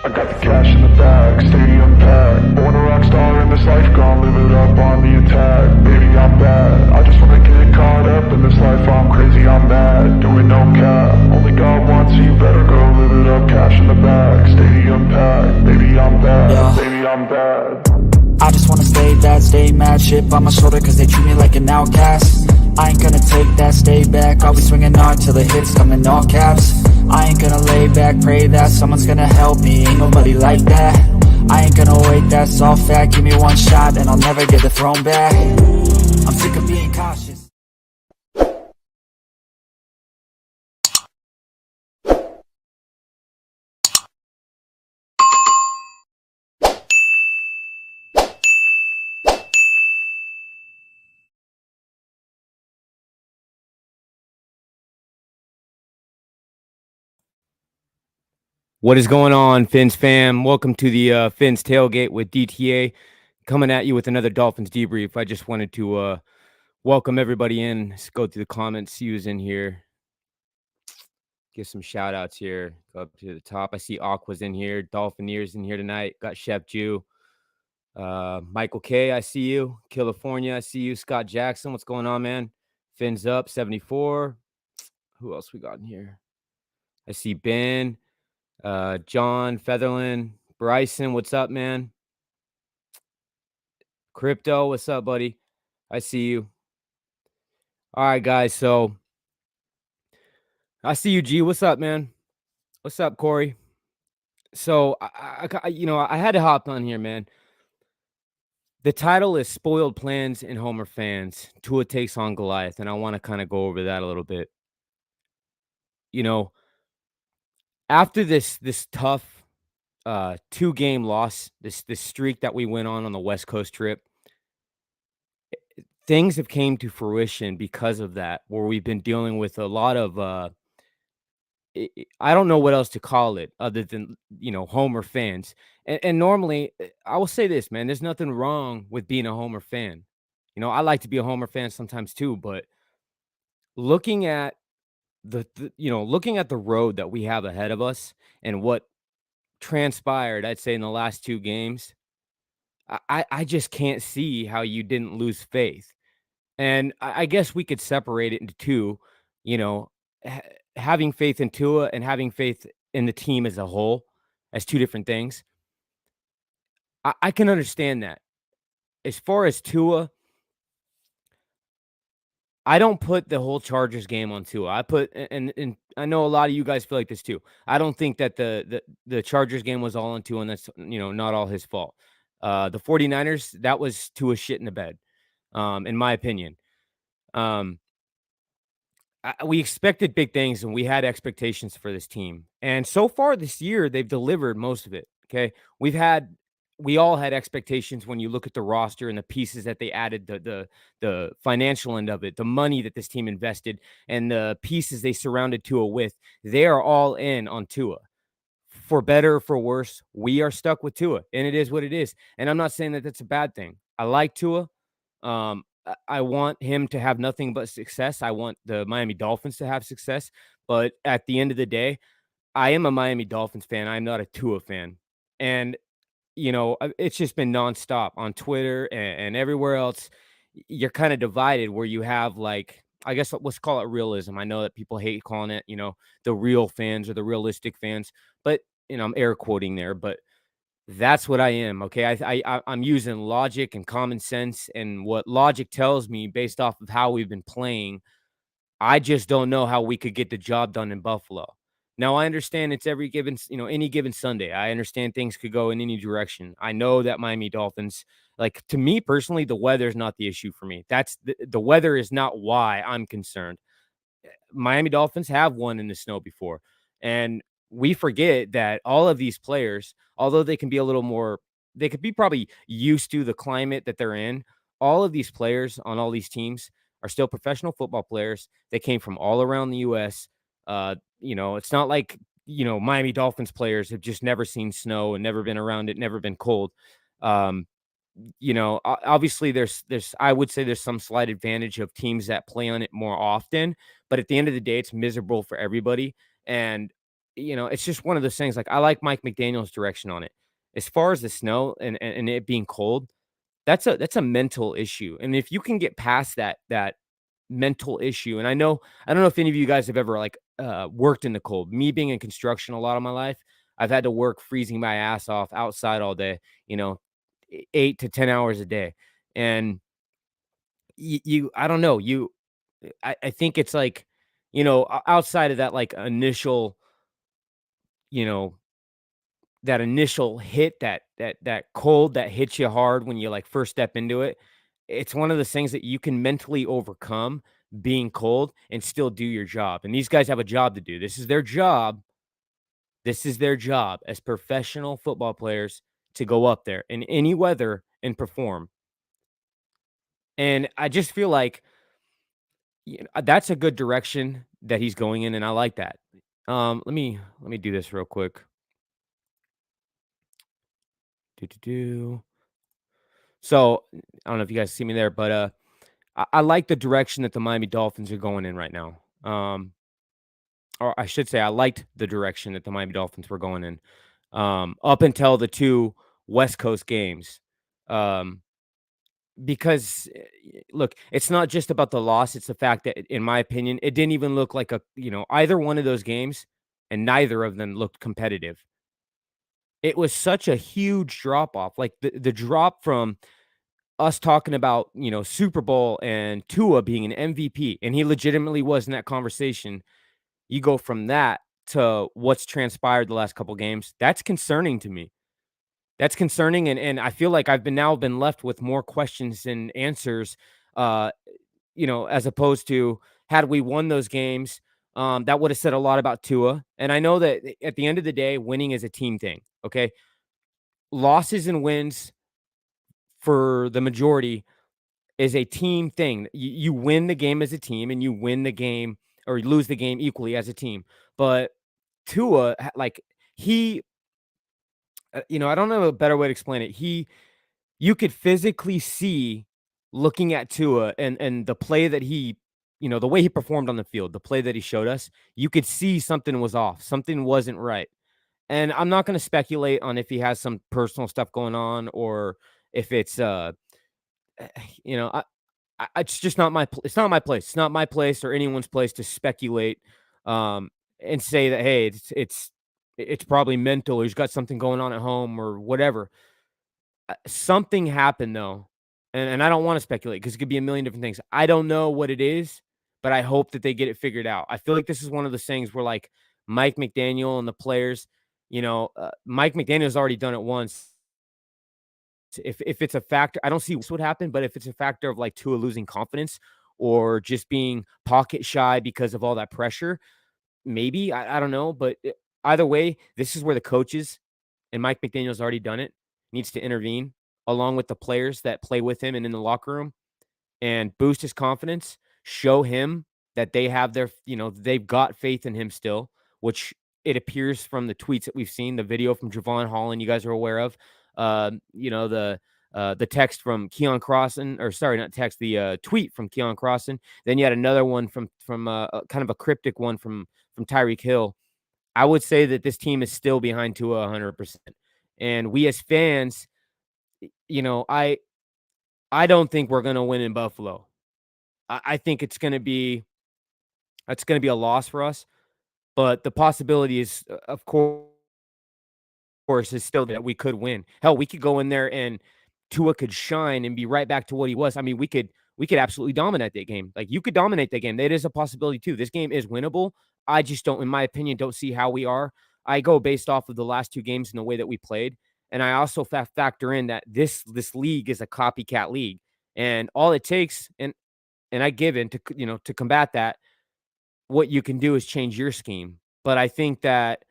I got the cash in the bag, stadium packed. Born a rock star in this life, gonna live it up on the attack. Baby, I'm bad, I just wanna get caught up in this life. I'm crazy, I'm mad, doing no cap. Only God wants you, better go live it up. Cash in the bag, stadium packed. Baby, I'm bad, baby, I'm bad. I just wanna stay bad, stay mad. Chip on my shoulder cause they treat me like an outcast. I ain't gonna take that, stay back. I'll be swinging hard till the hits come in all caps. I ain't gonna lay back, pray that someone's gonna help me. Ain't nobody like that. I ain't gonna wait, that's all fact. Give me one shot and I'll never get the throne back. I'm sick of being cautious. What is going on, Fins fam? Welcome to the Fins Tailgate with DTA, coming at you with another Dolphins Debrief. I just wanted to welcome everybody in. Let's go through the comments, see who's in here. Give some shout-outs here. Go up to the top. I see Aqua's in here. Dolphineers in here tonight. Got Chef Jew. Michael K, I see you. California, I see you. Scott Jackson, what's going on, man? Fins up, 74. Who else we got in here? I see Ben. John Featherland, Bryson, what's up, man? Crypto, what's up, buddy? I see you. All right, guys. So I see you, G. What's up, man? What's up, Corey? So I had to hop on here, man. The title is Spoiled Plans and Homer Fans. Tua takes on Goliath, and I want to kind of go over that a little bit. You know, after this tough 2-game loss, this streak that we went on the West Coast trip, things have came to fruition because of that, where we've been dealing with a lot of I don't know what else to call it other than, Homer fans. And normally, I will say this, man, there's nothing wrong with being a Homer fan. I like to be a Homer fan sometimes too, but looking at looking at the road that we have ahead of us and what transpired, I'd say, in the last 2 games, I just can't see how you didn't lose faith. And I guess we could separate it into two, having faith in Tua and having faith in the team as a whole as 2 different things. I can understand that. As far as Tua, I don't put the whole Chargers game on Tua. I put and I know a lot of you guys feel like this too. I don't think that the Chargers game was all on Tua, and that's, not all his fault. The 49ers, that was Tua shit in the bed, in my opinion. Um, we expected big things and we had expectations for this team. And so far this year, they've delivered most of it. Okay. We all had expectations when you look at the roster and the pieces that they added, the financial end of it, the money that this team invested, and the pieces they surrounded Tua with. They are all in on Tua. For better or for worse, we are stuck with Tua, and it is what it is. And I'm not saying that that's a bad thing. I like Tua. I want him to have nothing but success. I want the Miami Dolphins to have success. But at the end of the day, I am a Miami Dolphins fan. I'm not a Tua fan. And, it's just been nonstop on Twitter and everywhere else. You're kind of divided where you have, like, I guess let's call it realism. I know that people hate calling it, the real fans or the realistic fans, but, I'm air quoting there, but that's what I am, okay? I'm using logic and common sense, and what logic tells me based off of how we've been playing. I just don't know how we could get the job done in Buffalo. Now, I understand it's any given Sunday. I understand things could go in any direction. I know that Miami Dolphins, like, to me personally, the weather's not the issue for me. That's the weather is not why I'm concerned. Miami Dolphins have won in the snow before. And we forget that all of these players, although they can be a little more, they could be probably used to the climate that they're in. All of these players on all these teams are still professional football players. They came from all around the US. It's not like, Miami Dolphins players have just never seen snow and never been around it, never been cold. Um, Obviously there's I would say there's some slight advantage of teams that play on it more often, but at the end of the day, it's miserable for everybody. And, it's just one of those things. Like, I like Mike McDaniel's direction on it. As far as the snow and it being cold, that's a mental issue. And if you can get past that mental issue, and I don't know if any of you guys have ever, like, worked in the cold. Me being in construction a lot of my life, I've had to work freezing my ass off outside all day, you know, 8 to 10 hours a day. And I don't know, I think it's like, outside of that, like, initial, you know, that initial hit, that cold that hits you hard when you, like, first step into it. It's one of those things that you can mentally overcome being cold and still do your job. And these guys have a job to do. This is their job. This is their job as professional football players, to go up there in any weather and perform. And I just feel like, that's a good direction that he's going in, and I like that. Let me do this real quick. Do do do. So I don't know if you guys see me there, but I like the direction that the Miami Dolphins are going in right now. Or I should say, I liked the direction that the Miami Dolphins were going in, up until the two West Coast games. Um, because look, it's not just about the loss; it's the fact that, in my opinion, it didn't even look like either one of those games, and neither of them looked competitive. It was such a huge drop off, like the drop from us talking about, Super Bowl and Tua being an MVP, and he legitimately was in that conversation. You go from that to what's transpired the last couple games. That's concerning to me. That's concerning, and I feel like I've been left with more questions than answers, uh, as opposed to, had we won those games, that would have said a lot about Tua. And I know that at the end of the day, winning is a team thing. Okay. Losses and wins, for the majority, is a team thing. You win the game as a team, and you win the game or you lose the game equally as a team. But Tua, like, he, I don't know a better way to explain it. You could physically see, looking at Tua and the play that he, the way he performed on the field, the play that he showed us, you could see something was off, something wasn't right. And I'm not going to speculate on if he has some personal stuff going on, or if it's, you know, it's just not it's not my place. It's not my place or anyone's place to speculate, and say that, hey, it's probably mental, or he's got something going on at home or whatever. Something happened though and I don't want to speculate because it could be a million different things. I don't know what it is, but I hope that they get it figured out. I feel like this is one of those things where like Mike McDaniel and the players, Mike McDaniel's already done it once. If it's a factor, I don't see what would happen, but if it's a factor of like Tua losing confidence or just being pocket shy because of all that pressure, maybe I don't know. But either way, this is where the coaches and Mike McDaniel's already done it, needs to intervene along with the players that play with him and in the locker room and boost his confidence, show him that they have they've got faith in him still, which it appears from the tweets that we've seen, the video from Javon Holland, you guys are aware of, the text from Keon Crossan, or sorry, not text, the tweet from Keon Crossan. Then you had another one from kind of a cryptic one from Tyreek Hill. I would say that this team is still behind Tua 100%. And we as fans, I don't think we're going to win in Buffalo. I think it's going to be a loss for us, but the possibility is, of course, is still that we could win. Hell, we could go in there and Tua could shine and be right back to what he was. I mean, we could absolutely dominate that game. Like, you could dominate that game. That is a possibility too. This game is winnable. I just don't, in my opinion, don't see how we are. I go based off of the last two games and the way that we played. And I also factor in that this league is a copycat league. And all it takes, and I give in to combat that, what you can do is change your scheme. But I think that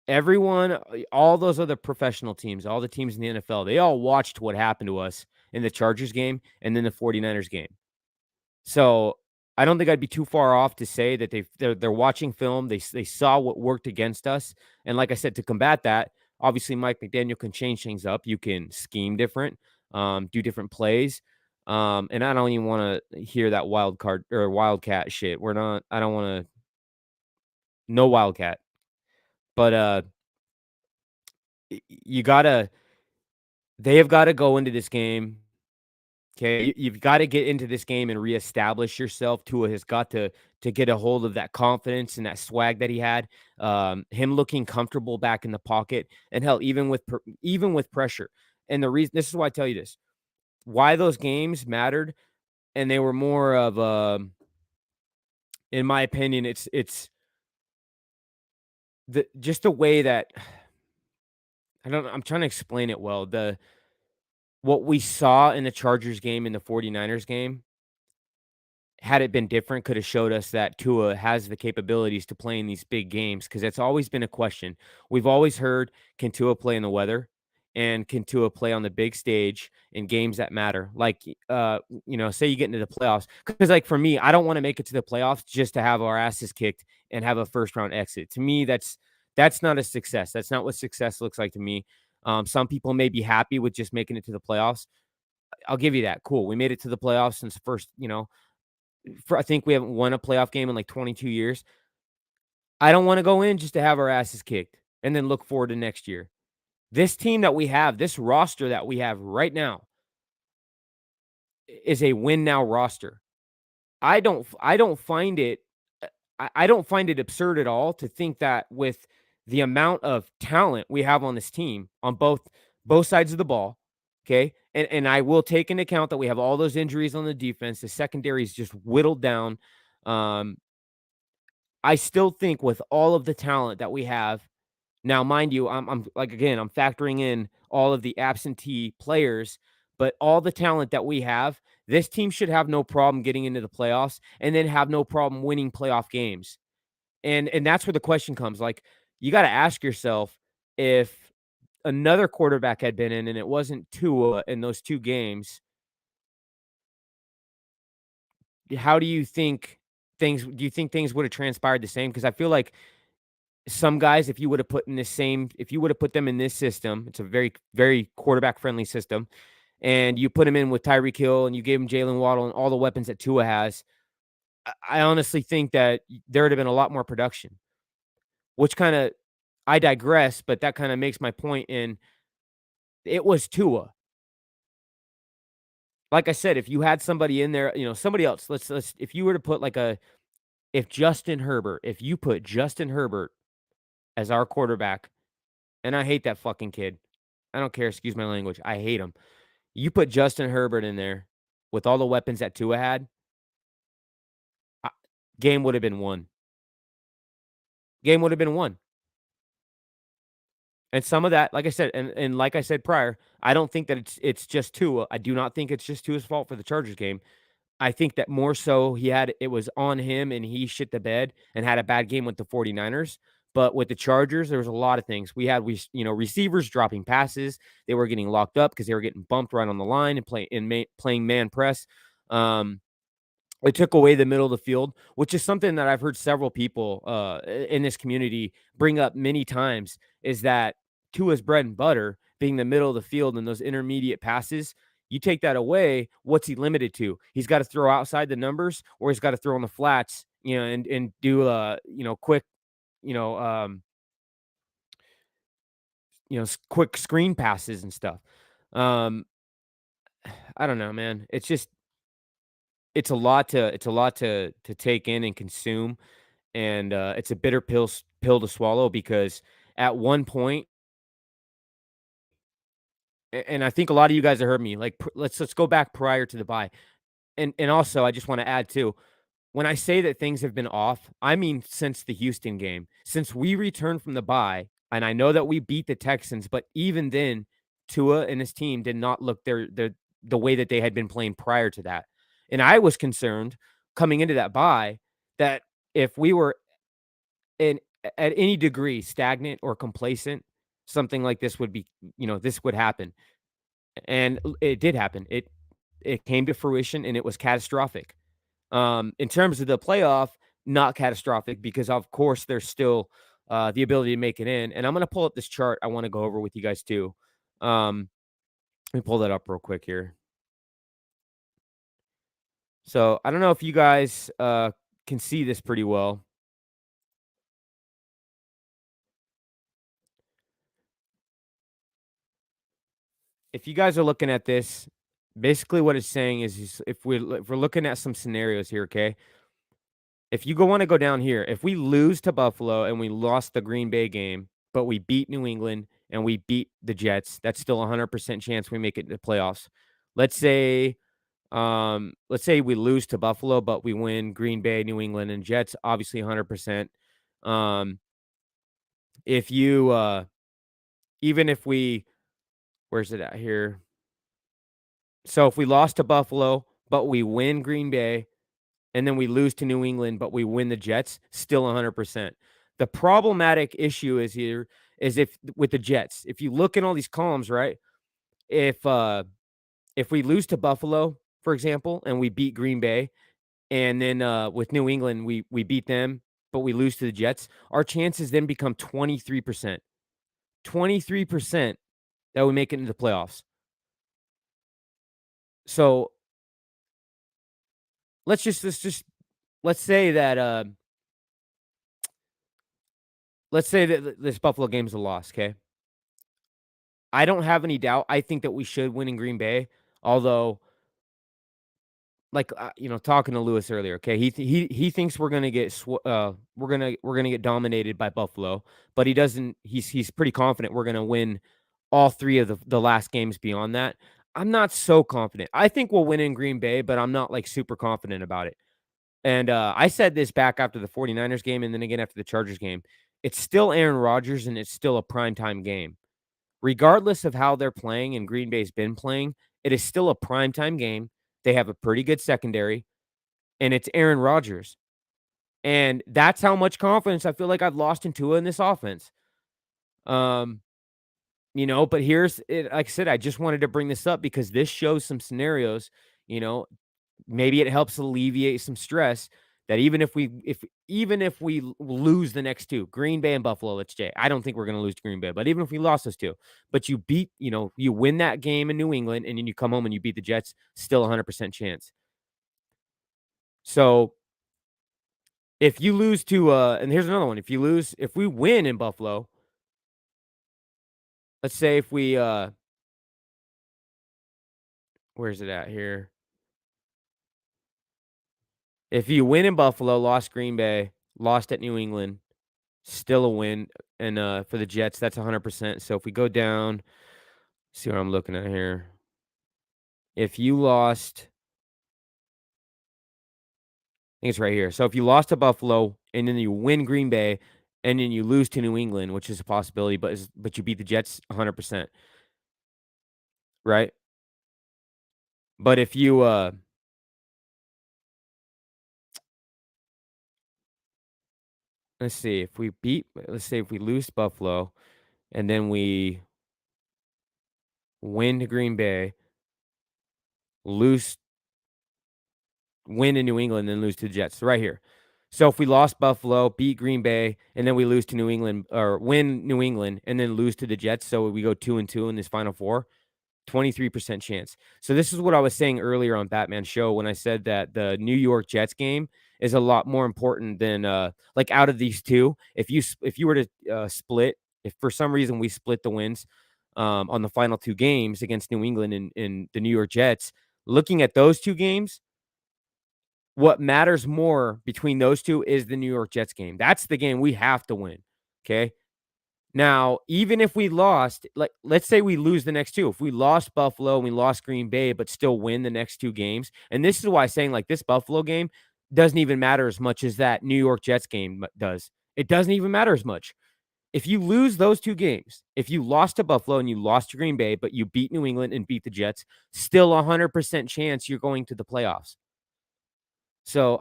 everyone, all those other professional teams, all the teams in the NFL, they all watched what happened to us in the Chargers game and then the 49ers game. So I don't think I'd be too far off to say that they're watching film. They saw what worked against us. And like I said, to combat that, obviously Mike McDaniel can change things up. You can scheme different, do different plays. And I don't even want to hear that wildcat shit. I don't want to, no wildcat. But they have got to go into this game. Okay, you've got to get into this game and reestablish yourself. Tua has got to get a hold of that confidence and that swag that he had. Him looking comfortable back in the pocket, and hell, even with pressure. And the reason, this is why I tell you this, why those games mattered, and they were more of in my opinion, it's just the way that I'm trying to explain it well. What we saw in the Chargers game and the 49ers game, had it been different, could have showed us that Tua has the capabilities to play in these big games, because it's always been a question. We've always heard, can Tua play in the weather? And can Tua play on the big stage in games that matter? Like, say you get into the playoffs. Because, like, for me, I don't want to make it to the playoffs just to have our asses kicked and have a first-round exit. To me, that's not a success. That's not what success looks like to me. Some people may be happy with just making it to the playoffs. I'll give you that. Cool. We made it to the playoffs since the first, I think we haven't won a playoff game in like 22 years. I don't want to go in just to have our asses kicked and then look forward to next year. This team that we have, this roster that we have right now, is a win now roster. I don't find it absurd at all to think that with the amount of talent we have on this team on both sides of the ball, okay? And I will take into account that we have all those injuries on the defense. The secondary is just whittled down. I still think with all of the talent that we have now, mind you, I'm factoring in all of the absentee players, but all the talent that we have, this team should have no problem getting into the playoffs and then have no problem winning playoff games. And that's where the question comes. Like, you got to ask yourself, if another quarterback had been in and it wasn't Tua in those two games, how do you think things would have transpired the same? Because I feel like some guys, if you would have put them in this system, it's a very, very quarterback friendly system, and you put them in with Tyreek Hill and you gave him Jalen Waddle and all the weapons that Tua has, I honestly think that there would have been a lot more production, which I digress, but that kind of makes my point in, it was Tua. Like I said, if you had somebody in there, somebody else, if you were to put if you put Justin Herbert as our quarterback, and I hate that fucking kid. I don't care, excuse my language. I hate him. You put Justin Herbert in there with all the weapons that Tua had, uh, game would have been won. Game would have been won. And some of that, like I said, and like I said prior, I don't think that it's just Tua. I do not think it's just Tua's fault for the Chargers game. I think that more so it was on him and he shit the bed and had a bad game with the 49ers. But with the Chargers, there was a lot of things. Receivers dropping passes. They were getting locked up because they were getting bumped right on the line and playing man press. It took away the middle of the field, which is something that I've heard several people in this community bring up many times, is that Tua's bread and butter being the middle of the field and those intermediate passes. You take that away, what's he limited to? He's got to throw outside the numbers, or he's got to throw on the flats, and do quick, you know, um, quick screen passes and stuff. I don't know, man. It's a lot to take in and consume, and it's a bitter pill to swallow because at one point, and I think a lot of you guys have heard me. Like, let's go back prior to the bye, and also I just want to add too. When I say that things have been off, I mean since the Houston game, since we returned from the bye, and I know that we beat the Texans, but even then, Tua and his team did not look the way that they had been playing prior to that. And I was concerned coming into that bye that if we were in at any degree stagnant or complacent, something like this this would happen. And it did happen. It came to fruition and it was catastrophic. In terms of the playoff, not catastrophic because of course there's still the ability to make it in. And I'm gonna pull up this chart I want to go over with you guys too. Let me pull that up real quick here. So I don't know if you guys can see this pretty well. If you guys are looking at this, basically what it's saying is if we're looking at some scenarios here, okay? If you want to go down here, if we lose to Buffalo and we lost the Green Bay game, but we beat New England and we beat the Jets, that's still a 100% chance we make it to the playoffs. Let's say we lose to Buffalo, but we win Green Bay, New England, and Jets, obviously 100%. If you even if we where's it at here? So if we lost to Buffalo, but we win Green Bay, and then we lose to New England, but we win the Jets, still 100%. The problematic issue is if with the Jets, if you look in all these columns, right? If we lose to Buffalo, for example, and we beat Green Bay, and then with New England we beat them, but we lose to the Jets, our chances then become 23%. 23% that we make it into the playoffs. So let's say that let's say that this Buffalo game's a loss, okay? I don't have any doubt. I think that we should win in Green Bay, although like talking to Lewis earlier, okay? He thinks we're going to get we're going to get dominated by Buffalo, but he doesn't he's pretty confident we're going to win all three of the last games beyond that. I'm not so confident. I think we'll win in Green Bay, but I'm not like super confident about it. And I said this back after the 49ers game and then again after the Chargers game. It's still Aaron Rodgers and it's still a primetime game. Regardless of how they're playing and Green Bay's been playing, it is still a primetime game. They have a pretty good secondary, and it's Aaron Rodgers. And that's how much confidence I feel like I've lost in Tua in this offense. But here's it. Like I said, I just wanted to bring this up because this shows some scenarios, maybe it helps alleviate some stress that even if we lose the next two, Green Bay and Buffalo, let's say, I don't think we're going to lose to Green Bay, but even if we lost those two, but you you win that game in New England and then you come home and you beat the Jets, still 100% chance. So if you lose to and here's another one, if we win in Buffalo, let's say if we where's it at here? If you win in Buffalo, lost Green Bay, lost at New England, still a win. And for the Jets, that's 100%. So if we go down, see what I'm looking at here. if you lost, I think it's right here. So if you lost to Buffalo and then you win Green Bay and then you lose to New England, which is a possibility, but you beat the Jets 100%, right? But if you let's see, let's say if we lose Buffalo and then we win to Green Bay, lose win in New England, then lose to the Jets. So right here. So if we lost Buffalo, beat Green Bay, and then we lose to New England or win New England and then lose to the Jets, so we go 2-2 in this final four, 23% chance. So this is what I was saying earlier on Batman's show when I said that the New York Jets game is a lot more important than like out of these two. If you were to split, if for some reason we split the wins on the final two games against New England and the New York Jets, looking at those two games, what matters more between those two is the New York Jets game. That's the game we have to win. Okay. Now, even if we lost, like let's say we lose the next two. If we lost Buffalo and we lost Green Bay, but still win the next two games, and this is why I'm saying like this Buffalo game doesn't even matter as much as that New York Jets game does. It doesn't even matter as much. If you lose those two games, if you lost to Buffalo and you lost to Green Bay, but you beat New England and beat the Jets, still 100% chance you're going to the playoffs. So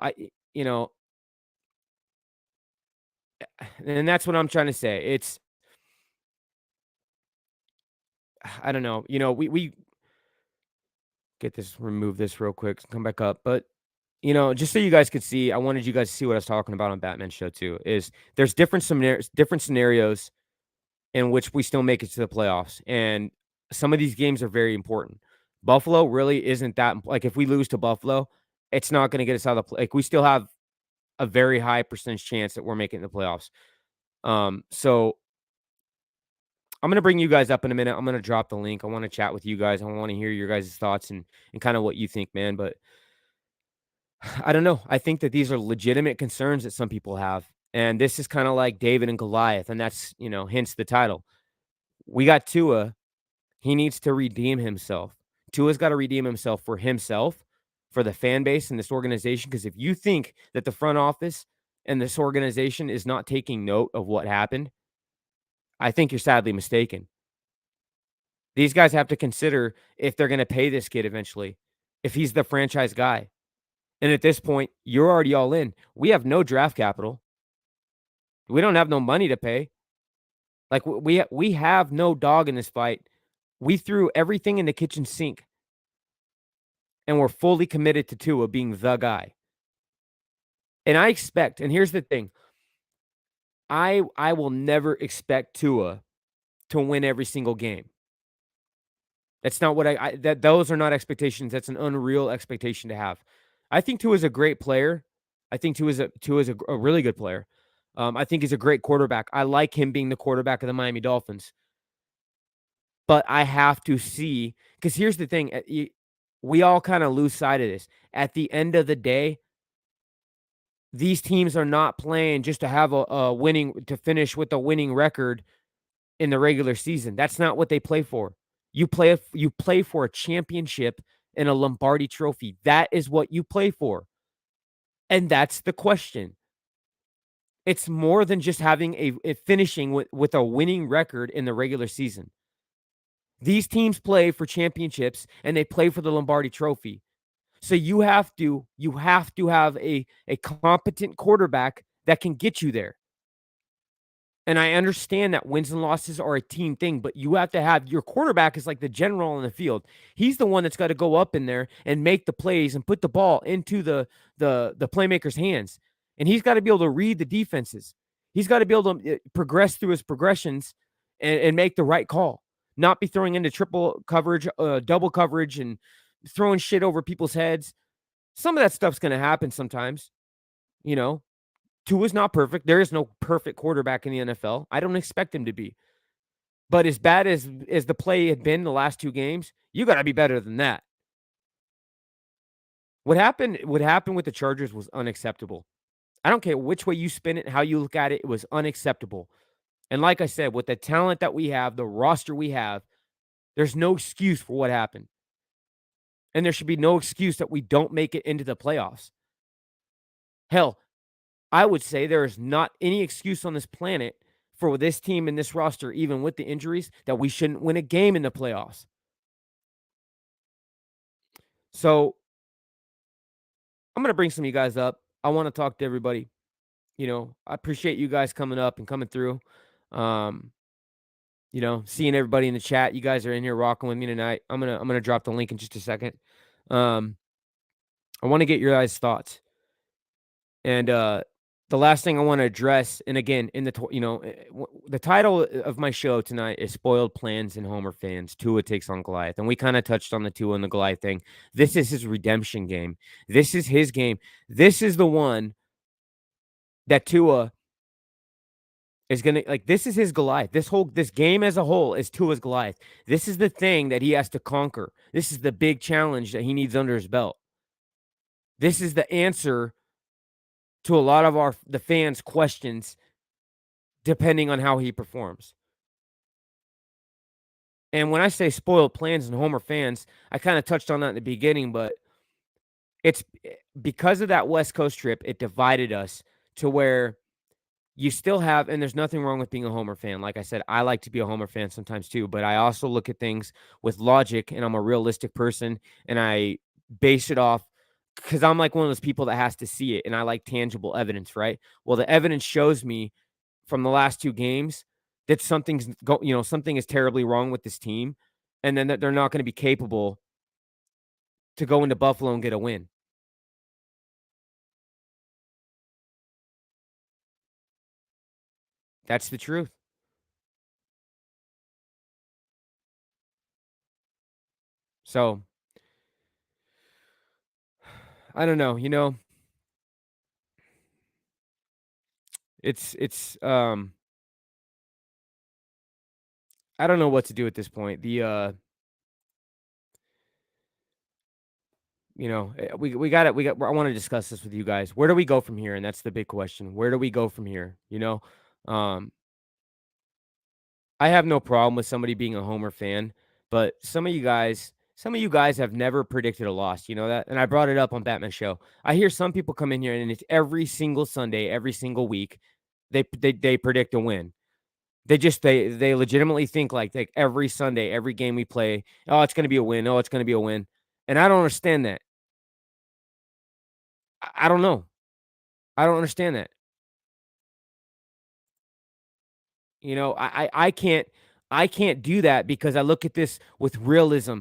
and that's what I'm trying to say. It's, I don't know. We get this, remove this real quick, come back up. But, just so you guys could see, I wanted you guys to see what I was talking about on Batman's show too, is there's different scenarios in which we still make it to the playoffs. And some of these games are very important. Buffalo really isn't that, like if we lose to Buffalo, it's not going to get us out of the, like we still have a very high percentage chance that we're making the playoffs. So I'm going to bring you guys up in a minute. I'm going to drop the link. I want to chat with you guys. I want to hear your guys' thoughts and kind of what you think, man. But I don't know. I think that these are legitimate concerns that some people have. And this is kind of like David and Goliath. And that's, hence the title. We got Tua. He needs to redeem himself. Tua's got to redeem himself, for the fan base and this organization. Because if you think that the front office and this organization is not taking note of what happened, I think you're sadly mistaken. These guys have to consider if they're going to pay this kid eventually, if he's the franchise guy. And at this point, you're already all in. We have no draft capital. We don't have no money to pay. Like we have no dog in this fight. We threw everything in the kitchen sink. And we're fully committed to Tua being the guy. And I expect, and here's the thing, I will never expect Tua to win every single game. That's not what those are not expectations. That's an unreal expectation to have. I think Tua is a great player. I think Tua is a really good player. I think he's a great quarterback. I like him being the quarterback of the Miami Dolphins. But I have to see, because here's the thing. We all kind of lose sight of this. At the end of the day, these teams are not playing just to have to finish with a winning record in the regular season. That's not what they play for. You play for a championship and a Lombardi trophy. That is what you play for. And that's the question. It's more than just having a finishing with a winning record in the regular season. These teams play for championships and they play for the Lombardi trophy. So you have to have a competent quarterback that can get you there. And I understand that wins and losses are a team thing, but you have to have your quarterback is like the general on the field. He's the one that's got to go up in there and make the plays and put the ball into the playmaker's hands. And he's got to be able to read the defenses. He's got to be able to progress through his progressions and make the right call. Not be throwing into triple coverage, double coverage, and throwing shit over people's heads. Some of that stuff's going to happen sometimes, Tua's not perfect. There is no perfect quarterback in the NFL. I don't expect him to be. But as bad as the play had been the last two games, you got to be better than that. What happened with the Chargers was unacceptable. I don't care which way you spin it, how you look at it, it was unacceptable. And like I said, with the talent that we have, the roster we have, there's no excuse for what happened. And there should be no excuse that we don't make it into the playoffs. Hell, I would say there is not any excuse on this planet for this team and this roster, even with the injuries, that we shouldn't win a game in the playoffs. So I'm going to bring some of you guys up. I want to talk to everybody. I appreciate you guys coming up and coming through. Seeing everybody in the chat. You guys are in here rocking with me tonight. I'm gonna drop the link in just a second. I want to get your guys' thoughts. And the last thing I want to address, and again, in the title of my show tonight is Spoiled Plans and Homer Fans. Tua takes on Goliath. And we kind of touched on the Tua and the Goliath thing. This is his redemption game. This is his game. This is the one that Tua is going to, this is his Goliath. This game as a whole is Tua's Goliath. This is the thing that he has to conquer. This is the big challenge that he needs under his belt. This is the answer to a lot of the fans' questions, depending on how he performs. And when I say spoiled plans and Homer fans, I kind of touched on that in the beginning, but it's because of that West Coast trip, it divided us to where you still have, and there's nothing wrong with being a Homer fan. Like I said, I like to be a Homer fan sometimes too, but I also look at things with logic, and I'm a realistic person, and I base it off because I'm like one of those people that has to see it, and I like tangible evidence, right? Well, the evidence shows me from the last 2 games that something is terribly wrong with this team, and then that they're not going to be capable to go into Buffalo and get a win. That's the truth. So, I don't know, it's I don't know what to do at this point. We got I want to discuss this with you guys. Where do we go from here? And that's the big question. Where do we go from here? I have no problem with somebody being a Homer fan, but some of you guys have never predicted a loss. You know that? And I brought it up on Batman's show. I hear some people come in here and it's every single Sunday, every single week, they predict a win. They legitimately think like every Sunday, every game we play, oh, it's going to be a win. Oh, it's going to be a win. And I don't understand that. I don't know. I don't understand that. I can't do that because I look at this with realism.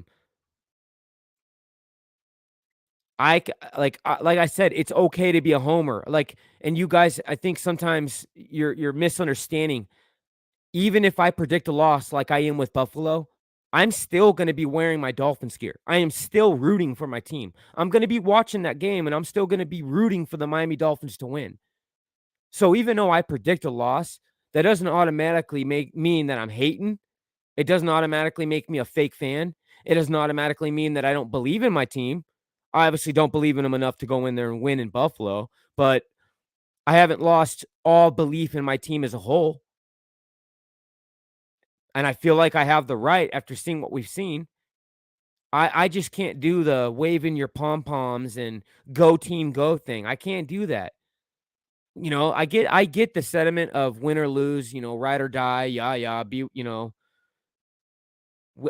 Like I said, it's okay to be a homer. And you guys, I think sometimes you're misunderstanding. Even if I predict a loss like I am with Buffalo, I'm still going to be wearing my Dolphins gear. I am still rooting for my team. I'm going to be watching that game, and I'm still going to be rooting for the Miami Dolphins to win. So even though I predict a loss, that doesn't automatically mean that I'm hating. It doesn't automatically make me a fake fan. It doesn't automatically mean that I don't believe in my team. I obviously don't believe in them enough to go in there and win in Buffalo, but I haven't lost all belief in my team as a whole. And I feel like I have the right after seeing what we've seen. I just can't do the waving your pom-poms and go team go thing. I can't do that. I get the sentiment of win or lose, ride or die,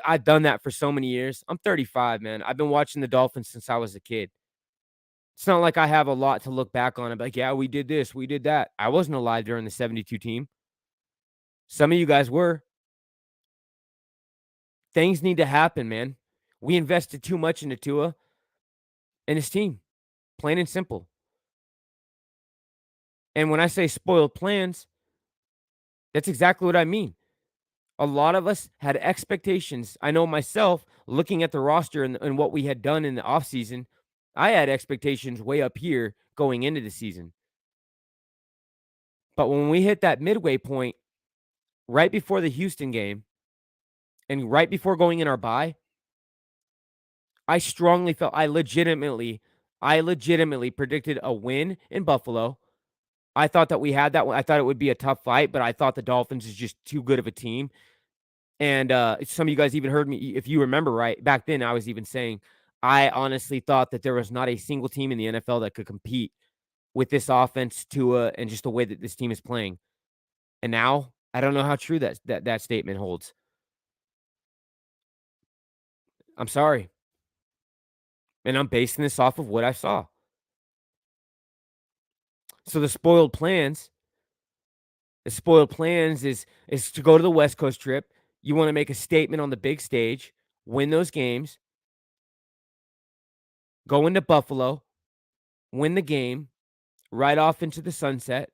I've done that for so many years. I'm 35, man. I've been watching the Dolphins since I was a kid. It's not like I have a lot to look back on. I'm like, yeah, we did this, we did that. I wasn't alive during the 72 team. Some of you guys were. Things need to happen, man. We invested too much into Tua and his team, plain and simple. And when I say spoiled plans, that's exactly what I mean. A lot of us had expectations. I know myself, looking at the roster and what we had done in the offseason, I had expectations way up here going into the season. But when we hit that midway point, right before the Houston game, and right before going in our bye, I strongly felt I legitimately predicted a win in Buffalo. I thought that we had that one. I thought it would be a tough fight, but I thought the Dolphins is just too good of a team. And some of you guys even heard me, if you remember right, back then I was even saying, I honestly thought that there was not a single team in the NFL that could compete with this offense, Tua, and just the way that this team is playing. And now I don't know how true that statement holds. I'm sorry. And I'm basing this off of what I saw. So the spoiled plans is to go to the West Coast trip. You want to make a statement on the big stage, win those games, go into Buffalo, win the game, ride off into the sunset.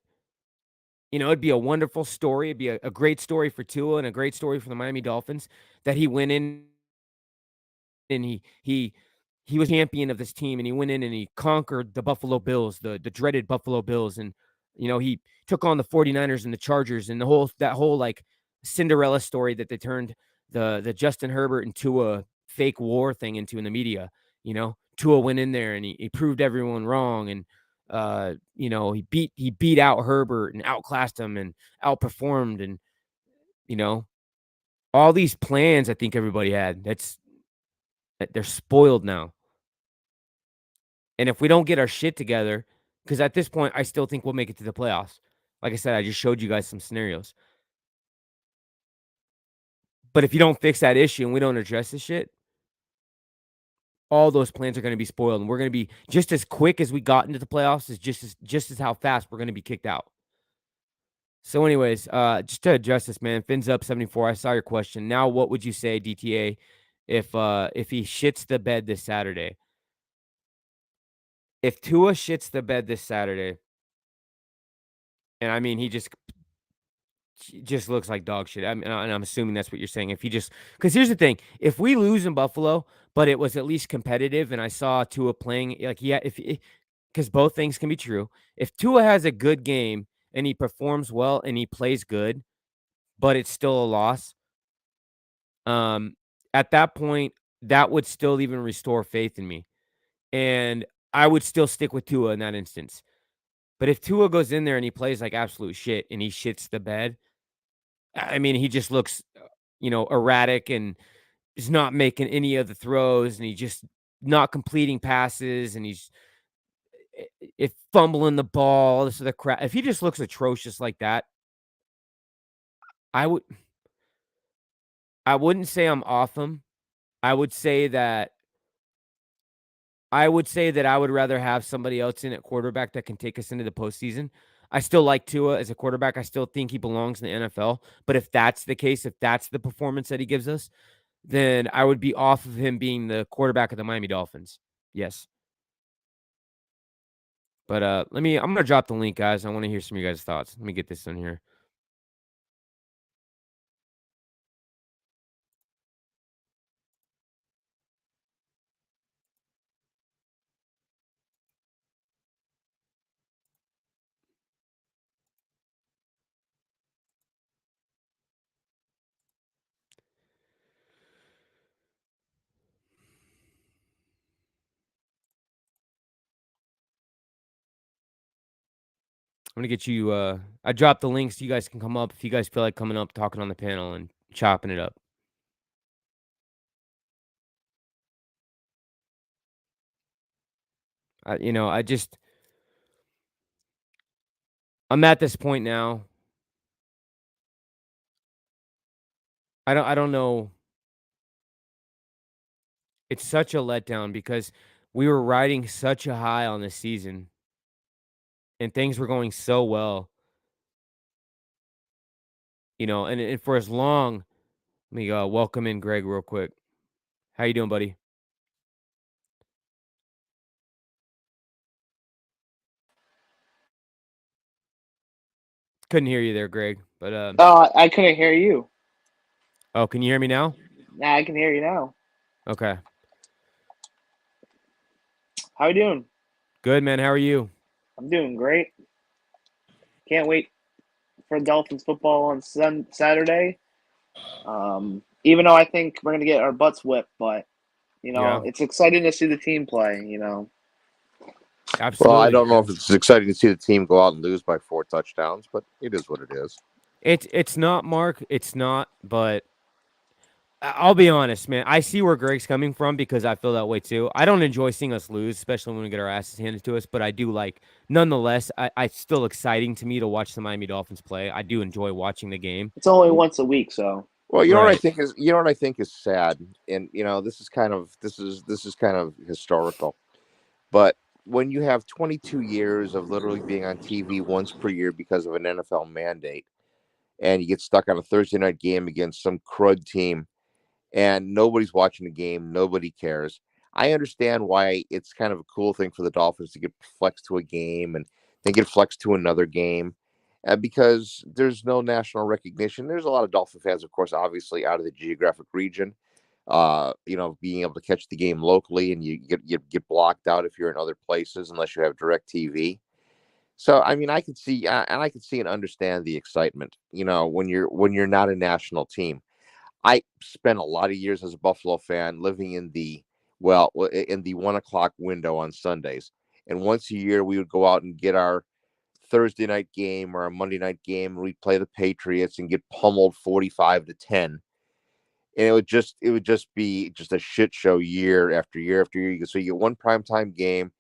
You know, it'd be a wonderful story. It'd be a great story for Tua and a great story for the Miami Dolphins that he went in and he was champion of this team, and he went in and he conquered the Buffalo Bills, the dreaded Buffalo Bills, and he took on the 49ers and the Chargers, and that whole like Cinderella story that they turned the Justin Herbert and Tua fake war thing into in the media. Tua went in there and he proved everyone wrong, and he beat out Herbert and outclassed him and outperformed, and all these plans I think everybody had. They're spoiled now. And if we don't get our shit together, because at this point, I still think we'll make it to the playoffs. Like I said, I just showed you guys some scenarios. But if you don't fix that issue and we don't address this shit, all those plans are going to be spoiled. And we're going to be just as quick as we got into the playoffs is just as how fast we're going to be kicked out. So anyways, just to address this, man, Finn's up 74. I saw your question. Now, what would you say, DTA, if he shits the bed this Saturday? If Tua shits the bed this Saturday, and I mean, he just looks like dog shit. And I'm assuming that's what you're saying. Because here's the thing: if we lose in Buffalo, but it was at least competitive, and I saw Tua playing like because both things can be true. If Tua has a good game and he performs well and he plays good, but it's still a loss, at that point, that would still even restore faith in me, and I would still stick with Tua in that instance. But if Tua goes in there and he plays like absolute shit and he shits the bed, I mean, he just looks, erratic and is not making any of the throws, and he's just not completing passes, and he's fumbling the ball. This is the crap. If he just looks atrocious like that, I wouldn't say I'm off him. I would say that I would rather have somebody else in at quarterback that can take us into the postseason. I still like Tua as a quarterback. I still think he belongs in the NFL. But if that's the case, if that's the performance that he gives us, then I would be off of him being the quarterback of the Miami Dolphins. Yes. But I'm gonna drop the link, guys. I want to hear some of you guys' thoughts. Let me get this in here. I'm gonna get you. I dropped the links. You guys can come up if you guys feel like coming up, talking on the panel, and chopping it up. I'm at this point now. I don't know. It's such a letdown because we were riding such a high on this season, and things were going so well. And for as long, let me welcome in Greg real quick. How you doing, buddy? Couldn't hear you there, Greg. But I couldn't hear you. Oh, can you hear me now? Nah, I can hear you now. Okay. How you doing? Good, man. How are you? I'm doing great. Can't wait for Dolphins football on Saturday. Even though I think we're gonna get our butts whipped, but it's exciting to see the team play. Absolutely. Well, I don't know if it's exciting to see the team go out and lose by 4 touchdowns, but it is what it is. It's not, Mark. It's not, but I'll be honest, man. I see where Greg's coming from because I feel that way too. I don't enjoy seeing us lose, especially when we get our asses handed to us. But I do like, nonetheless, it's still exciting to me to watch the Miami Dolphins play. I do enjoy watching the game. It's only once a week, so. Well, Right. you know what I think is sad, and this is kind of historical, but when you have 22 years of literally being on TV once per year because of an NFL mandate, and you get stuck on a Thursday night game against some crud team, and nobody's watching the game, nobody cares. I understand why it's kind of a cool thing for the Dolphins to get flexed to a game and then get flexed to another game. Because there's no national recognition. There's a lot of Dolphin fans, of course, obviously out of the geographic region. Being able to catch the game locally, and you get blocked out if you're in other places unless you have direct TV. So I mean, I could see and understand the excitement. When you're not a national team. I spent a lot of years as a Buffalo fan living in the 1 o'clock window on Sundays, and once a year we would go out and get our Thursday night game or a Monday night game, and we'd play the Patriots and get pummeled 45-10. And it would just be just a shit show year after year after year. So you get one primetime game,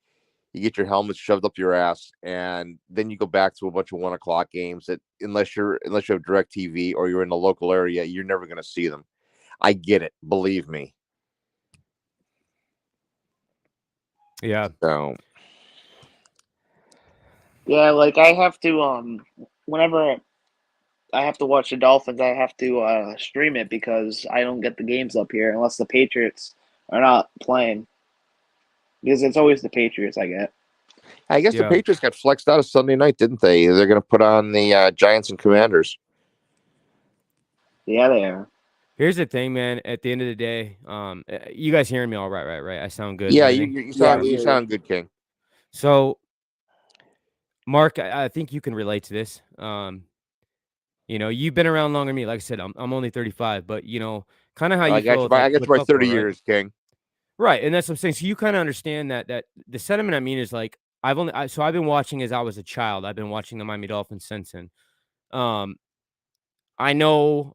you get your helmet shoved up your ass, and then you go back to a bunch of 1 o'clock games that unless you have direct TV or you're in the local area, you're never gonna see them. I get it, believe me. Yeah. So Yeah, like I have to whenever I have to watch the Dolphins, I have to stream it because I don't get the games up here unless the Patriots are not playing. Because it's always the Patriots I get. I guess the Yeah. Patriots got flexed out of Sunday night, didn't they? They're going to put on the Giants and Commanders. Yeah, they are. Here's the thing, man. At the end of the day, you guys hearing me all right? Right. I sound good. Yeah, and everything? you sound good, King. So, Mark, I think you can relate to this. You've been around longer than me. Like I said, I'm only 35, but kind of how you feel with, I like, got with you by 30 football, right? years, King. Right, and that's what I'm saying. So you kind of understand that the sentiment I mean is like I've been watching as I was a child. I've been watching the Miami Dolphins since then. I know,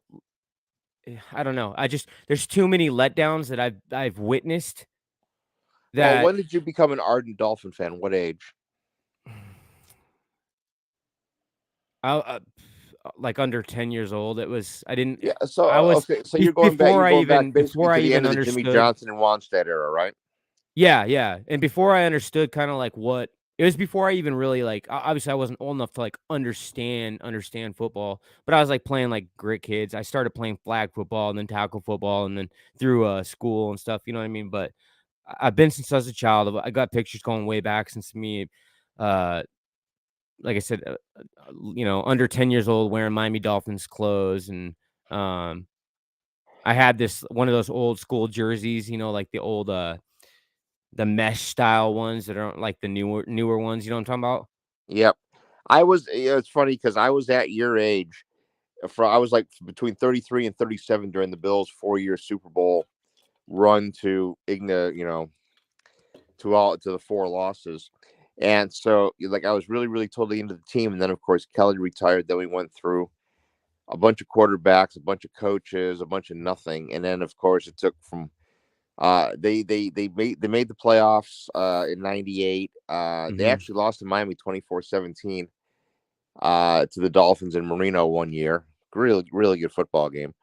I don't know. There's too many letdowns that I've witnessed. Well, That when did you become an ardent Dolphin fan? What age? like under 10 years old. It was I didn't. Yeah. So I was okay. So you're going back. You're going back basically before I to the end even of the Jimmy understood. Johnson and Wannstedt era, right? Yeah, and before I understood kind of like what it was before I even really like obviously I wasn't old enough to like understand football, but I was like playing like grit kids. I started playing flag football and then tackle football and then through school and stuff, you know what I mean? But I've been since I was a child. I got pictures going way back since me like I said, under 10 years old wearing Miami Dolphins clothes and I had one of those old school jerseys, like the old the mesh style ones that aren't like the newer ones, you know what I'm talking about? Yep. It's funny because I was at your age. I was like between 33 and 37 during the Bills' 4-year Super Bowl run to to the 4 losses. And so like I was really, really totally into the team. And then of course Kelly retired. Then we went through a bunch of quarterbacks, a bunch of coaches, a bunch of nothing. And then of course it took from they made the playoffs in 98. They actually lost to Miami 24-17 to the Dolphins in Marino one year. Really, really good football game.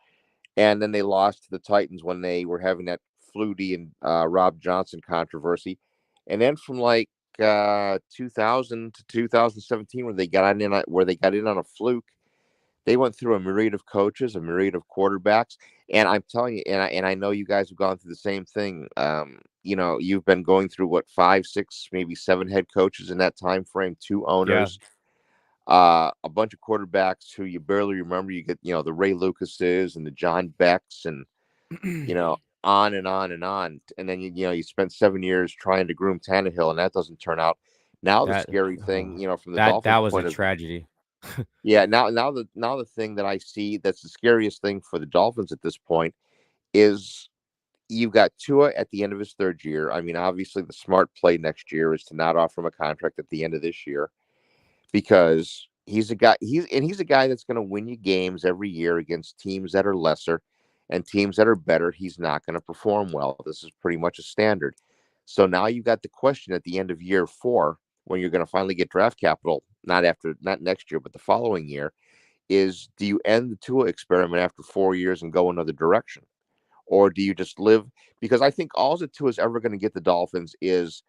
And then they lost to the Titans when they were having that Flutie and Rob Johnson controversy. And then from like 2000 to 2017, where they got in on a fluke, they went through a myriad of coaches, a myriad of quarterbacks. And I'm telling you, and I know you guys have gone through the same thing. You've been going through what 5, 6, maybe 7 head coaches in that time frame, 2 owners. A bunch of quarterbacks who you barely remember. You get, the Ray Lucases and the John Becks and, on and on and on. And then, you spent 7 years trying to groom Tannehill and that doesn't turn out. Now the scary thing, from the Dolphins that was point a of tragedy. yeah. Now the thing that I see that's the scariest thing for the Dolphins at this point is you've got Tua at the end of his 3rd year. I mean, obviously the smart play next year is to not offer him a contract at the end of this year, because he's a guy that's going to win you games every year against teams that are lesser. And teams that are better, he's not going to perform well. This is pretty much a standard. So now you've got the question at the end of year 4, when you're going to finally get draft capital, not next year, but the following year, is do you end the Tua experiment after 4 years and go another direction? Or do you just live? Because I think all that Tua is ever going to get the Dolphins is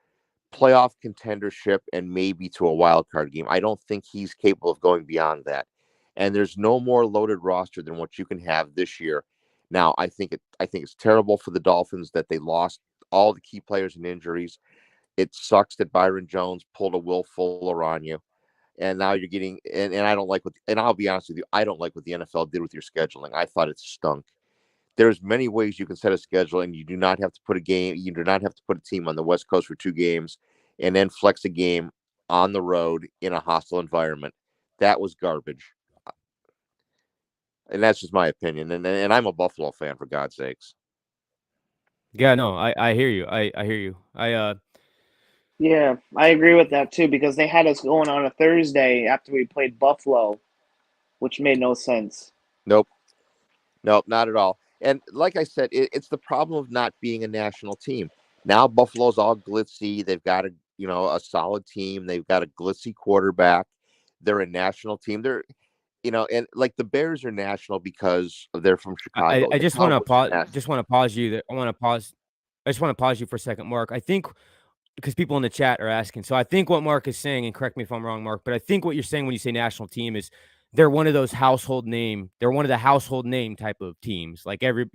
playoff contendership and maybe to a wild card game. I don't think he's capable of going beyond that. And there's no more loaded roster than what you can have this year. Now, I think it's terrible for the Dolphins that they lost all the key players and injuries. It sucks that Byron Jones pulled a Will Fuller on you. And now you're getting, and I don't like and I'll be honest with you, I don't like what the NFL did with your scheduling. I thought it stunk. There's many ways you can set a schedule, and you do not have to put a team on the West Coast for 2 games and then flex a game on the road in a hostile environment. That was garbage. And that's just my opinion. And I'm a Buffalo fan, for God's sakes. Yeah, no, I hear you. I hear you. Yeah, I agree with that too, because they had us going on a Thursday after we played Buffalo, which made no sense. Nope, not at all. And like I said, it's the problem of not being a national team. Now Buffalo's all glitzy. They've got a solid team. They've got a glitzy quarterback. They're a national team. They're, and like the Bears are national because they're from Chicago. I just want to pause. I just want to pause you for a second, Mark. I think because people in the chat are asking. So I think what Mark is saying, and correct me if I'm wrong, Mark, but I think what you're saying when you say national team is they're one of those household name. They're one of the household name type of teams. Like what I mean?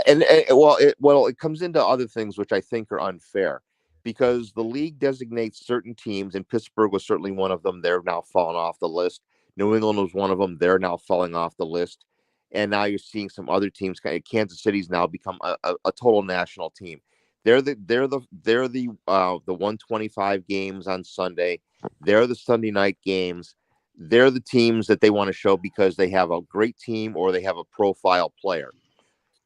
And it comes into other things which I think are unfair, because the league designates certain teams, and Pittsburgh was certainly one of them. They're now fallen off the list. New England was one of them. They're now falling off the list. And now you're seeing some other teams. Kansas City's now become a total national team. They're the 125 games on Sunday. They're the Sunday night games. They're the teams that they want to show because they have a great team or they have a profile player.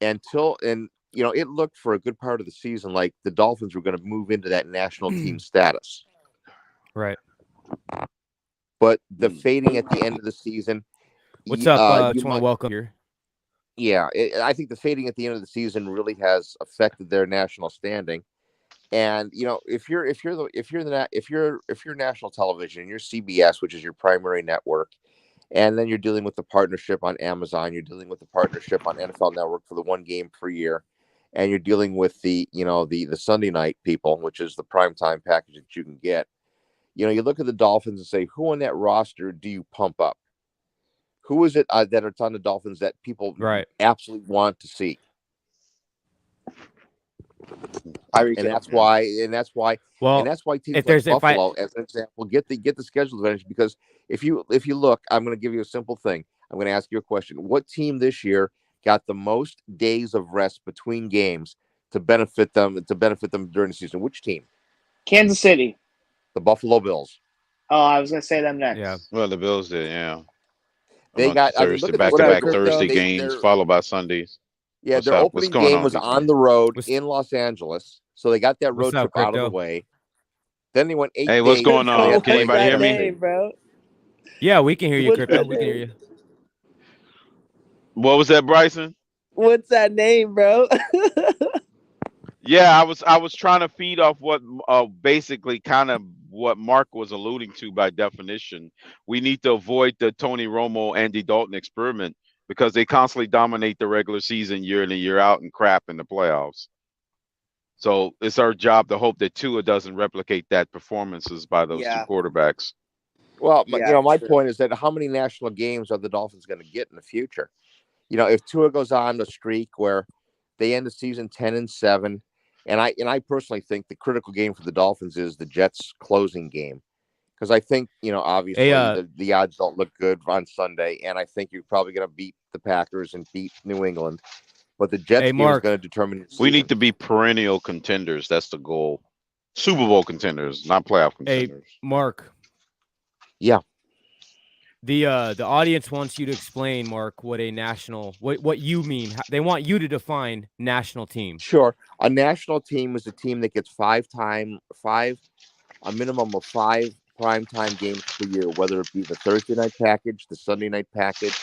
It looked for a good part of the season like the Dolphins were going to move into that national team status. Right. But the fading at the end of the season. What's up? Just want to welcome here. Yeah, I think the fading at the end of the season really has affected their national standing. And if you're national television, you're CBS, which is your primary network, and then you're dealing with the partnership on Amazon, you're dealing with the partnership on NFL Network for the 1 game per year, and you're dealing with the Sunday night people, which is the primetime package that you can get. You look at the Dolphins and say, who on that roster do you pump up? Who is it that are on the Dolphins that people absolutely want to see? And that's why teams like Buffalo, as an example, get the schedule advantage, because if you look, I'm going to give you a simple thing. I'm going to ask you a question. What team this year got the most days of rest between games to benefit them during the season? Which team? Kansas City. The Buffalo Bills. Oh, I was going to say them next. Yeah. Well, the Bills did, yeah. They got back-to-back Thursday games followed by Sundays. Yeah, their opening game was on the road in Los Angeles, so they got that road trip out of the way. Then they went 8 days. Hey, what's going on? Can anybody hear me? Bro? Yeah, we can hear you, Crypto. We can hear you. What was that, Bryson? What's that name, bro? Yeah, I was trying to feed off what basically kind of what Mark was alluding to by definition. We need to avoid the Tony Romo, Andy Dalton experiment, because they constantly dominate the regular season year in and year out and crap in the playoffs. So it's our job to hope that Tua doesn't replicate that performances by those 2 quarterbacks. Well, my point is that how many national games are the Dolphins going to get in the future? If Tua goes on the streak where they end the season 10-7, and I personally think the critical game for the Dolphins is the Jets closing game. Because I think, obviously the odds don't look good on Sunday, and I think you're probably going to beat the Packers and beat New England. But the Jets game is going to determine. We need to be perennial contenders. That's the goal. Super Bowl contenders, not playoff contenders. Hey, Mark. Yeah. The audience wants you to explain, Mark, what you mean. They want you to define national team. Sure. A national team is a team that gets a minimum of 5 primetime games per year, whether it be the Thursday night package, the Sunday night package,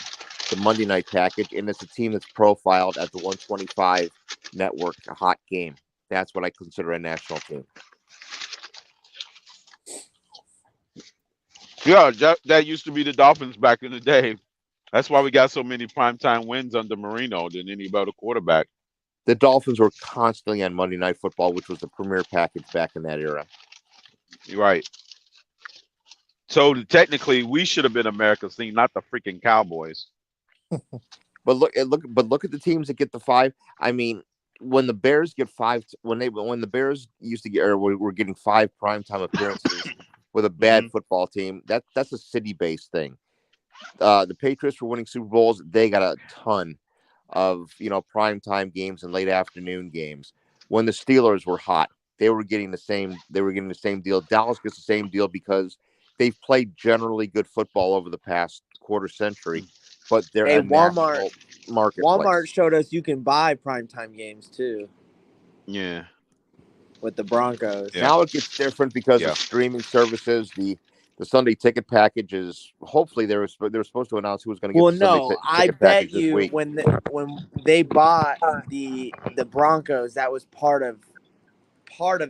the Monday night package, and it's a team that's profiled at the 125 network, a hot game. That's what I consider a national team. Yeah, that used to be the Dolphins back in the day. That's why we got so many primetime wins under Marino than any other quarterback. The Dolphins were constantly on Monday Night Football, which was the premier package back in that era. You're right. So technically, we should have been America's team, not the freaking Cowboys. But look at the teams that get the 5. I mean, when the Bears get 5, when the Bears used to get, or were getting 5 primetime appearances with a bad football team, that's a city-based thing. The Patriots were winning Super Bowls; they got a ton of primetime games and late afternoon games. When the Steelers were hot, they were getting the same. They were getting the same deal. Dallas gets the same deal because they've played generally good football over the past quarter century, but they're a national marketplace. Walmart showed us you can buy primetime games too. Yeah. With the Broncos. Yeah. Now it gets different because of streaming services. The Sunday ticket package is hopefully they were supposed to announce who was going to get the Sunday ticket I bet bet this you week. when they bought the Broncos, that was part of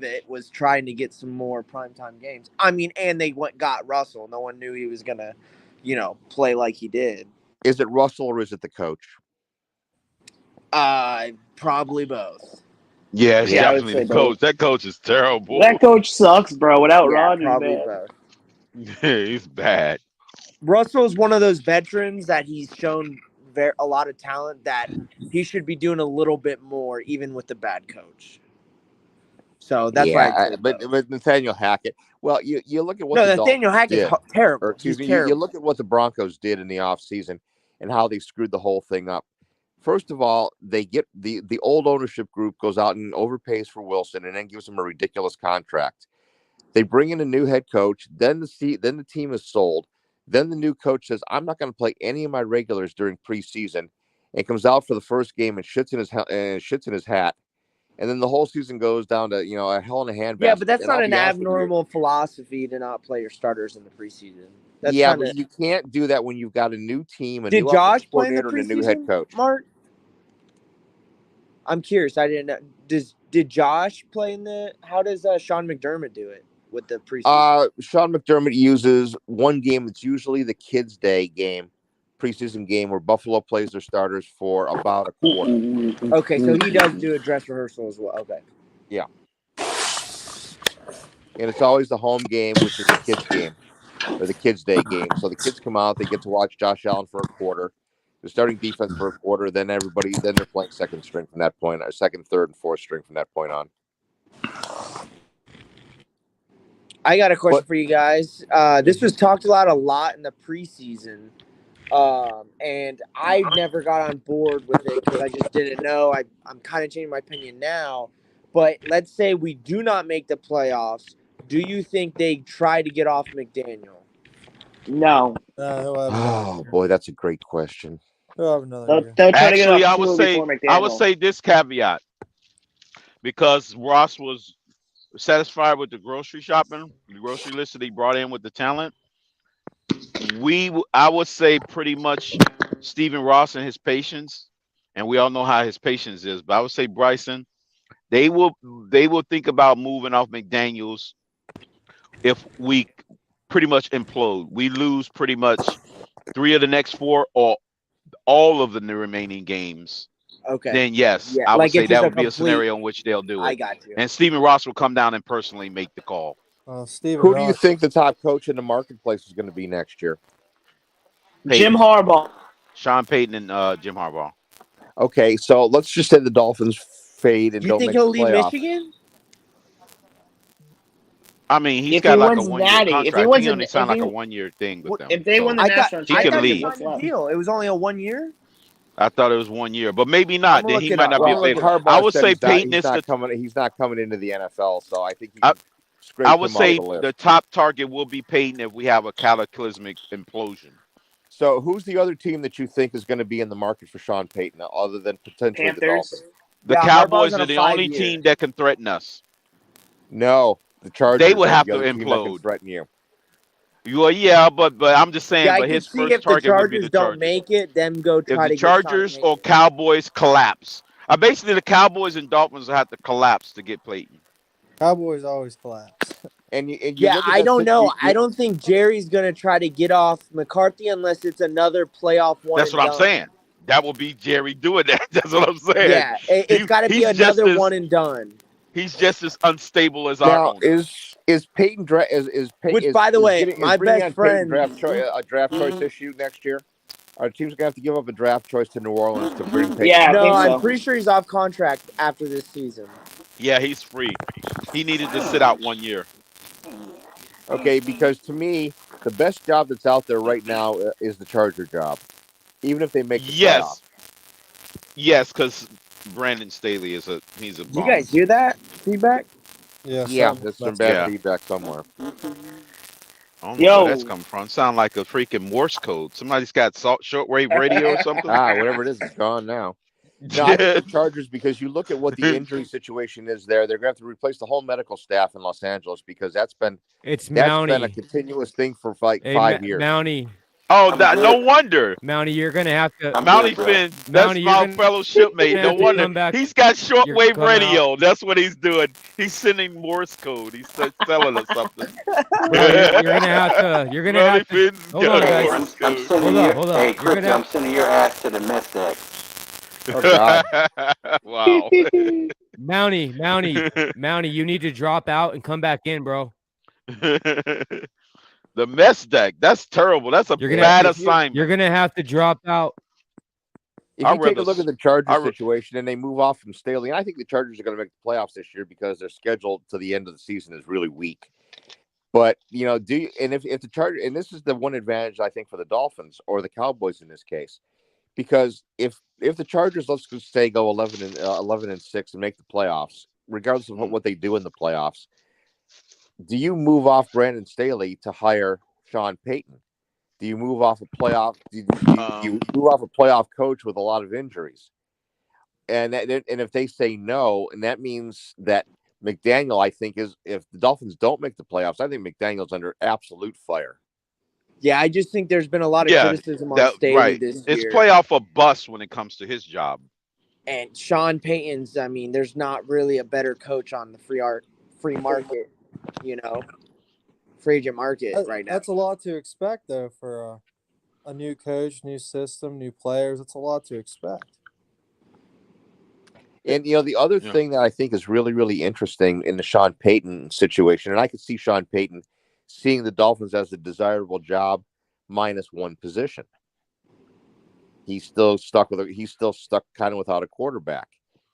it was trying to get some more primetime games. I mean, and they got Russell. No one knew he was gonna, play like he did. Is it Russell or is it the coach? Probably both. Yeah, it's definitely the coach. That coach is terrible. That coach sucks, bro. Without Rodgers, probably man. both. Yeah, he's bad. Russell's one of those veterans that he's shown a lot of talent that he should be doing a little bit more, even with the bad coach. So that's why. But Nathaniel Hackett. Well, you look at what Nathaniel Hackett's terrible. He's terrible. You look at what the Broncos did in the offseason and how they screwed the whole thing up. First of all, they get the old ownership group goes out and overpays for Wilson and then gives him a ridiculous contract. They bring in a new head coach. Then the team is sold. Then the new coach says, "I'm not going to play any of my regulars during preseason," and comes out for the first game and shits in his hat. And then the whole season goes down to a hell in a handbasket. Yeah, but that's not an abnormal philosophy to not play your starters in the preseason. But you can't do that when you've got a new team, a new Josh play in the preseason, and a new head coach. Mark, I'm curious. I didn't know. Did Josh play in the? How does Sean McDermott do it with the preseason? Sean McDermott uses one game. It's usually the Kids' Day game, preseason game, where Buffalo plays their starters for about a quarter. Okay, so he does do a dress rehearsal as well. Okay. Yeah. And it's always the home game, which is the kids' game, or the Kids' Day game. So the kids come out, they get to watch Josh Allen for a quarter. They're starting defense for a quarter. Then they're playing second string from that point, or second, third, and fourth string from that point on. I got a question for you guys. This was talked about a lot in the preseason, and I never got on board with it because I just didn't know. I'm kind of changing my opinion now. But let's say we do not make the playoffs. Do you think they try to get off McDaniel? No. Oh boy, that's a great question. Actually, I would say this caveat, because Ross was satisfied with the grocery shopping, the grocery list that he brought in with the talent. I would say pretty much Stephen Ross and his patience, and we all know how his patience is. But I would say Bryson, they will think about moving off McDaniels if we pretty much implode. We lose pretty much 3 of the next 4 or all of the remaining games. Okay. Then yes, I would say that would be a scenario in which they'll do it. I got you. And Stephen Ross will come down and personally make the call. Who do you think the top coach in the marketplace is going to be next year? Jim Harbaugh. Sean Payton and Jim Harbaugh. Okay, so let's just say the Dolphins fade and don't make the playoffs. You think he'll leave Michigan? I mean, he's got like a 1-year contract. He only signed like a 1-year thing with them. If they win the national he can leave. It was only a 1 year? I thought it was 1 year, but maybe not. Then he might not be available. I would say Payton is he's not coming into the NFL, so I think I would say the top target will be Payton if we have a cataclysmic implosion. So who's the other team that you think is going to be in the market for Sean Payton, other than potentially the Dolphins? The Cowboys are the only team that can threaten us. No, the Chargers. They would have to implode. Threaten you. Well, yeah, but I'm just saying. Yeah, I But could his see first if the target would be Chargers the don't Chargers. make it, them go If try the to get Sean Chargers or Payton. Cowboys collapse, basically the Cowboys and Dolphins have to collapse to get Payton. Cowboys always collapse. And you Yeah, look at I that don't know. I you- don't think Jerry's going to try to get off McCarthy unless it's another playoff one. That's what I'm saying. That will be Jerry doing that. That's what I'm saying. Yeah, it's got to be another one and done. He's just as unstable as our Now owner. is Peyton is Peyton? Which, by the way, my bringing best on Peyton friend- a draft choice issue next year. Our team's gonna have to give up a draft choice to New Orleans to bring Peyton. Yeah, I No, think so. I'm pretty sure he's off contract after this season. Yeah, he's free. He needed to sit out 1 year. Okay, because to me, the best job that's out there right now is the Charger job, even if they make the playoffs. Yes, because Brandon Staley is he's a You bum. guys hear that feedback? Yeah, there's some bad feedback somewhere. I don't know where that's coming from. Sound like a freaking Morse code. Somebody's got shortwave radio or something. Whatever it is, it's gone now. No, I think the Chargers, because you look at what the injury situation is there, they're going to have to replace the whole medical staff in Los Angeles because that's been a continuous thing for 5 years. Mountie. Oh, no wonder. Mountie, you're going to have to. Mountie Finn, that's my fellow shipmate. No wonder. He's got shortwave radio. That's what he's doing. He's sending Morse code. He's selling us something. You're going to have to. You're going to have to. Hold on, guys. Hold on. Hey, Chris, I'm sending your ass to the mess deck. Oh, God. Wow. Mountie, you need to drop out and come back in, bro. The mess deck. That's terrible. That's a bad assignment. You're going to have to drop out. If you take a look at the Chargers situation and they move off from Staley, and I think the Chargers are going to make the playoffs this year because their schedule to the end of the season is really weak. But, if the Chargers, and this is the one advantage I think for the Dolphins or the Cowboys in this case, because if the Chargers, let's just say, go 11-6 and make the playoffs, regardless of what they do in the playoffs, do you move off Brandon Staley to hire Sean Payton? Do you move off a playoff? Do you move off a playoff coach with a lot of injuries? And if they say no, and that means that McDaniel, I think, is, if the Dolphins don't make the playoffs, I think McDaniel's under absolute fire. Yeah, I just think there's been a lot of criticism on Staley this year. It's playoff or bust when it comes to his job. And Sean Payton's, there's not really a better coach on the free market, free agent market right now. That's a lot to expect, though, for a new coach, new system, new players. It's a lot to expect. And, the other thing that I think is really, really interesting in the Sean Payton situation, and I could see Sean Payton seeing the Dolphins as a desirable job minus one position. He's still stuck kind of without a quarterback,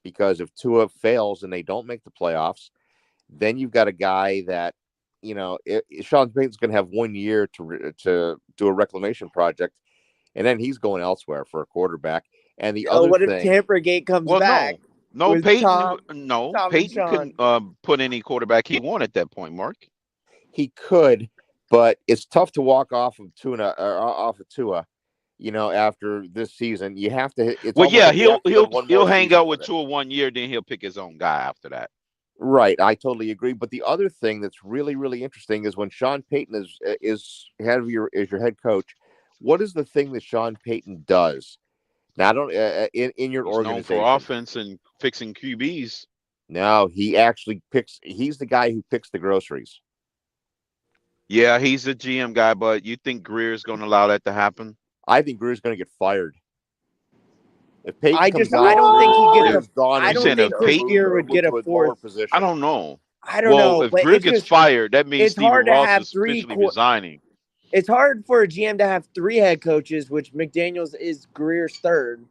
because if Tua fails and they don't make the playoffs, then you've got a guy that, Sean Payton's going to have 1 year to do a reclamation project, and then he's going elsewhere for a quarterback. And the other what thing, if Tampergate comes back? No, Payton. Payton couldn't put any quarterback he wanted at that point, Mark. He could, but it's tough to walk off of Tua, after this season. You have to. He'll hang out with Tua 1 year, then he'll pick his own guy after that. Right, I totally agree. But the other thing that's really, really interesting is when Sean Payton is your head coach. What is the thing that Sean Payton does? Now, I don't in your organization, known for offense and fixing QBs. No, he actually picks. He's the guy who picks the groceries. Yeah, he's a GM guy, but you think Greer's going to allow that to happen? I think Greer's going to get fired. If Payton I don't think he gets I don't think Chris Greer would get a fourth position. I don't know. I don't know. If Greer gets fired, that means Steven Ross is officially resigning. It's hard for a GM to have 3 head coaches, which McDaniels is Greer's third.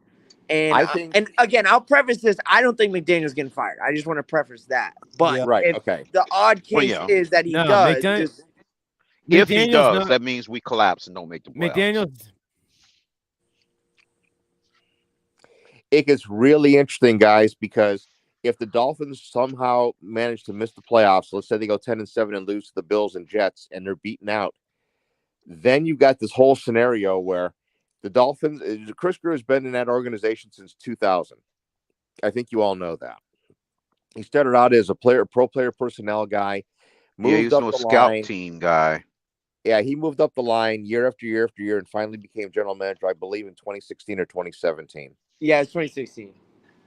And and again, I'll preface this: I don't think McDaniel's getting fired. I just want to preface that. But the odd case is that he does. If he does, that means we collapse and don't make the playoffs. McDaniels. It gets really interesting, guys, because if the Dolphins somehow manage to miss the playoffs, let's say they go 10-7 and lose to the Bills and Jets, and they're beaten out, then you've got this whole scenario where the Dolphins, Chris Greer has been in that organization since 2000. I think you all know that. He started out as a pro player personnel guy. He's no scout team guy. Yeah, he moved up the line year after year after year and finally became general manager, I believe, in 2016 or 2017. Yeah, it's 2016.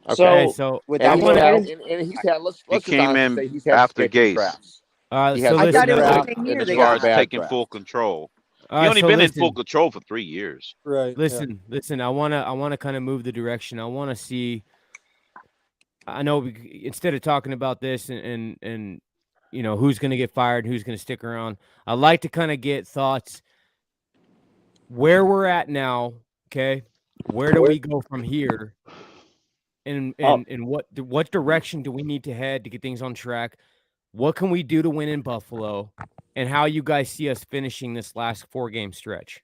Okay, So so Without I And, want to. he's had, let's He just came honestly in say he's had after sketchy Gase. drafts. He So has I good thought it was the draft, same and year then they he As has far a got as hired. bad taking draft. full control, he so only been in listen, full control for 3 years. Right. listen. I wanna kind of move the direction. I want to see. I know instead of talking about this and you know who's going to get fired, who's going to stick around, I'd like to kind of get thoughts where we're at now. Okay, where do we go from here? And what direction do we need to head to get things on track? What can we do to win in Buffalo? And how you guys see us finishing this last 4-game stretch?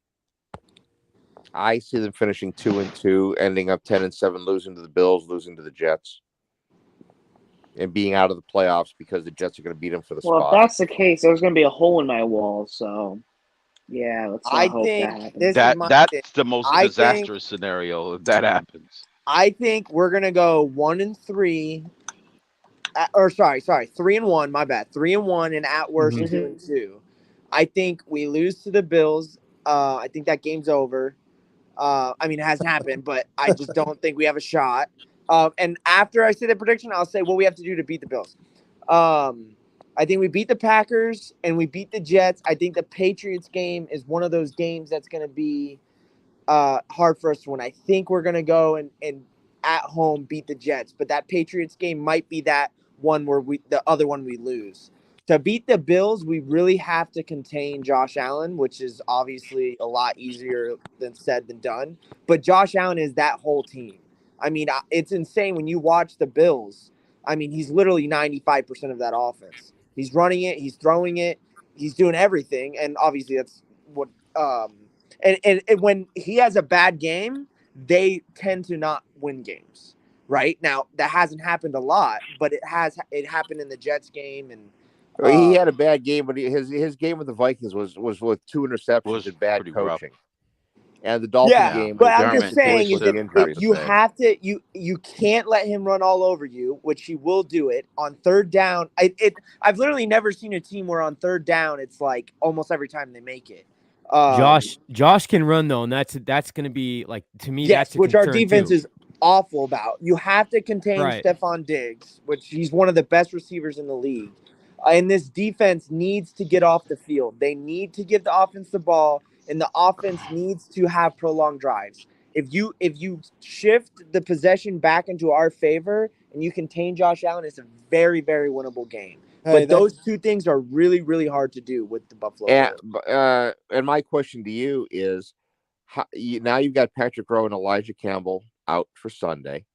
I see them finishing 2-2, ending up 10-7, losing to the Bills, losing to the Jets, and being out of the playoffs because the Jets are going to beat them for the well, if spot. that's the case, there's going to be a hole in my wall. So, yeah, let's not I hope think that happens. this is my thing. That's the most I think- disastrous scenario if that happens. I think we're gonna go 1-3. Or sorry, 3-1. My bad. 3-1, and at worst Mhm. 2-2. I think we lose to the Bills. I think that game's over. I mean, it hasn't happened, but I just don't think we have a shot. And after I say the prediction, I'll say what we have to do to beat the Bills. I think we beat the Packers and we beat the Jets. I think the Patriots game is one of those games that's going to be hard for us to win. I think we're going to go and at home beat the Jets, but that Patriots game might be that one where the other one we lose. To beat the Bills, we really have to contain Josh Allen, which is obviously a lot easier than said than done. But Josh Allen is that whole team. I mean, it's insane when you watch the Bills. I mean, he's literally 95% of that offense. He's running it, he's throwing it, he's doing everything, and obviously that's what. And when he has a bad game, they tend to not win games. Right now, that hasn't happened a lot, but it happened in the Jets game, and He had a bad game, but his game with the Vikings was with 2 interceptions Was and bad pretty rough. coaching. And the Dolphin yeah, game, but I'm McDermott just saying voiced is it that pretty you sad. have to you can't let him run all over you, which he will do it on third down. I've literally never seen a team where on third down it's like almost every time they make it. Josh can run though, and that's going to be like to me. Yes, That's a which our concern, defense too. is awful about. You have to contain Right. Stephon Diggs, which he's one of the best receivers in the league. And this defense needs to get off the field. They need to give the offense the ball, and the offense needs to have prolonged drives. If you shift the possession back into our favor and you contain Josh Allen, it's a very, very winnable game. Hey, But those two things are really, really hard to do with the Buffalo Bills. and my question to you is, now you've got Patrick Rowe and Elijah Campbell out for Sunday.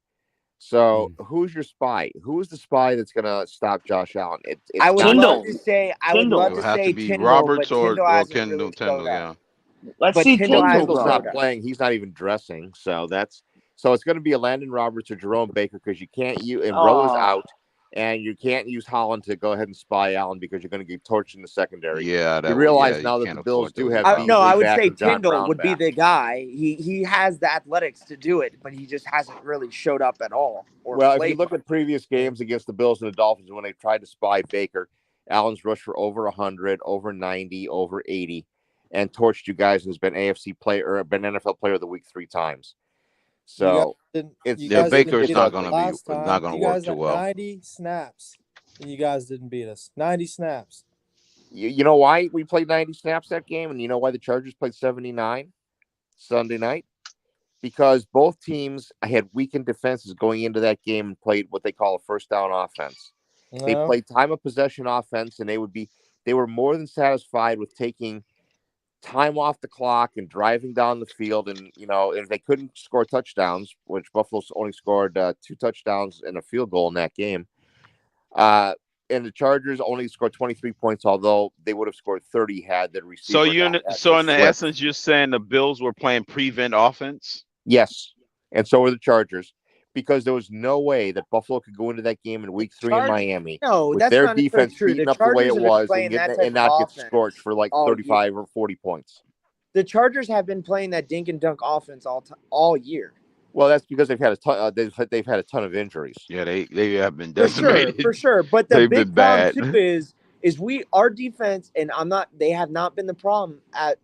So who's your spy? Who is the spy that's going to stop Josh Allen? I would love to say It would have to be Tyndall, Roberts but or Tyndall hasn't Kendall. really Tyndall, showed up. yeah. Let's see Tyndall hasn't Tyndall's showed not up. playing. He's not even dressing. So it's going to be a Landon Roberts or Jerome Baker because you can't use and Rowe is out, and you can't use Holland to go ahead and spy Allen because you're going to get torched in the secondary. Yeah, you realize now that the Bills do have. I would say John Tyndall Brown would be back. the guy. He has the athletics to do it, but he just hasn't really showed up at all. Well, if you look at previous games against the Bills and the Dolphins, when they tried to spy Baker, Allen's rushed for over 100, over 90, over 80, and torched you guys and has been AFC player or been NFL Player of the Week 3 times. So Baker's not going to work too well. 90 snaps, and you guys didn't beat us. 90 snaps. You know why we played 90 snaps that game, and you know why the Chargers played 79 Sunday night? Because both teams had weakened defenses going into that game and played what they call a first down offense. No. They played time of possession offense, and they were more than satisfied with taking time off the clock and driving down the field. And if they couldn't score touchdowns, which Buffalo only scored 2 touchdowns and a field goal in that game, and the Chargers only scored 23 points, although they would have scored 30 had the receiver. So in essence, you're saying the Bills were playing prevent offense? Yes, and so were the Chargers, because there was no way that Buffalo could go into that game in Week 3 in Miami with that's their not defense true. beating The up the way Chargers it have been was playing that type and not of get offense scorched for like 35 or 40 points. The Chargers have been playing that dink and dunk offense all year. Well, that's because they've had a ton. They've had a ton of injuries. Yeah, they have been decimated for sure. But the big problem too is is our defense, and they have not been the problem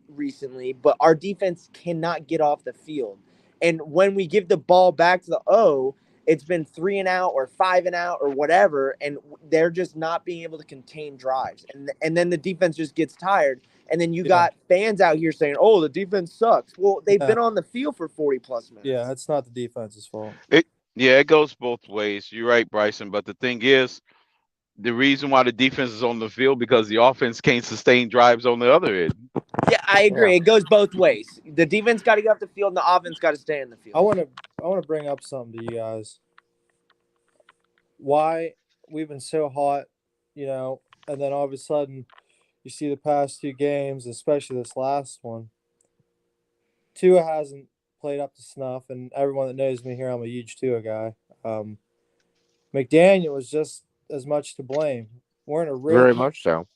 recently, but our defense cannot get off the field. And when we give the ball back to the O, it's been 3 and out or 5 and out or whatever, and they're just not being able to contain drives. And then the defense just gets tired. And then you got fans out here saying, "Oh, the defense sucks." Well, they've been on the field for 40+ minutes. Yeah, it's not the defense's fault. It goes both ways. You're right, Bryson. But the thing is, the reason why the defense is on the field because the offense can't sustain drives on the other end. Yeah, I agree. Yeah. It goes both ways. The defense got to get off the field, and the offense got to stay in the field. I want to bring up something to you guys. Why we've been so hot, and then all of a sudden you see the past 2 games, especially this last one. Tua hasn't played up to snuff, and everyone that knows me here, I'm a huge Tua guy. McDaniel was just as much to blame. We're in a very much so.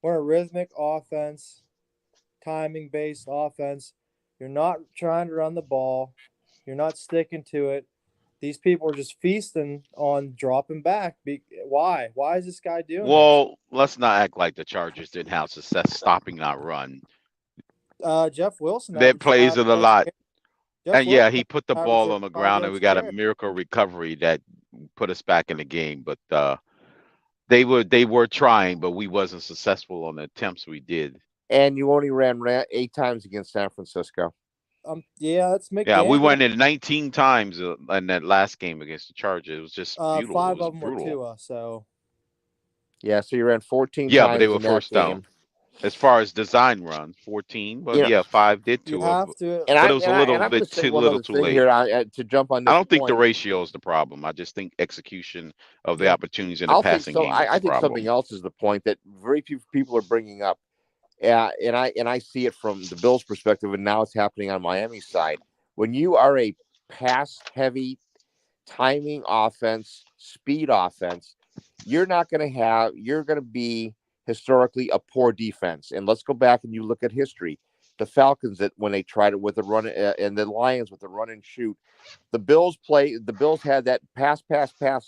We're in a rhythmic offense, timing-based offense. You're not trying to run the ball. You're not sticking to it. These people are just feasting on dropping back. Why? Why is this guy doing this? Let's not act like the Chargers didn't have success stopping that run. Jeff Wilson. That plays it a lot. And he put the ball on the ground, and we got a miracle recovery that put us back in the game. But they were trying, but we wasn't successful on the attempts we did. And you only ran 8 times against San Francisco. That's McDaniel. Yeah, we went in 19 times in that last game against the Chargers. It was just beautiful. 5 of them were Tua, so. Yeah, so you ran 14 times. Yeah, but they were first down. As far as design runs, 14, but 5 did Tua. You have to. But it was a little bit too late. Here, to jump on this I don't think the ratio is the problem. I just think execution of the opportunities in the passing game. I think something else is the point that very few people are bringing up. And I see it from the Bills' perspective, and now it's happening on Miami's side. When you are a pass-heavy, timing offense, speed offense, you're going to be historically a poor defense. And let's go back and you look at history. The Falcons, that when they tried it with the run, and the Lions with the run and shoot, the Bills had that pass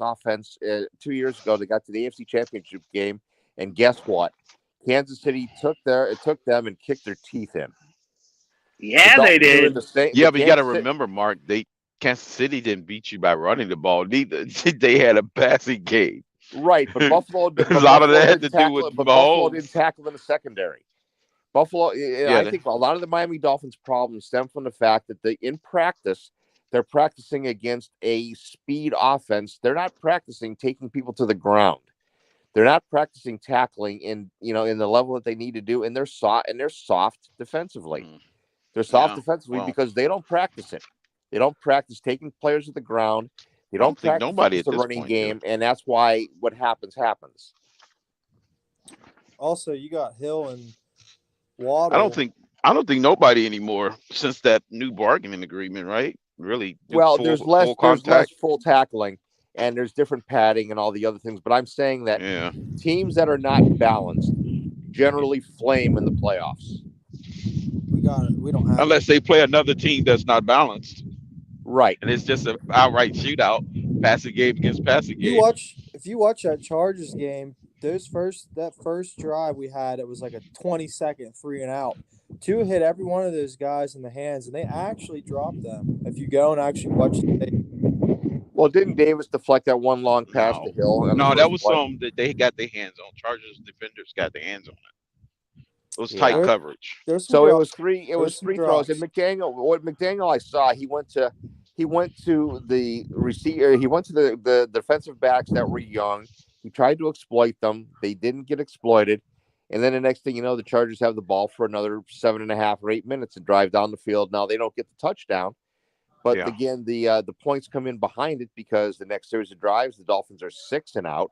offense 2 years ago. They got to the AFC Championship game, and guess what? Kansas City took them and kicked their teeth in. Yeah, they did. But you got to remember, Mark, Kansas City didn't beat you by running the ball. Neither they had a passing game. Right, but Buffalo. A lot of that had to do with Buffalo didn't tackle in the secondary. Buffalo. I think a lot of the Miami Dolphins' problems stem from the fact that in practice, they're practicing against a speed offense. They're not practicing taking people to the ground. They're not practicing tackling in the level that they need to do, and they're soft defensively. They're soft defensively because they don't practice it. They don't practice taking players to the ground. They don't practice nobody the running game, and that's why what happens. Also, you got Hill and Waddle. I don't think nobody anymore since that new bargaining agreement, right? Really? There's less full tackling. And there's different padding and all the other things. But I'm saying that teams that are not balanced generally flame in the playoffs. We don't have unless they play another team that's not balanced. Right. And it's just an outright shootout, passing game against passing game. If you watch that Chargers game, that first drive we had, it was like a 20-second 3 and out. Tua hit every one of those guys in the hands, and they actually dropped them. If you go and actually watch the tape. Well, didn't Davis deflect that one long pass to Hill? No, that was some that they got their hands on. Chargers defenders got their hands on it. It was tight coverage. So it was three throws. And McDaniel, I saw, he went to the receiver. He went to the defensive backs that were young. He tried to exploit them. They didn't get exploited. And then the next thing you know, the Chargers have the ball for another 7.5 or 8 minutes to drive down the field. Now they don't get the touchdown. But again, the points come in behind it because the next series of drives, the Dolphins are 6 and out.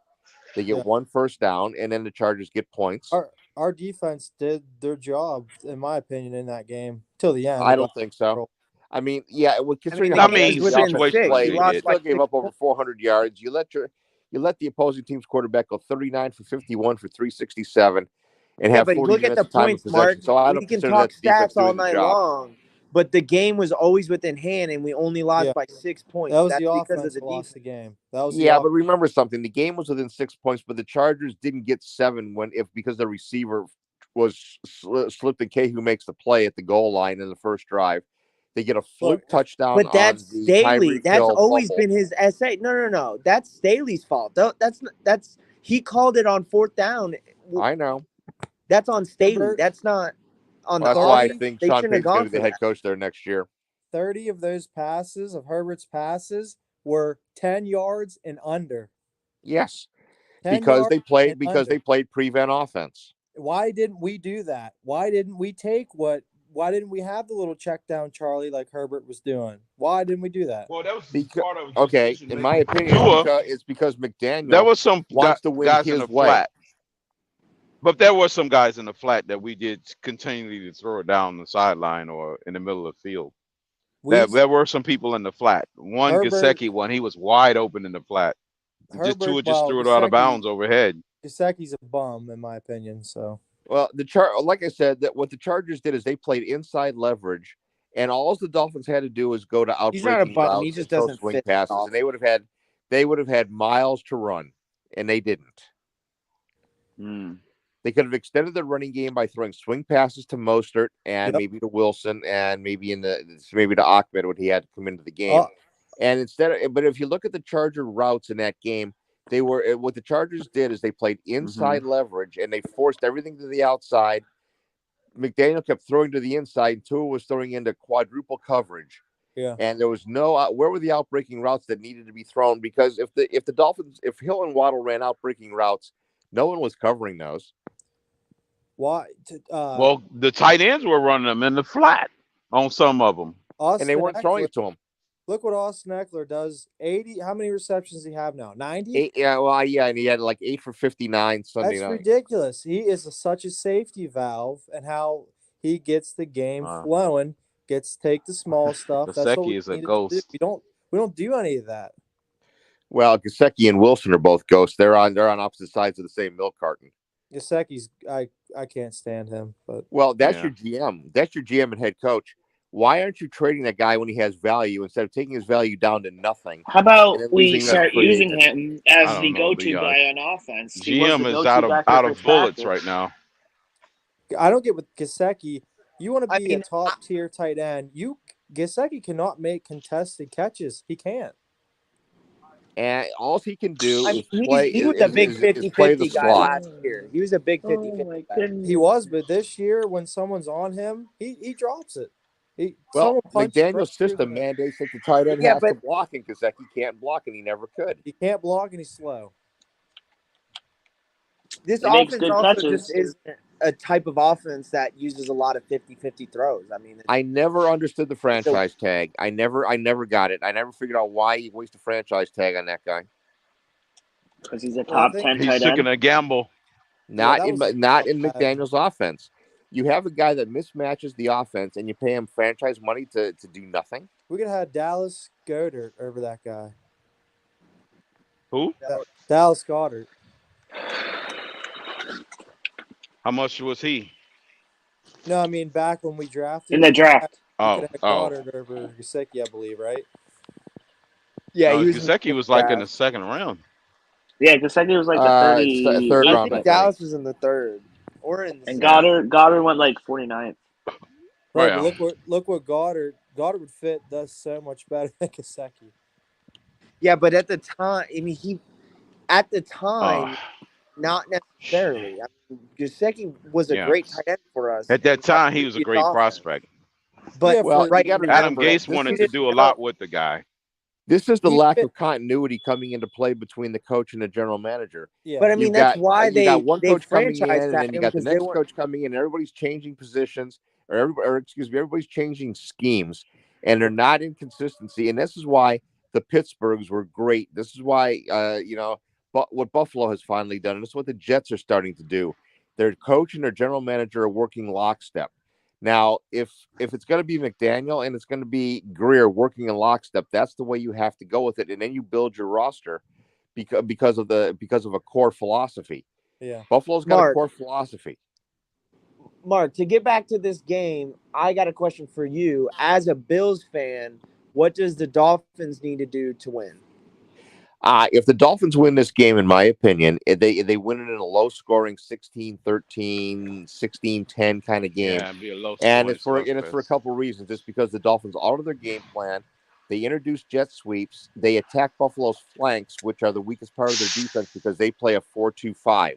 They get 1 first down, and then the Chargers get points. Our defense did their job, in my opinion, in that game till the end. I don't think so. I mean, considering the still gave up over 400 yards. You let the opposing team's quarterback go 39 for 51 for 367, and have 40 look at minutes the of time points, of possession. Mark. So I don't we can talk stats all night long. but the game was always within hand, and we only lost by 6 points. That was That's the because offense of the lost the defense. game. That was Yeah, but remember something. The game was within 6 points, but the Chargers didn't get 7 because the receiver was slipped and K who makes the play at the goal line in the first drive. They get a fluke touchdown But that's on the Staley. Tyreek That's Hill always fumble. been his essay. No. That's Staley's fault. That's he called it on 4th down. I know. That's on Staley. Herbert, That's not on the That's why I offense. think They Sean shouldn't have Payton's going gone to be for the head that. coach there next year. 30 of those passes of Herbert's passes were 10 yards and under. Yes, 10 because yards they played and under. they played prevent offense. Why didn't we do that? Why didn't we have the little check down Charlie like Herbert was doing? Why didn't we do that? Well, that was part of in my opinion, it's because McDaniel there was some wants to win guys his in the way. flat. But there were some guys in the flat that we did continually to throw it down the sideline or in the middle of the field. There were some people in the flat. One Gesicki one, he was wide open in the flat. Tua just threw it out of bounds overhead. Gesicki's a bum, in my opinion. So well, like I said, that what the Chargers did is they played inside leverage, and all the Dolphins had to do was go to outbreaking routes. He just doesn't swing fit passes, and they would have had miles to run, and they didn't. They could have extended the running game by throwing swing passes to Mostert and maybe to Wilson and maybe to Ahmed when he had to come into the game. And but if you look at the Charger routes in that game, what the Chargers did is they played inside leverage and they forced everything to the outside. McDaniel kept throwing to the inside, and Tua was throwing into quadruple coverage. Yeah. And there was where were the outbreaking routes that needed to be thrown? Because if the Dolphins, if Hill and Waddle ran outbreaking routes, no one was covering those. Why? Well, the tight ends were running them in the flat on some of them, and they weren't throwing it to him. Look what Austin Eckler does. 80. How many receptions does he have now? 90. And he had like 8 for 59 Sunday night. That's ridiculous. He is such a safety valve, and how he gets the game flowing. Gets to take the small stuff. That's what we is a need to ghost. do. We don't do any of that. Well, Gesicki and Wilson are both ghosts. They're on opposite sides of the same milk carton. Gesicki's I can't stand him. But that's your GM. That's your GM and head coach. Why aren't you trading that guy when he has value instead of taking his value down to nothing? How about we start using him as the go-to guy on offense? GM is out of bullets right now. I don't get with Gesicki. You want to be a top tier tight end. Gesicki cannot make contested catches. He can't. And all he can do is play. He was a big 50-50 guy last year. He was a big 50-50 guy. He was, but this year when someone's on him, he drops it. McDaniel's system mandates that the tight end has to block, and Gesicki can't block, and he never could. He can't block, and he's slow. This offense also just is a type of offense that uses a lot of 50-50 throws. I mean, I never understood the franchise tag. I never got it. I never figured out why he wasted a franchise tag on that guy. Because he's a top 10 tight end. He's taking a gamble. Not in McDaniel's offense. You have a guy that mismatches the offense, and you pay him franchise money to do nothing. We could have had Dallas Goedert over that guy. Who? Dallas Goedert. How much was he? No, I mean back when we drafted in the draft. Goddard over Gesicki, I believe, right? Yeah, Gesicki was like in the second round. Yeah, Gesicki was like the third round. I think Dallas was in the third, or in the and Goddard went like 49th. Right, but look what Goddard would fit does so much better than Gesicki. Yeah, but at the time, I mean, not necessarily. I mean, Gesicki was a great tight end for us. At that time, he was a great prospect. But Adam Gase wanted to do a lot with the guy. This is the lack of continuity coming into play between the coach and the general manager. Yeah. But I mean, that's why they got one coach coming in, and then you got the next coach coming in. Everybody's changing positions, everybody's changing schemes, and they're not in consistency. And this is why the Pittsburghs were great. This is why but what Buffalo has finally done, and this is what the Jets are starting to do. Their coach and their general manager are working lockstep. Now, if it's going to be McDaniel and it's going to be Greer working in lockstep, that's the way you have to go with it, and then you build your roster because of a core philosophy. Yeah, Buffalo's got a core philosophy. Mark, to get back to this game, I got a question for you. As a Bills fan, what does the Dolphins need to do to win? If the Dolphins win this game, in my opinion, they win it in a low-scoring 16-13, 16-10 kind of game. Yeah, it'd be a low And scoring it's for a couple reasons. It's because the Dolphins altered their game plan. They introduced jet sweeps. They attack Buffalo's flanks, which are the weakest part of their defense because they play a 4-2-5.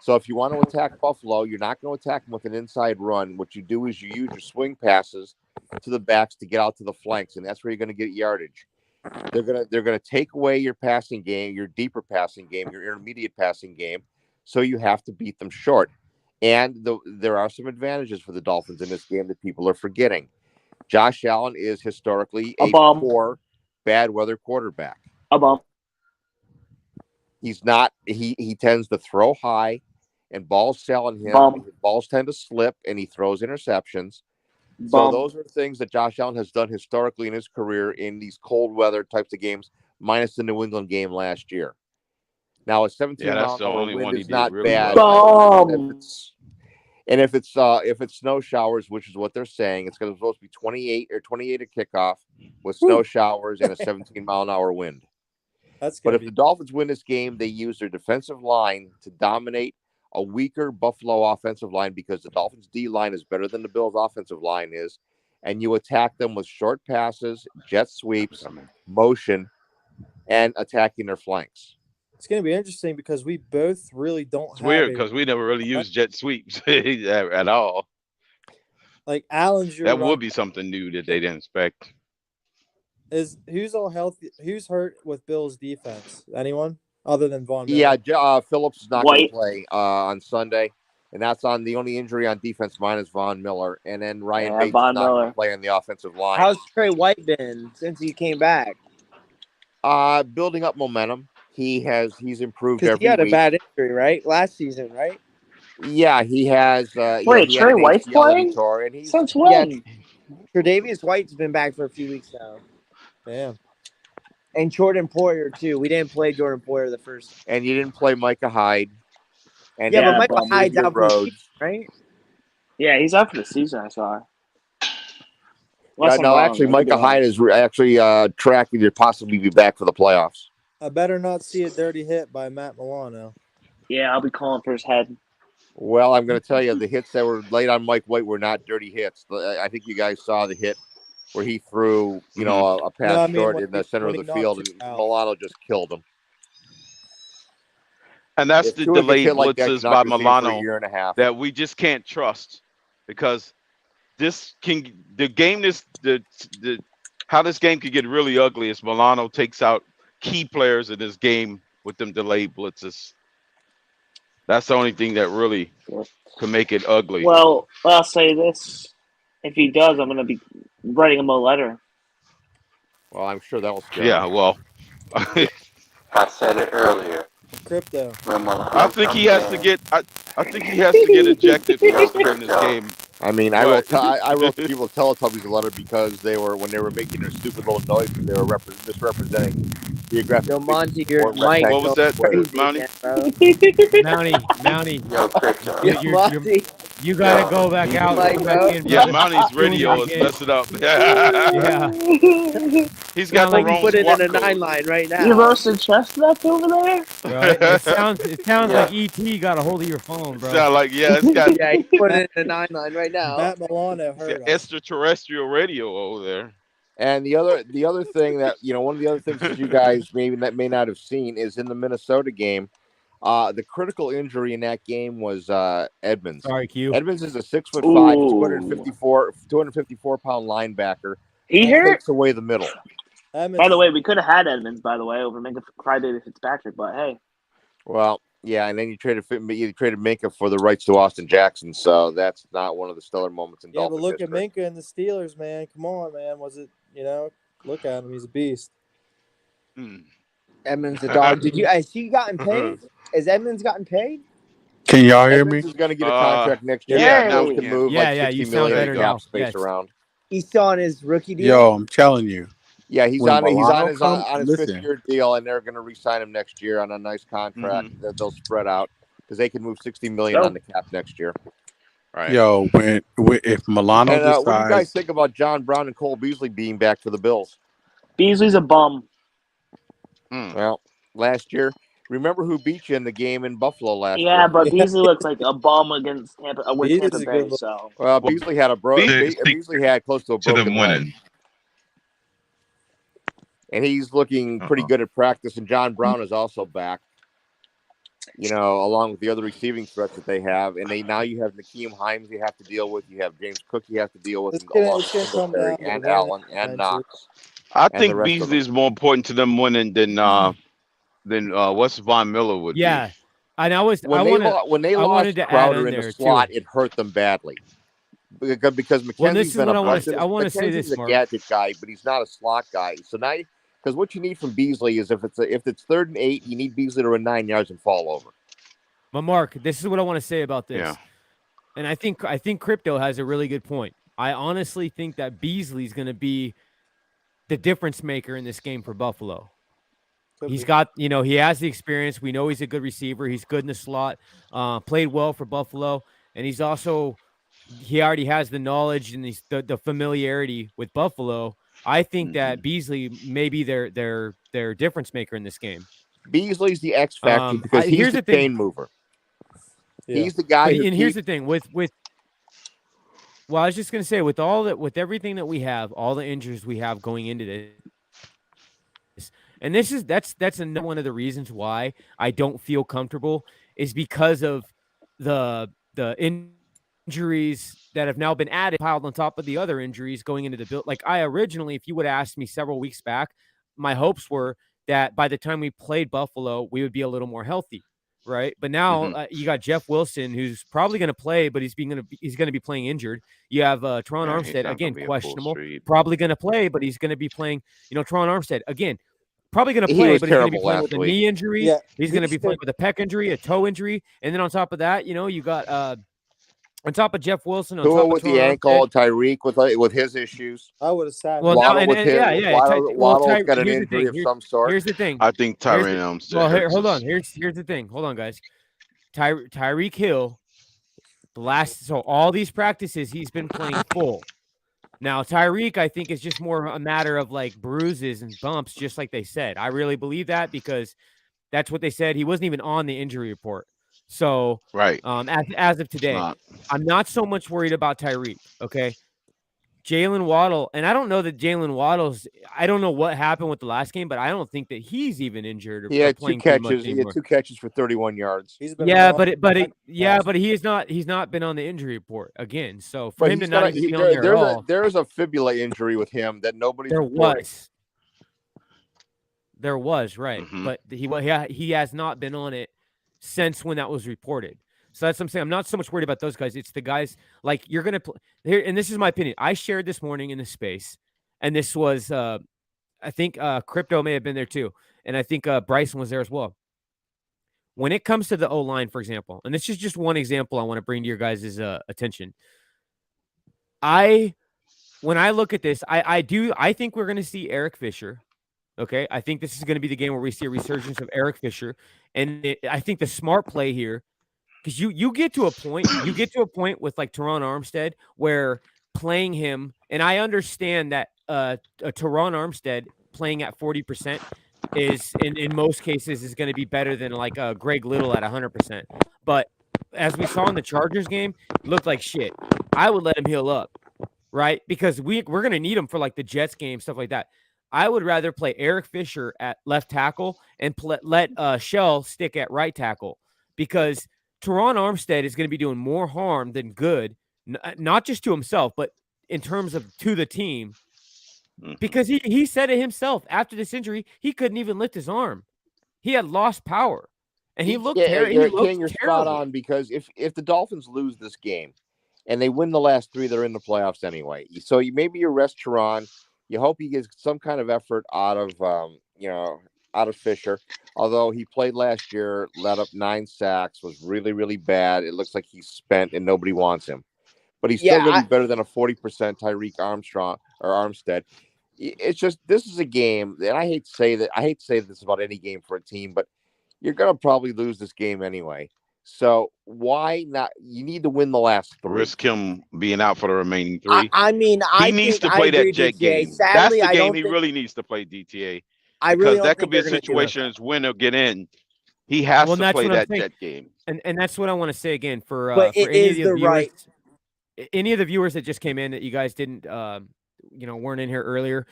So if you want to attack Buffalo, you're not going to attack them with an inside run. What you do is you use your swing passes to the backs to get out to the flanks, and that's where you're going to get yardage. They're gonna take away your passing game, your deeper passing game, your intermediate passing game. So you have to beat them short. And there are some advantages for the Dolphins in this game that people are forgetting. Josh Allen is historically a poor, bad weather quarterback. He's not. He tends to throw high, and balls sell on him. Balls tend to slip, and he throws interceptions. So those are things that Josh Allen has done historically in his career in these cold weather types of games, minus the New England game last year. Now a 17-mile-an-hour wind is not bad. And if it's snow showers, which is what they're saying, it's supposed to be 28 at kickoff with snow showers and a 17-mile-an-hour wind. But if the Dolphins win this game, they use their defensive line to dominate a weaker Buffalo offensive line because the Dolphins D line is better than the Bills offensive line is. And you attack them with short passes, jet sweeps, motion, and attacking their flanks. It's going to be interesting because we both really don't It's weird because we never really used jet sweeps at all. Like Allen's that would be something new that they didn't expect. Who's all healthy? Who's hurt with Bills defense? Anyone? Other than Von Miller. Yeah, Phillips is not going to play on Sunday, and that's on the only injury on defense minus Von Miller, and then Ryan Bates is not going to play on the offensive line. How's Trey White been since he came back? Building up momentum. He's improved every week. He had a bad injury, right? Last season, right? Yeah, he has. Wait, Trey White's playing? Since when? Yeah, Tre'Davious White's been back for a few weeks now. Damn. And Jordan Poyer, too. We didn't play Jordan Poyer the first. And you didn't play Micah Hyde. And but Micah Hyde's out for the season, right? Yeah, he's out for the season, I saw. Actually, Micah Hyde is actually tracking to possibly be back for the playoffs. I better not see a dirty hit by Matt Milano. Yeah, I'll be calling for his head. Well, I'm going to tell you, the hits that were laid on Mike White were not dirty hits. I think you guys saw the hit where he threw, a pass short in the center of the field, and Milano just killed him. And that's the delayed blitzes by Milano for a year and a half that we just can't trust because how this game could get really ugly is Milano takes out key players in this game with them delayed blitzes. That's the only thing that really could make it ugly. Well, I'll say this. If he does, I'm going to be writing him a letter. Well, I'm sure that will scare him. Yeah, well. I said it earlier. Crypto. I think he has to get ejected for us to win this game. I mean, I wrote people Teletubbies a letter because when they were making their stupid little noises, they were misrepresenting geographic. Yo, Monty, your mic. What was that, Mounty? Mounty, you gotta go back out. Back in, yeah, Mounty's radio is messing up. Yeah. He's got the wrong put it in a 9-line right now. You roasted chestnuts over there? Bro, it sounds like ET got a hold of your phone, bro. Sound like it's got. Yeah, he put it in a 9-line right now. Matt Milano heard extraterrestrial radio over there. And the other thing that one of the other things that you guys may not have seen is in the Minnesota game, the critical injury in that game was Edmonds. Sorry, Q. Edmonds is a 6'5", 254-pound linebacker. He takes away the middle. By the way, we could have had Edmonds, by the way, over Minka Crybaby Fitzpatrick, but hey. Well, yeah, and then you traded Minka for the rights to Austin Jackson, so that's not one of the stellar moments in Dolphins but look history. at Minka and the Steelers, man. Come on, man. Was it, look at him. He's a beast. Edmonds the dog. Has he gotten paid? Has Edmonds gotten paid? Can y'all hear me? He's going to get a contract next year. Yeah, he can move $60 million cap space around. He's still on his rookie deal? Yo, I'm telling you. Yeah, he's on his 5th-year deal, and they're going to re-sign him next year on a nice contract that they'll spread out because they can move $60 million on the cap next year. Right. Yo, when if Milano And what do you guys decides, think about John Brown and Cole Beasley being back for the Bills? Beasley's a bum. Well, last year, remember who beat you in the game in Buffalo last Yeah, year? but Beasley looks like a bum against Tampa with Beasley's Tampa a good Bay. look. So Well, Well, Beasley had Beasley had close to a to them broken leg, winning. and he's looking pretty good at practice. And John Brown is also back. You know, along with the other receiving threats that they have, and now you have Nakeem Hines you have to deal with. You have James Cook you have to deal with, It's and gonna along with come Singletary down to and winning Allen and eventually. Knox. I and the think rest of Beasley them. is more important to them winning than what's Von Miller would be. Yeah, and I When they lost wanted to add Crowder on in the there, slot, too. it hurt them badly. Because Well, this McKenzie's is been what a I want bunch. to. I want to say McKenzie's this, a Mark. gadget guy, but he's not a slot guy. So now, because what you need from Beasley is if it's 3rd and 8, you need Beasley to run 9 yards and fall over. But Mark, this is what I want to say about this. Yeah. And I think Crypto has a really good point. I honestly think that Beasley's going to be the difference maker in this game for Buffalo. He's got, he has the experience. We know he's a good receiver. He's good in the slot, played well for Buffalo. And he already has the knowledge and the familiarity with Buffalo. I think that Beasley may be their difference maker in this game. Beasley's the X factor because he's the chain mover. Yeah. He's the guy. Here's the thing with. Well, I was just gonna say with everything that we have, all the injuries we have going into this, and that's another one of the reasons why I don't feel comfortable is because of the injuries that have now been added, piled on top of the other injuries going into the build. Like I originally, if you would have asked me several weeks back, my hopes were that by the time we played Buffalo, we would be a little more healthy. Right. But now you got Jeff Wilson, who's probably going to play, but he's going to be playing injured. You have Teron Armstead, again, questionable, probably going to play, but he's going to be playing, Teron Armstead, again, probably going to play, but he's going to be playing with a knee injury. Yeah, he's going to be playing with a pec injury, a toe injury. And then on top of that, you got on top of Jeff Wilson, on top with of the ankle, Tyreek with his issues. I would have sat. Well, Waddle's got an injury of some sort. Here's the thing. I think Tyreek. Well, hold on. Here's the thing. Hold on, guys. Tyreek Hill, so all these practices he's been playing full. Now Tyreek, I think, is just more a matter of like bruises and bumps, just like they said. I really believe that because that's what they said. He wasn't even on the injury report. So right. As of today, I'm not so much worried about Tyreek. Okay. Jalen Waddle, and I don't know that Jalen Waddle's. I don't know what happened with the last game, but I don't think that he's even injured. Or he had playing 2 catches. He had 2 catches for 31 yards. But he's not been on the injury report again. So for him to not even be on there at all, there's a fibula injury with him that nobody's reporting. There was right, but he has not been on it since when that was reported. So that's what I'm saying. I'm not so much worried about those guys. It's the guys like you're going to play here. And this is my opinion. I shared this morning in the space, and this was, I think Crypto may have been there too. And I think Bryson was there as well. When it comes to the O-line, for example, and this is just one example I want to bring to your guys' attention. When I look at this, I think we're going to see Eric Fisher. Okay. I think this is going to be the game where we see a resurgence of Eric Fisher. And I think the smart play here, because you get to a point with like Teron Armstead where playing him, and I understand that a Teron Armstead playing at 40% is in most cases is going to be better than like Greg Little at 100%. But as we saw in the Chargers game, it looked like shit. I would let him heal up, right? Because we're going to need him for like the Jets game, stuff like that. I would rather play Eric Fisher at left tackle and let Shell stick at right tackle because Teron Armstead is going to be doing more harm than good, not just to himself, but in terms of to the team. Because he said it himself after this injury, he couldn't even lift his arm. He had lost power, and he looked terrible. You're spot on because if the Dolphins lose this game and they win the last 3, they're in the playoffs anyway. So maybe you rest Teron. You hope he gets some kind of effort out of Fisher. Although he played last year, let up 9 sacks, was really, really bad. It looks like he's spent and nobody wants him. But he's still going to be better than a 40% Tyreek Armstead. It's just this is a game, and I hate to say this about any game for a team, but you're going to probably lose this game anyway. So why not? You need to win the last 3. Risk him being out for the remaining 3. I mean, He needs to play that Jet game. Sadly, That's the I game don't he think, really needs to play, DTA. I really Because don't that think could be a they're gonna do it. situation as win or get in. He has to that's play what I'm that saying. Jet game. And that's what I want to say again for But it any is of the the viewers, right. any of the viewers that just came in that you guys didn't, weren't in here earlier.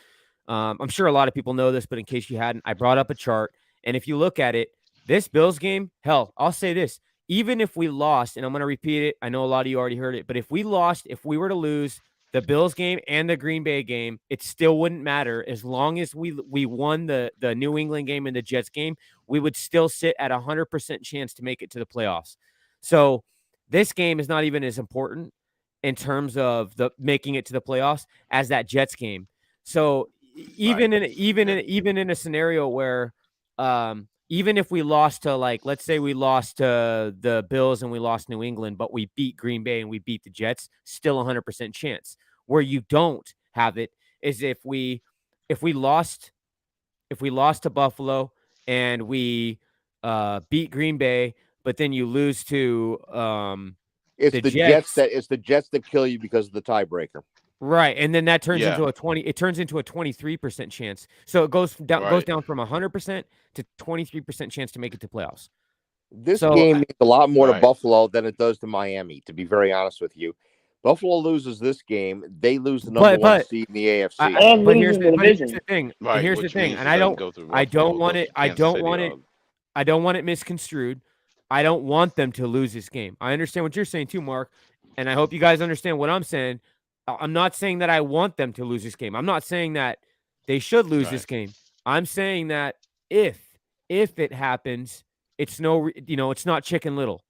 I'm sure a lot of people know this, but in case you hadn't, I brought up a chart. And if you look at it, this Bills game, hell, I'll say this. Even if we lost, and I'm going to repeat it, I know a lot of you already heard it, but if we were to lose the Bills game and the Green Bay game, it still wouldn't matter. As long as we won the New England game and the Jets game, we would still sit at 100% chance to make it to the playoffs. So this game is not even as important in terms of the making it to the playoffs as that Jets game. So even in a scenario where even if we lost to, like, let's say we lost to the Bills and we lost New England, but we beat Green Bay and we beat the Jets, still 100% chance. Where you don't have it is if we lost to Buffalo and we beat Green Bay, but then you lose to It's the Jets that kill you because of the tiebreaker. Right, and then that turns into a 23% chance. So it goes down from 100% to 23% chance to make it to playoffs. This game means a lot more to Buffalo than it does to Miami, to be very honest with you. Buffalo loses this game, they lose the number 1 seed in the AFC. But here's the thing. Right, here's the thing, and I don't want it misconstrued. I don't want them to lose this game. I understand what you're saying too, Mark, and I hope you guys understand what I'm saying. I'm not saying that I want them to lose this game. I'm not saying that they should lose this game. I'm saying that if it happens, it's not Chicken Little.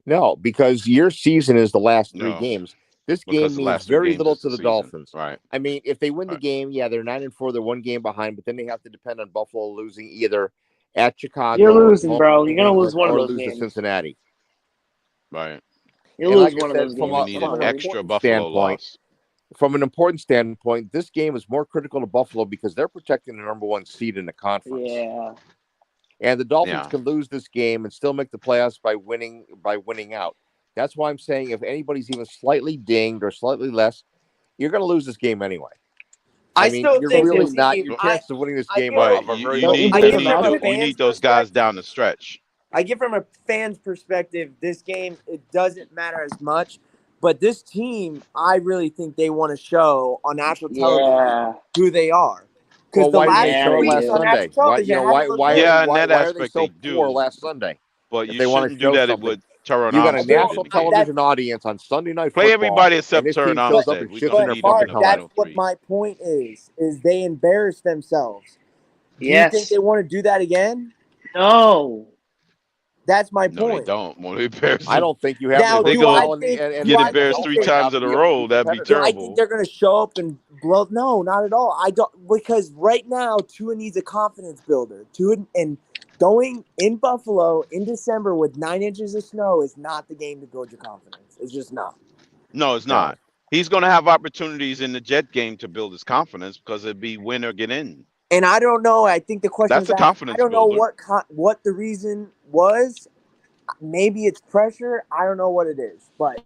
No, because your season is the last 3 games. This game means very little to the Dolphins. Right. I mean, if they win the game, they're 9-4, they're 1 game behind, but then they have to depend on Buffalo losing either at Chicago. You're losing, bro. You're gonna lose one of those lose games. to Cincinnati. Right. You'll lose one of those games. We need an extra Buffalo loss. From an important standpoint, this game is more critical to Buffalo because they're protecting the number 1 seed in the conference. Yeah. And the Dolphins can lose this game and still make the playoffs by winning out. That's why I'm saying if anybody's even slightly dinged or slightly less, you're going to lose this game anyway. I mean, still you're think really not. Your chances of winning this game are very low. You need those guys down the stretch. I get from a fan's perspective, this game, it doesn't matter as much. But this team, I really think they want to show on national television who they are. Well, why did they show last Sunday? Why are they so poor last Sunday? But you shouldn't do that with Teron. You got a national television audience on Sunday Night Football. Play everybody except Teron Armstead. Mark, that's what my point is they embarrass themselves. Do you think they want to do that again? No. That's my No, point. they don't want to embarrass. I don't think you have. Now, they go get embarrassed 3 times in a row. That'd be terrible. I think they're going to show up and blow. No, not at all. I don't, because right now Tua needs a confidence builder. And going in Buffalo in December with 9 inches of snow is not the game to build your confidence. It's just not. No, it's not. He's going to have opportunities in the Jet game to build his confidence because it'd be win or get in. And I don't know. I think the question is, I don't know what the reason was. Maybe it's pressure. I don't know what it is. But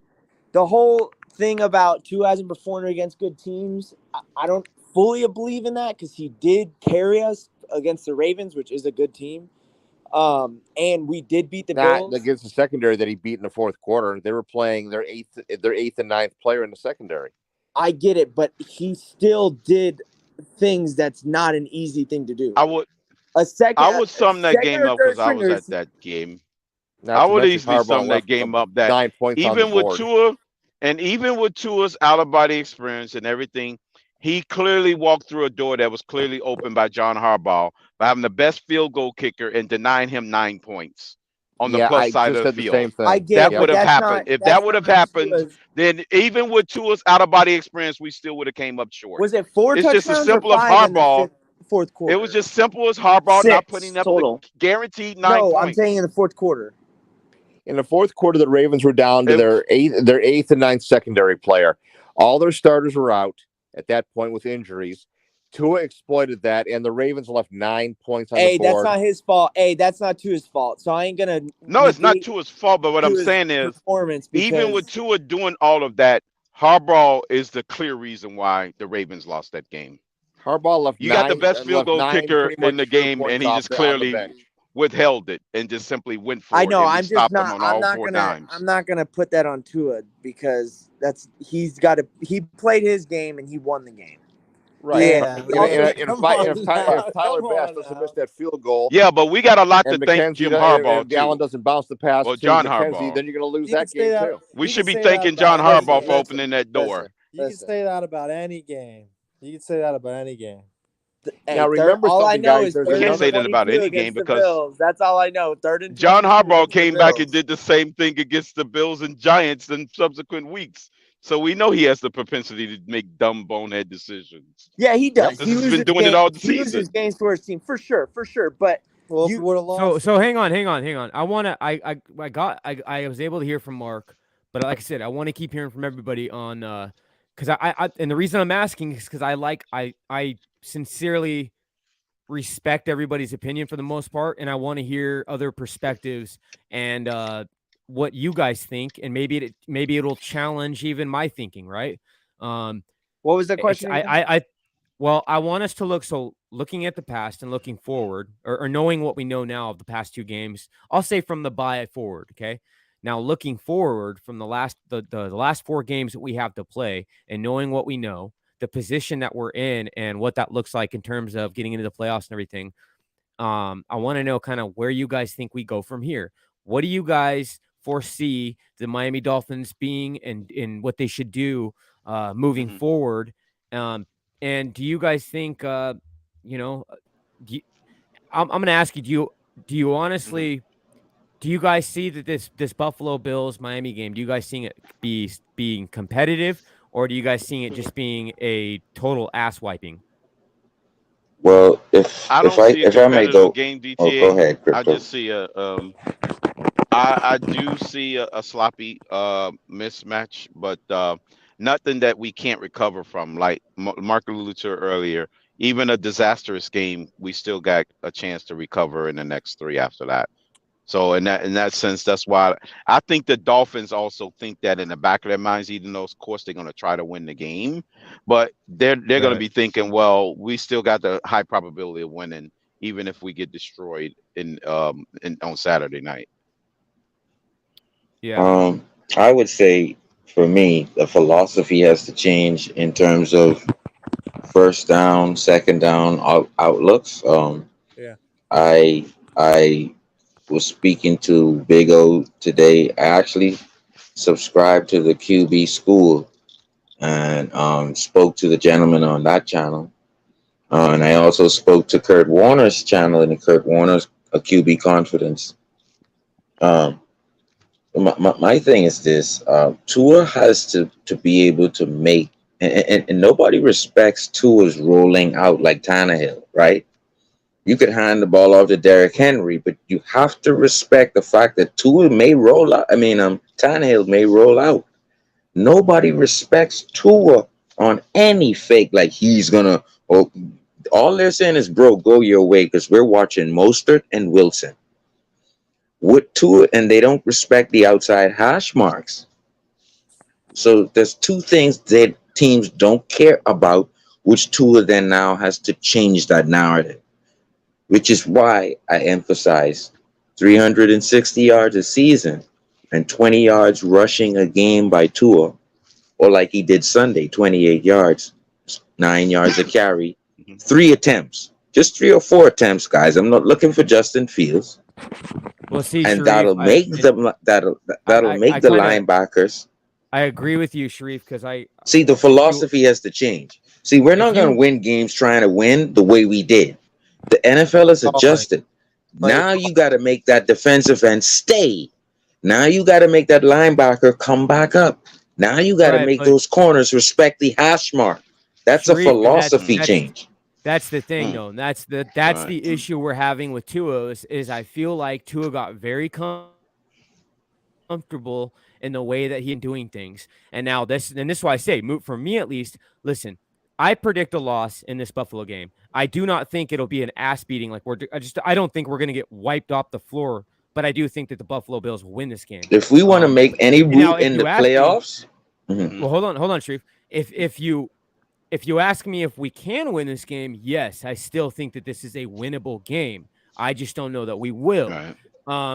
the whole thing about Tua hasn't performed against good teams, I don't fully believe in that because he did carry us against the Ravens, which is a good team. And we did beat the Bills. Against the secondary that he beat in the 4th quarter. They were playing their 8th and 9th player in the secondary. I get it, but he still did things that's not an easy thing to do. I would sum that game up because I was at that game. I would easily sum that game up that 9 points even with Tua and even with Tua's out of body experience and everything, he clearly walked through a door that was clearly opened by John Harbaugh by having the best field goal kicker and denying him 9 points on the plus side of the field. That would have happened. If that would have happened, then even with Tua's out of body experience, we still would have came up short. Was it 4 touchdowns? It's just as simple as Harbaugh. 4th quarter. It was just simple as Harbaugh 6 not putting up the guaranteed 9 points. No, I'm saying in the 4th quarter. In the 4th quarter, the Ravens were down to their 8th and 9th secondary player. All their starters were out at that point with injuries. Tua exploited that, and the Ravens left 9 points on Hey, the that's board. not his fault. Hey, that's not Tua's fault. So I ain't gonna. No, it's not negate Tua's fault. But what I'm Tua's saying is, performance even with because Tua doing all of that, Harbaugh is the clear reason why the Ravens lost that game. Harbaugh left You got the best field left goal 9 kicker pretty much in the sure game, and points he off just on the clearly bench. withheld it and just simply went for I it. know And we I'm just stopped him not. on I'm all not 4 gonna. dimes. I'm not gonna put that on Tua because he's got to. He played his game and he won the game. Right. Yeah. And Come on if now. Tyler Come Bass on doesn't now. miss that field goal, Yeah, but we got a lot to and thank McKenzie Jim Harbaugh and Allen too, doesn't bounce the pass or to John McKenzie, Harbaugh. then you're going to lose You can that say game that. too. We You should can be say thanking that John about Harbaugh any for game. opening that door. You can say that about any game. You can say that about any game. Hey, Now remember all I something, know guys. is There's We third can't and say another. that about 22 any game against the because Bills. That's all I know. Third and John 22 Harbaugh against the came back and Bills. did the same thing against the Bills and Giants in subsequent weeks. So we know he has the propensity to make dumb bonehead decisions. Yeah, he does. He's been doing it all the He loses season. games for his team for sure. But Well, if we would have lost, So hang on. I wanna I was able to hear from Mark, but like I said, I want to keep hearing from everybody on because I and the reason I'm asking is because I sincerely respect everybody's opinion for the most part, and I want to hear other perspectives and what you guys think, and maybe it'll challenge even my thinking, right? what was the question? Well, I want us to looking at the past and looking forward, or knowing what we know now of the past 2 games. I'll say from the bye forward, okay? Now looking forward from the last 4 games that we have to play, and knowing what we know, the position that we're in, and what that looks like in terms of getting into the playoffs and everything. I want to know kind of where you guys think we go from here. What do you guys foresee the Miami Dolphins being, and what they should do moving forward? And do you guys think, I'm going to ask you, do you honestly, do you guys see that this Buffalo Bills Miami game, do you guys seeing it being competitive, or do you guys seeing it just being a total ass wiping? Well, if I don't see a if I may competitive go, game, oh, DTA. go ahead, I Crypto. just see I do see a sloppy mismatch, but nothing that we can't recover from. Like Mark alluded to earlier, even a disastrous game, we still got a chance to recover in the next 3 after that. So in that sense, that's why I think the Dolphins also think that in the back of their minds, even though of course they're going to try to win the game, but they're going to be thinking, well, we still got the high probability of winning, even if we get destroyed on Saturday night. Yeah. I would say for me, the philosophy has to change in terms of first down, second down outlooks. yeah. I was speaking to Big O today. I actually subscribed to the QB school and spoke to the gentleman on that channel. And I also spoke to Kurt Warner's channel and Kurt Warner's QB Confidence. My thing is this: Tua has to be able to make, and nobody respects Tua's rolling out like Tannehill, right? You could hand the ball off to Derrick Henry, but you have to respect the fact that Tua may roll out. Tannehill may roll out. Nobody respects Tua on any fake like he's gonna. Oh, all they're saying is, bro, go your way because we're watching Mostert and Wilson with Tua, and they don't respect the outside hash marks. So there's 2 things that teams don't care about, which Tua then now has to change that narrative, which is why I emphasize 360 yards a season and 20 yards rushing a game by Tua, or like he did Sunday, 28 yards, 9 yards a carry, 3 attempts, just 3 or 4 attempts, guys. I'm not looking for Justin Fields. Well, see, And Sharif, that'll make the linebackers. I agree with you, Sharif, because See, the philosophy has to change. See, we're not going to win games trying to win the way we did. The NFL has adjusted. Now you got to make that defensive end stay. Now you got to make that linebacker come back up. Now you got to make those corners respect the hash mark. That's Sharif, a philosophy change. That's the thing, though. And that's the issue we're having with Tua is I feel like Tua got very comfortable in the way that he's doing things. And now this is why I say, for me at least, listen, I predict a loss in this Buffalo game. I do not think it'll be an ass beating. Like I don't think we're going to get wiped off the floor. But I do think that the Buffalo Bills will win this game. If we want to make any now, route in the playoffs, well, hold on, Sharif. If you ask me if we can win this game, yes, I still think that this is a winnable game. I just don't know that we will. Right.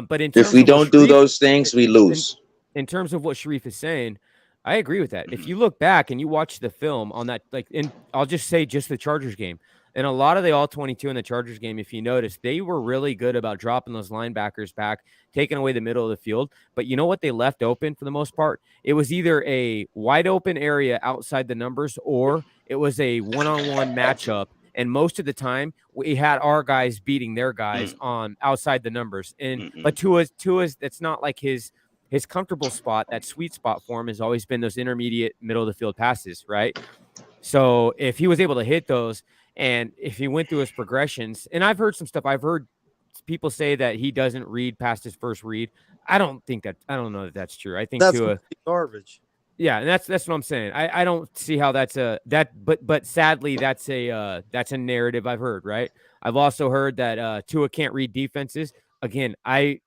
But in terms if we of don't do those things, we lose. In terms of what Sharif is saying, I agree with that. If you look back and you watch the film on that, I'll just say just the Chargers game. And a lot of the all-22 in the Chargers game, if you notice, they were really good about dropping those linebackers back, taking away the middle of the field. But you know what they left open for the most part? It was either a wide open area outside the numbers or it was a one-on-one matchup. And most of the time, we had our guys beating their guys on outside the numbers. But Tua's, that's not like his comfortable spot. That sweet spot for him has always been those intermediate middle of the field passes, right? So if he was able to hit those, and if he went through his progressions, and I've heard some stuff, I've heard people say that he doesn't read past his first read. I don't know that that's true. I think that's garbage. Yeah, and that's what I'm saying. I don't see how that's but sadly that's a narrative I've heard, right? I've also heard that Tua can't read defenses. Again, I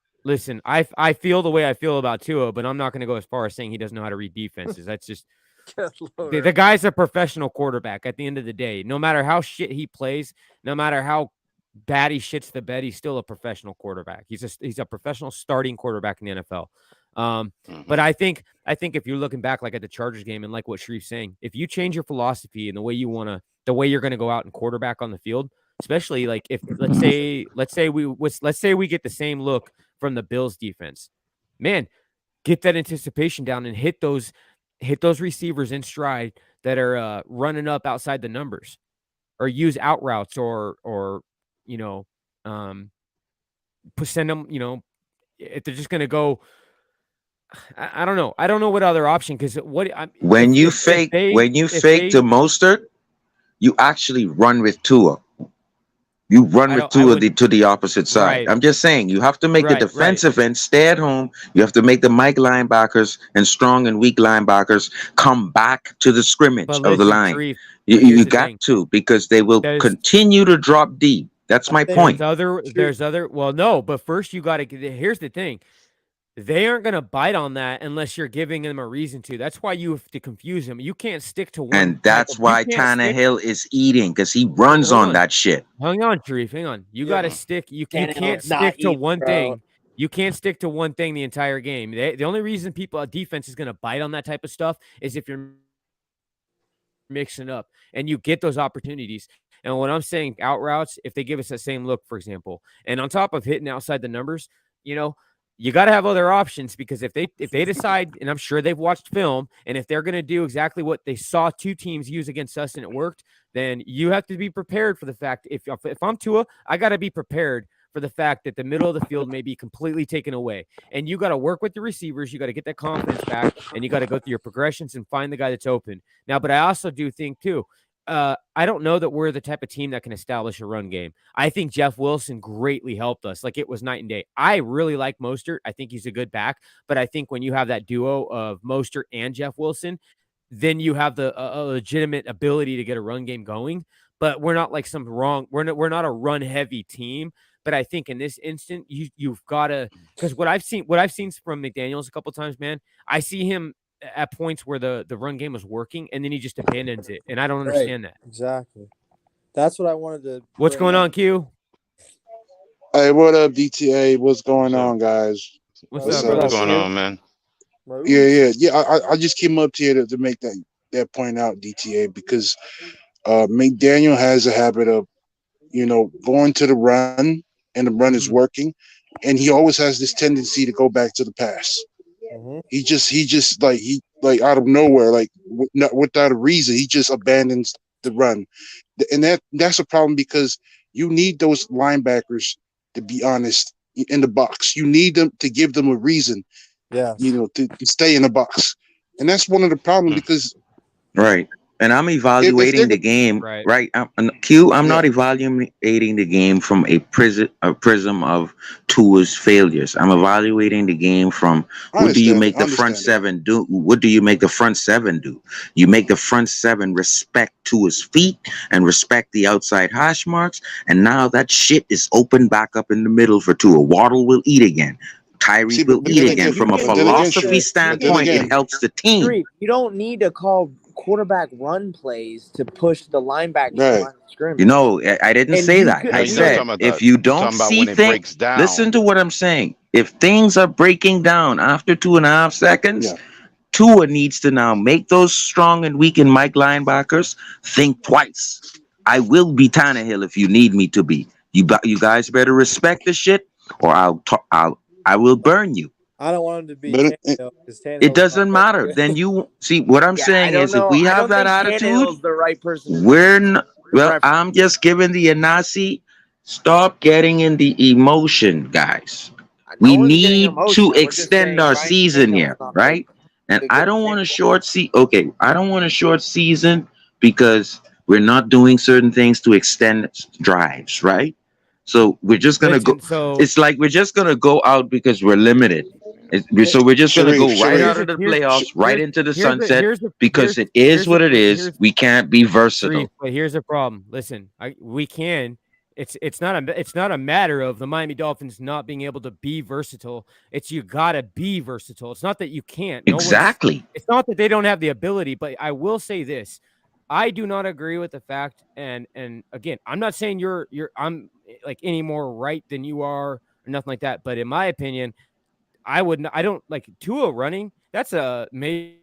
feel the way I feel about Tua, but I'm not going to go as far as saying he doesn't know how to read defenses. That's just the guy's a professional quarterback at the end of the day. No matter how shit he plays, no matter how bad he shits the bed, he's still a professional quarterback. He's a professional starting quarterback in the NFL. But I think if you're looking back like at the Chargers game and like what Sharif's saying, if you change your philosophy and the way you're going to go out and quarterback on the field, especially like if let's say we get the same look from the Bills defense, man, get that anticipation down and hit those receivers in stride that are running up outside the numbers, or use out routes, or send them, if they're just going to go, I don't know. I don't know what other option, because when you fake to Mostert, you actually run with Tua. You run with Tua to the opposite side. Right. I'm just saying, you have to make the defensive end stay at home. You have to make the Mike linebackers and strong and weak linebackers come back to the scrimmage of the line. Sharif, you got to, because they will continue to drop deep. That's my point. There's other. Well, no, but first you got to. Here's the thing. They aren't going to bite on that unless you're giving them a reason to. That's why you have to confuse them. You can't stick to one. And that's why Tannehill is eating, because he runs on that shit. Hang on, Sharif. Hang on. You got to stick. You can't stick to one thing. You can't stick to one thing the entire game. The only reason defense is going to bite on that type of stuff is if you're mixing up and you get those opportunities. And when I'm saying out routes, if they give us that same look, for example, and on top of hitting outside the numbers, you got to have other options, because if they decide, and I'm sure they've watched film, and if they're going to do exactly what they saw two teams use against us and it worked, then you have to be prepared for the fact, if I'm Tua, I got to be prepared for the fact that the middle of the field may be completely taken away. And you got to work with the receivers. You got to get that confidence back, and you got to go through your progressions and find the guy that's open. Now, but I also do think too, I don't know that we're the type of team that can establish a run game. I think Jeff Wilson greatly helped us. Like, it was night and day. I really like Mostert. I think he's a good back, but I think when you have that duo of Mostert and Jeff Wilson, then you have the legitimate ability to get a run game going. But we're not like we're not a run heavy team. But I think in this instant, you've got to, because what I've seen from McDaniels a couple times, man, I see him at points where the run game was working, and then he just abandons it, and I don't understand that. Exactly. That's what I wanted to. What's going on, Q? Hey, what up, DTA? What's going on, guys? What's up? What's going on, man? Yeah. I just came up here to make that point out, DTA, because McDaniel has a habit of, going to the run, and the run is working, and he always has this tendency to go back to the pass. Mm-hmm. He just like out of nowhere, like without a reason, he just abandons the run, and that's a problem, because you need those linebackers, to be honest, in the box. You need them to give them a reason, to stay in the box, and that's one of the problems, because And I'm evaluating the game, right? I'm not evaluating the game from a prism of Tua's failures. I'm evaluating the game from what do you make the front seven do? What do you make the front seven do? You make the front seven respect Tua's feet and respect the outside hash marks, and now that shit is open back up in the middle for Tua. Waddle will eat again. Tyreek will eat again. From a philosophy standpoint, it helps the team. You don't need to call quarterback run plays to push the linebackers to line of scrimmage. You know, I didn't say that. I said if you don't see things, listen to what I'm saying. If things are breaking down after 2.5 seconds, Tua needs to now make those strong and weak and Mike linebackers think twice. I will be Tannehill if you need me to be. You guys better respect the shit, or I will burn you. I don't want him to be Tannehill, it doesn't matter. Then you see what I'm saying is if we have that attitude, the right person. We're not. Well, I'm just giving the Anasi. Stop getting in the emotion, guys. We need to extend our season here, right? And I don't want a short season. Okay, I don't want a short season because we're not doing certain things to extend drives, right? So we're just gonna go. It's like we're just gonna go out because we're limited. So we're just gonna go right out of the playoffs, right into the sunset, because it is what it is. We can't be versatile. But here's the problem. Listen, we can. It's not a matter of the Miami Dolphins not being able to be versatile. It's you gotta be versatile. It's not that you can't. Exactly. It's not that they don't have the ability. But I will say this: I do not agree with the fact. And again, I'm not saying I'm like any more right than you are or nothing like that. But in my opinion, I don't like Tua running. That's a maybe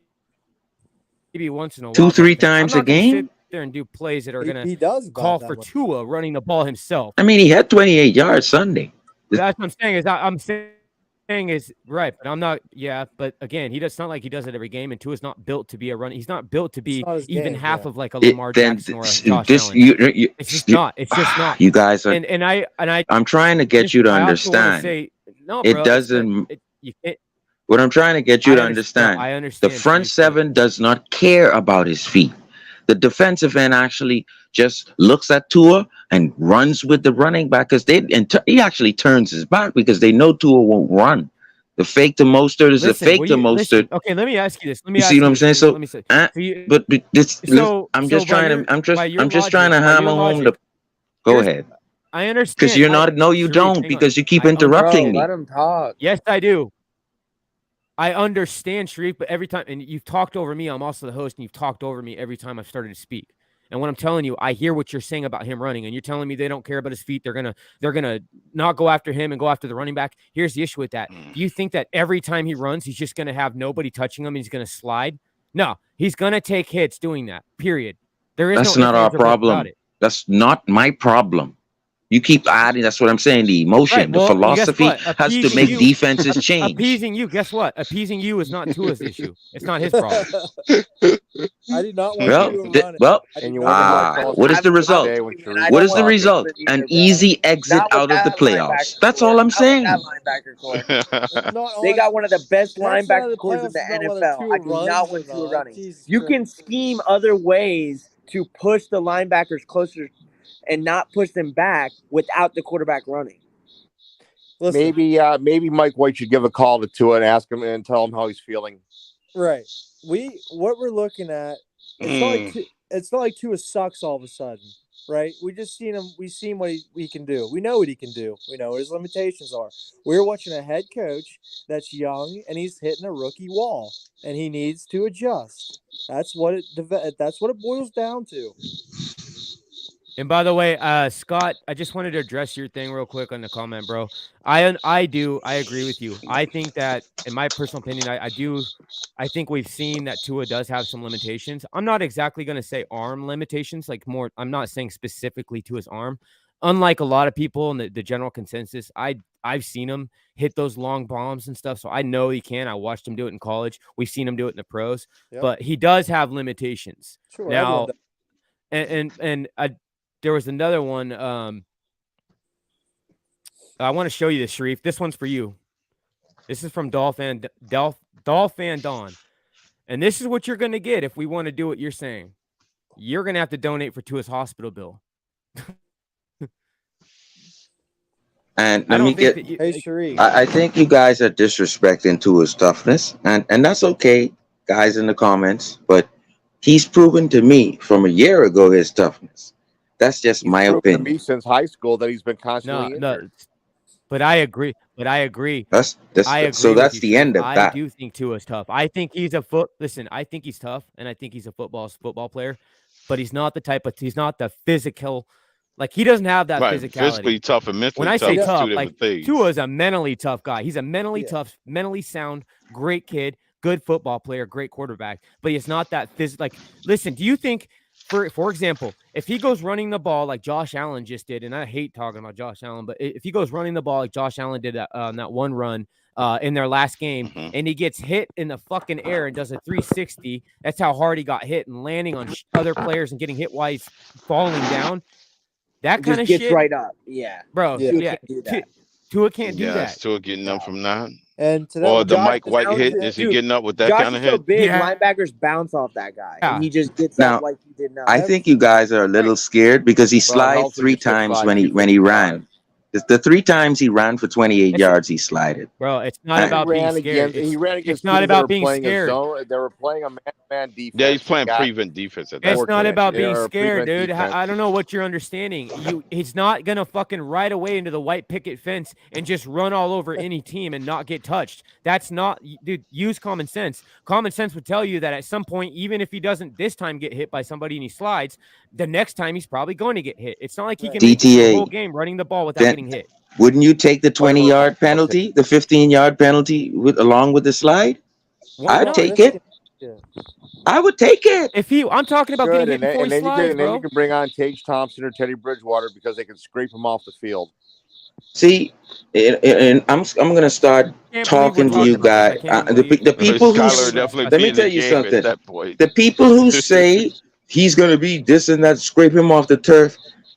once in a while. 2-3 times a game. There and do plays that are going to call for Tua running the ball himself. I mean, he had 28 yards Sunday. That's what I'm saying. I'm saying is right, but I'm not. Yeah, but again, it's not like he does it every game. And Tua's not built to be a runner. He's not built to be even half of like a Lamar Jackson or a Josh Allen. It's just not. It's just not. You guys are. And I'm trying to get you to understand. It doesn't. You can't. What I'm trying to get you to understand. I understand. The front seven does not care about his feet. The defensive end actually just looks at Tua and runs with the running back because he actually turns his back because they know Tua won't run. The fake to Mostert is a fake to Mostert. Okay, let me ask you this. You see what I'm saying? So, I'm just trying to hammer home the. Go ahead. I understand. Because you're not. No, you don't. Because you keep interrupting me. Let him talk. Yes, I do. I understand, Sharif, but every time, and you've talked over me, I'm also the host, and you've talked over me every time I've started to speak. And what I'm telling you, I hear what you're saying about him running, and you're telling me they don't care about his feet. They're gonna not go after him and go after the running back. Here's the issue with that. Do you think that every time he runs, he's just gonna have nobody touching him and he's gonna slide? No, he's gonna take hits doing that. Period. That's not our problem. That's not my problem. You keep adding. That's what I'm saying. The emotion, the philosophy has to make defenses change. Appeasing you, guess what? Appeasing you is not Tua's issue. It's not his problem. I did not want what is the result? What is the result? An easy exit out of the playoffs. That's all I'm saying. They got one of the best linebacker cores in the NFL. I do not want Tua running. You can scheme other ways to push the linebackers closer and not push them back without the quarterback running. Listen, maybe Mike White should give a call to Tua and ask him and tell him how he's feeling. Right. What we're looking at, it's not like Tua sucks all of a sudden, right? We just seen him. We've seen what he can do. We know what he can do. We know what his limitations are. We're watching a head coach that's young and he's hitting a rookie wall, and he needs to adjust. That's what it boils down to. And by the way, Scott, I just wanted to address your thing real quick on the comment, bro. I agree with you. I think that, in my personal opinion, I think we've seen that Tua does have some limitations. I'm not exactly going to say arm limitations, I'm not saying specifically to his arm. Unlike a lot of people in the general consensus, I've seen him hit those long bombs and stuff, so I know he can. I watched him do it in college. We've seen him do it in the pros, but he does have limitations. Sure, now, and there was another one. I want to show you this, Sharif. This one's for you. This is from Dolphin Don. And this is what you're going to get if we want to do what you're saying. You're going to have to donate to his hospital bill. And I let me don't think get. that you, Hey, Sharif. I think you guys are disrespecting Tua's toughness, and that's okay, guys in the comments. But he's proven to me from a year ago his toughness. That's just He's my proven to me opinion. since high school that he's been no, constantly no. injured. But I agree. That's I so agree with that's you, the Sharif. end of I that. do think Tua's tough. I think he's a foot. Listen, I think he's tough, and I think he's a football player. But he's not the type of. He's not the physical. Like he doesn't have that Right. physicality. Physically tough and When mentally I say tough is tough, two like different things. Tua is a mentally tough guy. He's a mentally Yeah. tough, mentally sound, great kid, good football player, great quarterback. But he's not that like. Listen, do you think, for example, if he goes running the ball like Josh Allen just did, and I hate talking about Josh Allen, but if he goes running the ball like Josh Allen did on that one run in their last game, and he gets hit in the fucking air and does a 360, that's how hard he got hit and landing on other players and getting hit while he's falling down. That It kind just of gets shit, right up. Yeah. bro. Yeah. Tua Yeah, can't do that. Tua can't do Yeah, that. it's Tua getting up from that. And to Or that, the Josh Mike White Jones hit. is- Is he dude, getting up with that Josh kind is of so hit? big, Yeah. linebackers bounce off that guy, Yeah. and he just gets Now- up like he did now. I think you guys are a little scared because he Bro, slid Helsley 3 just gets times by when he 255. ran. The 3 times he ran for 28 It's- yards, he slided. Bro, it's not He about being scared. He ran against It's not teams that about were being playing scared. a zone. They were playing a man-to-man defense. Yeah, he's playing Got prevent defense at that It's point. not about being Or scared, prevent dude. defense. I don't know what you're understanding. He's not gonna fucking ride away into the white picket fence and just run all over any team and not get touched. That's not, dude. Use common sense. Common sense would tell you that at some point, even if he doesn't this time get hit by somebody and he slides, the next time he's probably going to get hit. It's not like he can make it through the DTA. whole game running the ball without Then- getting hit. Wouldn't you take the 20-yard Okay. penalty, the 15-yard penalty along with the slide? Why I'd not? take it. Yeah. I would take it. I'm talking about Good, getting hit and before he then slides, and then bro. you can bring on Tage Thompson or Teddy Bridgewater because they can scrape him off the field. See, and I'm gonna start Can't believe talking we're to you talking about this. I guys. can't The believe- people who Skyler definitely let me being tell the you game at something. that point. The people who say he's gonna be this and that, scrape him off the turf.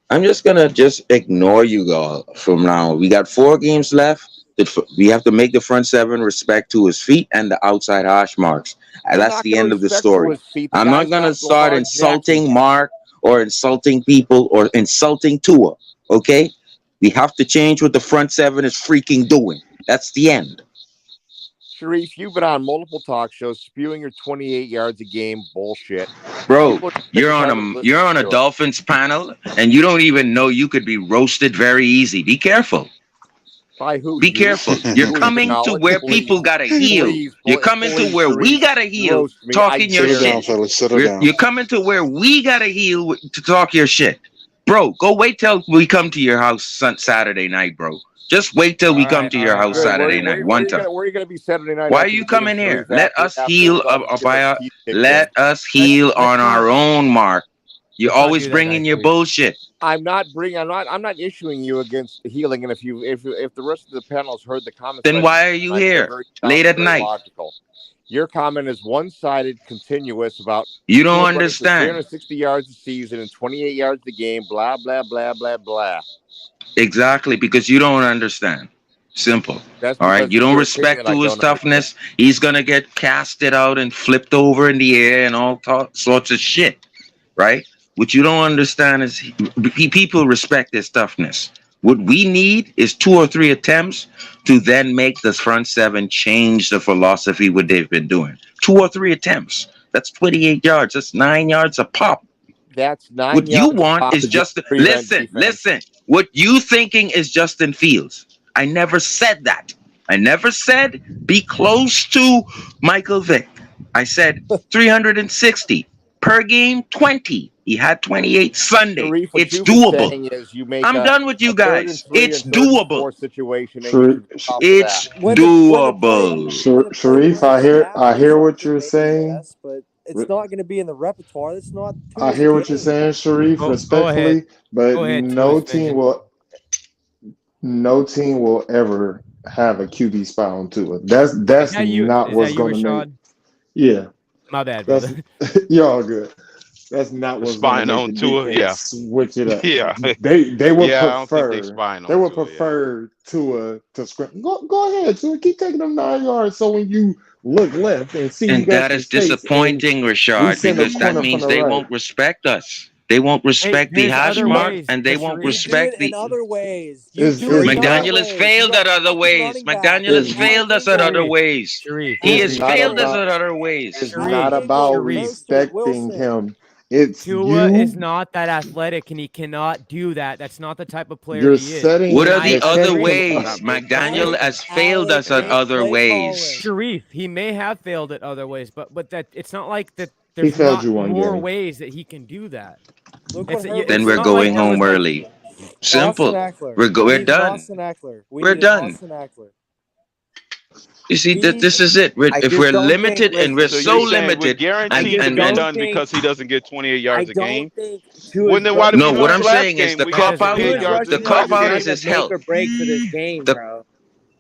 I'm just gonna ignore you all from now. We got 4 games left. We have to make the front 7 respect to his feet and the outside hash marks. And that's Not the gonna end of the respect to story. his feet. The I'm not guy's gonna not start Lamar insulting Jackson. Mark or insulting people or insulting Tua. Okay, we have to change what the front 7 is freaking doing. That's the end. Sharif, you've been on multiple talk shows spewing your 28 yards a game bullshit. Bro, People are sick you're and on tired of a you're on a listening to it. Dolphins panel and you don't even know you could be roasted very easy. Be careful. By who? Be You? careful. You're Please coming to acknowledge, where please. people gotta heal. Please, You're coming to please, where we Sharif, gotta heal. roast me. Talking your Settle down, shit. fellas. Settle down. You're coming to where we gotta heal to talk your shit. Bro, go wait till we come to your house Saturday night, bro. Just wait till we All come right, to all your right, house all right. Saturday night. One time. Where are you going to be Saturday night? Why after are you the game, coming here? Sharif, Let after- us after heal the Dolphins get their teeth kicked in? let us heal Let's on not- our own, Mark. You're let's not always do that, bringing guys, your please. bullshit. I'm not issuing you against healing. And if the rest of the panel has heard the comments, Then that I why made are you tonight, they're here very late tough, at very night? logical. Your comment is one-sided, continuous about You don't running for understand. 360 yards a season and 28 yards a game. Blah blah blah blah blah. Exactly, because you don't understand. Simple. That's All right. because You it's don't your respect opinion I to his don't toughness. He's gonna get casted out and flipped over in the air and all sorts of shit. Right? What you don't understand is people respect his toughness. What we need is 2 or 3 attempts to then make the front 7 change the philosophy what they've been doing. 2 or 3 attempts. That's 28 yards. That's 9 yards a pop. That's 9 What you yards want is opposite just prevent defense. listen. What you thinking is Justin Fields. I never said that. I never said be close to Michael Vick. I said 360 per game, 20. He had 28 Sunday. Sharif, what It's you've been doable. saying is you make I'm a- done with you a third and guys. 3 It's and third and doable. 4 situation. And Sharif- you can top It's that. doable. Sharif, I hear what you're saying. Yes, but it's not going to be in the repertoire. It's not. I hear what you're saying, Sharif, Go respectfully, ahead. but Go ahead, no Tua's team will ever have a QB spot on Tua. That's Is that you? not Is what's that you, going to make. Rashad? Yeah, My bad, that's brother. you're all good. That's not what's going Spying to on make the Tua, defense yeah. switch it up. Yeah. They would Yeah, I don't think prefer they spying on they would Tua, yeah. prefer Tua to scrim. Go ahead, Tua. Keep taking them 9 yards. So when you look left and see you And got that some is space, disappointing, we Rashad, send a because that corner means from the they right. won't respect us. They won't respect the there's hash other mark, ways, and they but won't Sharif, You do it respect in the. other ways. You Is do it in other McDaniel has ways. You failed got at other fucking ways. running back. McDaniel has is failed us at other ways. Sharif, He has is not failed us about at other ways. it's Sharif, not about Sharif. respecting him. It's Tua is you. not that athletic, and he cannot do that. That's not the type of player You're he is. setting. What And are I the other setting him agree. up. ways? McDaniel Think, has failed Alex, us at think other play ways. calling. Sharif, he may have failed at other ways, but that it's not like that. He There's failed not you one more game. ways that he can do that. Look what It's Then Herbert we're not like going there was home like early. Austin Simple. Eckler. We're We needed done. Austin Eckler. We We're needed done. Austin Eckler. You see, We this need- is it. I If just we're don't limited think- and we're So so you're saying we're limited, guaranteed to and be don't done think- because he doesn't get 28 yards I a game? don't think Well, then why did no, we what lose I'm last saying is game? the We cop got out. 28 Tua's yards The rushing this cop yards last is out game. is not his the make health. or break for this game, The- bro.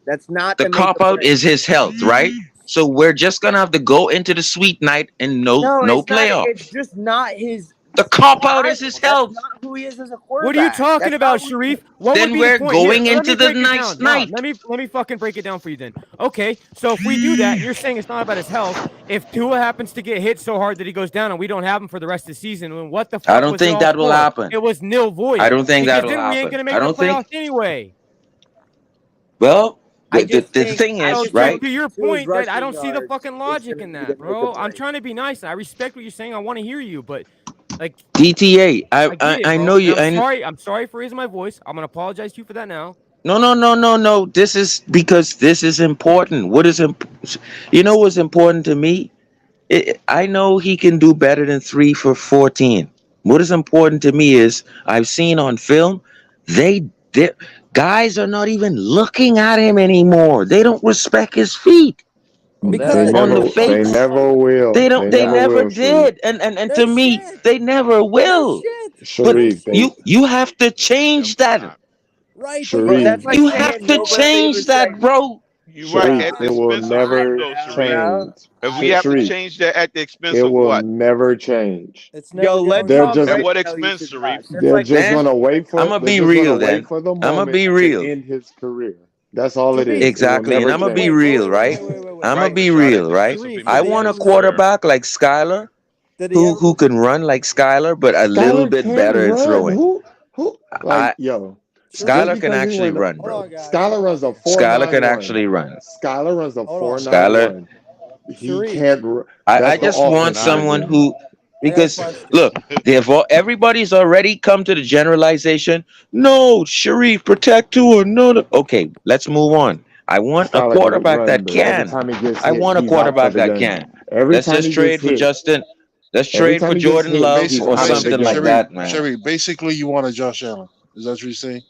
That's not The the make cop or out break. is his health, right? So we're just gonna have to go into the sweet night and no it's playoffs. not. It's just not his. The cop out is style. his health. That's not who he is as a quarterback. What are you talking That's about, not who he Sharif? is. What Then would be we're the point? Here, going let into me the break it next down. No, night. let me fucking break it down for you then. Okay, so if we do that, and you're saying it's not about his health, if Tua happens to get hit so hard that he goes down and we don't have him for the rest of the season, then what the fuck I don't was it think all that will for? happen. It was nil void. I don't think because that'll then we ain't happen. gonna make I the don't think. playoffs anyway. Well, I the just think- thing I is, just right? To your Tua's point, that I rushing don't see the yards fucking is logic gonna in be the that, make or bro. I'm break. trying to be nice. I respect what you're saying. I want to hear you, but like DTA, I get it, I bro. know you. And I'm sorry for raising my voice. I'm gonna apologize to you for that now. No. This is because this is important. You know what's important to me? I know he can do better than 3 for 14. What is important to me is I've seen on film, they guys are not even looking at him anymore. They don't respect his feet. Because On the face. They never will. They don't. They never will, Sharif. did, and No to me, shit. they never will. But Sharif, you have to change that. Right, Sharif. that's like You saying have to nobody change respects- that, bro. You're right. Sharif, At the it will expense of never what, though, Sharif? change. If we have to Sharif, change that at the expense it of will what? never change. It's never let They're Tom just- At Brady what tell you expense, to Sharif? rush. That's They're like just then, gonna wait for. I'ma they're be just real gonna then. wait for the I'ma moment be real. to end his career. That's all it is. Exactly, It will and never I'ma be change. real, right? I'ma Right, be to try to real, right? defensively I make want a his career. quarterback like Skylar, Did he ever? who can run like Skylar, but a little Skylar bit can't better at run. throwing. Who? Like, yo. Skylar just can because he actually run, Hold bro. on, guys. Skylar runs a 4.91. Skylar can actually run. Skylar runs a Hold on. 4.91. Skylar. He Sharif. can't. That's I the just want offense someone right who, because question. look, everybody's already come to the generalization. No, Sharif, protect Tua. No. Okay, let's move on. I want a Skylar can quarterback run, that but every can. time he gets I hit, want a he's out quarterback for the that game. can. Every Let's time just he trade gets for hit, Justin. Let's every trade time for he gets Jordan hit, Love he's or out of the something game. like that, man. Sherry, basically, you want a Josh Allen. Is that what you're saying?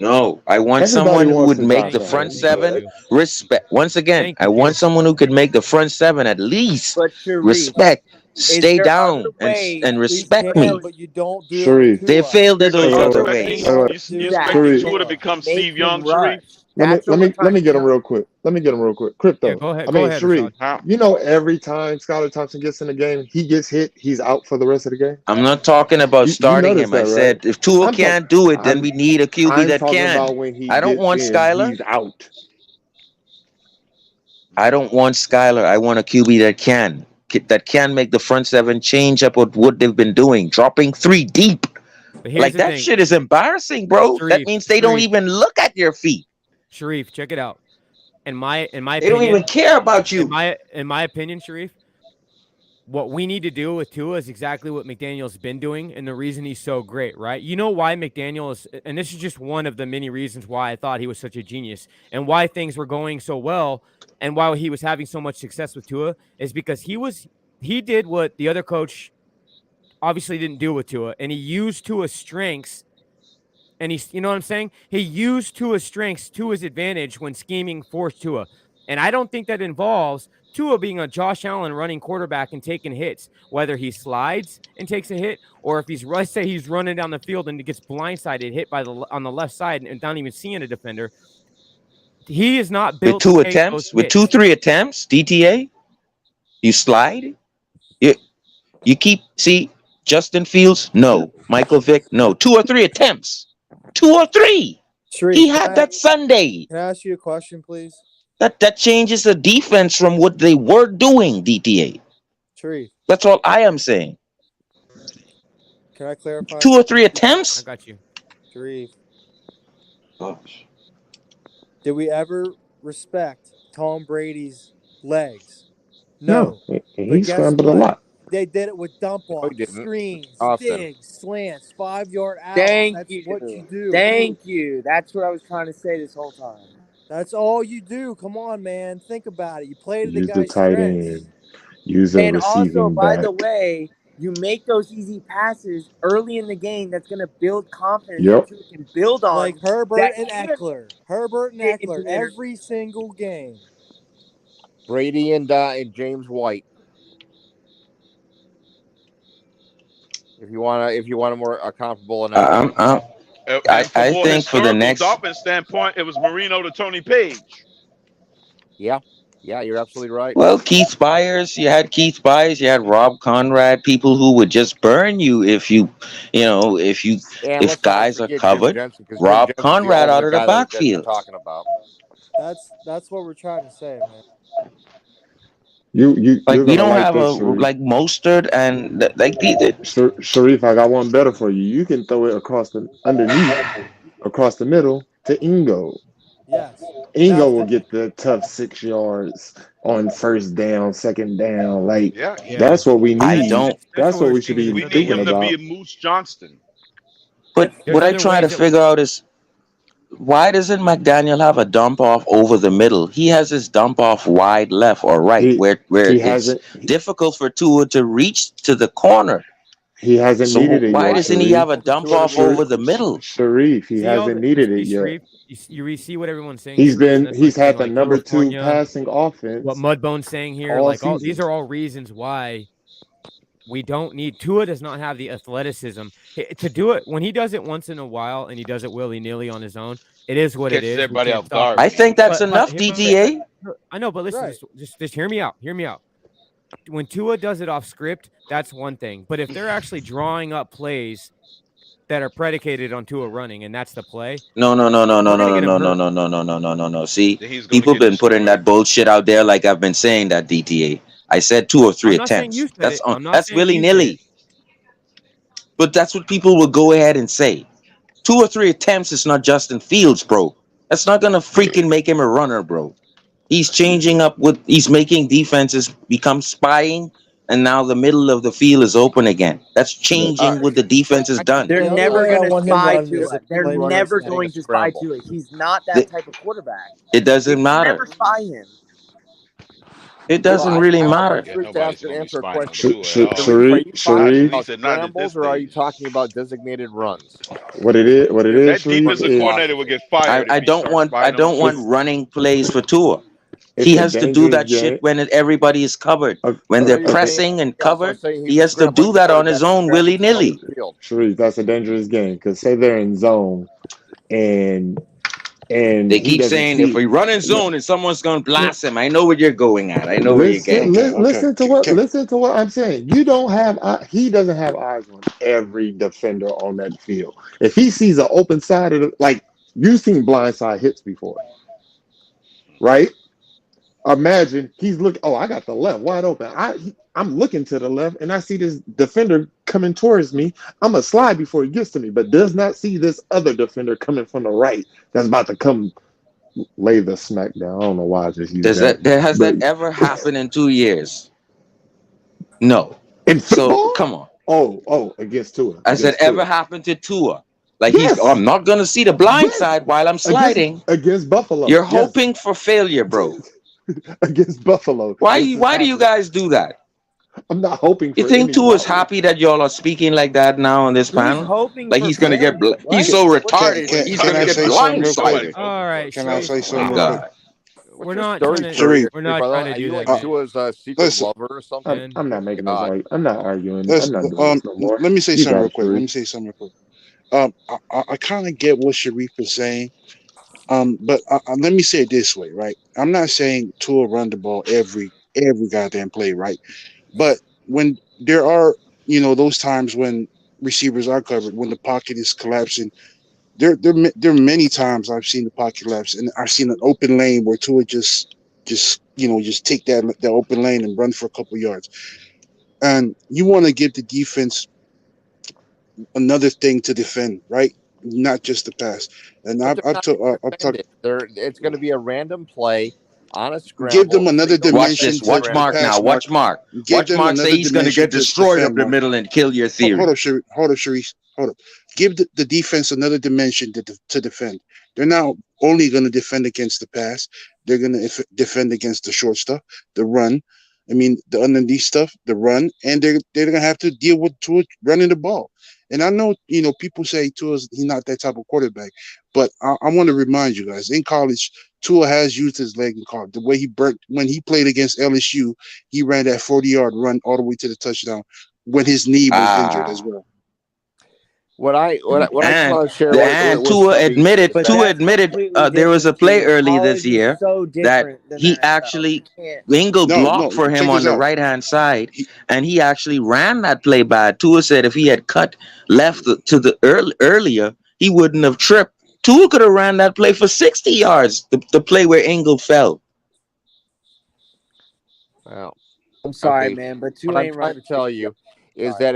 No, I want Everybody someone who wants would to make Josh the Allen. front Thank seven you. respect. Once again, Thank you, I want Q. someone who could make the front seven at least But Sharif, respect, stay there down, other and ways and we respect can, me. but you don't do Sharif. it They with Tua. failed at So those you other expecting ways. Don't you do that. expecting Sharif. Tua to become Make Steve him Young, rush. Sharif? That's what we're Let me trying get to him do. real quick. Let me get him real quick. Crypto. Yeah, go ahead. I Go mean, ahead, Sharif. Rashad. How? You know, every time Skylar Thompson gets in the game, he gets hit. He's out for the rest of the game. I'm not talking about You starting noticed him. I that, right? said if Tua I'm talking. can't do it, then we need a QB I'm that talking can. about when he I don't gets want in, Skylar. he's out. I don't want Skylar. I want a QB that can make the front seven change up what they've been doing, dropping 3 deep. But here's Like the that thing. shit is embarrassing, bro. That Sharif, means they don't Sharif. even look at your feet. Sharif, check it out. In my They opinion, don't even care about you. in my opinion, Sharif, what we need to do with Tua is exactly what McDaniel's been doing, and the reason he's so great, right? You know why McDaniel is, and this is just one of the many reasons why I thought he was such a genius, and why things were going so well, and why he was having so much success with Tua, is because he did what the other coach obviously didn't do with Tua, and he used Tua's strengths. And you know what I'm saying? He used Tua's strengths to his advantage when scheming for Tua. And I don't think that involves Tua being a Josh Allen running quarterback and taking hits, whether he slides and takes a hit, or if let's say he's running down the field and he gets blindsided, hit on the left side and not even seeing a defender. He is not built With 2 attempts, with 2-3 attempts, DTA, you slide. You keep Justin Fields, no. Michael Vick, no. 2 or 3 attempts. 2 or 3. Sharif, He had that Sunday. Can I ask you a question, please? That changes the defense from what they were doing, DTA. Sharif, That's all I am saying. Can I clarify? 2 or 3 I attempts. got you. Sharif, Gosh. did we ever respect Tom Brady's legs? No, No. he But guess scrambled a what? lot. They did it with dump No, he offs, didn't. screens, Often. digs, slants, 5-yard outs. Thank That's you. what you do. Thank you. That's what I was trying to say this whole time. That's all you do. Come on, man. Think about it. You play to the Use the guy's tight strengths. end. Use a And also, receiving by back. the way, you make those easy passes early in the game. That's going to build confidence Yep. that you can build on. Like Herbert that and even Eckler. Herbert and get Eckler into the inter- every single game. Brady and James White. If you want a more comparable analogy. And from I more think for the historical next. Dolphins standpoint, it was Marino to Tony Page. Yeah, you're absolutely right. Well, Keith Spires, you had Rob Conrad, people who would just burn you if And let's not guys are forget covered. Jim Jensen, 'cause Jim Rob Jensen's the Conrad out ultimate of the guy that you're backfield. talking about. That's what we're trying to say, man. You're Like we gonna don't like have this, Sharif. like Mostert and like Sharif, I got one better for you. You can throw it underneath, across the middle to Ingo. Yes. Ingo will get the tough 6 yards on first down, second down. Like Yeah. that's what we need. I don't. That's what we should be We need thinking him to about. be a Moose Johnston. But There's what I other try to ways that figure out is why doesn't McDaniel have a dump off over the middle? He has his dump off wide left or right, He where he it's hasn't difficult for Tua to reach to the corner. he hasn't So needed it why yet, doesn't he Sharif. have a dump off over the middle? Sharif, he see all hasn't the needed it yet. Sharif, you see what everyone's saying. Sharif, and that's He's like had saying, the like, number 2 California, passing offense. what Mudbone's saying here, all like all these season. are all reasons why we don't need Tua does not have the athleticism to do it when he does it once in a while and he does it willy-nilly on his own. It is what it Catches is. We everybody can't off stop guard. him. I think that's But enough, DTA. I know, but listen, Right. just hear me out. Hear me out. When Tua does it off script, that's one thing. But if they're actually drawing up plays that are predicated on Tua running, and that's the play. No. See, Then he's gonna people get been putting destroyed. that bullshit out there like I've been saying that, DTA. I said 2 or 3 I'm not saying attempts. you said That's it. I'm not that's saying you said willy-nilly. it. But that's what people will go ahead and say. 2 or 3 attempts is not Justin Fields, bro. That's not gonna freaking make him a runner, bro. He's changing up he's making defenses become spying, and now the middle of the field is open again. That's changing what the defense has done. They're The other never way going I to want him spy running to is it. if They're play never running going a to spy scramble. to it. He's not that They- type of quarterback. It They doesn't can matter. never spy him. It doesn't really matter. Yeah, First nobody's to gonna be answer a spying on question. Tua at all. Sharif, are you talking At Sharif, about least not at this scrambles or are you stage. talking about designated runs? what it is, That Sharif, defensive is coordinator would get fired I if he don't starts want spying on Tua. want running plays for Tua. it's He a has to do dangerous that shit game. when everybody is covered. When So they're you're saying, pressing and yeah, so I'm covered, saying he has to scrambling do that on his quarterbacks own scramble to the willy-nilly. open field. Sharif, that's a dangerous game because say they're in zone and They he keep doesn't saying see if we run in zone and someone's gonna blast him, I know what you're going at. I know where you're listen, getting. listen to what I'm saying. You don't have he doesn't have eyes on every defender on that field. If he sees an open side of like you've seen blindside hits before, right? Imagine he's looking. Oh, I got the left wide open. I'm looking to the left, and I see this defender coming towards me. I'm gonna slide before he gets to me, but does not see this other defender coming from the right that's about to come lay the smack down. I don't know why I just used that. Has that ever happened in 2 years? No. In So football? come on. Oh, against Tua. I said ever happened to Tua. Like I'm not gonna see the blind side while I'm sliding. Against Buffalo. You're hoping for failure, bro. Against Buffalo. Why do you guys do that? I'm not hoping for You think any Tua is failure. happy that y'all are speaking like that now on this panel? hoping Like for he's gonna get failure, he's so retarded. Can- He's can gonna I get say something real quick? blindsided. All right, Can I Sharif, say something real God. quick? we're not Story, trying to. Sharif. We're not trying to Are do you that. like man. Tua's secret Listen. lover or something? I'm not making this God. argument. I'm not arguing. Let's I'm not doing this no more. let me say You something got real it, quick. Let me Sharif. say something real quick. I kind of get what Sharif is saying. But let me say it this way, right? I'm not saying Tua run the ball every goddamn play, right? But when there are, those times when receivers are covered, when the pocket is collapsing, there are many times I've seen the pocket collapse, and I've seen an open lane where Tua just take that open lane and run for a couple yards. And you want to give the defense another thing to defend, right? Not just the pass. And But they're I've not talked. going to I've defend talked. it. It's going to be a random play on a Give them scramble. another They don't Watch dimension this. defend the to Watch the Mark scramble. now. pass, Mark. Watch Mark. Give Watch them Mark say another he's going to dimension get to destroyed up defend, the Mark. middle and kill your theory. Hold up, Sharice. Hold up. Give the defense another dimension to defend. They're not only going to defend against the pass. They're going to defend against the short stuff, the run. I mean, the underneath stuff, the run, and they're going to have to deal with Tua running the ball. And I know, people say Tua's he's not that type of quarterback, but I want to remind you guys, in college, Tua has used his leg in college. The way he burnt when he played against LSU, he ran that 40-yard run all the way to the touchdown when his knee was injured as well. What I just want to share And with Tua Sharice admitted, is that But that's completely there was a different, play too. early this College is year so that different than he the NFL. actually You can't. Engel No, blocked for him check on this the out. right hand side, and he actually ran that play bad. Tua said if he had cut left to the earlier, he wouldn't have tripped. Tua could have ran that play for 60 yards. The play where Engel fell. well, I'm sorry, okay. man, but What Tua I'm ain't trying running to tell 60 you yards. is that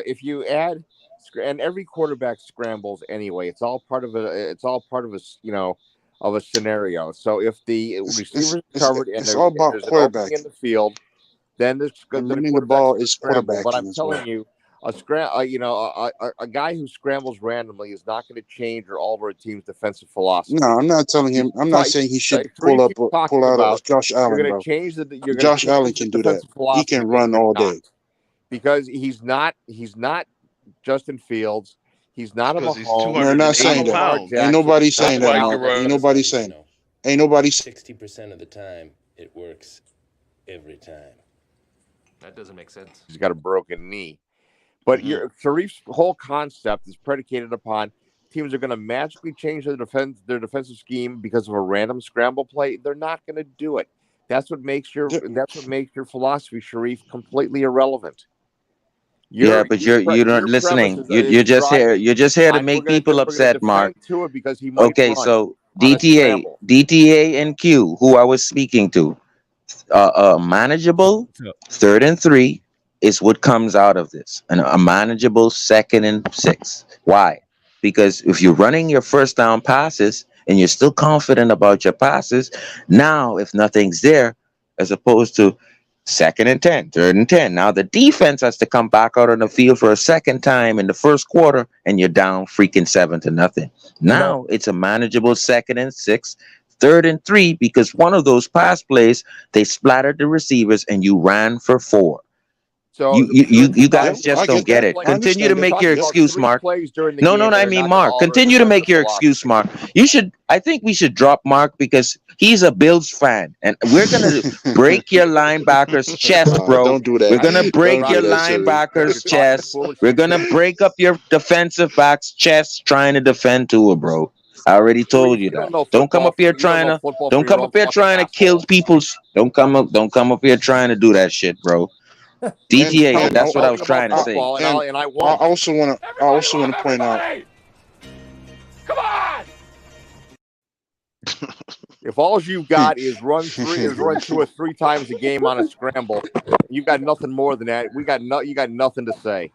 if you add and every quarterback scrambles anyway, it's all part of of a scenario. So if the receivers are covered and It's all about there's an opening in quarterbacking. the field, then the And running the quarterback's ball going to is scramble. But quarterbacking I'm as well. telling you, a guy who scrambles randomly is not going to change or alter a team's defensive philosophy. No, I'm not telling him. I'm not saying he should pull Sharice keeps out talking a about Josh you're Allen, going to bro. change Josh Allen can do that. defensive philosophy. He can run all day. Because he's not Justin Fields. He's not a Because he's Mahomes. We're not saying 280 that. pounds. Ain't nobody That's saying why that, he Mark. can run. Ain't nobody saying. Ain't nobody saying. 60% of the time, it works every time. That doesn't make sense. He's got a broken knee. But Sharif's whole concept is predicated upon teams are going to magically change their defensive scheme because of a random scramble play. They're not going to do it. That's what makes your philosophy, Sharif, completely irrelevant. But you're not listening. You're just here. You're just here to make people upset, Mark. Because he might Okay, run so on a scramble. DTA, and Q, who I was speaking to, manageable 3rd and 3 is what comes out of this, and a manageable 2nd and 6. Why? Because if you're running your first down passes and you're still confident about your passes, now if nothing's there, as opposed to 2nd and 10, 3rd and 10. Now the defense has to come back out on the field for a second time in the first quarter, and you're down freaking 7-0. Now it's a manageable 2nd and 6, 3rd and 3, because one of those pass plays they splattered the receivers and you ran for 4. So you guys just don't get it. Continue to make your excuse, Mark. No, I mean Mark. Continue to make your excuse, Mark. I think we should drop Mark because he's a Bills fan, and we're gonna break your linebackers' chest, bro. Don't do that. We're gonna break Don't do your that, Sherry. linebackers' chest. We're gonna break up your defensive backs' chests trying to defend Tua, bro. I already told you that. Don't come up here trying to kill people. Don't come up here trying to do that shit, bro. DTA, that's what I was trying to say. And I also want to point out. Come on! If all you've got is run 2 or 3 times a game on a scramble, you've got nothing more than that. You got nothing to say.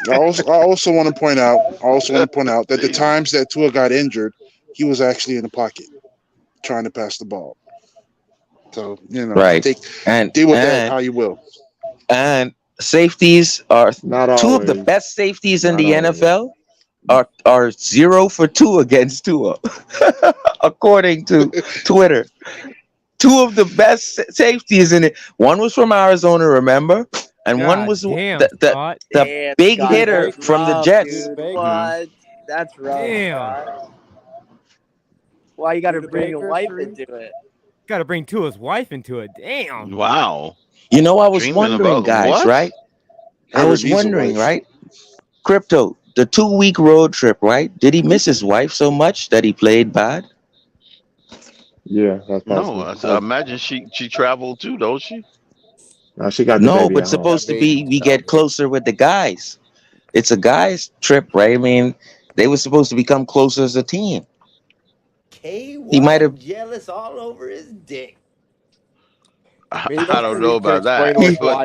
I also want to point out that the times that Tua got injured, he was actually in the pocket trying to pass the ball. So right, deal with that how you will. And safeties are Not two of the always. best safeties in Not the always. NFL are 0 for 2 against Tua, according to Twitter. 2 of the best safeties in it. One was from Arizona, remember, and one was the big hitter from the Jets. What? That's rough. Damn. Why you got to bring your wife into it? Got to bring Tua's wife into it. Damn. Wow. You know, I was Dreaming wondering, about guys, what? right? I was wondering, right? Crypto, the 2-week road trip, right? Did he miss his wife so much that he played bad? Yeah, that's No, possible. I imagine she traveled too, don't she? No, she got the No, baby but at home. supposed to be we get closer with the guys. It's a guys trip, right? I mean, they were supposed to become closer as a team. He might have jealous all over his dick. I don't know about that.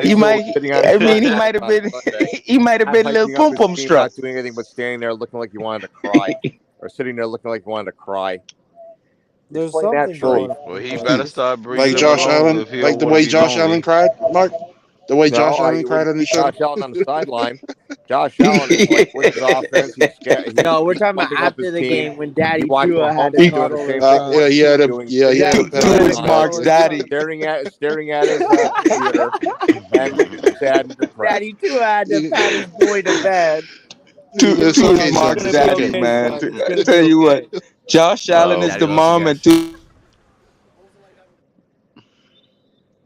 He might. I mean, he might have been. He might have been a little pum pum struck. Not doing anything but standing there looking like you wanted to cry, or sitting there looking like you wanted to cry. There's something going on. Well, he better start breathing. Like Josh Allen, like the way Josh Allen cried, Mark. The way Josh Allen cried on the show. Josh Allen on the sideline. Josh Allen is like with his offense. He's scared. No, we're talking about after the game when Daddy Tua had to cuddle. He had a Mark's daddy staring at his computer and sad and depressed. Daddy Tua had to pat his boy to bed. Tua's Mark's daddy, man. I tell you what, Josh Allen is the mom and Tua.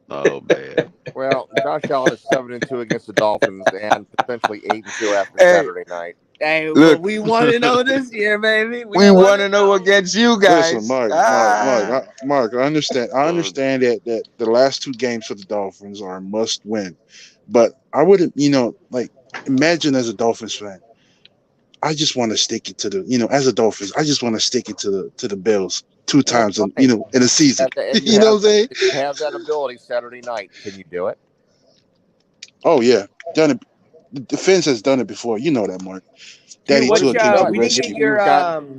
Oh man. Well, Josh Allen is 7-2 against the Dolphins and potentially 8-2 after Saturday night. Hey, Look, we want to know this year, baby. We want to know against you guys. Listen, Mark, I understand. I understand that the last two games for the Dolphins are a must win, but I wouldn't, imagine as a Dolphins fan, I just want to stick it to the, as a Dolphins, I just want to stick it to the Bills 2 times, in a season. You know what I'm saying? If you have that ability Saturday night, can you do it? Oh yeah, done it. The Fins has done it before. You know that, Mark. Daddy Tua came to the rescue.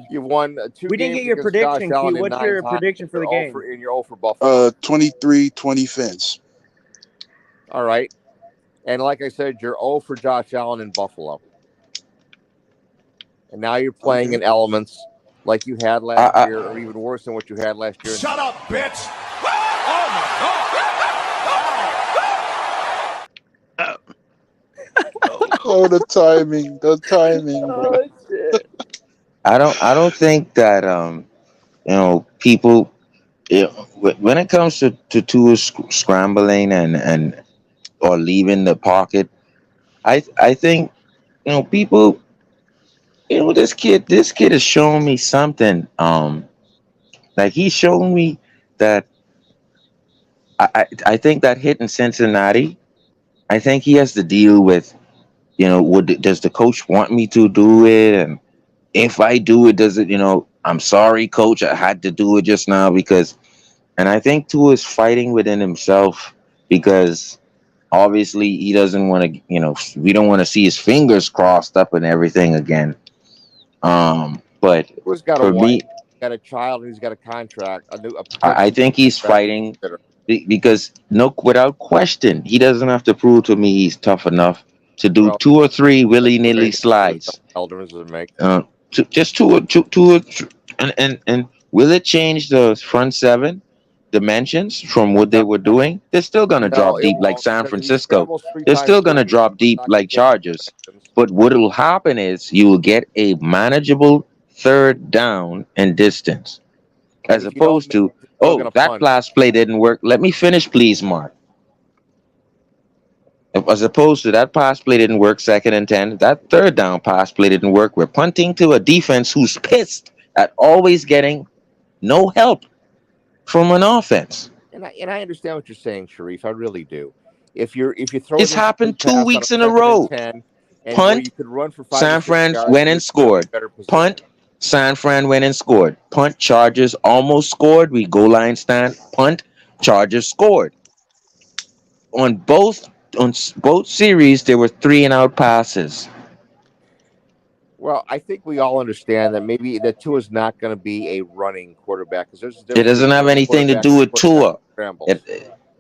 You won 2 We didn't get your prediction, Q. What's your prediction for the game? And you're 0 for Buffalo. 23-20 Fins. All right. And like I said, you're 0 for Josh Allen in Buffalo. And now you're playing in elements like you had last year, or even worse than what you had last year. Shut up, bitch! Oh my God! Oh, the timing. Oh, shit. I don't think that people, when it comes to Tua scrambling and or leaving the pocket, I think people, this kid has shown me something. Like he's shown me that I think that hit in Cincinnati, I think he has to deal with, does the coach want me to do it? And if I do it, does it, I'm sorry, coach, I had to do it just now and I think Tua is fighting within himself because obviously he doesn't want to, we don't want to see his fingers crossed up and everything again. But Tua's got for me, got a child who's got a contract. I think he's fighting because without question, he doesn't have to prove to me he's tough enough to do 2 or 3 willy-nilly slides. Just two or and will it change the front 7 dimensions from what they were doing? They're still going to drop deep like San Francisco. They're still going to drop deep like Chargers. But what will happen is you will get a manageable 3rd down and distance, as opposed to that pass play didn't work. Let me finish, please, Mark. As opposed to that pass play didn't work, 2nd and 10. That 3rd down pass play didn't work. We're punting to a defense who's pissed at always getting no help from an offense. And I understand what you're saying, Sharif. I really do. If you throw it's happened 2 weeks in a row. Punt, you could run for 5 San Fran went and scored. Punt, San Fran went and scored. Punt, Chargers almost scored. We goal line stand. Punt, Chargers scored. On both series, there were 3-and-out passes. Well, I think we all understand that maybe that Tua is not going to be a running quarterback. It doesn't have anything to do with Tua.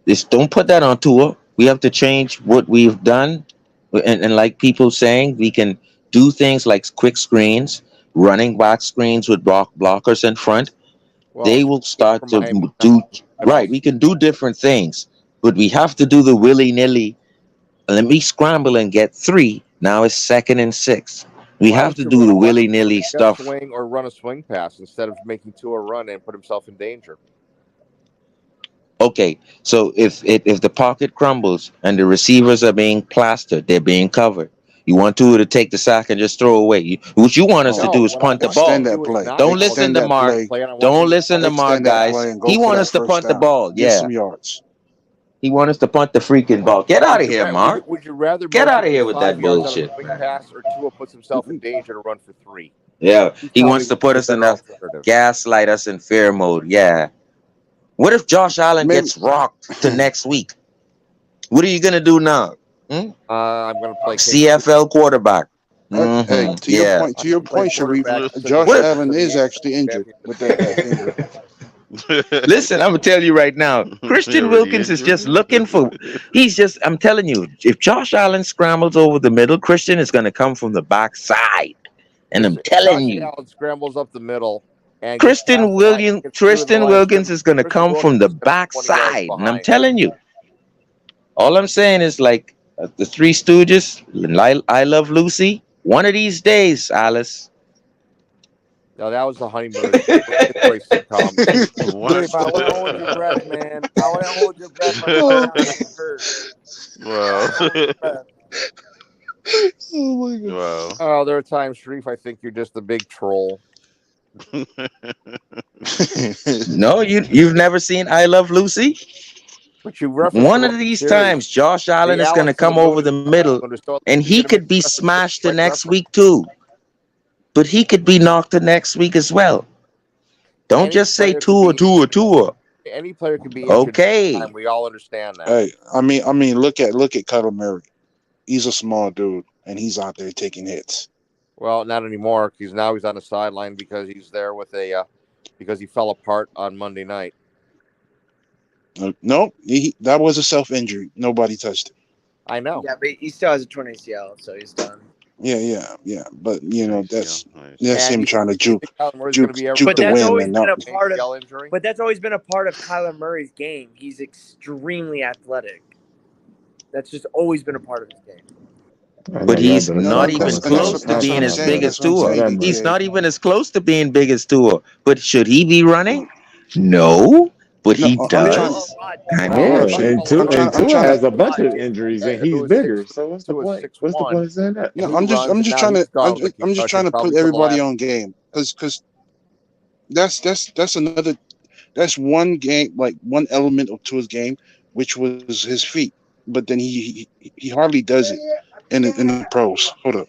Just don't put that on Tua. We have to change what we've done. And like people saying, we can do things like quick screens, running back screens with blockers in front. They will start to do, right, we can do different things. But we have to do the willy-nilly. Let me scramble and get 3. Now it's 2nd and 6. We have to do the willy-nilly stuff. Swing or run a swing pass instead of making Tua run and put himself in danger. Okay, so if the pocket crumbles and the receivers are being plastered, they're being covered. You want Tua to take the sack and just throw away. What you want us to do is punt the ball. Don't listen to Mark. Don't listen to Mark, guys. He wants us to punt the ball. Yeah. He wants us to punt the freaking ball. Get out of here, Mark. Would you rather get out of here with that bullshit? Pass or Tua puts himself in danger to run for 3? Yeah, he wants to put us in gaslight us in fear mode. Yeah. What if Josh Allen Maybe- gets rocked to next week? What are you gonna do now? I'm going to play CFL quarterback. Hey, Mhm, to your yeah. point, Sharif, quarterback. Josh What if- Allen is actually injured with that finger. Listen, I'm gonna tell you right now, Christian Wilkins is just looking for. I'm telling you, if Josh Allen scrambles over the middle, Christian is gonna come from the backside. And I'm telling you, Allen scrambles up the middle. And Christian Wilkins is gonna come from the backside. And I'm telling you, all I'm saying is like the Three Stooges, I Love Lucy. One of these days, Alice. No, that was the honeymoon sitcom. Dave, I want to hold your breath, man. I want to hold your breath. Well. Oh my god. Wow. Oh, there are times, Sharif, I think you're just a big troll. No, you've never seen I Love Lucy? But you referenced One of these times, Josh Allen is going to come over the middle, and he could be smashed the next week too. But he could be knocked the next week as well. Don't just say Tua. Any player could be injured. Okay. We all understand that. Hey, I mean, look at Kyler Murray. He's a small dude, and he's out there taking hits. Well, not anymore, because now he's on the sideline because he's there with because he fell apart on Monday night. No, that was a self-injury. Nobody touched it. I know. Yeah, but he still has a torn ACL, so he's done. Yeah. But that's And him trying to juke the But that's win. always And been not, a part of. But that's always been a part of Kyler Murray's game. He's extremely athletic. That's just always been a part of his game. But he's not even close to being as big as Tua. He's not even as close to being big as Tua. But should he be running? No. But he does. And Tua has a bunch of injuries, and he's bigger. So what's the point? What's the point of saying that? No, I'm just trying to put everybody on game because that's one game, like one element of Tua's game, which was his feet. But then he hardly does it in the pros. Hold up.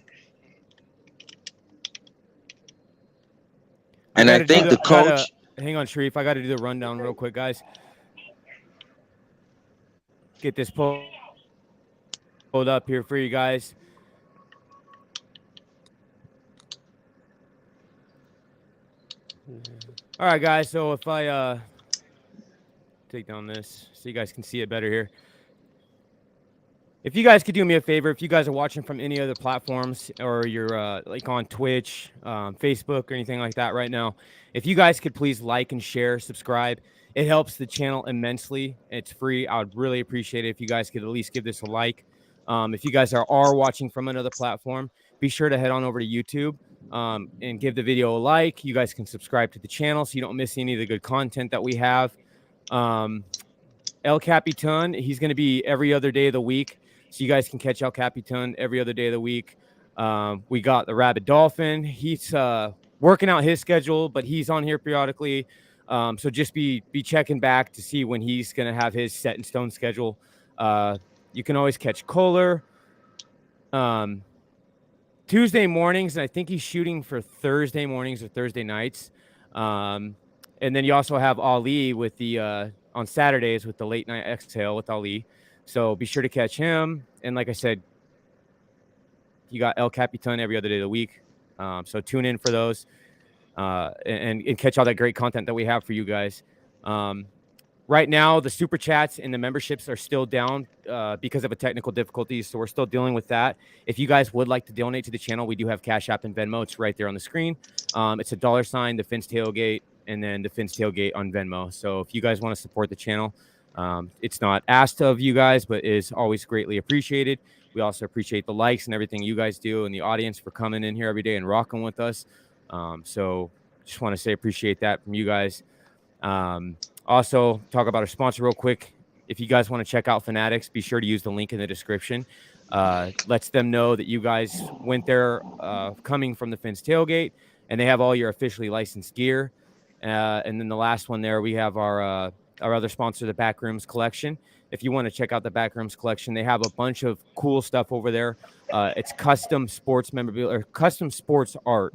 And I think the coach. Hang on, Sharif. I got to do the rundown real quick, guys. Get this pulled up here for you guys. All right, guys. So if I take down this so you guys can see it better here. If you guys could do me a favor, if you guys are watching from any other platforms or you're like on Twitch, Facebook, or anything like that right now, if you guys could please like and share, subscribe. It helps the channel immensely. It's free. I would really appreciate it if you guys could at least give this a like. If you guys are watching from another platform, be sure to head on over to YouTube and give the video a like. You guys can subscribe to the channel so you don't miss any of the good content that we have. El Capitan, he's going to be every other day of the week. So you guys can catch El Capitan every other day of the week. We got the Rabid Dolphin. He's working out his schedule, but he's on here periodically. So just be checking back to see when he's going to have his set in stone schedule. You can always catch Kohler Tuesday mornings, and I think he's shooting for Thursday mornings or Thursday nights. And then you also have Ali with the on Saturdays with the late night exhale with Ali. So be sure to catch him. And like I said, you got El Capitan every other day of the week. So tune in for those and catch all that great content that we have for you guys. Right now, the super chats and the memberships are still down because of a technical difficulty. So we're still dealing with that. If you guys would like to donate to the channel, we do have Cash App and Venmo. It's right there on the screen. It's a $, the Fins Tailgate, and then the Fins Tailgate on Venmo. So if you guys want to support the channel, it's not asked of you guys, but is always greatly appreciated. We also appreciate the likes and everything you guys do and the audience for coming in here every day and rocking with us. So just want to say appreciate that from you guys. Also, talk about our sponsor real quick. If you guys want to check out Fanatics, be sure to use the link in the description. Lets them know that you guys went there coming from the Fins Tailgate, and they have all your officially licensed gear. And then the last one there, we have our other sponsor, the Backrooms Collection. If you want to check out the Backrooms Collection, they have a bunch of cool stuff over there. It's custom sports memorabilia or custom sports art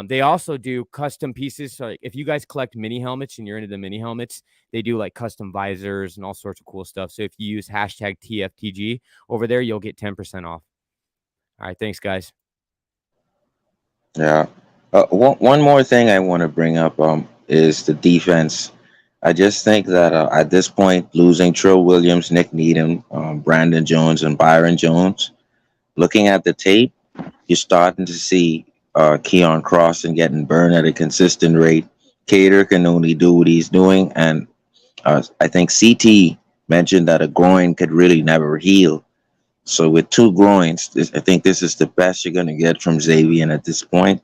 They also do custom pieces. So like if you guys collect mini helmets and you're into the mini helmets, they do like custom visors and all sorts of cool stuff. So if you use hashtag TFTG over there, you'll get 10% off. All right. Thanks, guys. Yeah. One more thing I want to bring up is the defense. I just think that at this point, losing Trill Williams, Nick Needham, Brandon Jones, and Byron Jones, looking at the tape, you're starting to see Keon Crossen getting burned at a consistent rate. Cater can only do what he's doing, and I think CT mentioned that a groin could really never heal. So with two groins, I think this is the best you're going to get from Xavier at this point.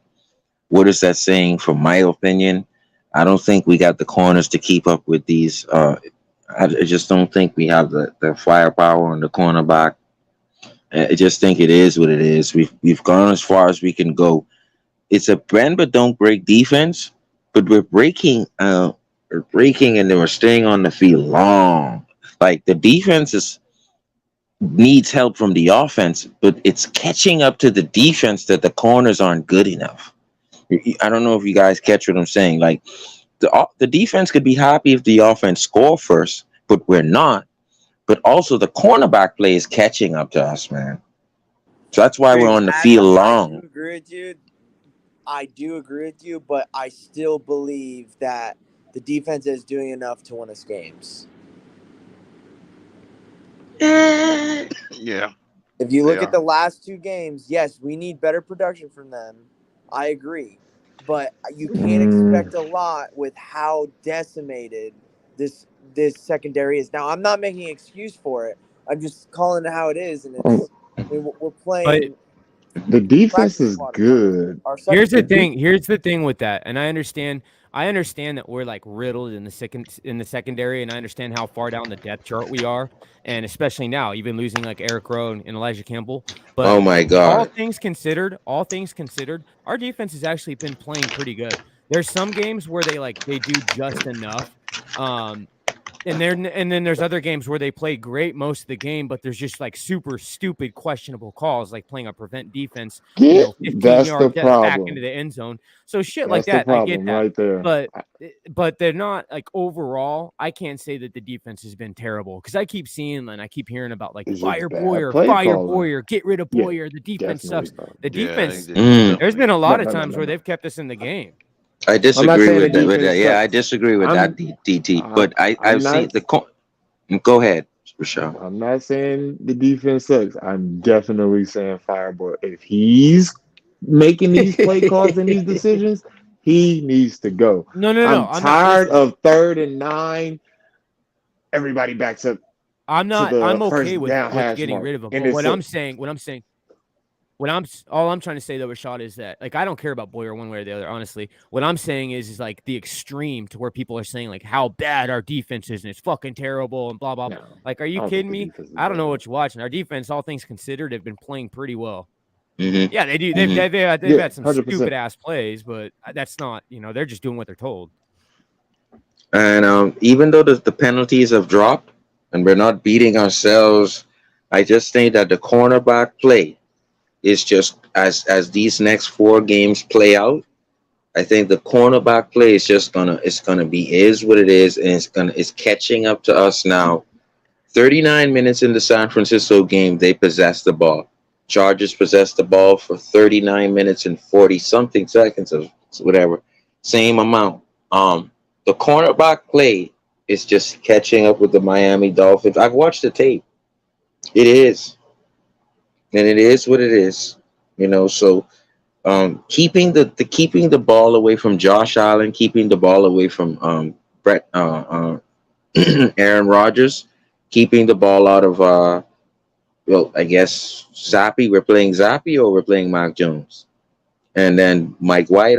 What is that saying? From my opinion, I don't think we got the corners to keep up with these. I just don't think we have the firepower on the cornerback. I just think it is what it is. We've gone as far as we can go. It's a bend but don't break defense, but we're breaking, and then we're staying on the field long. Like the defense needs help from the offense, but it's catching up to the defense that the corners aren't good enough. I don't know if you guys catch what I'm saying. Like the defense could be happy if the offense score first, but we're not. But also the cornerback play is catching up to us, man. So that's why we're on the field long. I do agree with you, but I still believe that the defense is doing enough to win us games. Yeah. If you look at the last two games, yes, we need better production from them. I agree. But you can't expect a lot with how decimated this secondary is. Now, I'm not making an excuse for it. I'm just calling it how it is, and we're playing. The defense is good. Here's the thing with that, and I understand that we're like riddled in the secondary, and I understand how far down the depth chart we are, and especially now, even losing like Eric Rowe and Elijah Campbell. But oh my God, all things considered, our defense has actually been playing pretty good. There's some games where they do just enough. And then there's other games where they play great most of the game, but there's just like super stupid, questionable calls, like playing a prevent defense, 15 yards back into the end zone. So shit like that, I get that. Right there. But they're not like overall. I can't say that the defense has been terrible because I keep seeing and I keep hearing about like fire Boyer, get rid of Boyer. The defense sucks. The defense. There's been a lot of times where they've kept us in the game. I disagree with that. Yeah, I disagree with that, DT. But I've seen the. Go ahead, Rashad. I'm not saying the defense sucks. I'm definitely saying Fireboy. If he's making these play calls and these decisions, he needs to go. No. I'm tired of 3rd and 9. Everybody backs up. I'm okay with getting rid of him. But all I'm trying to say though, Rashad, is that like I don't care about Boyer one way or the other. Honestly, what I'm saying is like the extreme to where people are saying like how bad our defense is and it's fucking terrible and blah blah. No, like, are you kidding me? I don't know what you're watching. Our defense, all things considered, have been playing pretty well. Mm-hmm. Yeah, they do. They've had some 100%. Stupid ass plays, but that's not. They're just doing what they're told. And even though the penalties have dropped and we're not beating ourselves, I just think that the cornerback play. It's just as these next 4 games play out, I think the cornerback play is just gonna be what it is, and it's catching up to us now. 39 minutes in the San Francisco game, they possessed the ball. Chargers possessed the ball for 39 minutes and 40 something seconds of whatever, same amount. The cornerback play is just catching up with the Miami Dolphins. I've watched the tape. It is. And it is what it is, So, keeping the ball away from Josh Allen, keeping the ball away from Aaron Rodgers, keeping the ball out of I guess Zappy. We're playing Zappy or we're playing Mac Jones, and then Mike White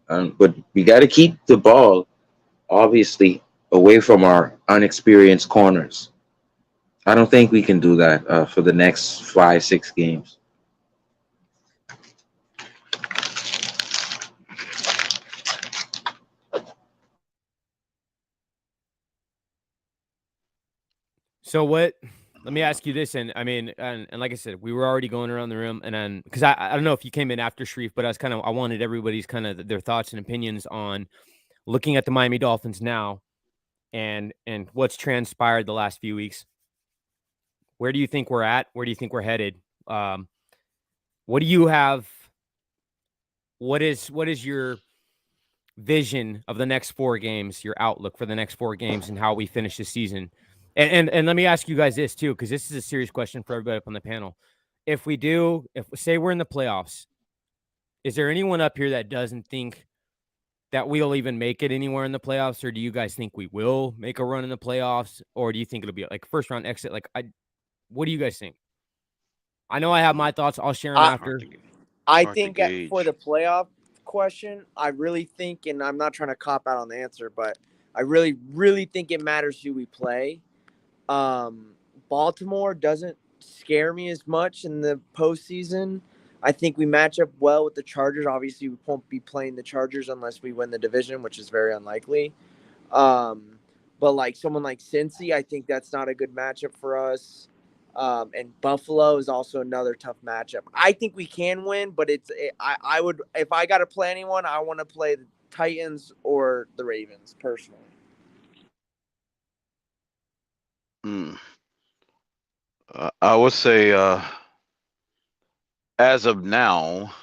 but we got to keep the ball obviously away from our unexperienced corners. I don't think we can do that for the next 5-6 games. So what let me ask you this, and I mean, and like I said, we were already going around the room, and then because I don't know if you came in after Sharif, but I wanted everybody's kind of their thoughts and opinions on looking at the Miami Dolphins now, and what's transpired the last few weeks. Where do you think we're at? Where do you think we're headed? What do you have? What is your vision of the next 4 games? Your outlook for the next 4 games and how we finish the season? And let me ask you guys this too, because this is a serious question for everybody up on the panel. If say we're in the playoffs, is there anyone up here that doesn't think that we'll even make it anywhere in the playoffs, or do you guys think we will make a run in the playoffs, or do you think it'll be like first round exit? What do you guys think? I know I have my thoughts. I'll share them after. I think for the playoff question, I really think, and I'm not trying to cop out on the answer, but I really, really think it matters who we play. Baltimore doesn't scare me as much in the postseason. I think we match up well with the Chargers. Obviously, we won't be playing the Chargers unless we win the division, which is very unlikely. But like someone like Cincy, I think that's not a good matchup for us. And Buffalo is also another tough matchup. I think we can win, but I would, if I got to play anyone, I want to play the Titans or the Ravens personally. I would say, as of now,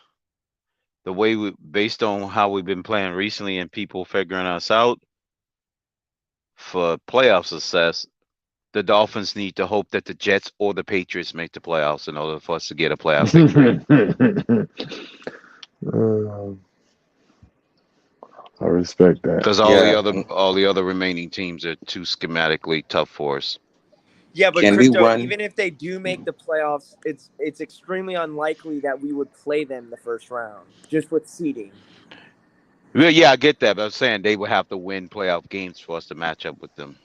the way based on how we've been playing recently and people figuring us out for playoff success, the Dolphins need to hope that the Jets or the Patriots make the playoffs in order for us to get a playoff victory. I respect that because all the other remaining teams are too schematically tough for us. Yeah, but Christo, even if they do make the playoffs, it's extremely unlikely that we would play them the first round, just with seeding. Yeah, I get that, but I'm saying they would have to win playoff games for us to match up with them.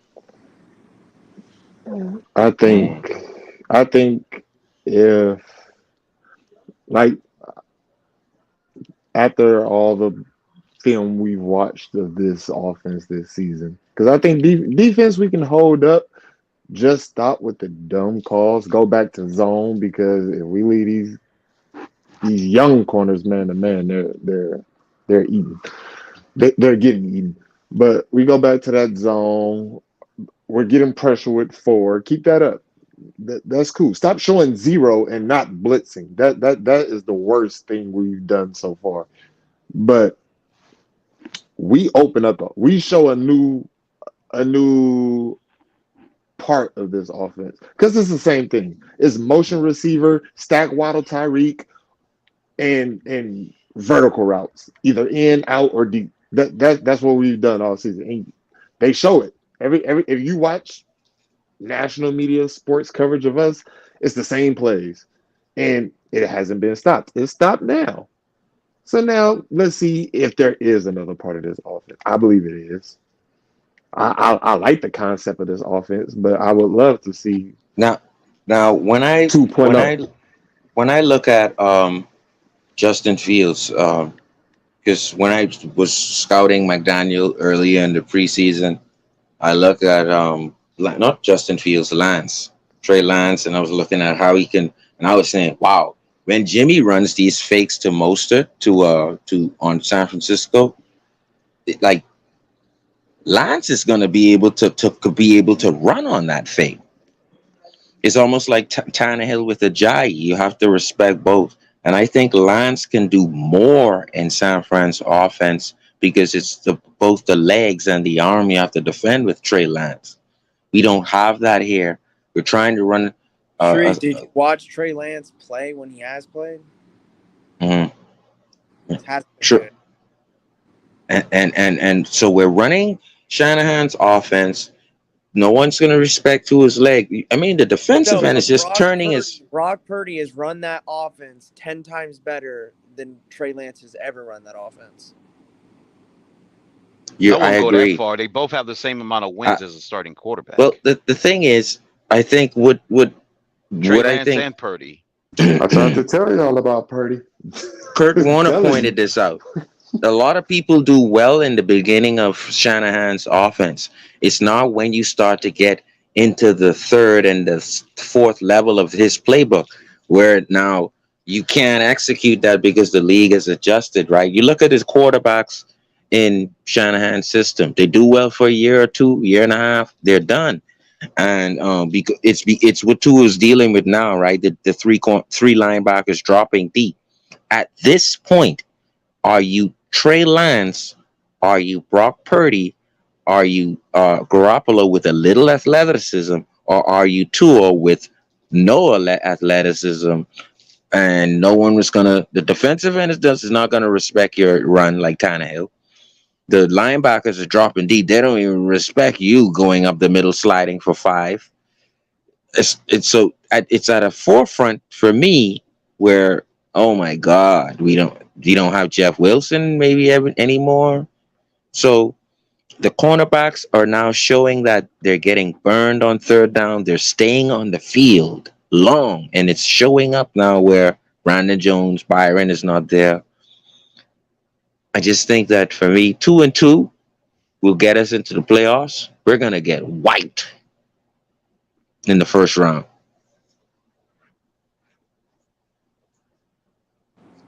I think if, like, after all the film we've watched of this offense this season, because I think defense we can hold up. Just stop with the dumb calls. Go back to zone, because if we leave these young corners man to man, they're eating. They're getting eaten. But we go back to that zone. We're getting pressure with 4. Keep that up. That's cool. Stop showing 0 and not blitzing. That is the worst thing we've done so far. But we open up. We show a new part of this offense, because it's the same thing. It's motion receiver, stack Waddle, Tyreek, and vertical routes, either in, out, or deep. That's what we've done all season. And they show it. If you watch national media sports coverage of us, it's the same plays, and it hasn't been stopped. It's stopped now. So now let's see if there is another part of this offense. I believe it is. I like the concept of this offense, but I would love to see now when I 2.0. When I look at Justin Fields, because when I was scouting McDaniel earlier in the preseason, I looked at not Justin Fields, Trey Lance, and I was looking at how he can, and I was saying, wow, when Jimmy runs these fakes to Mostert on San Francisco, like, Lance is going to be able to run on that fake. It's almost like Tannehill with Ajayi. You have to respect both. And I think Lance can do more in San Fran's offense, because it's both the legs and the arm you have to defend with Trey Lance. We don't have that here. We're trying to run. Did you watch Trey Lance play when he has played? True. And so we're running Shanahan's offense. No one's going to respect to his leg. I mean, the defensive end is just turning his. Brock Purdy has run that offense 10 times better than Trey Lance has ever run that offense. I won't go that far. They both have the same amount of wins as a starting quarterback. Well, the thing is, I think Trey Lance and Purdy. I tried to tell you all about Purdy. Kurt Warner pointed this out. A lot of people do well in the beginning of Shanahan's offense. It's not when you start to get into the third and the fourth level of his playbook, where now you can't execute that because the league has adjusted, right? You look at his quarterbacks in Shanahan's system; they do well for a year or two, year and a half, they're done. And because it's what Tua's dealing with now, right? The three linebackers dropping deep. At this point, are you Trey Lance? Are you Brock Purdy? Are you Garoppolo with a little athleticism, or are you Tua with no athleticism? And no one was gonna. The defensive end is not gonna respect your run like Tannehill. The linebackers are dropping deep. They don't even respect you going up the middle, sliding for 5. It's at a forefront for me where, oh my God, we don't have Jeff Wilson maybe anymore. So the cornerbacks are now showing that they're getting burned on third down. They're staying on the field long, and it's showing up now where Brandon Jones, Byron is not there. I just think that for me, 2-2 will get us into the playoffs. We're gonna get wiped in the first round.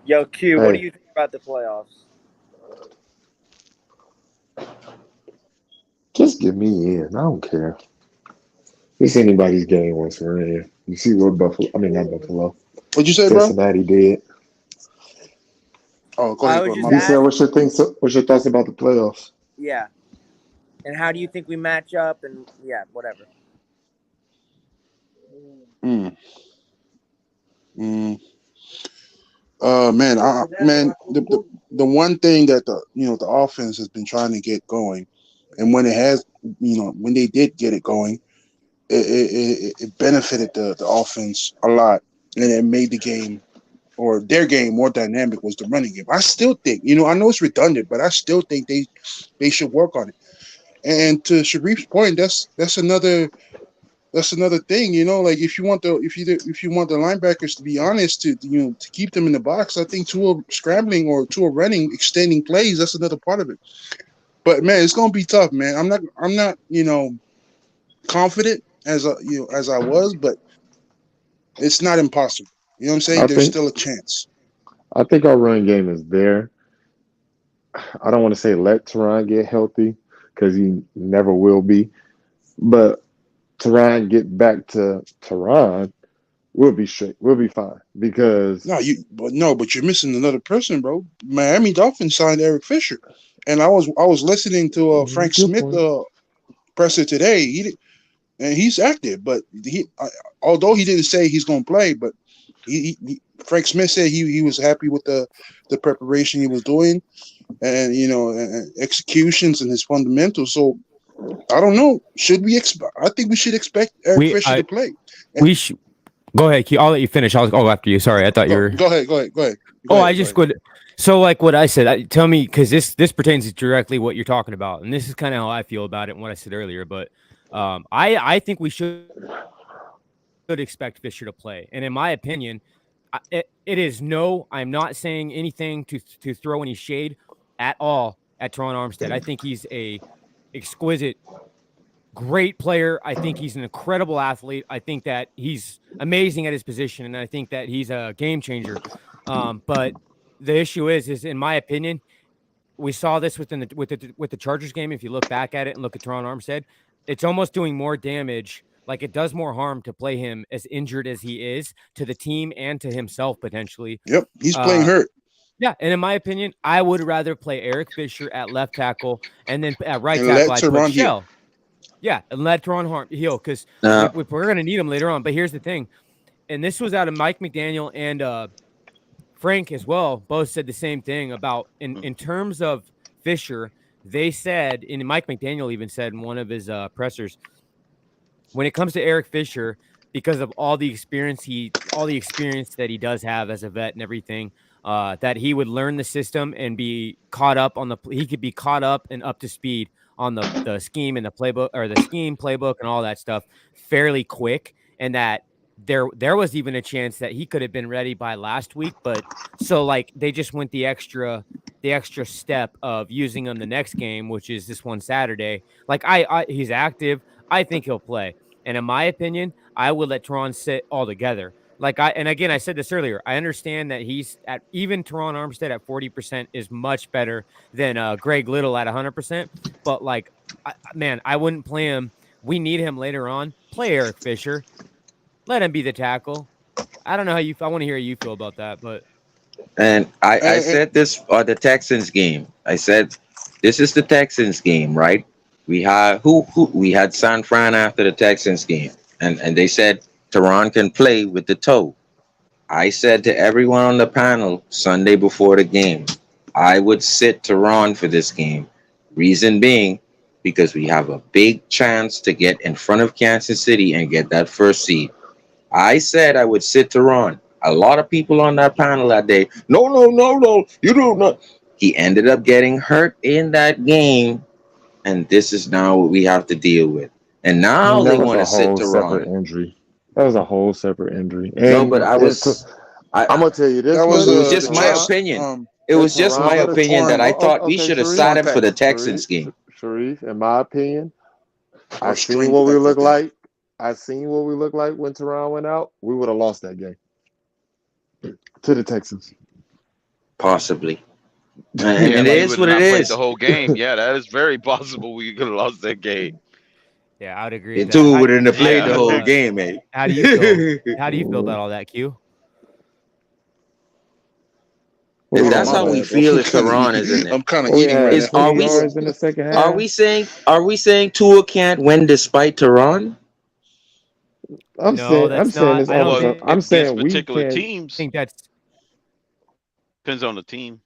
Yo, Q, what do Hey, you think about the playoffs? just get me in. I don't care. It's anybody's game once we're in. You see what Buffalo, I mean, not Buffalo, What'd you say, bro? Cincinnati did. Oh, go I ahead, was go ahead. just My You bad. said, asking. what's your thoughts about the playoffs? Yeah. And how do you think we match up? And yeah, whatever. Mm, mm. Man, the one thing that the offense has been trying to get going, and when it has, when they did get it going, it benefited the offense a lot, and it made the game or their game more dynamic was the running game. I still think, I know it's redundant, but I still think they should work on it. And to Sharif's point, that's another thing, like if you want the linebackers to be honest, to keep them in the box, I think two scrambling or two running, extending plays, that's another part of it. But man, it's gonna be tough, man. I'm not confident as I was, but it's not impossible. You know what I'm saying? I There's think still a chance. I think our run game is there. I don't want to say let Teron get healthy because he never will be, but Teron get back to Teron, we'll be straight. We'll be fine because But you're missing another person, bro. Miami Dolphins signed Eric Fisher, and I was listening to Frank good Smith point. presser today. And he's active, but although he didn't say he's going to play, but Frank Smith said he was happy with the preparation he was doing, and and executions and his fundamentals. So I don't know. Should we expect? I think we should expect Eric Fisher to play. We should go ahead, Keith. I'll let you finish. I'll go after you. Sorry, I thought you were. Go ahead. I just would. So, like what I said, tell me, because this pertains to directly what you're talking about, and this is kind of how I feel about it and what I said earlier. But I think we should expect Fisher to play, and in my opinion, it is no. I'm not saying anything to throw any shade at all at Teron Armstead. I think he's a exquisite, great player. I think he's an incredible athlete. I think that he's amazing at his position, and I think that he's a game changer. But the issue is in my opinion, we saw this with the Chargers game. If you look back at it and look at Teron Armstead, it's almost doing more damage. Like it does more harm to play him as injured as he is to the team and to himself potentially. Yep, he's playing hurt. Yeah, and in my opinion, I would rather play Eric Fisher at left tackle and then at right tackle I put Shell. Yeah, and let Teron heal because we're going to need him later on. But here's the thing, and this was out of Mike McDaniel and Frank as well. Both said the same thing about in terms of Fisher. They said, and Mike McDaniel even said in one of his pressers, when it comes to Eric Fisher, because of all the experience that he does have as a vet and everything, that he would learn the system and be caught up on he could be caught up and up to speed on the scheme and the playbook or the scheme playbook and all that stuff fairly quick. And that there was even a chance that he could have been ready by last week. But so like they just went the extra step of using him the next game, which is this one Saturday. Like he's active. I think he'll play. And in my opinion, I would let Teron sit altogether. Again, I said this earlier. I understand that even Teron Armstead at 40% is much better than Greg Little at 100%. But I wouldn't play him. We need him later on. Play Eric Fisher. Let him be the tackle. I don't know how I want to hear how you feel about that, but. And I said this on the Texans game. I said, this is the Texans game, right? We had we had San Fran after the Texans game, and they said Teron can play with the toe. I said to everyone on the panel Sunday before the game, I would sit Teron for this game. Reason being, because we have a big chance to get in front of Kansas City and get that first seed. I said I would sit Teron. A lot of people on that panel that day, no, you don't know. He ended up getting hurt in that game, and this is now what we have to deal with. And now they want to sit Teron. Injury. That was a whole separate injury. And no, but I'm gonna tell you this. It was just my opinion. It was just my opinion that I thought we should have sat him for the Texans game. Sharif, in my opinion, I seen what we look like. I seen what we looked like when Teron went out. We would have lost that game to the Texans. Possibly. And it is what it is. The whole game. Yeah, that is very possible we could have lost that game. Yeah, I would agree. And two wouldn't have played the whole game, man. How do you feel? How do you feel about all that, Q? If that's how we feel, if Teron is in there. I'm kind of eating right now. Are we saying Tua can't win despite Teron? I'm saying we particular can. teams. I think that's depends on the team.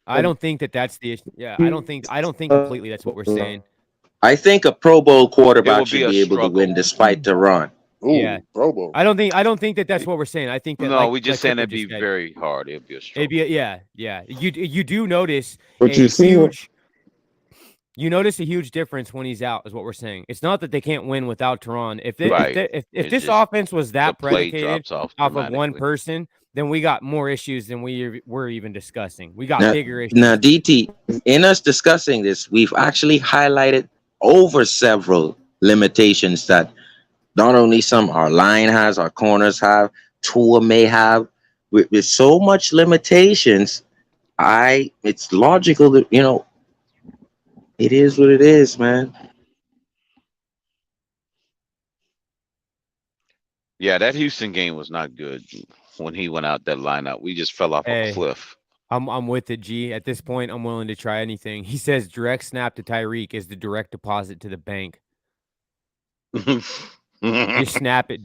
I don't think that's the issue. Yeah, I don't think completely that's what we're saying. I think a Pro Bowl quarterback should be able to win despite Teron. Ooh, yeah, Pro Bowl. I don't think that's what we're saying. I think that we just saying it'd be very hard. It'd be a struggle. Yeah. You do notice you notice a huge difference when he's out, is what we're saying. It's not that they can't win without Teron. If this offense was that predicated off of one person, then we got more issues than we were even discussing. We got bigger issues. Now, DT, in us discussing this, we've actually highlighted over several limitations that not only our line has, our corners have, Tua may have. With so much limitations, it's logical that, it is what it is, man. Yeah, that Houston game was not good when he went out that lineup. We just fell off a cliff. I'm with it, G. At this point, I'm willing to try anything. He says direct snap to Tyreek is the direct deposit to the bank. Just snap it.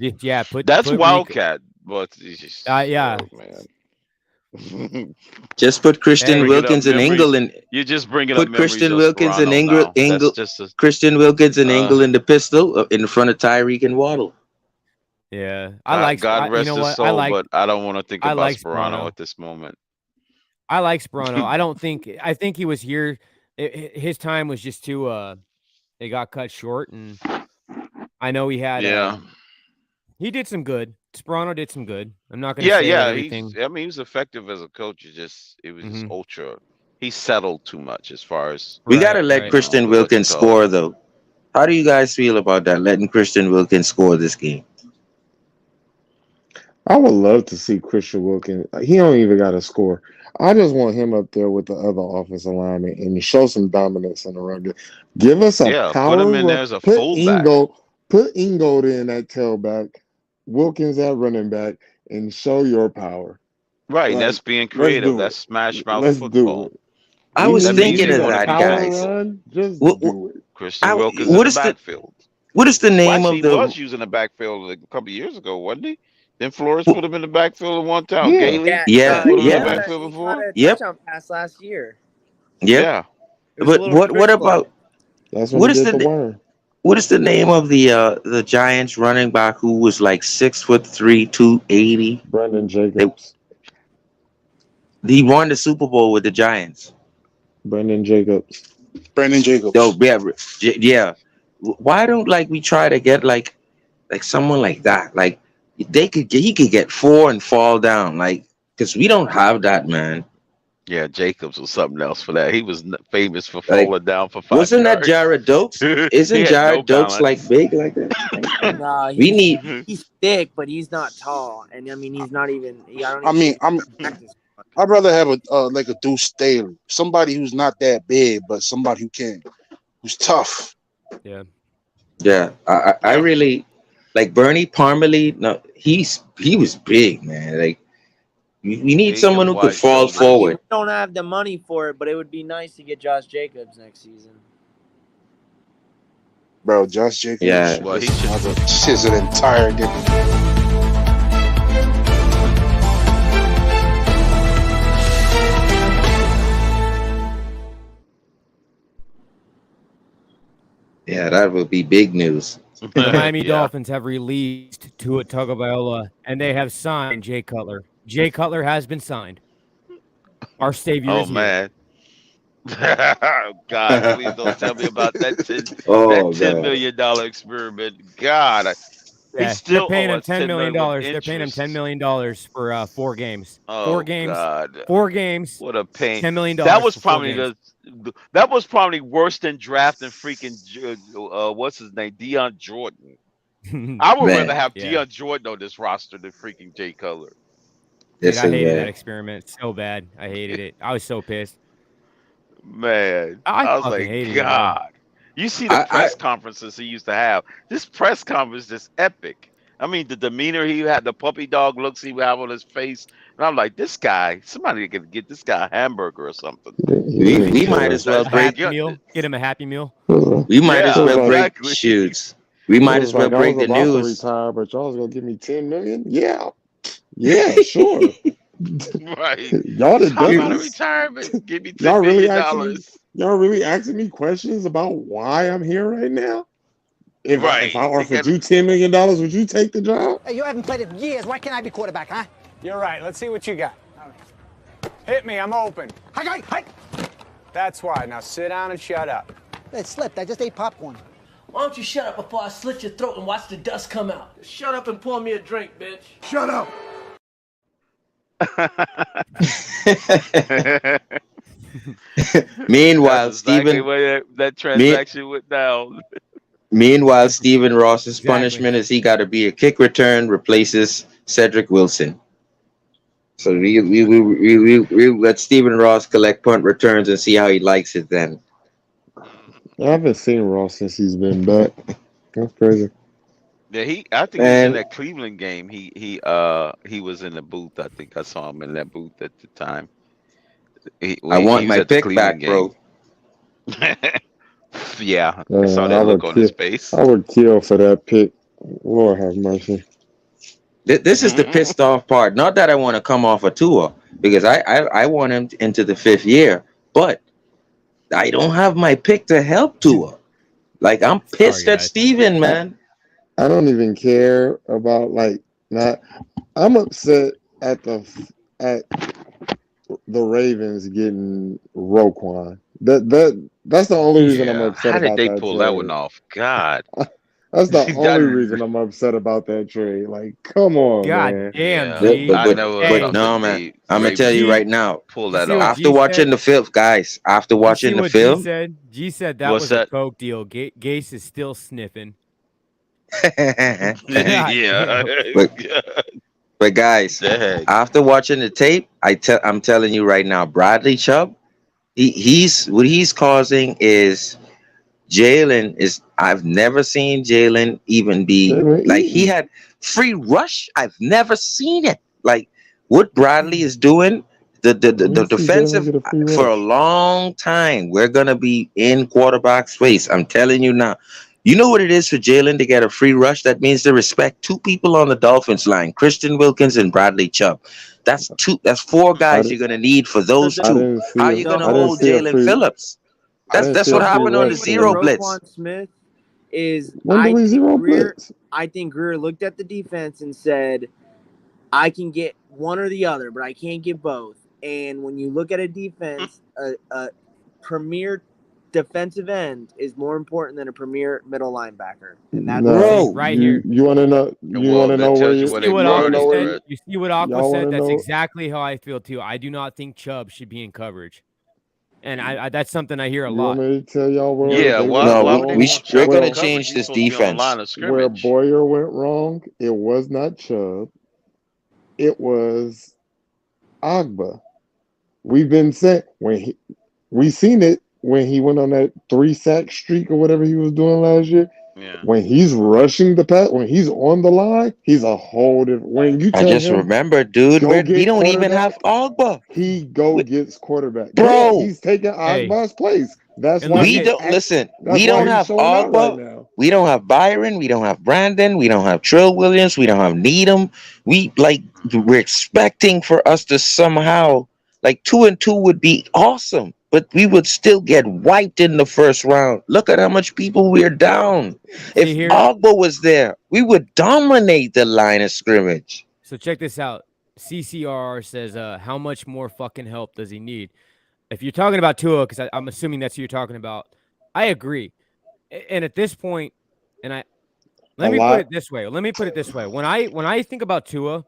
That's Wildcat. But yeah. Man. Just put Christian Wilkins and Engel in. You're just bringing up Christian Wilkins and Engel. Christian Wilkins and Engel in the pistol in front of Tyreek and Waddle. Yeah, I like. God rest his soul, but I don't want to think about Sperano at this moment. I like Sperano. I think he was here. His time was just too. It got cut short, and I know he had. He did some good. Sperano did some good. I'm not going to say everything. He was effective as a coach. It was just ultra. He settled too much as far as. We got to let Christian Wilkins score, though. How do you guys feel about that? Letting Christian Wilkins score this game? I would love to see Christian Wilkins. He don't even got to score. I just want him up there with the other offensive linemen and show some dominance in the run. Give us a power. Put him in there as a fullback. Put Ingold in at tailback, Wilkins at running back, and show your power. Right, that's being creative. That's smash mouth football. I was thinking of that, guys. Just do it. Christian Wilkins in the backfield. What is the name of the? He was using the backfield a couple of years ago, wasn't he? Then Flores put him in the backfield at one time. Yeah. Touchdown pass last year. Yeah. But what about? What is the name of the Giants running back who was like 6'3", 280? Brandon Jacobs. He won the Super Bowl with the Giants. Brandon Jacobs. Oh, yeah. Why don't we try to get like someone like that? Like he could get 4 and fall down, because we don't have that, man. Yeah, Jacobs was something else for that. He was famous for Like, falling down for 5 wasn't that yards. Jared Dokes? He Isn't had no Jared Dokes like balance. big like that? Like, Nah, we need. he's thick, but he's not tall, and I mean he's not even. I don't I even mean, think I'm. he's practice. I'd rather have a like a Deuce Staley, somebody who's not that big, but somebody who's tough. Yeah. Yeah, I really like Bernie Parmalee. No, he was big, man. Like we need Big someone and who could wide fall shoulders. I mean, we forward. don't have the money for it, but it would be nice to get Josh Jacobs next season. Bro, Josh Jacobs Yeah. Well, he should. is an entire different. Yeah, that would be big news. The Miami Yeah. Dolphins have released Tua Tagovailoa, and they have signed Jay Cutler. Jay Cutler has been signed. Our savior Oh is here. man. God, please don't tell me about that Oh $10 God. million experiment. God, Yeah, he they're still paying owe him us $10 $10 million. million with They're paying him $10 interest. million for 4 games. Oh God, 4 games. what a pain! $10 million That was for 4 probably games. that was probably worse than drafting freaking what's his name, Deion Jordan. I would rather Man, have Yeah. Deion Jordan on this roster than freaking Jay Cutler. Dude, this I is hated that bad. experiment so bad. I hated it. I was so pissed. Man, I I was fucking like, hated it, bro. God. You see the I press conferences he used to have. This press conference is epic. I mean, the demeanor he had, the puppy dog looks he would have on his face, and I'm like, this guy, somebody could get this guy a hamburger or something. we might as well A Like, break. Happy Meal. Get him a Happy Meal. We might as yeah, well break exactly. shoots. We might as well like I break was the about to news. retire, but y'all was gonna give me 10 million. Yeah, sure. Right. Y'all done Talk done about a this. retirement. Give me Y'all $10 really million. asking me. Y'all really asking me questions about why I'm here right now? If Right. I They offered got you $10 million, would you take the job? Hey, you haven't played in years. Why can't I be quarterback, huh? You're right. Let's see what you got. Hit me. I'm open. Hi. That's why. Now sit down and shut up. It slipped. I just ate popcorn. Why don't you shut up before I slit your throat and watch the dust come out? Just shut up and pour me a drink, bitch. Shut up. Meanwhile, That's exactly Stephen. where that Me, transaction went down. meanwhile, Stephen Ross's Exactly. punishment is he got to be a kick return, replaces Cedric Wilson. So we let Stephen Ross collect punt returns and see how he likes it then. I haven't seen Ross since he's been back. That's crazy. Yeah, I think he was in And that Cleveland game. He was in the booth. I think I saw him in that booth at the time. I He want was my at the pick back, Cleveland game. bro. Yeah, I saw that look on his face. I would kill for that pick. Lord have mercy. This is the pissed off part. Not that I want to come off a tour because I want him into the 5th year, but I don't have my pick to help Tua. Like I'm pissed at guys. Steven, man. I don't even care about not. I'm upset at the Ravens getting Roquan. That's the only reason I'm Yeah, upset how did about they that pull that one trade. off? God, That's the only That- reason I'm upset about that trade. Like, come on, God man. damn, yeah, G. I never Hey, thought No, that man. the I'm gonna tell you Ravens right now. pull you that see what off. After G watching said? the film, guys. After You see watching the what G film, said? G said that What's was a that? coke deal. Gase is still sniffing. but God Yeah, damn. guys, Dang. after watching the tape, I'm telling you right now, Bradley Chubb, he's what he's causing is Jalen is. I've never seen Jalen even be like he had free rush. I've never seen it. Like what Bradley is doing, the defensive for a long time. We're gonna be in quarterback space. I'm telling you now. You know what it is for Jalen to get a free rush? That means to respect 2 people on the Dolphins line, Christian Wilkins and Bradley Chubb. That's 4 guys you're gonna need for those 2. How are you gonna hold Jalen Phillips? That's what happened on the zero blitz. Roquan Smith is When do we zero Greer, blitz? I think Greer looked at the defense and said, I can get one or the other, but I can't get both. And when you look at a defense, a premier defensive end is more important than a premier middle linebacker, and that's No, right here. you want to know? You Well, want to that know where tells you you where See they what want to know Aqua where said? you You see what Aqua y'all want said? to That's know? exactly how I feel too. I do not think Chubb should be in coverage, and I that's something I hear a You want lot. me to tell y'all where Yeah, they why went No, would they wrong? want we're Chubb gonna in Well, coverage? change He's this supposed to be on the line defense. of where scrimmage. Boyer went wrong, it was not Chubb. It was Agba. We've been saying we seen it when he went on that 3-sack streak or whatever he was doing last year. Yeah. When he's rushing the pass, when he's on the line, he's a whole different. When you I tell just him remember, dude, go we get don't even have quarterback, Ogba. he go gets quarterback. Yeah, Bro, he's taking Hey, Agba's place. That's and why look we at he's don't listen. that's We why don't he's have showing out right Ogba. now. We don't have Byron. We don't have Brandon. We don't have Trill Williams. We don't have Needham. We're expecting for us to somehow 2-2 would be awesome, but we would still get wiped in the first round. Look at how much people we're down. If see here. Ogba was there, we would dominate the line of scrimmage. So check this out. CCR says, how much more fucking help does he need? If you're talking about Tua, because I'm assuming that's who you're talking about, I agree. And at this point, and let me put it this way. When I think about Tua,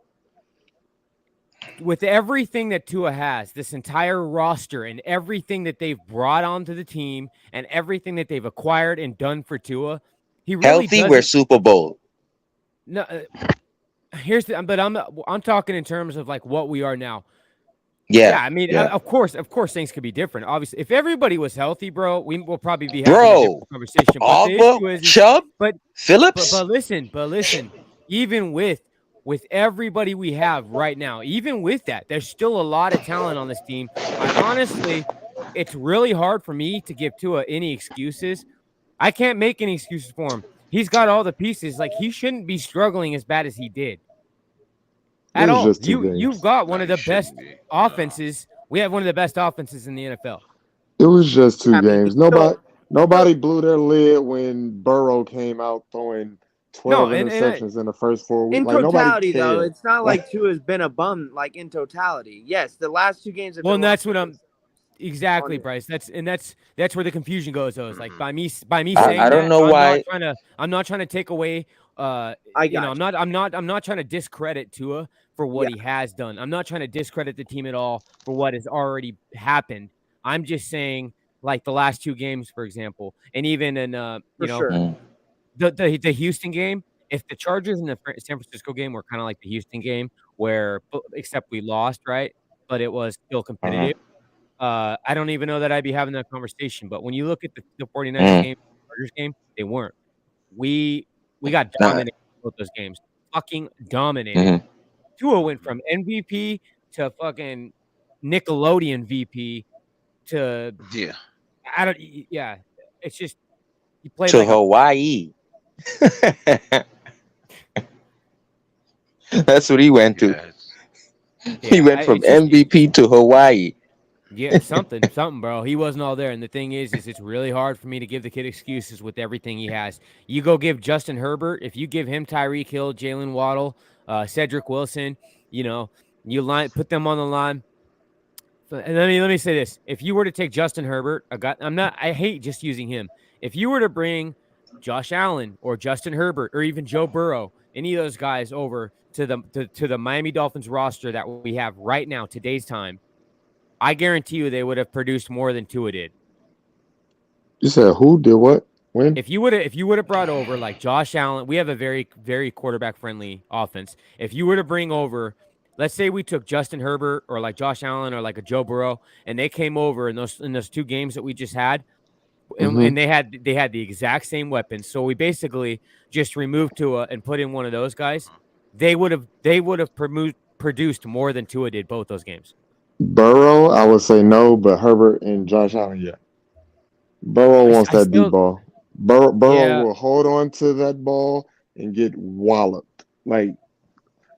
with everything that Tua has, this entire roster and everything that they've brought onto the team and everything that they've acquired and done for Tua, he really Healthy, we're Super Bowl. No, but I'm talking in terms of what we are now. Yeah, I mean, yeah. of course, things could be different. Obviously, if everybody was healthy, bro, we will probably be having a different conversation. But the issue is Chubb, Phillips. But listen. Even with everybody we have right now, even with that, there's still a lot of talent on this team. Honestly, it's really hard for me to give Tua any excuses. I can't make any excuses for him. He's got all the pieces. He shouldn't be struggling as bad as he did. At all. You've got one of the best offenses. We have one of the best offenses in the NFL. It was just 2 games. Nobody blew their lid when Burrow came out throwing 12 interceptions in the first 4 weeks. In totality, though, it's not like Tua has been a bum. In totality, yes, the last 2 games have been. Well, and that's what I'm. Exactly, Bryce. That's where the confusion goes. Though, is by me saying I don't know why. I'm not trying to take away. I'm not trying to discredit Tua for what he has done. I'm not trying to discredit the team at all for what has already happened. I'm just saying, the last 2 games, for example, and even in the Houston game. If the Chargers and the San Francisco game were kind of like the Houston game, except we lost, right? But it was still competitive. I don't even know that I'd be having that conversation. But when you look at the 49ers game, Chargers game, they weren't. We got dominated in both those games. Fucking dominated. Tua went from MVP to fucking Nickelodeon VP to it's just he played to Hawaii. That's what he went to. He went from MVP to Hawaii. Yeah, something, bro. He wasn't all there. And the thing is it's really hard for me to give the kid excuses with everything he has. You go give Justin Herbert, if you give him Tyreek Hill, Jalen Waddle, Cedric Wilson, you put them on the line. And let me say this: if you were to take Justin Herbert, I hate just using him. If you were to bring Josh Allen or Justin Herbert or even Joe Burrow, any of those guys over to the Miami Dolphins roster that we have right now, today's time, I guarantee you they would have produced more than Tua did. You said who did what? When? If you would have brought over Josh Allen, we have a very, very quarterback friendly offense. If you were to bring over, let's say we took Justin Herbert or Josh Allen or a Joe Burrow, and they came over in those 2 games that we just had, and they had the exact same weapons. So we basically just removed Tua and put in one of those guys. They would have produced more than Tua did both those games. Burrow, I would say no, but Herbert and Josh Allen, yeah. Burrow wants that deep ball. Burrow will hold on to that ball and get walloped.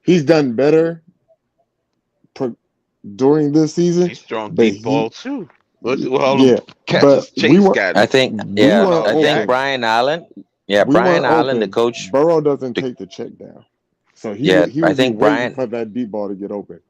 He's done better during this season. He's throwing deep ball too. But I think Brian Allen. Yeah, Brian Allen, the coach. Burrow doesn't take the check down, so he I think Brian for that deep ball to get open.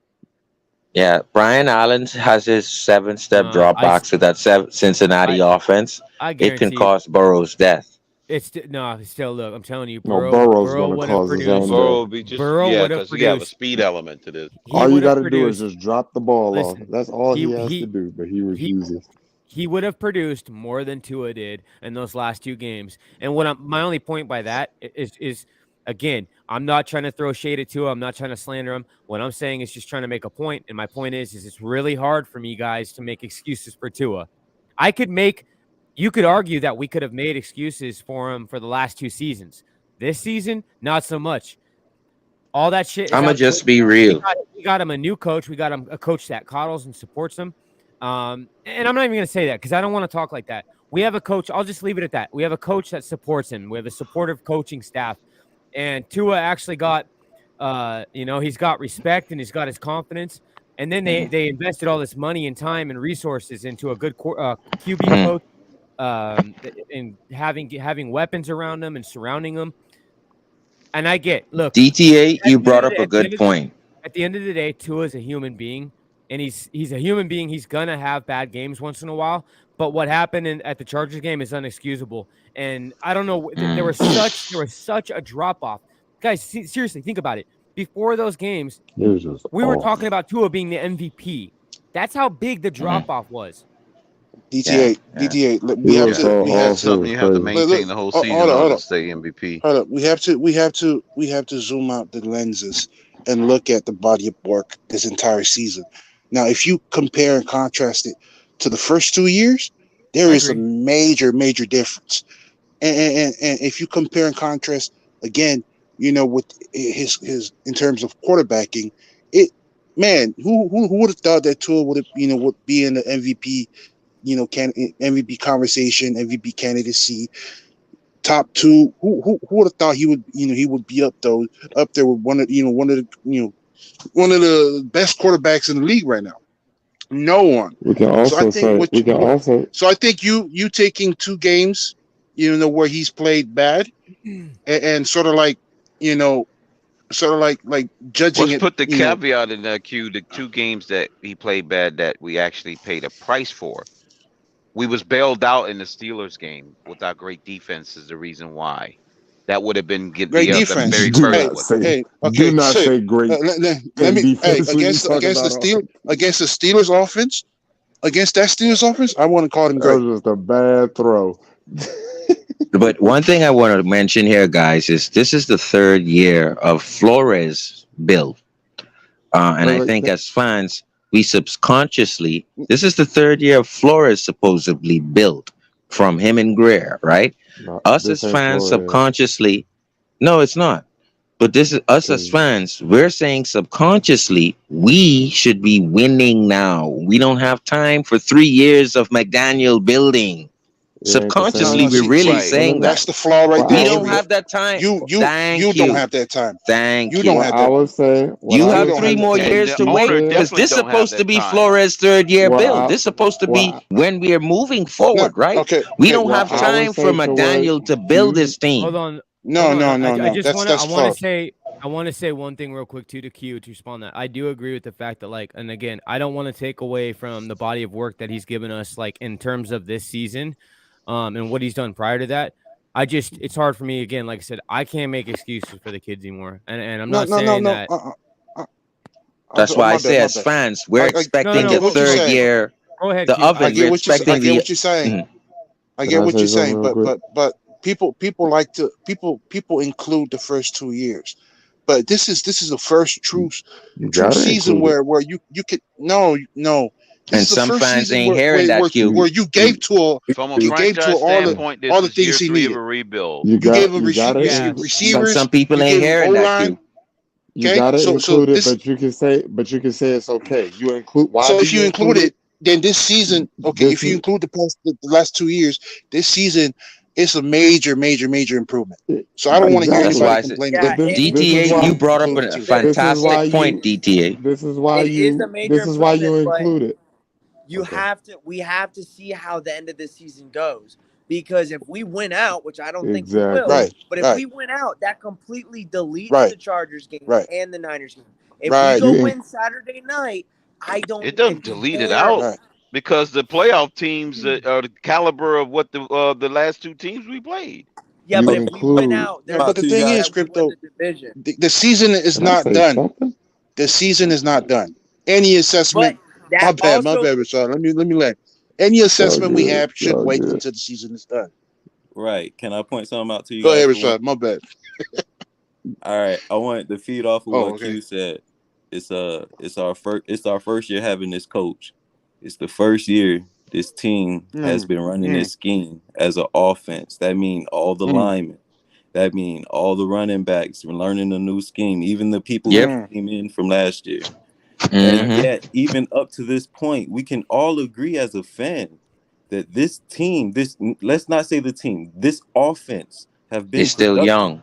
Yeah, Brian Allen has his 7-step drop box with that Cincinnati offense. I It can guarantee cost Burrow's death. it's still look. I'm telling you, No, Burrow Burrow's going to would have cause his produced. own Burrow death. will be just Burrow would have because he have a produced. speed element to this. He All you would got have to do is produced. just drop the ball off. Listen, That's all he has to he do, but he refuses. he would have produced more than Tua did in those last 2 games. And my only point by that is again, I'm not trying to throw shade at Tua. I'm not trying to slander him. What I'm saying is just trying to make a point. And my point is it's really hard for me guys to make excuses for Tua. You could argue that we could have made excuses for him for the last 2 seasons. This season, not so much. All that shit. I'm gonna just be real. We got him a new coach. We got him a coach that coddles and supports him. And I'm not even going to say that because I don't want to talk like that. We have a coach. I'll just leave it at that. We have a coach that supports him. We have a supportive coaching staff. And Tua actually got, he's got respect and he's got his confidence. And then they invested all this money and time and resources into a good QB coach and having weapons around him and surrounding him. And look, DTA, you brought up a good point. At the end of the day, Tua is a human being. And he's a human being. He's gonna have bad games once in a while. But what happened at the Chargers game is unexcusable. And I don't know. There was such a drop off, guys. Seriously, think about it. Before those games, we were talking about Tua being the MVP. That's how big the drop off was. DTA, we have to maintain the whole season to stay MVP. Hold up, we have to zoom out the lenses and look at the body of work this entire season. Now, if you compare and contrast it to the first 2 years, there is a major difference. And if you compare and contrast again, with his in terms of quarterbacking, who would have thought that Tua would be in the MVP, MVP conversation, MVP candidacy, top 2? Who would have thought he would be up there with one of the best quarterbacks in the league right now? No one. We can also So I think you taking 2 games, where he's played bad, and sort of like judging Let's it. put the caveat in that Q. The 2 games that he played bad that we actually paid a price for. We was bailed out in the Steelers game with our great defense is the reason why. That would have been great defense. Do not say great. Let me against the Steelers offense. Against that Steelers offense, I want to call them great. That was just a bad throw. But one thing I want to mention here, guys, is this is the 3rd year of Flores' build. And I think as fans, we subconsciously, this is the 3rd year of Flores supposedly built from him and Greer, right? Us as fans subconsciously, no, it's not. But this is us as fans, we're saying subconsciously, we should be winning now. We don't have time for 3 years of McDaniel building. Subconsciously, we're really saying that's the flaw right there. We don't have that time. You don't have that time. Thank you. You don't have that. I would say you have 3 more years to wait because this is supposed to be Flores' 3rd year build. This is supposed to be when we are moving forward, right? Okay. We don't have time for McDaniel to build this team. Hold on. No. I want to say one thing real quick to Q to respond that I do agree with the fact that and again, I don't want to take away from the body of work that he's given us in terms of this season. And what he's done prior to that. It's hard for me again. Like I said, I can't make excuses for the kids anymore. And I'm not saying that. That's why I say as fans, we're expecting the 3rd year. Go ahead. The oven. I get what you're saying. I get what you're saying. But people include the first 2 years. But this is the first true season where you could no. And some fans ain't hearing that Q. Where you gave to all the things he needed. You gave him receivers. Some people ain't hearing that Q. You gotta include it, but you can say it's okay. You include. If you include it, then this season, if you include the last 2 years, this season it's a major improvement. So I don't want to hear anybody complain. DTA, you brought up a fantastic point. DTA. This is why you include it. We have to see how the end of this season goes, because if we win out, which I don't think we will, but if we win out, that completely deletes the Chargers game and the Niners game. If we go win Saturday night, I don't. It doesn't delete it out Right. because the playoff teams are the caliber of what the last two teams we played. Yeah, You but if we win include. out, Yeah, there's but a the chance thing is, that we win Crypto, the division. the season is Can I not say done. something? The season is not done. Any But assessment, that my also bad, Rashad. Let me let. Any Y'all assessment we good. have should Y'all wait good. until the season is done. Right. Can I point something out to you Go guys ahead, for one? Rashad. My bad. All right. I want to feed off of Oh, what okay. Q said. It's our first year having this coach. It's the first year this team has been running this scheme as an offense. That means all the linemen. That means all the running backs. We're learning a new scheme. Even the people who came in from last year. And yet, even up to this point, we can all agree as a fan that this team, let's not say the team, this offense have been It's still productive. young.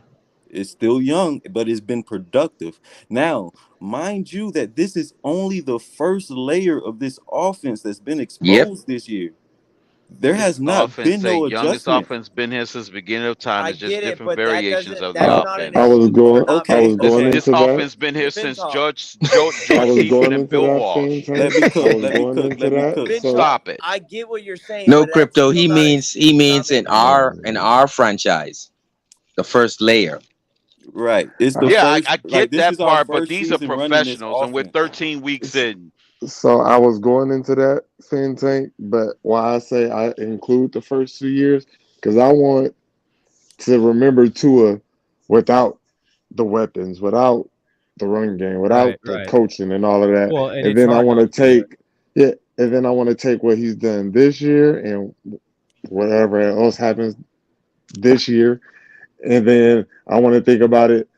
It's still young, but it's been productive. Now, mind you that this is only the first layer of this offense that's been exposed this year. There This has not offense, been the no youngest adjustment. offense, been here since the beginning of time. I It's just get it, different but that variations doesn't. of the That's I, not an offense. I was excuse for going. not I Okay, was being going okay. This into that. offense been here since Fintal. George I was Heaton going and into Bill that. Walsh. Fan Let tank. me I cook. was Let me going cook. into Let me that. cook. So Stop it. I get what you're saying, No, but that's Crypto. still He not an means excuse for not in making the playoffs. our franchise, the first layer. Right. It's the Yeah, first. I Like get this that is our part, but first these are season running this professionals, and we're offense. 13 weeks in. so I was going into that fan tank, but why I say I include the first 2 years because I want to remember Tua without the weapons, without the run game, without Right, the right. coaching and all of that. Well, and And it's then I hard want to not to. take and then I want to take what he's done this year and whatever else happens this year, and then I want to think about it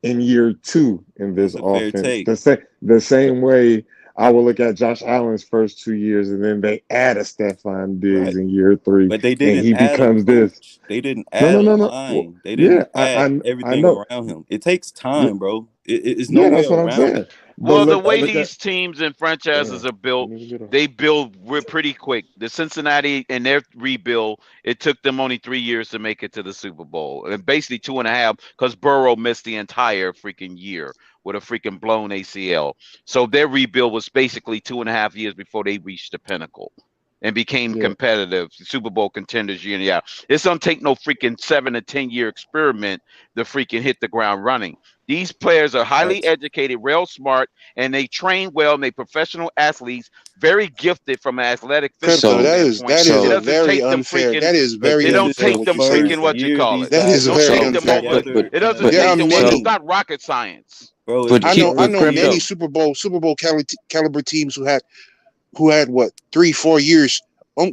in year 2 in this That's a fair offense. take. The But same way I will look at Josh Allen's first 2 years, and then they add a Stephon Diggs right. in year 3, But they and didn't he add a becomes this. coach. They didn't No, add no, a no, no. Well, line. They yeah, didn't add I everything know. around him. It takes Yeah, time, bro. It's no yeah, way that's what I'm around saying. it. But Well, the way look at these teams and franchises damn. are Let built, me get they build pretty quick. The Cincinnati and their rebuild, it took them only 3 years to make it to the Super Bowl, and basically 2.5 because Burrow missed the entire freaking year with a freaking blown ACL. So their rebuild was basically 2.5 years before they reached the pinnacle and became yeah. competitive Super Bowl contenders year in, year out. It's gonna take no freaking 7 to 10 year experiment to freaking hit the ground running. These players are highly That's educated, real smart, and they train well, and they professional athletes, very gifted from an athletic physical Crypto, So standpoint. that is It so a doesn't very take them unfair. freaking That is but very it this don't is unfair take the what them you're saying. freaking first what you year call these it. That guys is Don't have very take played them unfair. over. together It in a doesn't There take are them. league. Well, it's many. so not rocket science. Bro, for it's I the know. I first know year. many crypto. Super Bowl caliber teams who had what 3-4 years,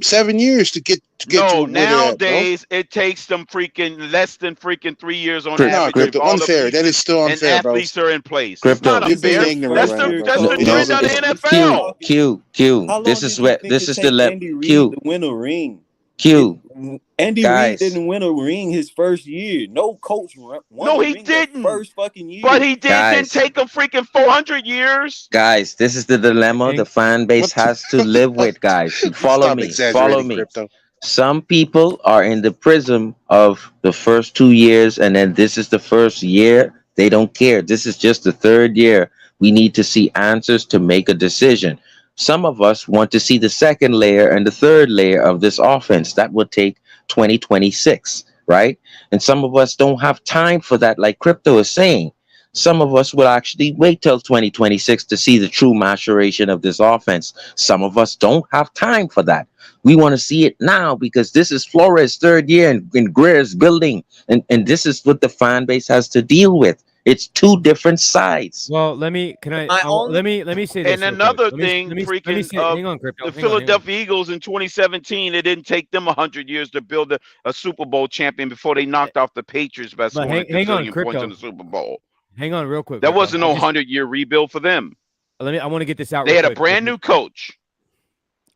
7 years to get to No, where they're at, bro. nowadays it takes them freaking less than freaking 3 years on Crypt, Nah, average crypt, if Crypto, all the unfair. That is pieces still and unfair, bro. athletes are in place. It's not crypto. You're This is being unfair. the ignorant That's first right now, the year. that's Crypto. the So It is trend No, of unfair. the it's what are we NFL. talking? Q. How This long is did you where think this it is the take level. Andy Reid Q, to win a ring? It, Q, Andy Reid guys, didn't win a ring his first year. No coach won No, a he ring their didn't. first fucking But year. he did. It didn't guys, take him freaking 400 years. guys. This is the dilemma the Hang, fan base What? has to live with, guys. Follow Stop me. Follow exaggerating, me. Crypto. Some people are in the prism of the first 2 years, and then this is the first year. They don't care. This is just the third year. We need to see answers to make a decision. Some of us want to see the second layer and the third layer of this offense. That would take 2026, right? And some of us don't have time for that, like Crypto is saying. Some of us will actually wait till 2026 to see the true maturation of this offense. Some of us don't have time for that. We want to see it now because this is Flores' third year in Greer's building. And this is what the fan base has to deal with. It's two different sides. well, My only let me say And this real quick. another Let thing, me freaking say, hang on, crypto. the Hang on, hang on. Philadelphia Eagles in 2017, it didn't take them 100 years to build a Super Bowl champion before they knocked off the Patriots by But scoring a hang on, gazillion points in crypto. the Super Bowl. Hang on real quick, That crypto. wasn't no 100-year rebuild for them. I want to get this out They real had a quick. brand new coach.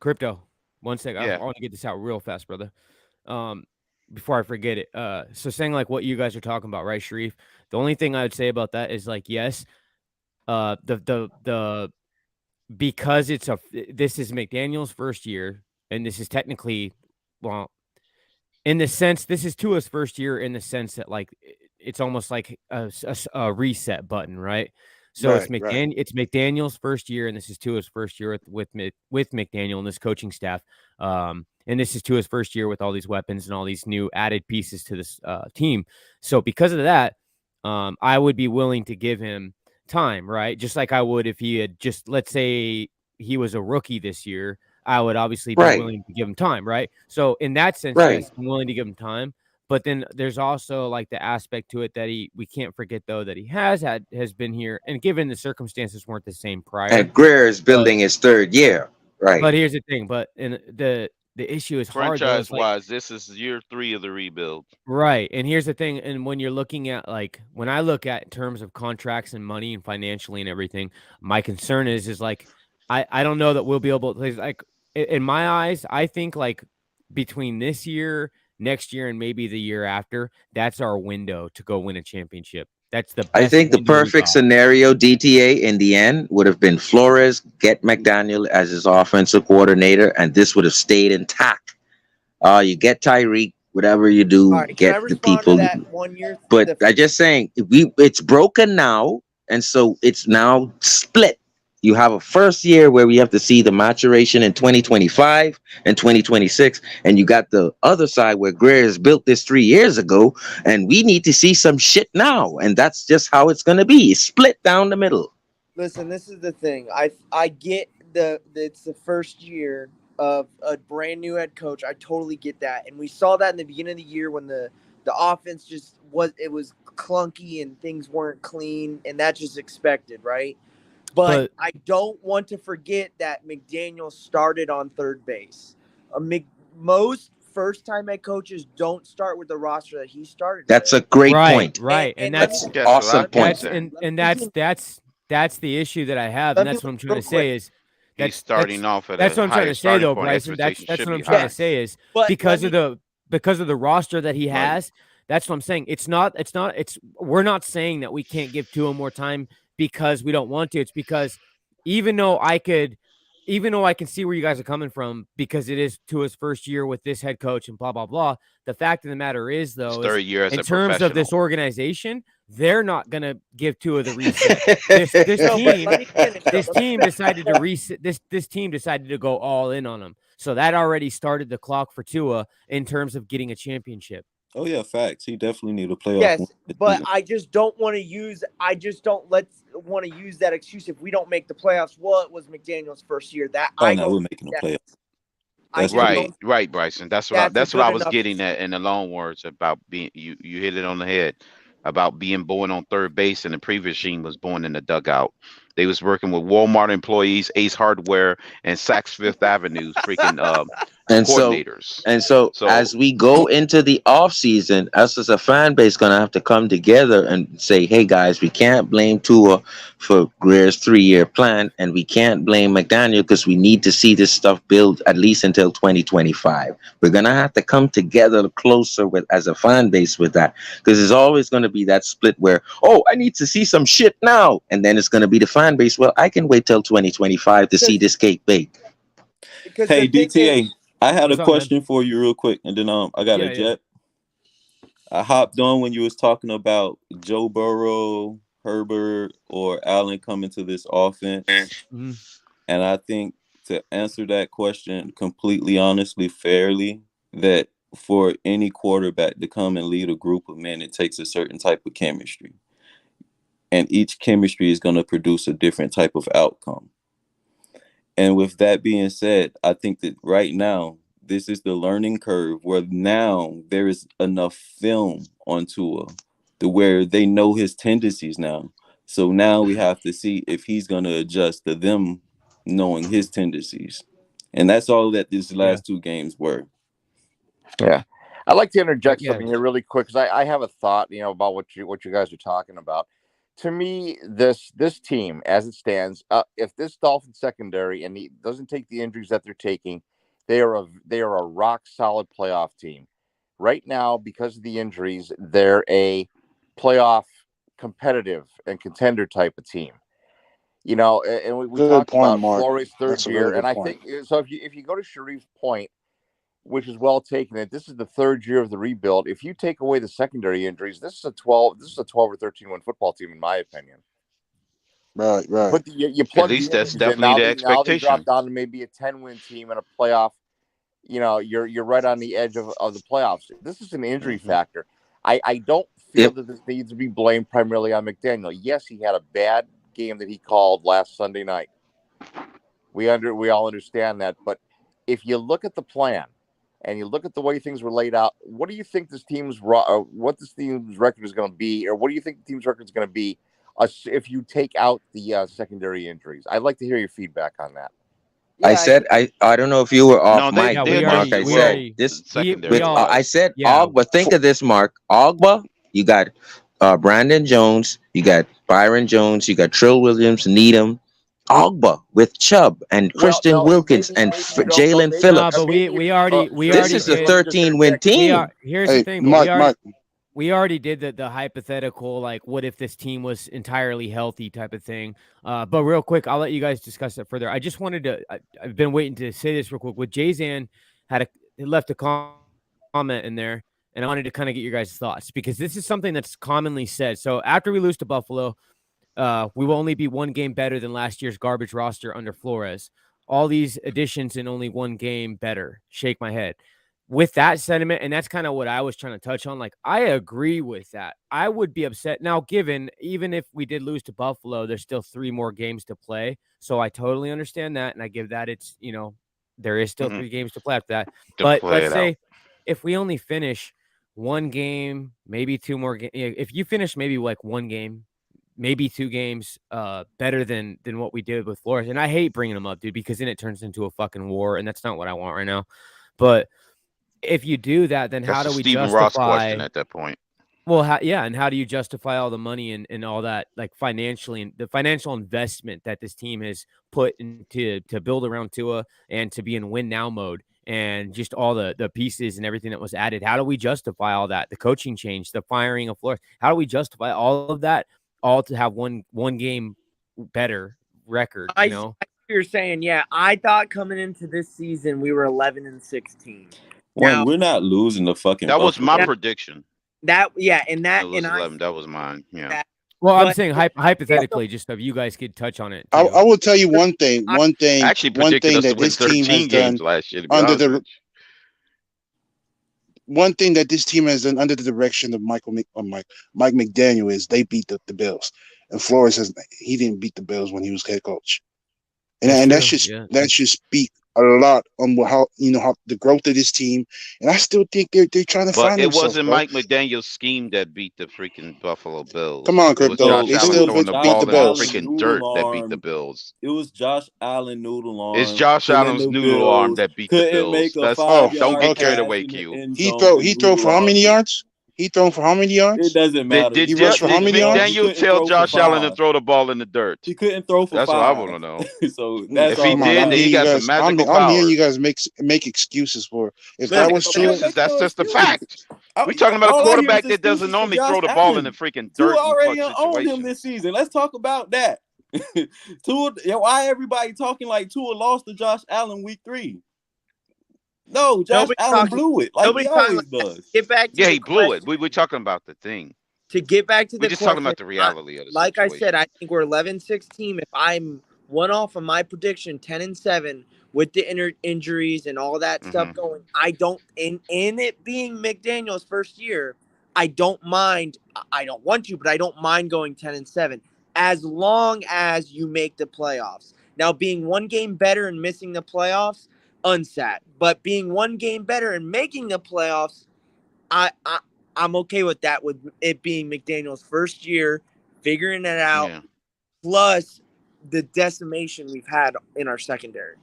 Crypto. One sec. I Yeah. want to get this out real fast, brother. Before I forget it. So saying like what you guys are talking about, right, Sharif? The only thing I would say about that is like, yes, the because this is McDaniel's first year, and this is technically, well, in the sense this is Tua's first year in the sense that like it's almost like a reset button, right? So it's Right. It's McDaniel's first year, and this is Tua's first year with McDaniel and this coaching staff. And this is Tua's first year with all these weapons and all these new added pieces to this team. So because of that, I would be willing to give him time, right? Just like I would if he had just, let's say he was a rookie this year, I would obviously be Right. willing to give him time, right? So in that sense, Right. yes, I'm willing to give him time. But then there's also like the aspect to it that we can't forget though that he has been here, and given the circumstances weren't the same prior. And Greer is building his third year, right? But here's the thing, the issue is hard though. Franchise wise, this is year 3 of the rebuild. Right. And here's the thing, and when you're looking at like when I look at in terms of contracts and money and financially and everything, my concern is like I don't know that we'll be able to, like, in my eyes, I think like between this year, next year, and maybe the year after, that's our window to go win a championship. That's the best I think the perfect scenario, DTA, in the end would have been Flores get McDaniel as his offensive coordinator, and this would have stayed intact. You get Tyreek, whatever you do, right, get the people. that 1 year? But I just saying, it's broken now, and so it's now split. You have a first year where we have to see the maturation in 2025 and 2026. And you got the other side where Greer's built this 3 years ago, and we need to see some shit now. And that's just how it's going to be. It's split down the middle. Listen, this is the thing. I get it's the first year of a brand new head coach. I totally get that. And we saw that in the beginning of the year when the offense just was clunky and things weren't clean, and that's just expected, right? But I don't want to forget that McDaniel started on third base. Most first-time head coaches don't start with the roster that he started. That's a great point. Right, and that's awesome point. And that's the issue that I have, and that's what I'm trying to say is he's starting off at that's what I'm trying to say though, point. Bryson. That's what I'm be trying high. to say is because of the roster that he has. That's what I'm saying. We're not saying that we can't give Tua more time because we don't want to. It's because even though I can see where you guys are coming from, because it is Tua's first year with this head coach and blah blah blah. The fact of the matter is, though, third year as in a terms of this professional. organization, they're not gonna give Tua the reset. This team decided to reset. This team decided to go all in on him. So that already started the clock for Tua in terms of getting a championship. Oh yeah, facts. He definitely need a playoff. Yes, but I just don't want to use. I just don't want to use that excuse if we don't make the playoffs. Well, it was McDaniel's first year. We're making the playoffs. Right, Bryson. That's what I was getting at in the long words about being. You hit it on the head about being born on third base, and the previous regime was born in the dugout. They was working with Walmart employees, Ace Hardware, and Saks Fifth Avenue's freaking coordinators. So as we go into the off season, us as a fan base gonna have to come together and say, hey guys, we can't blame Tua for Greer's 3-year plan, and we can't blame McDaniel because we need to see this stuff build at least until 2025. We're gonna have to come together closer as a fan base with that, because there's always gonna be that split where, I need to see some shit now, and then it's gonna be the fan base. Well, I can wait till 2025 to see this cake bake. Hey, DTA, I had a question for you real quick, and then I got a jet. I hopped on when you was talking about Joe Burrow, Herbert, or Allen coming to this offense. Mm-hmm. And I think to answer that question completely honestly, fairly, that for any quarterback to come and lead a group of men, it takes a certain type of chemistry. And each chemistry is going to produce a different type of outcome. And with that being said, I think that right now, this is the learning curve where now there is enough film on Tua to where they know his tendencies now. So now we have to see if he's going to adjust to them knowing his tendencies. And that's all that these last 2 games were. Yeah. I'd like to interject something here really quick, because I have a thought, about what you guys are talking about. To me, this team, as it stands, if this Dolphins secondary and he doesn't take the injuries that they're taking, they are a rock solid playoff team. Right now, because of the injuries, they're a playoff competitive and contender type of team. And we talked about Flores' third year, and I think so. If you go to Sharif's point, which is well taken, that this is the 3rd year of the rebuild. If you take away the secondary injuries, this is a 12 or 13 win football team, in my opinion. Right. But you plug At least the that's injuries in. definitely the Now they drop expectation. down to maybe a 10-win team in a playoff. You're right on the edge of the playoffs. This is an injury factor. I don't feel that this needs to be blamed primarily on McDaniel. Yes, he had a bad game that he called last Sunday night. We all understand that. But if you look at the plan and you look at the way things were laid out, what do you think this team's record is going to be, or what do you think the team's record is going to be if you take out the secondary injuries? I'd like to hear your feedback on that. I said I don't know if you were off mic, Mark. I said this with I said Ogba. Think of this, Mark. Ogba, you got Brandon Jones, you got Byron Jones, you got Trill Williams, Needham, Ogba with Chubb and Christian Wilkins and Jalen Phillips. but we already this is a 13-win team. Here's the thing, but we already did the hypothetical, like, what if this team was entirely healthy type of thing. But real quick, I'll let you guys discuss it further. I just wanted to, I've been waiting to say this real quick. With Jay-Zan left a comment in there, and I wanted to kind of get your guys' thoughts, because this is something that's commonly said. So after we lose to Buffalo, we will only be one game better than last year's garbage roster under Flores. All these additions in only one game better. Shake my head. With that sentiment, and that's kind of what I was trying to touch on, like, I agree with that. I would be upset. Now, given, even if we did lose to Buffalo, there's still 3 more games to play. So I totally understand that, and I give that it's, there is still 3 games to play after that. But let's say if we only finish 1 game, maybe 2 more games, if you finish maybe like 1 game, maybe 2 games better than what we did with Flores. And I hate bringing them up, dude, because then it turns into a fucking war, and that's not what I want right now. But if you do that, then how do we Stephen justify Ross question at that point? Well, and how do you justify all the money and all that, like, financially, and the financial investment that this team has put into to build around Tua and to be in win now mode, and just all the pieces and everything that was added? How do we justify all that? The coaching change, the firing of Flores. How do we justify all of that, all to have one game better record? You're saying, I thought coming into this season we were 11-16. Now, we're not losing the fucking. That was my prediction. That was 11. That was mine. Yeah. Well, I'm saying hypothetically, just so you guys could touch on it. I will tell you one thing. One thing that this team has done last year, one thing that this team has done under the direction of Mike McDaniel is they beat the Bills, and Flores he didn't beat the Bills when he was head coach, and that should speak a lot on how the growth of this team, and I still think they're trying to find themselves. But it wasn't Mike McDaniel's scheme that beat the freaking Buffalo Bills. Come on, Crypto. It still beat the Bills. Freaking dirt that beat the Bills. It was Josh Allen noodle arm. It's Josh Allen's noodle arm that beat the Bills. Don't get carried away, Q. He threw for how many yards? He thrown for how many yards? It doesn't matter. Did McDaniel tell Josh Allen to throw the ball in the dirt? He couldn't throw for 5. That's what I want to know. So that's if he did, he got some magical power. I'm hearing you guys make excuses for it. If that was true, that's just a fact. We're talking about a quarterback that doesn't normally throw the ball in the freaking dirt. Tua already owned him this season. Let's talk about that. Tua, why everybody talking like Tua lost to Josh Allen week 3? No, Josh Allen blew it like he always does. Get back to he blew it. We're talking about the thing. To get back to the we're just talking about the reality of the like situation. I said, I think we're 11-16. If I'm one off of my prediction, 10-7 with the injuries and all that stuff going, I don't in it being McDaniel's first year, I don't mind. I don't want to, but I don't mind going 10-7 as long as you make the playoffs. Now, being 1 game better and missing the playoffs, unsat. But being 1 game better and making the playoffs, I'm okay with that, with it being McDaniel's first year, figuring it out, plus the decimation we've had in our secondary.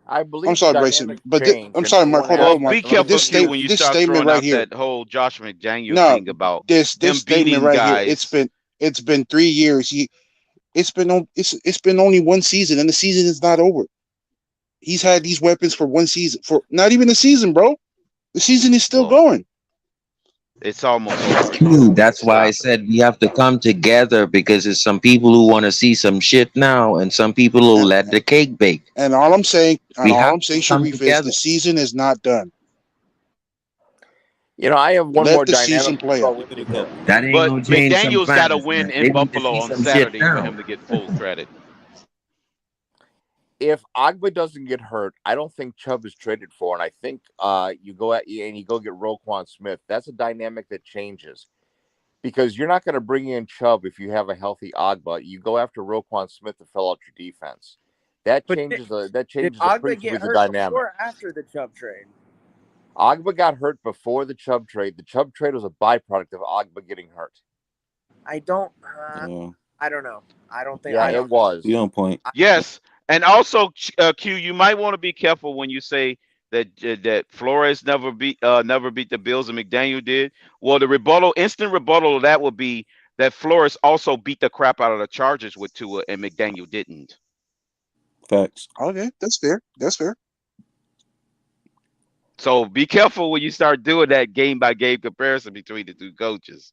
I believe. I'm sorry, Grayson, but I'm sorry, Mark. Hold on, Mark. Be careful when you start throwing out that whole Josh McDaniel thing about this statement right guys. Here. It's been 3 years. It's been only 1 season, and the season is not over. He's had these weapons for 1 season, for not even a season, bro. The season is still going. It's almost. That's why I said we have to come together, because there's some people who want to see some shit now, and some people who let the cake bake. And all I'm saying, Sharif, is the season is not done. I have one Let more the season dynamic. play out. That ain't But gonna change some McDaniel's got to plans, win man. in They need to Buffalo see on some shit Saturday for now. him to get full credit. If Agba doesn't get hurt, I don't think Chubb is traded for, and I think you go get Roquan Smith. That's a dynamic that changes because you're not going to bring in Chubb if you have a healthy Agba. You go after Roquan Smith to fill out your defense. That changes Did the Agba get hurt dynamic. before or after the Chubb trade? Agba got hurt before the Chubb trade. The Chubb trade was a byproduct of Agba getting hurt. I don't know. I don't think. Yeah, it was. Be on point. Yes, and also Q, you might want to be careful when you say that Flores never beat the Bills and McDaniel did. Well, the instant rebuttal of that would be that Flores also beat the crap out of the Chargers with Tua and McDaniel didn't. Facts. Okay, that's fair. That's fair. So be careful when you start doing that game by game comparison between the two coaches.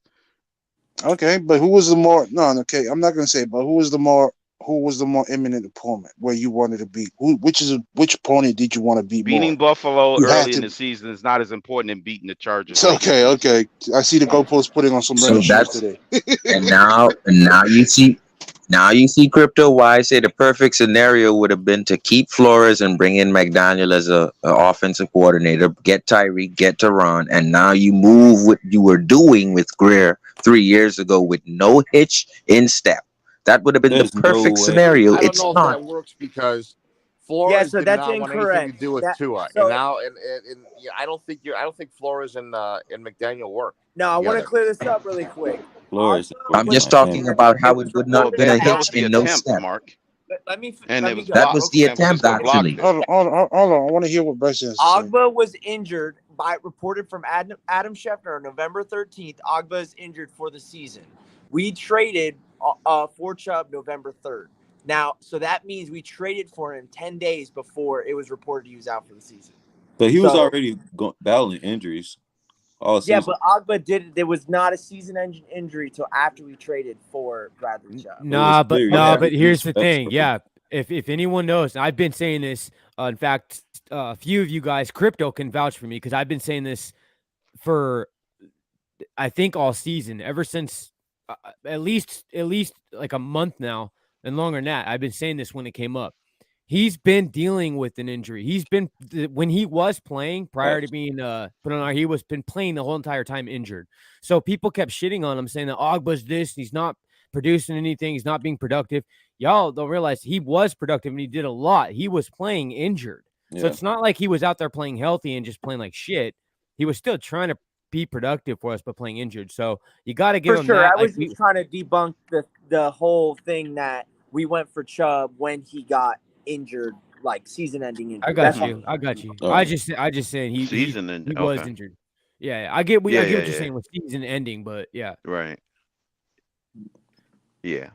Okay, but who was the more? No, okay, I'm not gonna say. But who was the more imminent opponent where you wanted to beat? Which opponent did you want to beat more? Beating Buffalo You had early in to- the season is not as important as beating the Chargers. It's okay. I see the goalpost putting on some red shirts today. and now you see crypto. Why I say the perfect scenario would have been to keep Flores and bring in McDaniel as a offensive coordinator, get Tyreek, get Teron, and now you move what you were doing with Greer 3 years ago with no hitch in step. That would have been There's the perfect no way. scenario. I don't It's know if not. that works because Flores so did that's not want incorrect. anything to do with Tua, so- and now I don't think Flores and McDaniel work. No, I want to together. clear this up really quick. Flores. I'm just talking about how it would not been a hitch in no step. Mark. Let me And let it me was go. That was the San attempt, Francisco blocked actually. it. Hold on. I want to hear what Bryce has to say. Agba was injured reported from Adam Schefter on November 13th. Agba is injured for the season. We traded for Chubb November 3rd. Now, so that means we traded for him 10 days before it was reported he was out for the season. But he was already battling injuries all season. Yeah, but Agba there was not a season-ending injury till after we traded for Bradley Chubb. But here's the thing. Yeah, if anyone knows, I've been saying this. In fact, a few of you guys, crypto, can vouch for me because I've been saying this for, I think, all season, ever since at least like a month now, and longer than that. I've been saying this when it came up. He's been dealing with an injury. He's been, when he was playing prior to being put on, he was been playing the whole entire time injured. So people kept shitting on him, saying that Agba's this, he's not producing anything, he's not being productive. Y'all don't realize he was productive and he did a lot. He was playing injured. Yeah. So it's not like he was out there playing healthy and just playing like shit. He was still trying to be productive for us, but playing injured. So you got to give him that. I was just trying to debunk the whole thing that we went for Chubb when he got injured, like season-ending injury. I got you. I just saying he was injured. Yeah, I get what you're saying with season-ending, but yeah, right. Yeah,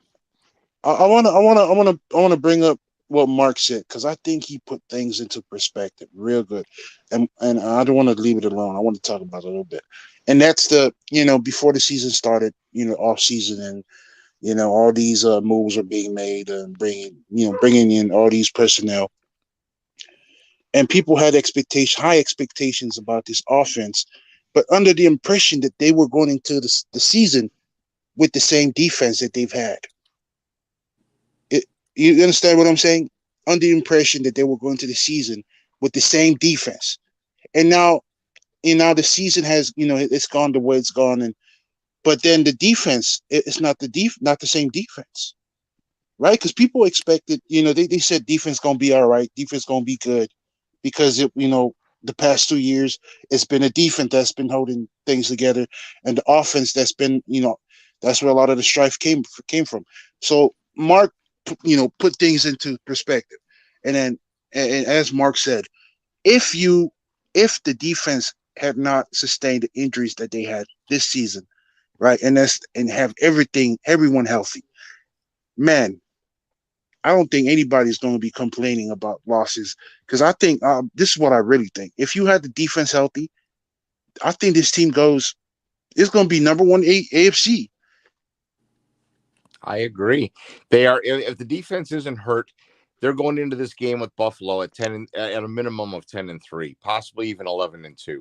I want to bring up what Mark said because I think he put things into perspective real good, and I don't want to leave it alone. I want to talk about it a little bit, and that's before the season started, off season and. All these moves are being made and bringing in all these personnel. And people had high expectations about this offense, but under the impression that they were going into the season with the same defense that they've had. You understand what I'm saying? Under the impression that they were going to the season with the same defense. And now the season has, it's gone the way it's gone, but then the defense, it's not the same defense, right? Because people expected, they said defense going to be all right. Defense going to be good because, the past 2 years, it's been a defense that's been holding things together and the offense that's been, that's where a lot of the strife came from. So Mark, put things into perspective. And as Mark said, if the defense had not sustained the injuries that they had this season, right, and have everyone healthy, man, I don't think anybody's going to be complaining about losses because I think this is what I really think. If you had the defense healthy, I think this team it's going to be number one AFC. I agree. They are. If the defense isn't hurt, they're going into this game with Buffalo at a minimum of 10-3, possibly even 11-2.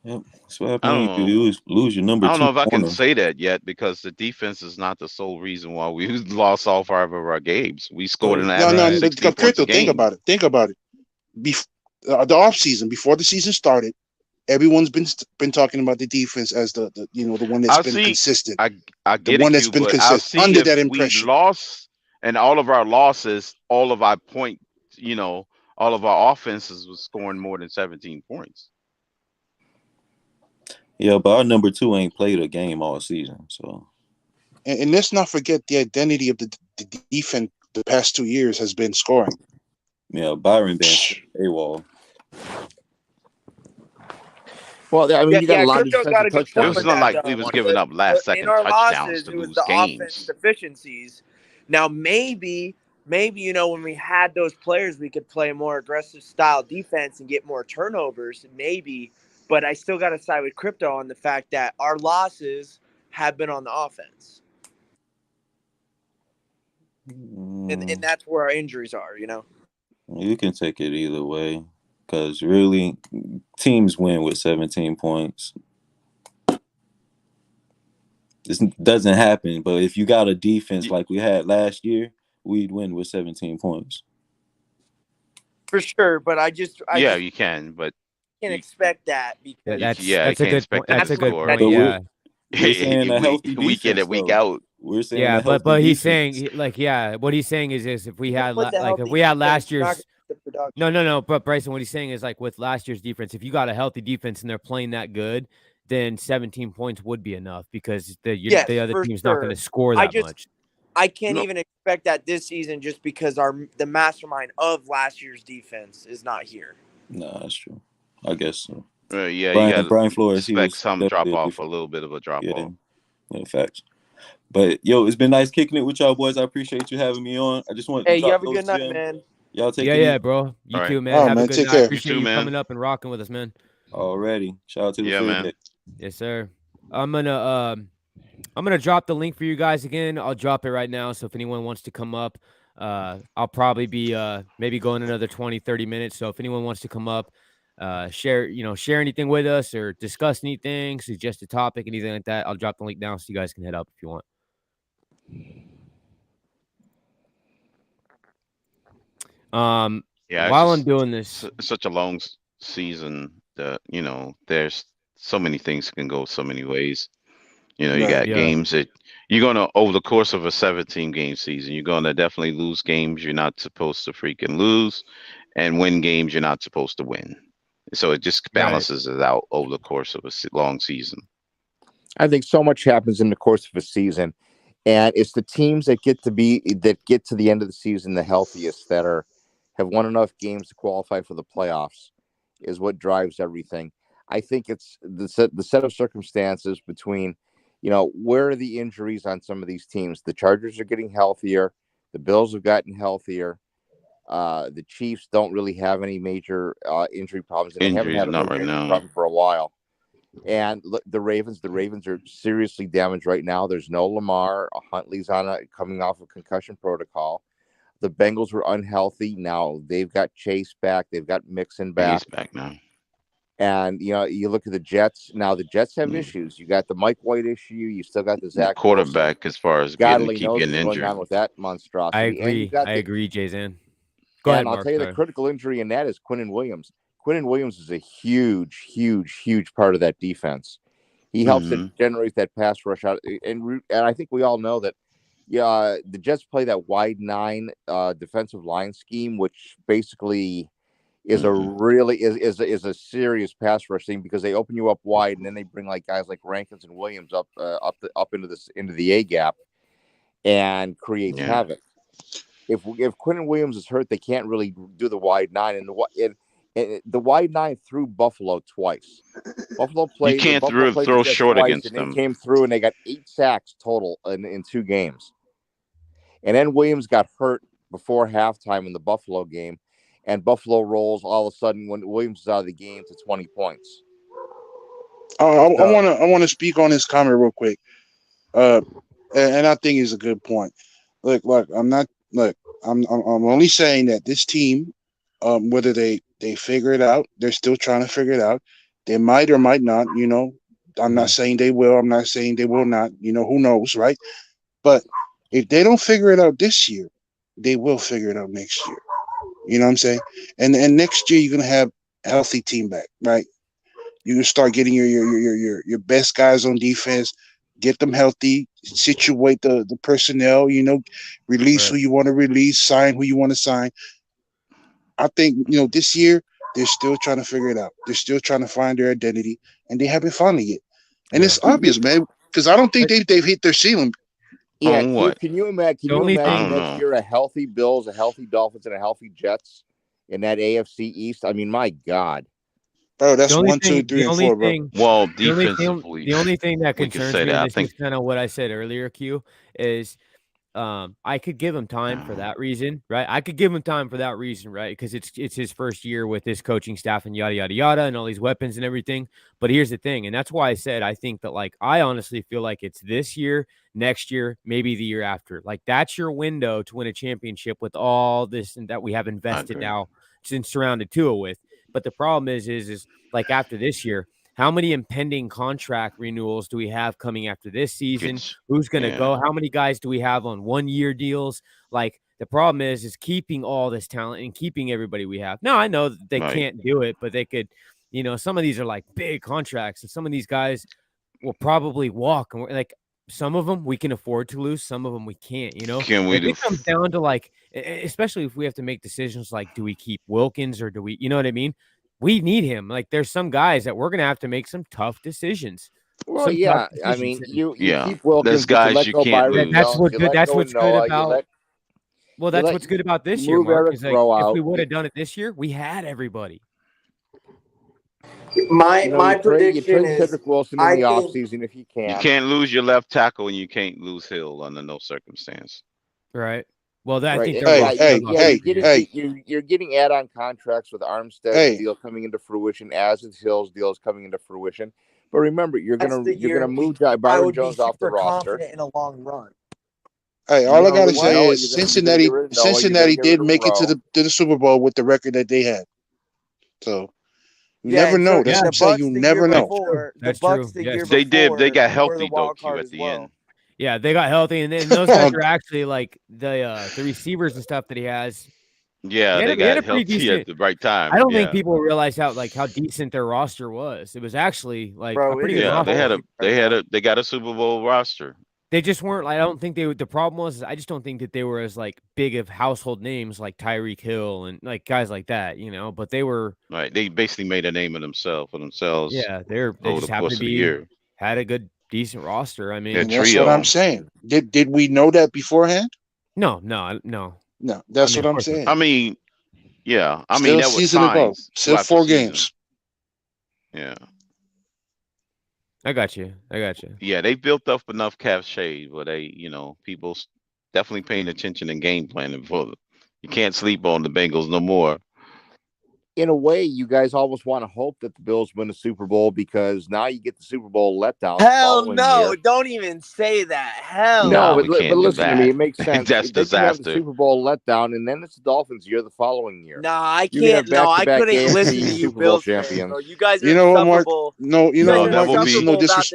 Yep. That's what I happened don't when know. you lose your number I don't two know if I can corner. say that yet because the defense is not the sole reason why we lost all 5 of our games. We scored an No, average no, of no. 16 points a Crypto, think game. about it. Think about it. The off season, before the season started, everyone's been talking about the defense as the the one that's I been see. consistent, I the get it, one that's Q, been but I'll consistent see under if that we impression. lost and all of our losses, all of our point, all of our offenses was scoring more than 17 points. Yeah, but our number two ain't played a game all season. So, And let's not forget the identity of the defense the past 2 years has been scoring. yeah, Byron been AWOL. Well, I mean, you got a lot of Crypto's got defensive a good It point touchdowns was with in not there. that, like we though. was giving up last In second our touchdowns losses, to it was lose the offense games. deficiencies. Now, maybe, when we had those players, we could play a more aggressive style defense and get more turnovers, maybe. But I still got to side with Crypto on the fact that our losses have been on the offense. And that's where our injuries are, You can take it either way because really, teams win with 17 points. This doesn't happen, but if you got a defense like we had last year, we'd win with 17 points. For sure, but You can, but can't expect that because That's you a can't good point. expect them to That's a good score. point. But Yeah. we're saying a healthy week in defense, and week though. out. We're saying Yeah, a healthy but he's defense. saying what he's saying is if we had with the like if healthy we had defense, last you're not year's gonna get the production. no, but Bryson, what he's saying is like with last year's defense, if you got a healthy defense and they're playing that good, then 17 points would be enough because the other for team's not going sure. to score that much. I can't even expect that this season just because the mastermind of last year's defense is not here. No, that's true. I guess so. You Brian got Flores, he expect was some drop definitely off, a little bit of a drop off. Yeah, facts. But yo, it's been nice kicking it with y'all boys. I appreciate you having me on. I just wanted to you drop have a those good night, gems. man. Y'all take it Yeah, easy. bro. You All too, right. man. Have a man, good take night. care. Appreciate You too, you man. coming up and rocking with us, man. Already. Shout out to the man. Yes, sir. I'm gonna drop the link for you guys again. I'll drop it right now. So if anyone wants to come up, I'll probably be maybe going another 20-30 minutes. So if anyone wants to come up, share anything with us or discuss anything, suggest a topic, anything like that, I'll drop the link down so you guys can head up if you want. While I'm doing this, such a long season that there's so many things can go so many ways. You got games that you're gonna over the course of a 17 game season, you're gonna definitely lose games you're not supposed to freaking lose, and win games you're not supposed to win. So it just balances it out over the course of a long season. I think so much happens in the course of a season, and it's the teams that get to the end of the season the healthiest, that have won enough games to qualify for the playoffs, is what drives everything. I think it's the set of circumstances between, where are the injuries on some of these teams? The Chargers are getting healthier. The Bills have gotten healthier. The Chiefs don't really have any major injury problems, and they haven't had a major injury problem for a while. And look, the Ravens are seriously damaged right now. There's no Lamar. Huntley's coming off of concussion protocol. The Bengals were unhealthy. Now they've got Chase back. They've got Mixon back. He's back now. And you look at the Jets. Now the Jets have issues. You got the Mike White issue. You still got the Zach quarterback Wilson. as far as God keep only knows getting what's injured. going on with that monstrosity. I agree, Jay-Zan. Go and ahead, I'll Mark, tell you, the critical injury in that is Quinnen Williams. Quinnen Williams is a huge, huge, huge part of that defense. He helps to generate that pass rush out, and I think we all know that. Yeah, the Jets play that wide 9 defensive line scheme, which basically is is a serious pass rush thing, because they open you up wide, and then they bring like guys like Rankins and Williams up into the A gap and creates havoc. If Quinnen Williams is hurt, they can't really do the wide 9, and the wide 9 threw Buffalo twice. Buffalo played. You can't Buffalo played throw the Jets short twice, against and them. they came through and they got 8 sacks total in 2 games. And then Williams got hurt before halftime in the Buffalo game, and Buffalo rolls all of a sudden when Williams is out of the game to 20 points. I want to speak on this comment real quick, and I think it's a good point. Look, I'm only saying that this team, whether they figure it out, they're still trying to figure it out. They might or might not. I'm not saying they will. I'm not saying they will not. Who knows, right? But if they don't figure it out this year, they will figure it out next year. You know what I'm saying? And next year you're gonna have a healthy team back, right? You can start getting your best guys on defense, get them healthy, situate the personnel, release who you want to release, sign who you want to sign. I think, this year they're still trying to figure it out. They're still trying to find their identity, and they haven't found it yet. And it's obvious, man, because I don't think they've hit their ceiling. Yeah, On what? can you imagine next year a healthy Bills, a healthy Dolphins, and a healthy Jets in that AFC East? I mean, my God. Bro, that's 1, 2, 3, and 4, bro. Well, defensively, the only thing that we can concerns say me, that. and I this think is kind of what I said earlier, Q, is I could give him time for that reason, right? I could give him time for that reason, right? Because it's his first year with this coaching staff and yada, yada, yada, and all these weapons and everything. But here's the thing, and that's why I said I think that, like, I honestly feel like it's this year, next year, maybe the year after. Like, that's your window to win a championship with all this and that we have invested now since surrounded Tua with. But the problem is like after this year, how many impending contract renewals do we have coming after this season? Who's going to go? How many guys do we have on 1-year deals? Like, the problem is keeping all this talent and keeping everybody we have. Now, I know that they can't do it, but they could, some of these are like big contracts, and some of these guys will probably walk. And like, some of them we can afford to lose, some of them we can't, Can we it comes down to, like, especially if we have to make decisions like, do we keep Wilkins or do we, you know what I mean? We need him. Like, there's some guys that we're going to have to make some tough decisions. Well, yeah, I mean, you keep Wilkins. There's guys you can't lose. That's what's good about. Well, that's what's good about this year, Mark. Is like, if we would have done it this year, we had everybody. My prediction is Cedric Wilson in the offseason if you can. You can't lose your left tackle, and you can't lose Hill under no circumstance. Right. Well, I think you're getting add-on contracts with Armstead's deal coming into fruition, as is Hill's deal is coming into fruition. But remember, you're gonna move Byron Jones off the roster in a long run. Hey, all I gotta say is Cincinnati did make it to the Super Bowl with the record that they had. So you never know. That's what I'm saying. You never know. That's true. Yes. They did. They got healthy though, Q, at the end. Yeah, they got healthy, and then those guys are actually like the receivers and stuff that he has. Yeah, they got healthy at the right time. I don't think people realize how decent their roster was. It was actually like a pretty good roster. They got a Super Bowl roster. They just weren't. I don't think they would. The problem was, I just don't think that they were as like big of household names like Tyreek Hill and like guys like that, But they were right. They basically made a name of themselves for themselves. Yeah, they just happened to be had a good, decent roster. I mean, that's what I'm saying. Did we know that beforehand? No. That's what I'm saying. I mean, yeah. I mean, that was season ago. Still 4 games. Yeah. I got you. Yeah, they built up enough cap shade where they, people definitely paying attention and game planning for them. You can't sleep on the Bengals no more. In a way, you guys almost want to hope that the Bills win the Super Bowl because now you get the Super Bowl letdown. Hell no! Don't even say that. Hell no! But listen to me, it makes sense. That's disaster. You have the Super Bowl letdown, and then it's the Dolphins year the following year. Nah, I can't. No, I couldn't listen to you, Super Bowl Bills champions. Fans, you guys are Mark? No, Mark.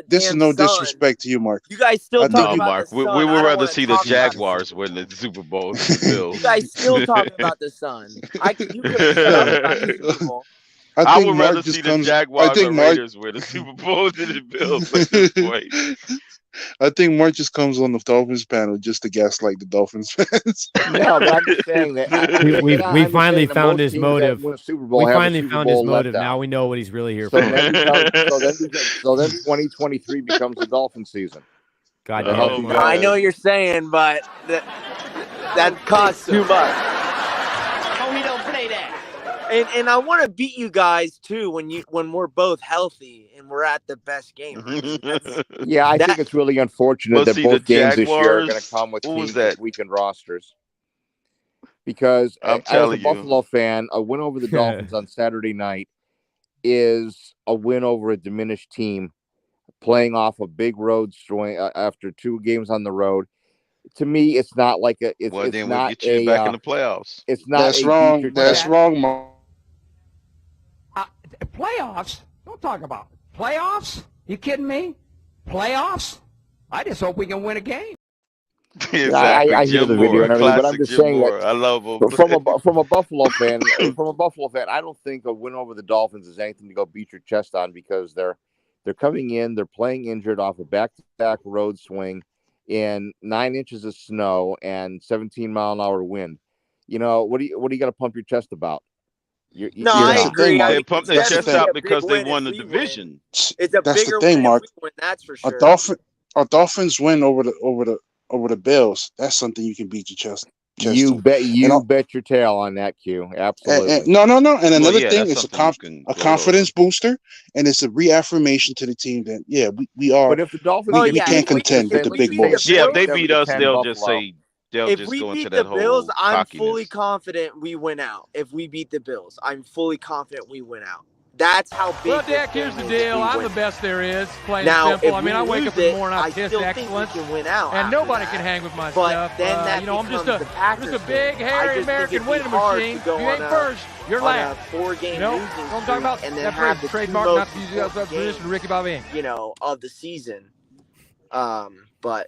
This is no disrespect to you, Mark. You guys still talk about Mark. We would rather see the Jaguars win the Super Bowl than the Bills. You guys still talking about the Sun? You could have shut up about the Super Bowl. I would rather see the Jaguars or Raiders win the Super Bowl than the Bills at this point. I think Mark just comes on the Dolphins panel just to gaslight the Dolphins fans. No, but I'm just saying that we finally found his motive. We finally found his motive. Now we know what he's really here for. So then 2023 becomes the Dolphin season. God damn. I know what you're saying, but that costs too much. Homie, don't play that. And I want to beat you guys too when we're both healthy and we're at the best game. Yeah, I think it's really unfortunate that both games this year are going to come with teams with weakened rosters. Because as a Buffalo fan, a win over the Dolphins on Saturday night is a win over a diminished team playing off a big road swing after 2 games on the road. To me, it's not like a. It's we'll not get you back in the playoffs. It's not. That's wrong. That's wrong, Mark. Playoffs? y'all talking about? Playoffs? You kidding me? Playoffs? I just hope we can win a game. Exactly. I hear Jim the video Moore, and everything, but I'm classic just Jim saying Moore. that I love him. from a Buffalo fan, I don't think a win over the Dolphins is anything to go beat your chest on, because they're coming in, they're playing injured off a back-to-back road swing in 9 inches of snow and 17-mile-an-hour wind. You know, what do you got to pump your chest about? No, I agree. They pumped their chest out because they won the division. It's a That's bigger the thing, win Mark. if we win, that's for sure. A Dolphins win over the Bills. That's something you can beat your chest. You bet your tail on that, Q. Absolutely. No. And another yeah, thing, that's it's something a confidence booster, and it's a reaffirmation to the team that we are. But if the Dolphins, we can't contend with the big boys. Yeah, if they beat us, they'll just say they'll if just we go beat into the that Bills, whole I'm cockiness. fully confident we win out. If we beat the Bills, I'm fully confident we win out. That's how big. Well, Dak, here's the deal. I'm the best there is. Plain now, and simple. I mean, I wake up in the morning, I piss excellence, can win out and nobody can hang with my but stuff. Then that I'm just a big, thing. hairy American winning machine. If you ain't first, you're last. 4-game losing streak, I'm talking about and then that have phrase, the trademark, two not to use that position to Ricky Bobby. of the season. But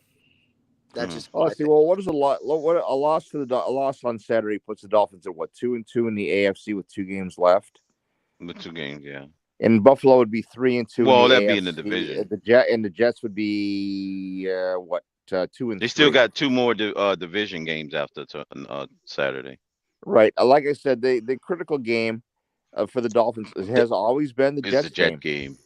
that's just. Oh, see. Well, what is a loss on Saturday puts the Dolphins at what, 2-2 in the AFC with 2 games left. With 2 games, yeah. And Buffalo would be 3-2. Well, in the that'd AFC. be in the division. The Jets would be 2-3. They still got 2 more division games after Saturday. Right. Like I said, the critical game for the Dolphins has always been the Jets game.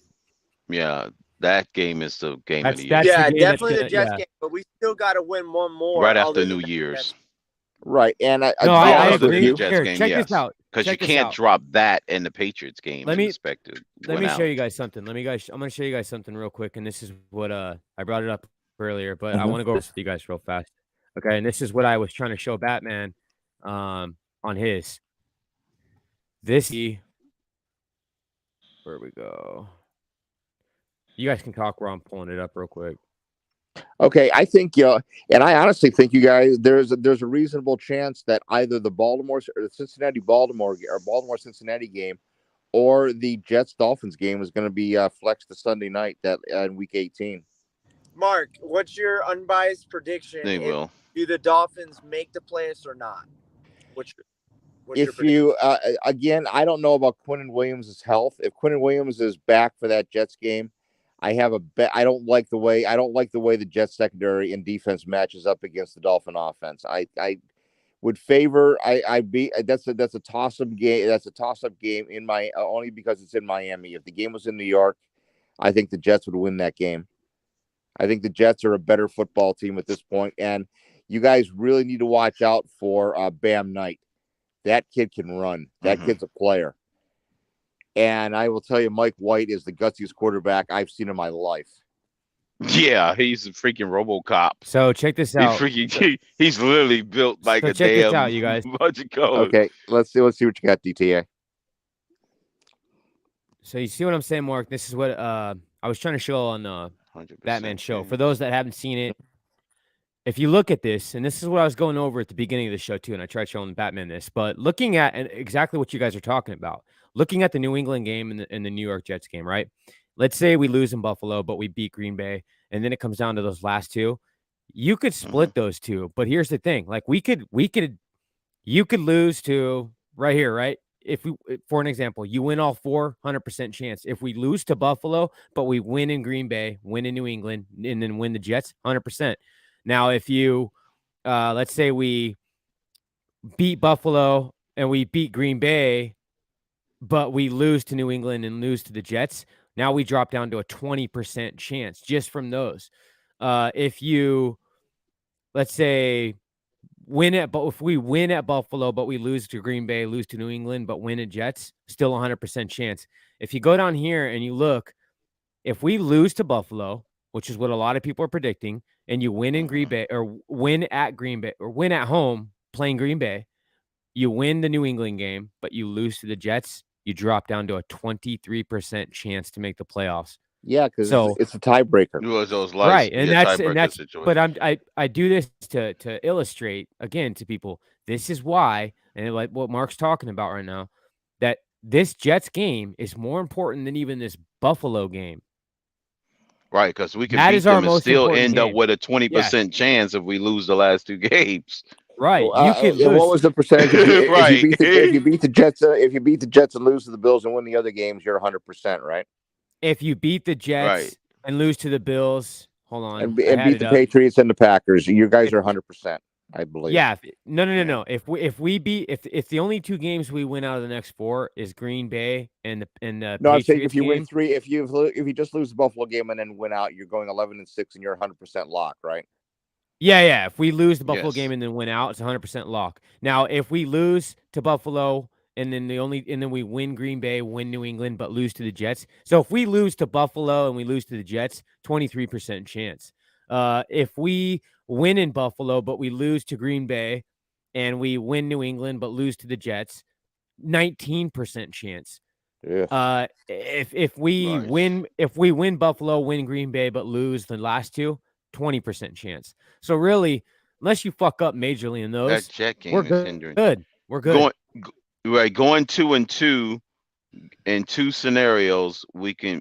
Yeah, that game is the game of the year. year. Yeah, definitely the Jets game, but we still got to win one more right after New Year's. Right, and I agree. The Jets Here, game, check yes. this out. Because you can't drop that in the Patriots game. Let me show you guys something. I'm going to show you guys something real quick, and this is what I brought it up earlier, but I want to go over this with you guys real fast. Okay, and this is what I was trying to show Batman on his. Where we go? You guys can talk while I'm pulling it up real quick. Okay, I think and I honestly think you guys there's a reasonable chance that either the Cincinnati-Baltimore game or the Jets-Dolphins game is going to be flexed to Sunday night in Week 18. Mark, what's your unbiased prediction? They will. Do the Dolphins make the playoffs or not? What's if you again, I don't know about Quinnen Williams' health. If Quinnen Williams is back for that Jets game, I have a bet. I don't like the way the Jets secondary and defense matches up against the Dolphin offense. I would favor. That's a toss-up game. That's a toss-up game in my only because it's in Miami. If the game was in New York, I think the Jets would win that game. I think the Jets are a better football team at this point, and you guys really need to watch out for Bam Knight. That kid can run. That kid's a player. And I will tell you, Mike White is the gutsiest quarterback I've seen in my life. Yeah, he's a freaking RoboCop. So check this out. He's literally built like a check damn this out, you guys. bunch of code. Okay, let's see what you got, DTA. So you see what I'm saying, Mark? This is what I was trying to show on the Batman show. For those that haven't seen it, if you look at this, and this is what I was going over at the beginning of the show too, and I tried showing Batman this, but looking at exactly what you guys are talking about, looking at the New England game and the New York Jets game, right? Let's say we lose in Buffalo, but we beat Green Bay, and then it comes down to those last two. You could split those two, but here's the thing: like you could lose to right here, right? If we, for an example, you win all 400% chance. If we lose to Buffalo, but we win in Green Bay, win in New England, and then win the Jets, 100%. Now, if you, let's say we beat Buffalo and we beat Green Bay, but we lose to New England and lose to the Jets, now we drop down to a 20% chance just from those. If you, let's say, if we win at Buffalo, but we lose to Green Bay, lose to New England, but win at Jets, still 100% chance. If you go down here and you look, if we lose to Buffalo, which is what a lot of people are predicting, and you win in Green Bay or win at Green Bay or win at home playing Green Bay, you win the New England game, but you lose to the Jets, you drop down to a 23% chance to make the playoffs. Yeah, because it's a tiebreaker. Right, and that's. But I do this to illustrate again to people. This is why, and like what Mark's talking about right now, that this Jets game is more important than even this Buffalo game. Right, because we can That beat is our them and most still important end up game. with a Yeah. 20% chance if we lose the last 2 games. Right. You could What lose. was the percentage if you Right. beat the Jets and lose to the Bills and win the other games, you're 100%, right? If you beat the Jets Right. and lose to the Bills, hold on. And I had beat it the up. Patriots and the Packers, you guys are 100%, I believe. Yeah. No. If the only 2 games we win out of the next 4 is Green Bay and the No, I'm saying Patriots if you game, win 3, if you just lose the Buffalo game and then win out, you're going 11-6 and you're 100% locked, right? Yeah. If we lose the Buffalo Yes. game and then win out, it's 100% lock. Now, if we lose to Buffalo and then we win Green Bay, win New England, but lose to the Jets. So if we lose to Buffalo and we lose to the Jets, 23% chance. If we win in Buffalo but we lose to Green Bay and we win New England but lose to the Jets, 19% chance. Yeah. If we win Buffalo, win Green Bay but lose the last 2, 20% chance. So really, unless you fuck up majorly in those, That Jet game we're is good. hindering. We're good. Going 2-2 in 2 scenarios, we can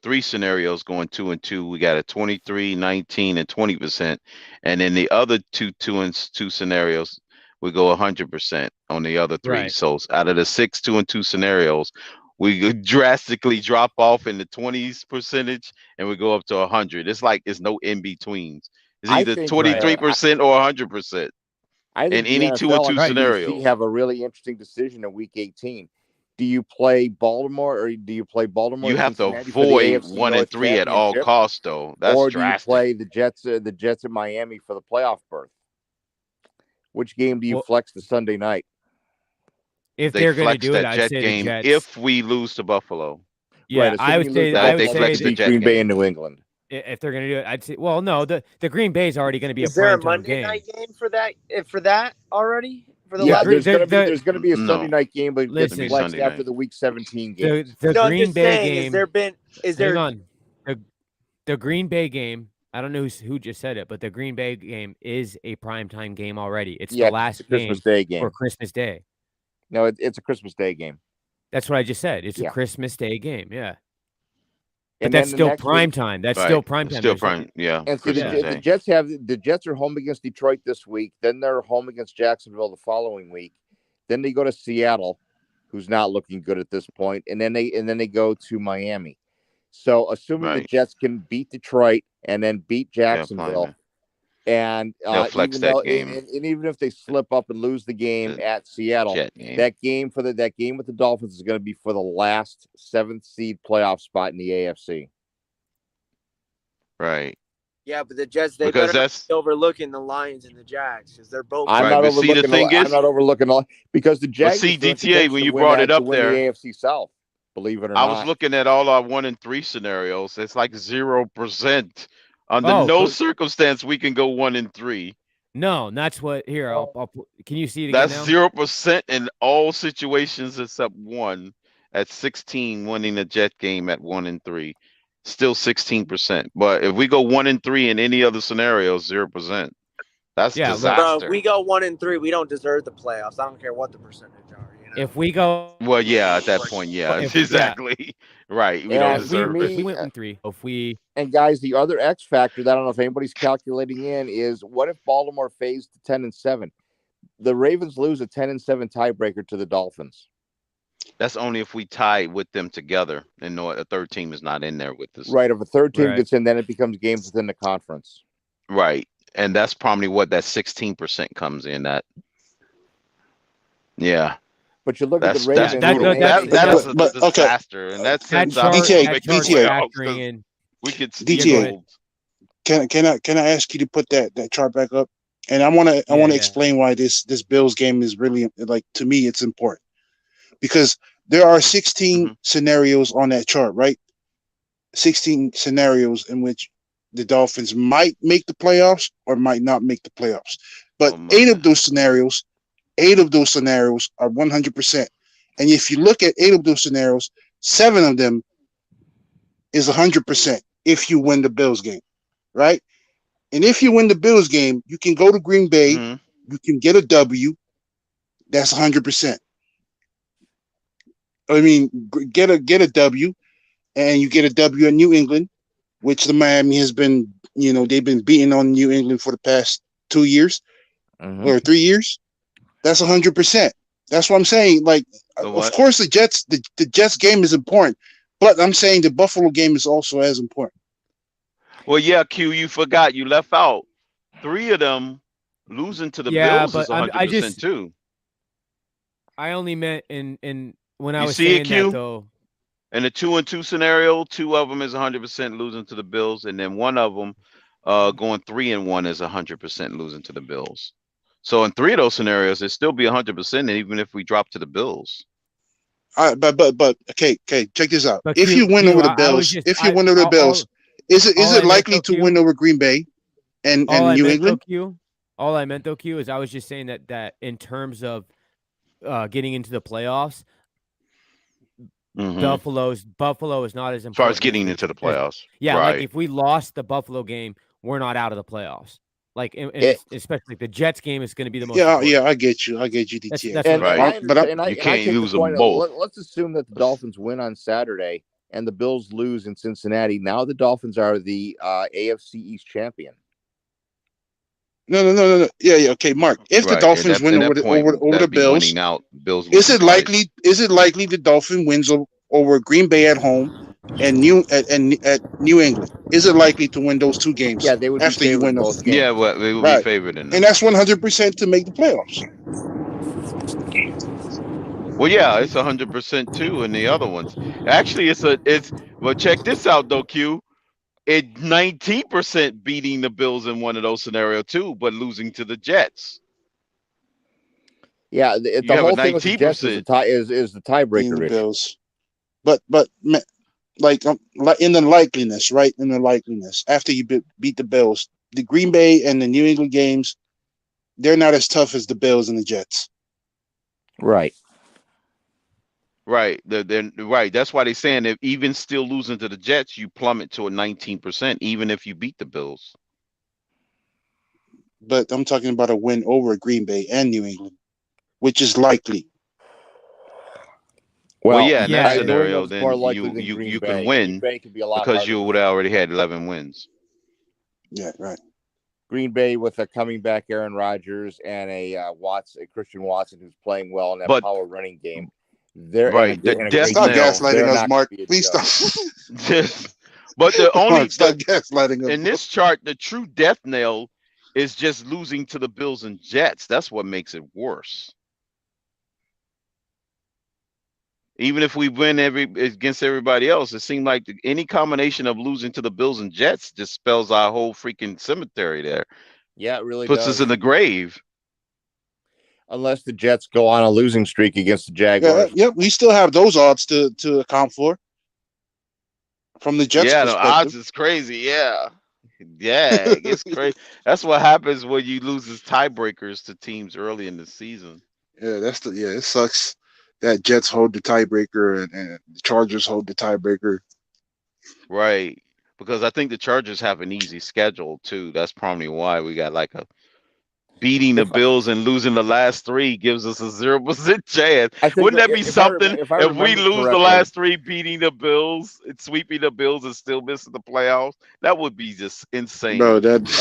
3 scenarios going 2-2, we got a 23, 19, and 20%. And in the other 2 scenarios, we go 100% on the other 3. Right. So out of the 6 2-2 scenarios, we could drastically drop off in the 20s percentage and we go up to 100. It's like it's no in betweens. It's either 23% or 100%. I think in any 2-2 scenario. have a really interesting decision in Week 18. Do you play Baltimore or do you play Baltimore? You have to Cincinnati for the avoid AFC 1 and North 3 at all Championship? costs, though. That's Or do drastic. you play the Jets in Miami for the playoff berth? Which game do you flex to Sunday night? If They they're going to flex do it, that I'd Jet say game the Jets. if we lose to Buffalo. Yeah, Right, I would assuming you say lose to Buffalo, flex the Jet Green Bay game. and New England. If they're going to do it, I'd say. Well, no, the Green Bay is already going to be Is a there a primetime Monday game. night game for that already? For the Yeah, last there's going to be a Sunday night game, but it gets Listen, flexed after the Week 17 game. The No, I'm Green just Bay saying, game. is there Hang on. The Green Bay game. I don't know who just said it, but the Green Bay game is a primetime game already. It's the last it's a Christmas Day game for Christmas Day. No, it's a Christmas Day game. That's what I just said. It's a Yeah. Christmas Day game. Yeah. But And that's then the still next prime week- time. That's Right. still prime It's time. still There's prime. Yeah. And see, Christmas the Day. the Jets are home against Detroit this week. Then they're home against Jacksonville the following week. Then they go to Seattle, who's not looking good at this point, and then they go to Miami. So assuming the Right. Jets can beat Detroit and then beat Jacksonville, fine. and They'll flex even that though game. and even if they slip up and lose the game at Seattle, Jet game. that game with the Dolphins is going to be for the last 7th seed playoff spot in the AFC. Right. Yeah, but the Jets, they Because better not that's- be overlooking the Lions and the Jags because they're both. I'm Right, not but see, the overlooking. thing I'm is- not overlooking all because the Jags. see, are still in DTA, contention when to you win brought that- it to up win there, the AFC South. Believe it or I not, was looking at all our 1 and 3 scenarios. It's like 0%. Under Oh, no cool. circumstance we can go 1 and 3. No, that's what. Here, I'll can you see it again That's now? 0% in all situations except one. At 16, winning the Jet game at 1 and 3, still 16%. But if we go 1 and 3 in any other scenario, 0%. That's Yeah, look- disaster. Bro, if we go 1 and 3, we don't deserve the playoffs. I don't care what the percentage are. You know? If we go, Well, yeah, at that point, yeah, If- exactly. Right, we Yeah, don't if deserve if it. we went in 3, if we and guys, the other X factor that I don't know if anybody's calculating in is what if Baltimore fades to 10-7? The Ravens lose a 10-7 tiebreaker to the Dolphins. That's only if we tie with them together and know a third team is not in there with us. Right. If a third team Right. gets in, then it becomes games within the conference. Right. And that's probably what that 16% comes in at. Yeah. But you look That's at the Ravens. that- brutal. that- That is a but- okay. disaster. And that's that since chart, DTA, that chart's DTA. factoring in. we could DTA. steal. Can I ask you to put that chart back up? And I want to Yeah. explain why this Bills game is really, like, to me it's important, because there are 16 scenarios on that chart, right? 16 scenarios in which the Dolphins might make the playoffs or might not make the playoffs. But eight of those scenarios are 100%. And if you look at 8 of those scenarios, 7 of them is 100% if you win the Bills game, right? And if you win the Bills game, you can go to Green Bay, you can get a W. That's 100%. I mean, get a W, and you get a W in New England, which the Miami has been, they've been beating on New England for the past 2 years or 3 years. That's 100%. That's what I'm saying. Like, of course, the Jets game is important, but I'm saying the Buffalo game is also as important. Well, yeah, Q, you forgot. You left out 3 of them losing to the Bills is 100% too. I only meant in when I You was see it, saying Q? that though. In the 2-2 scenario, 2 of them is 100% losing to the Bills, and then 1 of them going 3-1 is 100% losing to the Bills. So in 3 of those scenarios, it'd still be 100%, even if we drop to the Bills. But okay, check this out. But If you win over the Bills, is it likely to win over Green Bay and New England? All I meant though, Q, is I was just saying that in terms of getting into the playoffs, Buffalo is not as important. As far as getting into the playoffs. Yeah, right. like if we lost the Buffalo game, we're not out of the playoffs. Like, especially the Jets game is going to be the most important. Yeah, I get you, DTA. And you can't use them both. Let's assume that the Dolphins win on Saturday and the Bills lose in Cincinnati. Now the Dolphins are the AFC East champion. No. Yeah. Okay, Mark. If the Dolphins win over the Bills, is it likely the Dolphin wins over Green Bay at home and at New England? Is it likely to win those 2 games? Yeah, they would after you win those games. Yeah, well, they would be favored in them. And that's 100% to make the playoffs. Well, yeah, it's 100% too in the other ones. Actually, well, check this out though, Q. It's 19% beating the Bills in one of those scenarios too, but losing to the Jets. Yeah, the whole thing with the Jets is the tiebreaker. The Bills, but like in the likeliness, right? In the likeliness, after you beat the Bills, the Green Bay and the New England games, they're not as tough as the Bills and the Jets. Right. Right. Right. That's why they're saying if even still losing to the Jets, you plummet to a 19%, even if you beat the Bills. But I'm talking about a win over Green Bay and New England, which is likely. Well, yeah, in that scenario, then you can win because you would have already had 11 wins. Yeah, right. Green Bay with a coming back Aaron Rodgers and a Christian Watson who's playing well in that power running game. Right. Stop gaslighting us, Mark. Please stop. But the only stop gaslighting us. In this chart, the true death nail is just losing to the Bills and Jets. That's what makes it worse. Even if we win against everybody else, it seemed like any combination of losing to the Bills and Jets just spells our whole freaking cemetery there. Yeah, it really puts us in the grave. Unless the Jets go on a losing streak against the Jaguars. Yeah, we still have those odds to account for. From the Jets' perspective. The odds is crazy. Yeah, it's crazy. That's what happens when you lose as tiebreakers to teams early in the season. Yeah, it sucks that Jets hold the tiebreaker and the Chargers hold the tiebreaker. Right, because I think the Chargers have an easy schedule too. That's probably why we got like a beating the Bills and losing the last 3 gives us a 0% chance. Wouldn't that be something if we lose the last 3 beating the Bills and sweeping the Bills and still missing the playoffs? That would be just insane. Bro, that'd be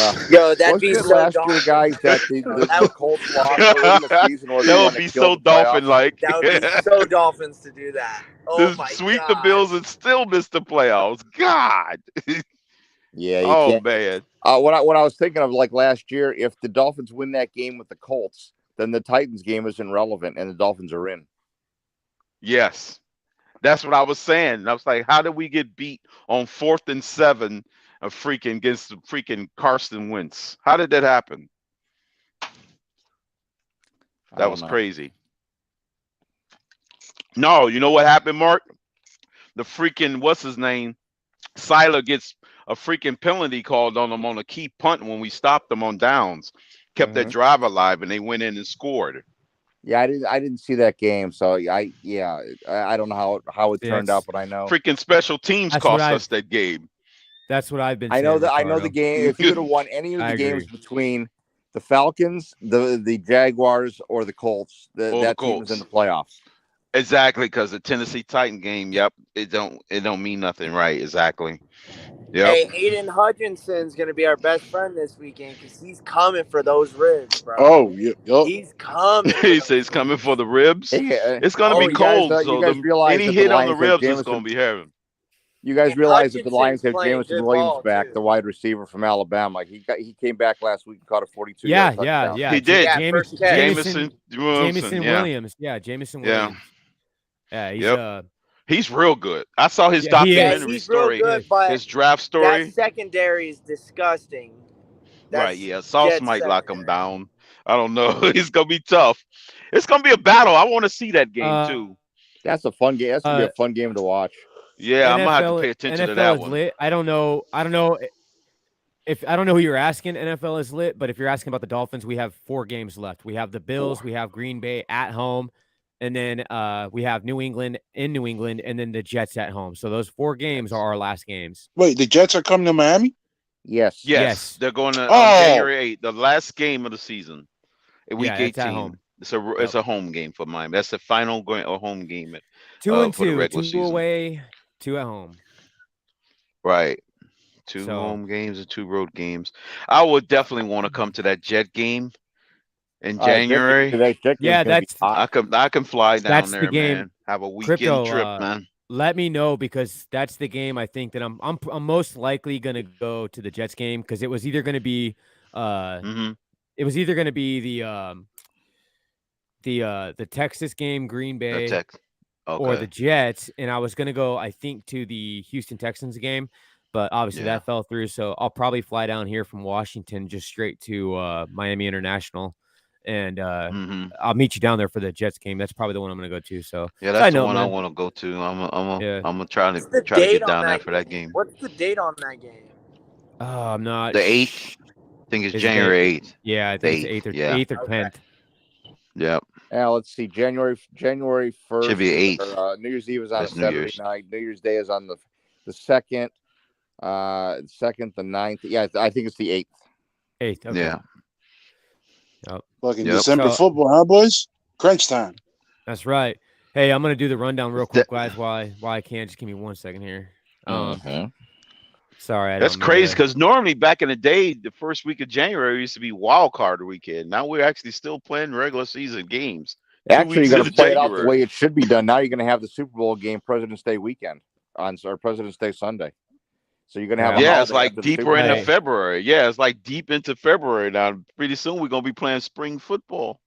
so last year, guys, that the Colts lost early in the season. That would be so Dolphin-like. That would be so Dolphins to do that. Oh my sweep the Bills and still miss the playoffs. God. Yeah. Man. What I was thinking of, like last year, if the Dolphins win that game with the Colts, then the Titans game is irrelevant and the Dolphins are in. Yes, that's what I was saying. I was like, how did we get beat on 4th and 7 of freaking against the freaking Carson Wentz? How did that happen? That was crazy. No, you know what happened, Mark? The freaking what's his name? Siler gets a freaking penalty called on them on a key punt when we stopped them on downs, kept that drive alive, and they went in and scored. Yeah, I didn't see that game, so I don't know how it turned out, but I know freaking special teams cost us that game. That's what I've been. I know the game. If you would have won any of the games between the Falcons, the Jaguars, or the Colts, that team was in the playoffs. Exactly, because the Tennessee Titan game, yep, it don't mean nothing, right? Exactly. Yep. Hey, Aiden Hutchinson's gonna be our best friend this weekend because he's coming for those ribs, bro. Oh, yep. He's coming. He says he's coming for the ribs. It's gonna be you cold, guys, so you guys realize any that hit the on the Lions have ribs is gonna Jameson. be heavy. You guys And realize that the Lions Hutchinson's have playing Jameson good Williams ball, back, too. the wide receiver from Alabama. He came back last week and caught a 42 Yeah, yard yeah, touchdown. yeah. He did. Yeah, first catch. Jameson Williamson, yeah. Williams. Yeah, Jameson Yeah. Williams. Yeah, he's Yep. He's real good. I saw his Yeah, he is. documentary He's real story, good, but his draft story. that secondary is disgusting. Right, yeah. Sauce Jets might lock him down. I don't know. It's gonna be tough. It's gonna be a battle. I want to see that game too. That's a fun game. That's gonna be a fun game to watch. Yeah, I'm gonna have to pay attention to that is one. lit. I don't know who you're asking. NFL is lit, but if you're asking about the Dolphins, we have 4 games left. We have the Bills, we have Green Bay at home, and then we have New England in New England, and then the Jets at home. So those 4 games are our last games. Wait, the Jets are coming to Miami? Yes. They're going to on January 8th, the last game of the season, week 18. At home. It's a home game for Miami. That's the final home game. 2 and for the 2, regular 2 season. away, 2 at home. Right. 2 home games and 2 road games. I would definitely want to come to that Jet game in January. I can fly down there, man. Have a weekend trip, man. Let me know, because that's the game I think that I'm most likely gonna go to the Jets game, because it was either gonna be the Texas game, Green Bay, or the Jets, and I was gonna go, I think, to the Houston Texans game, but obviously that fell through. So I'll probably fly down here from Washington just straight to Miami International, and I'll meet you down there for the Jets game. That's probably the one I'm gonna go to. So yeah, that's the one I want to go to. I'm gonna try to get down there for that game. What's the date on that game? I'm not. The 8th. I think it's January 8th. Yeah, I think it's 8th or 10th. Yep. Yeah, let's see. January 1st. Should be 8th. New Year's Eve is on That's a New Saturday Year's. night. New Year's Day is on the 2nd. 2nd, the 9th. Yeah, I think it's the 8th. 8th. Okay. Yeah. Fucking December football, huh, boys? Crunch time. That's right. Hey, I'm gonna do the rundown real quick, guys. Why I can't? Just give me 1 second here. Sorry, that's crazy, because normally back in the day, the first week of January used to be wild card weekend. Now we're actually still playing regular season games. Actually, you're going to play it out the way it should be done. Now you're going to have the Super Bowl game President's Day weekend or President's Day Sunday. So you're going to have it's like deeper into February. Yeah, it's like deep into February now. Pretty soon we're going to be playing spring football.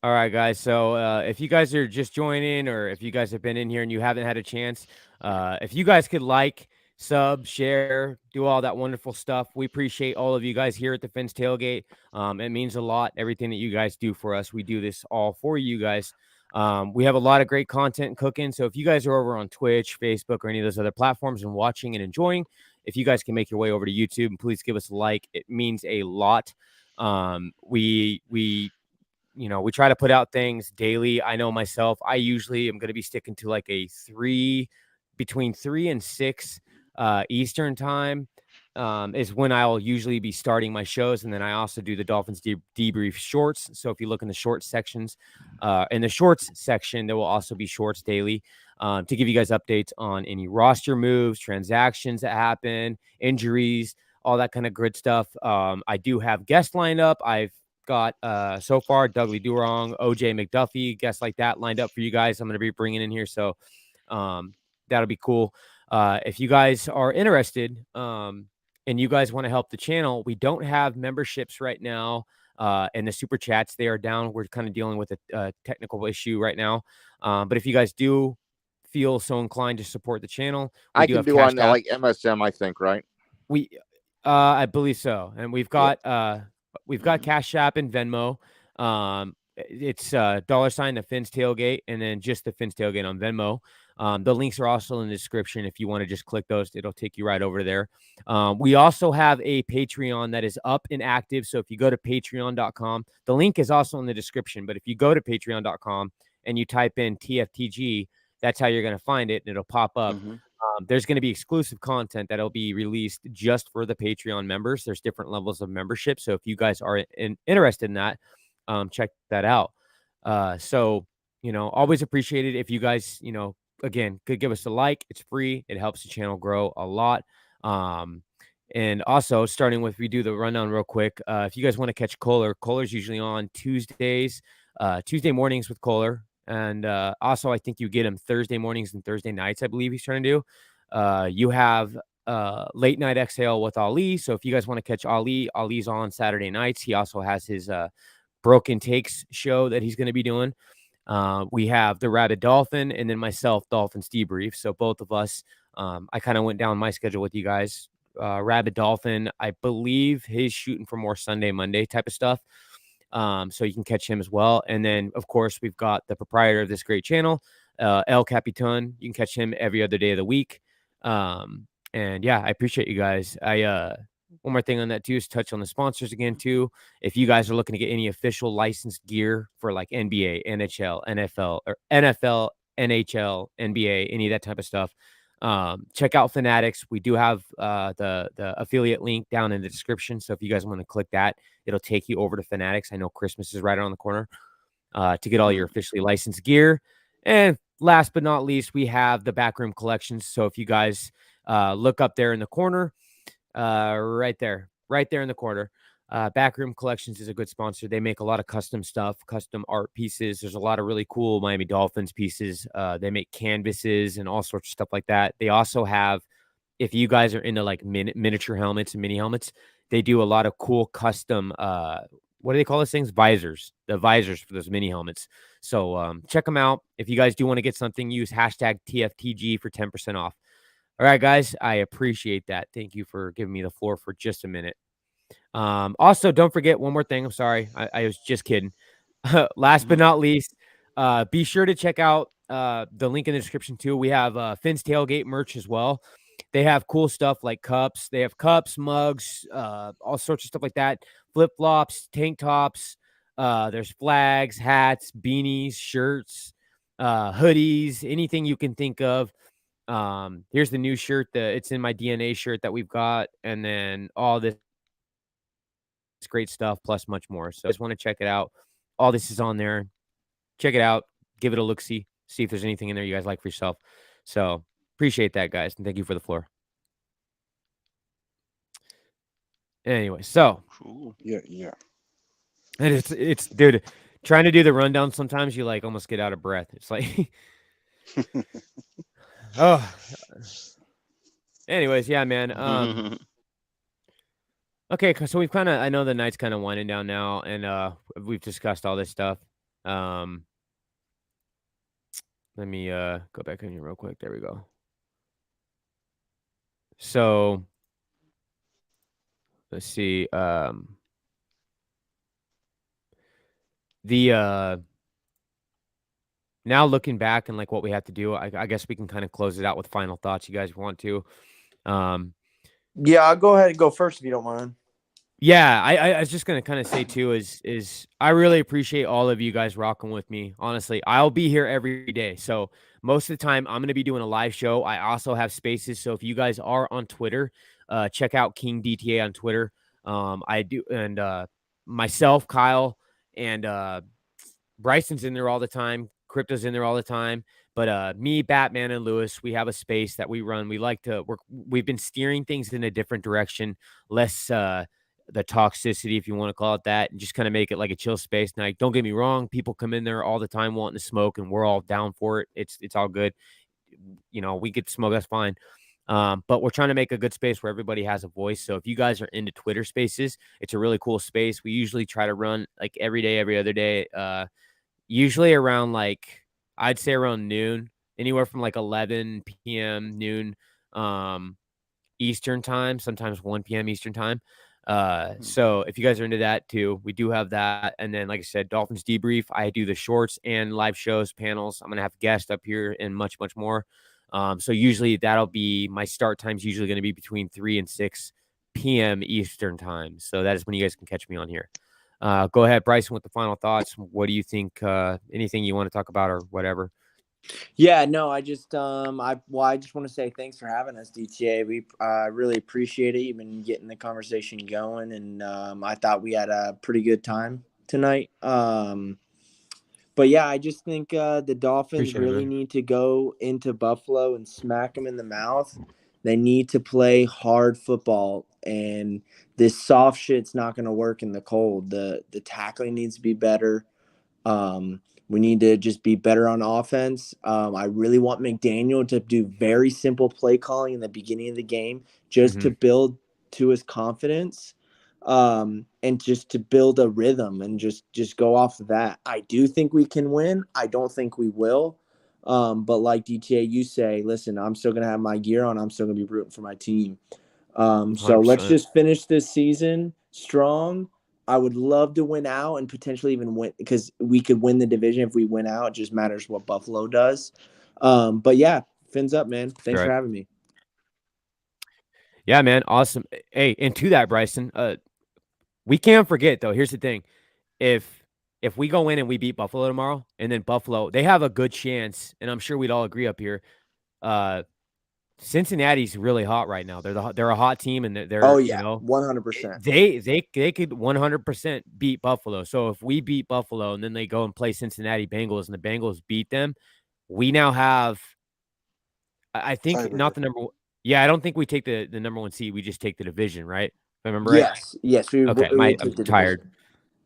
All right, guys. So if you guys are just joining, or if you guys have been in here and you haven't had a chance, if you guys could like, sub, share, do all that wonderful stuff. We appreciate all of you guys here at the Fins Tailgate. It means a lot, everything that you guys do for us. We do this all for you guys. We have a lot of great content cooking. So if you guys are over on Twitch, Facebook, or any of those other platforms and watching and enjoying, if you guys can make your way over to YouTube, and please give us a like. It means a lot. We try to put out things daily. I know myself, I usually am going to be sticking to like between 3 and 6 Eastern time is when I'll usually be starting my shows. And then I also do the Dolphins Debrief shorts. So if you look in the shorts sections, in the shorts section, there will also be shorts daily to give you guys updates on any roster moves, transactions that happen, injuries, all that kind of good stuff. I do have guests lined up. I've got so far Dudley Durong, OJ McDuffie, guests like that lined up for you guys. I'm going to be bringing in here, so that'll be cool. If you guys are interested and you guys want to help the channel, we don't have memberships right now and the super chats, they are down. We're kind of dealing with a technical issue right now, but if you guys do feel so inclined to support the channel, I can do on like MSM, I think, right? I believe so, and we've got Cash App and Venmo. It's $ the Fins Tailgate, and then just the Fins Tailgate on Venmo. The links are also in the description. If you want to just click those, it'll take you right over there. We also have a Patreon that is up and active. So if you go to patreon.com, the link is also in the description. But if you go to patreon.com and you type in TFTG, that's how you're going to find it, and it'll pop up. There's going to be exclusive content that'll be released just for the Patreon members. There's different levels of membership. So if you guys are interested in that, check that out. So, always appreciate it if you guys, again, could give us a like. It's free. It helps the channel grow a lot. And also starting with, we do the rundown real quick. If you guys want to catch Kohler's usually on Tuesdays, Tuesday mornings with Kohler. And also, I think you get him Thursday mornings and Thursday nights, I believe he's trying to do. You have late night exhale with Ali. So if you guys want to catch Ali's on Saturday nights. He also has his Broken Takes show that he's going to be doing. We have the Rabid Dolphin and then myself, Dolphins Debrief. So both of us, I kind of went down my schedule with you guys. Rabid Dolphin, I believe he's shooting for more Sunday, Monday type of stuff. So you can catch him as well. And then, of course, we've got the proprietor of this great channel, El Capitan. You can catch him every other day of the week. And yeah, I appreciate you guys. One more thing on that too is touch on the sponsors again too. If you guys are looking to get any official licensed gear for like NBA, NHL, NFL, NHL, NBA, any of that type of stuff, check out Fanatics. We do have the affiliate link down in the description. So if you guys want to click that, it'll take you over to Fanatics. I know Christmas is right around the corner to get all your officially licensed gear. And last but not least, we have the Backroom Collections. So if you guys look up there in the corner, right there in the corner, Backroom Collections is a good sponsor. They make a lot of custom stuff, custom art pieces. There's a lot of really cool Miami Dolphins pieces. They make canvases and all sorts of stuff like that. They also have, if you guys are into like miniature helmets and mini helmets, they do a lot of cool custom, what do they call those things? Visors, the visors for those mini helmets. So check them out. If you guys do want to get something, use hashtag TFTG for 10% off. All right, guys, I appreciate that. Thank you for giving me the floor for just a minute. Also, don't forget one more thing. I'm sorry. I was just kidding. Last but not least, be sure to check out the link in the description too. We have Finn's Tailgate merch as well. They have cool stuff like cups. They have cups, mugs, all sorts of stuff like that. Flip-flops, tank tops. There's flags, hats, beanies, shirts, hoodies, anything you can think of. Here's the new shirt. It's in my DNA shirt that we've got. And then all this great stuff plus much more. So I just want to check it out. All this is on there. Check it out. Give it a look-see. See if there's anything in there you guys like for yourself. So appreciate that, guys. And thank you for the floor. Anyway, so yeah. And it's dude, trying to do the rundown sometimes you like almost get out of breath. It's like oh. Anyways, yeah, man. Okay, so we've I know the night's kind of winding down now, and we've discussed all this stuff. Let me go back in here real quick. There we go. So let's see. Now looking back and like what we have to do, I guess we can kind of close it out with final thoughts. You guys want to? Yeah, I'll go ahead and go first if you don't mind. Yeah, I was just gonna kind of say too is I really appreciate all of you guys rocking with me. Honestly, I'll be here every day. So most of the time I'm gonna be doing a live show. I also have spaces. So if you guys are on Twitter, check out King DTA on Twitter. I do, and myself, Kyle, and Bryson's in there all the time. Crypto's in there all the time. But me, Batman, and Lewis, we have a space that we run. We like to work. We've been steering things in a different direction, less the toxicity, if you want to call it that, and just kind of make it like a chill space. Now, don't get me wrong, people come in there all the time wanting to smoke, and we're all down for it. It's all good. We get to smoke, that's fine. But we're trying to make a good space where everybody has a voice. So if you guys are into Twitter spaces, it's a really cool space. We usually try to run like every day, every other day, usually around I'd say around noon, anywhere from 11 p.m. noon Eastern time, sometimes 1 p.m. Eastern time. So if you guys are into that too, we do have that. And then, like I said, Dolphins Debrief, I do the shorts and live shows, panels. I'm going to have guests up here and much, much more. So usually that'll be my start time's usually going to be between 3 and 6 p.m. Eastern time. So that is when you guys can catch me on here. Go ahead, Bryson, with the final thoughts. What do you think? Anything you want to talk about or whatever? Yeah, no, I just I just want to say thanks for having us, DTA. We really appreciate it, even getting the conversation going, and I thought we had a pretty good time tonight. But But yeah, I just think the Dolphins Appreciate it, really man. need to go into Buffalo and smack them in the mouth. They need to play hard football, and this soft shit's not going to work in the cold. The tackling needs to be better. We need to just be better on offense. I really want McDaniel to do very simple play calling in the beginning of the game just to build to his confidence, and just to build a rhythm and just go off of that. I do think we can win. I don't think we will. But like DTA, you say, listen, I'm still going to have my gear on. I'm still going to be rooting for my team. So let's 100%. just finish this season strong. I would love to win out and potentially even win, because we could win the division if we win out. It just matters what Buffalo does. But yeah, fins up, man. Thanks for having me. Yeah, man. Awesome. Hey, and to that, Bryson, we can't forget though. Here's the thing. If we go in and we beat Buffalo tomorrow, and then Buffalo, they have a good chance, and I'm sure we'd all agree up here. Cincinnati's really hot right now. They're a hot team, and they're 100%. They could 100% beat Buffalo. So if we beat Buffalo and then they go and play Cincinnati Bengals and the Bengals beat them, we now have, I think, not the number one. Yeah, I don't think we take the number one seed. We just take the division, right? If I remember right. Yes. Okay, I'm tired.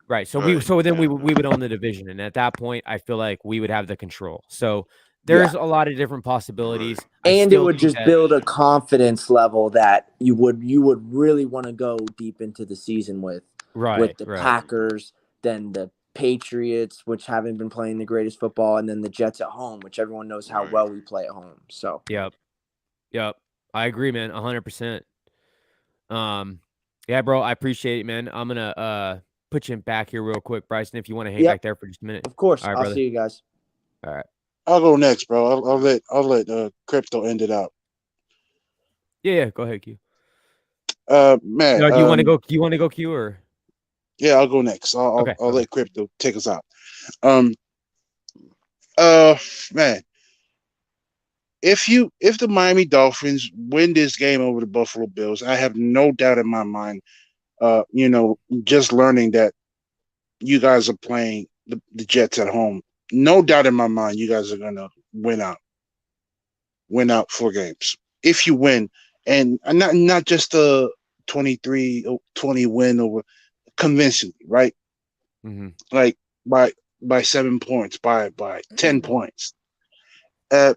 Right. So then we would own the division, and at that point, I feel like we would have the control. So there's a lot of different possibilities, and it would just build a confidence level that you would really want to go deep into the season with the Packers, then the Patriots, which haven't been playing the greatest football, and then the Jets at home, which everyone knows how well we play at home. So Yep. I agree, man. 100%. Yeah, bro. I appreciate it, man. I'm gonna put you back here real quick, Bryson, if you want to hang back there for just a minute. Of course. All right, I'll brother. see you guys. All right. I'll go next, bro. I'll let Crypto end it out. Yeah. Go ahead, Q. Man. No, do you want to go? Do you want to go, Q, or? Yeah, I'll go next. I'll let Crypto take us out. Man. If the Miami Dolphins win this game over the Buffalo Bills, I have no doubt in my mind, just learning that you guys are playing the Jets at home, no doubt in my mind you guys are going to win out 4 games. If you win, and not just a 23-20 win over convincingly, right? Like by 7 points, by 10 points. And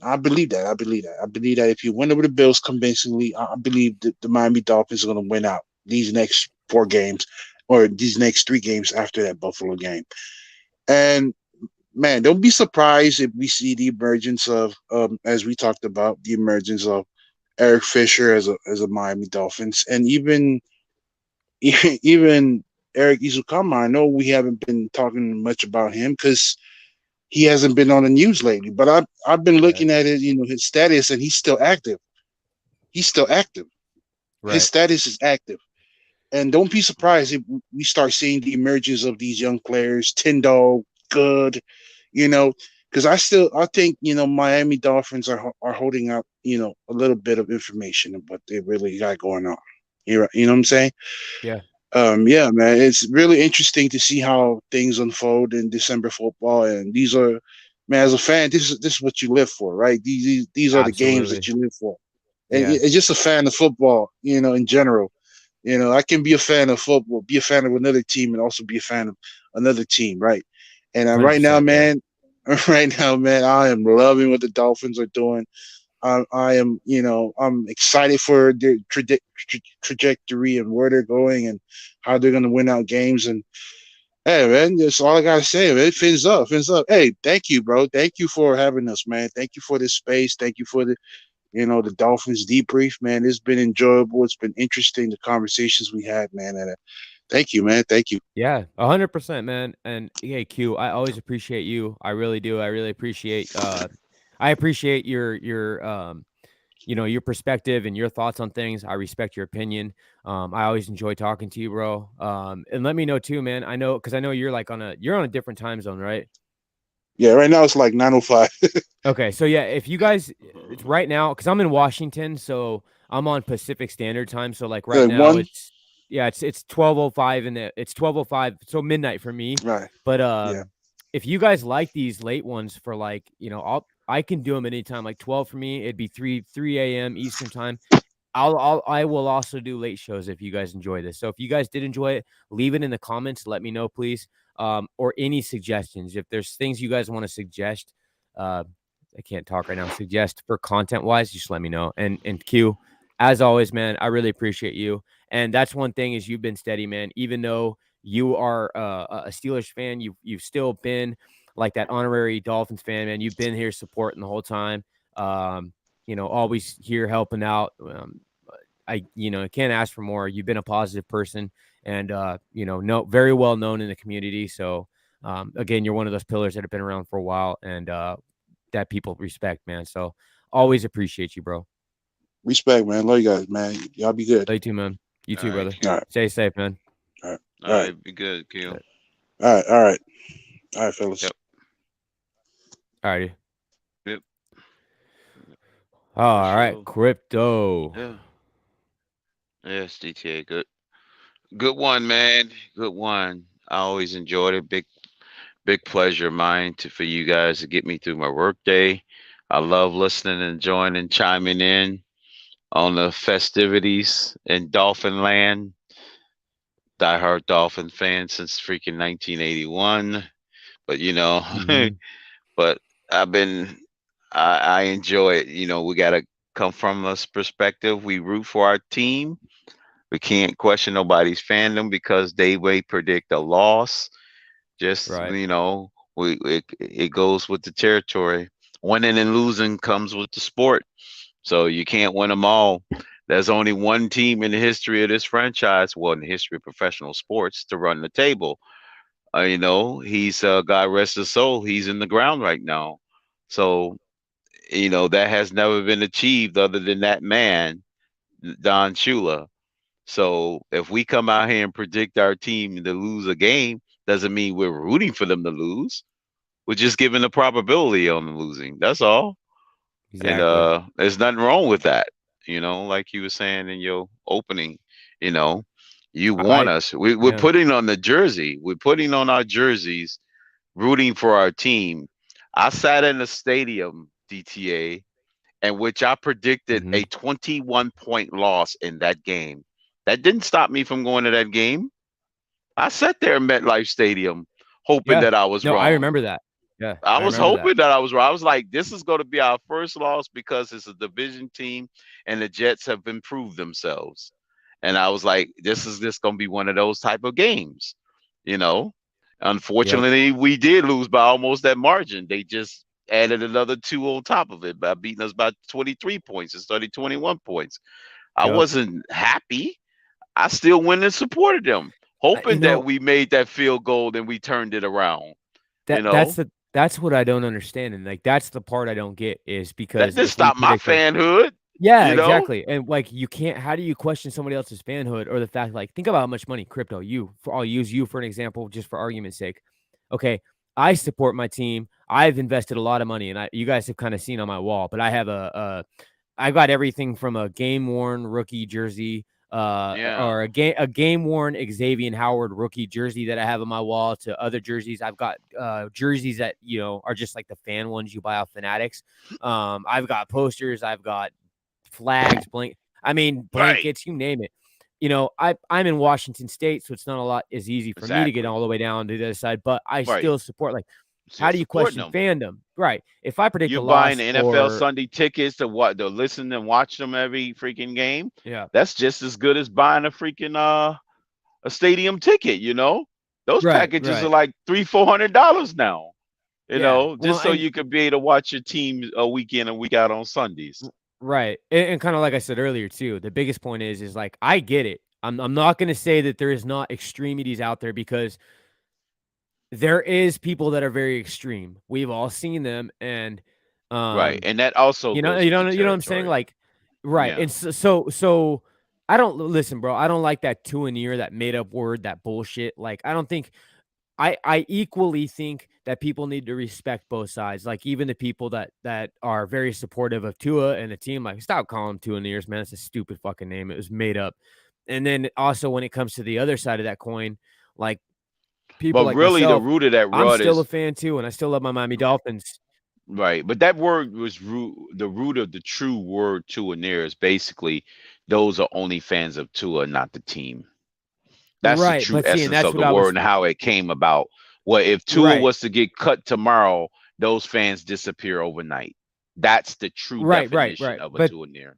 I believe that. I believe that if you win over the Bills convincingly, I believe that the Miami Dolphins are going to win out these next 4 games, or these next 3 games after that Buffalo game. And man, don't be surprised if we see the emergence of, as we talked about, the emergence of Eric Fisher as a Miami Dolphins, and even Eric Izukama. I know we haven't been talking much about him because he hasn't been on the news lately, but I've been looking at it, his status, and he's still active. Right. His status is active. And don't be surprised if we start seeing the emergence of these young players, Tyndall, Good, because I think, Miami Dolphins are holding out, a little bit of information of what they really got going on. You know what I'm saying? Yeah. Yeah, man, it's really interesting to see how things unfold in December football. And these are, man, as a fan, this is what you live for, right? These are the games that you live for. And it's just a fan of football, in general. I can be a fan of football, be a fan of another team, and also be a fan of another team, right? And right now, man, I am loving what the Dolphins are doing. I am, I'm excited for their trajectory and where they're going and how they're going to win out games. And hey, man, that's all I got to say, man. Fins up. Hey, thank you, bro. Thank you for having us, man. Thank you for this space. Thank you for the Dolphins debrief, man. It's been enjoyable. It's been interesting, the conversations we had, man. And thank you, man. Thank you. Yeah, 100%, man. And hey, Q, I always appreciate you. I really do. I really appreciate. I appreciate your your perspective and your thoughts on things. I respect your opinion. I always enjoy talking to you, bro. And let me know too, man. I know you're on a different time zone, right? Yeah, right now it's like 9:05. Okay, so yeah, if you guys right now, because I'm in Washington, so I'm on Pacific Standard Time. So like right now, it's 12:05 and it's 12:05, so midnight for me. Right. But if you guys like these late ones for like, I can do them anytime, like 12 for me. It'd be 3 a.m. Eastern time. I will also do late shows if you guys enjoy this. So if you guys did enjoy it, leave it in the comments. Let me know, please. Or any suggestions. If there's things you guys want to suggest, I can't talk right now. Suggest for content wise, just let me know. And Q, as always, man, I really appreciate you. And that's one thing is you've been steady, man. Even though you are a Steelers fan, you've still been like that honorary Dolphins fan, man. You've been here supporting the whole time. Always here helping out. I can't ask for more. You've been a positive person and, very well known in the community. So, again, you're one of those pillars that have been around for a while and that people respect, man. So always appreciate you, bro. Respect, man. Love you guys, man. Y'all be good. Love you too, man. You too, brother. All right. Stay safe, man. All right. All right. Be good, Q. All right, fellas. Yep. All righty. Yep. All right, crypto. Yeah. Yes, DTA. Good one, man. Good one. I always enjoyed it. Big pleasure of mine for you guys to get me through my work day. I love listening and joining, chiming in on the festivities in Dolphin land. Diehard Dolphin fan since freaking 1981. But but I enjoy it. We gotta come from this perspective. We root for our team. We can't question nobody's fandom because they may predict a loss. Just right. It goes with the territory. Winning and losing comes with the sport. So you can't win them all. There's only one team in the history of this franchise, well, in the history of professional sports, to run the table. He's God rest his soul. He's in the ground right now. So, that has never been achieved other than that man, Don Shula. So if we come out here and predict our team to lose a game, doesn't mean we're rooting for them to lose. We're just giving the probability on them losing. That's all. Exactly. And there's nothing wrong with that. Like you were saying in your opening, you want us. We're putting on the jersey. We're putting on our jerseys, rooting for our team. I sat in the stadium, DTA, in which I predicted a 21-point loss in that game. That didn't stop me from going to that game. I sat there in MetLife Stadium hoping that I was wrong. I remember that. Yeah, I was hoping that I was wrong. I was like, this is going to be our first loss because it's a division team and the Jets have improved themselves. And I was like, this is just going to be one of those type of games, Unfortunately, we did lose by almost that margin. They just added another 2 on top of it by beating us by 23 points instead of 21 points. I wasn't happy. I still went and supported them, hoping that we made that field goal and we turned it around. That's what I don't understand. And like, that's the part I don't get is because that didn't stop my fanhood. Yeah, exactly. And like, how do you question somebody else's fanhood or the fact, like, think about how much money crypto, I'll use you for an example, just for argument's sake. Okay. I support my team. I've invested a lot of money and you guys have kind of seen on my wall, but I have I've got everything from a game worn rookie jersey, or a game worn Xavier Howard rookie jersey that I have on my wall to other jerseys. I've got jerseys that are just like the fan ones you buy off Fanatics. I've got posters, I've got flags, blankets, you name it. I'm in Washington State, so it's not a lot as easy for me to get all the way down to the other side, but I still support. Like, how do you question fandom? Right. If I predict you're a loss, buying the NFL Sunday tickets to listen and watch them every freaking game. Yeah, that's just as good as buying a freaking a stadium ticket. Those packages are like $300-400 now. So you could be able to watch your team a week in and week out on Sundays. Right. And kind of like I said earlier too, the biggest point is like, I get it. I'm not going to say that there is not extremities out there because there is people that are very extreme. We've all seen them, and right, and that also you know what I'm saying, like, right. Yeah. And so I don't listen, bro. I don't like that to an ear, that made up word, that bullshit. Like, I don't think I equally think that people need to respect both sides. Like, even the people that are very supportive of Tua and the team, like, stop calling him Tua Ears, man. It's a stupid fucking name. It was made up. And then also when it comes to the other side of that coin, like, people But like really, the myself, root of that I'm rut still a is fan too, and I still love my Miami Dolphins. right. But that word was root. The root of the true word Tua near is basically those are only fans of Tua, not the team. That's the Right, true but see, and essence that's of what the I word was and how it came about. Well, if Tua right, was to get cut tomorrow, those fans disappear overnight. That's the true definition right. of a But Tua near.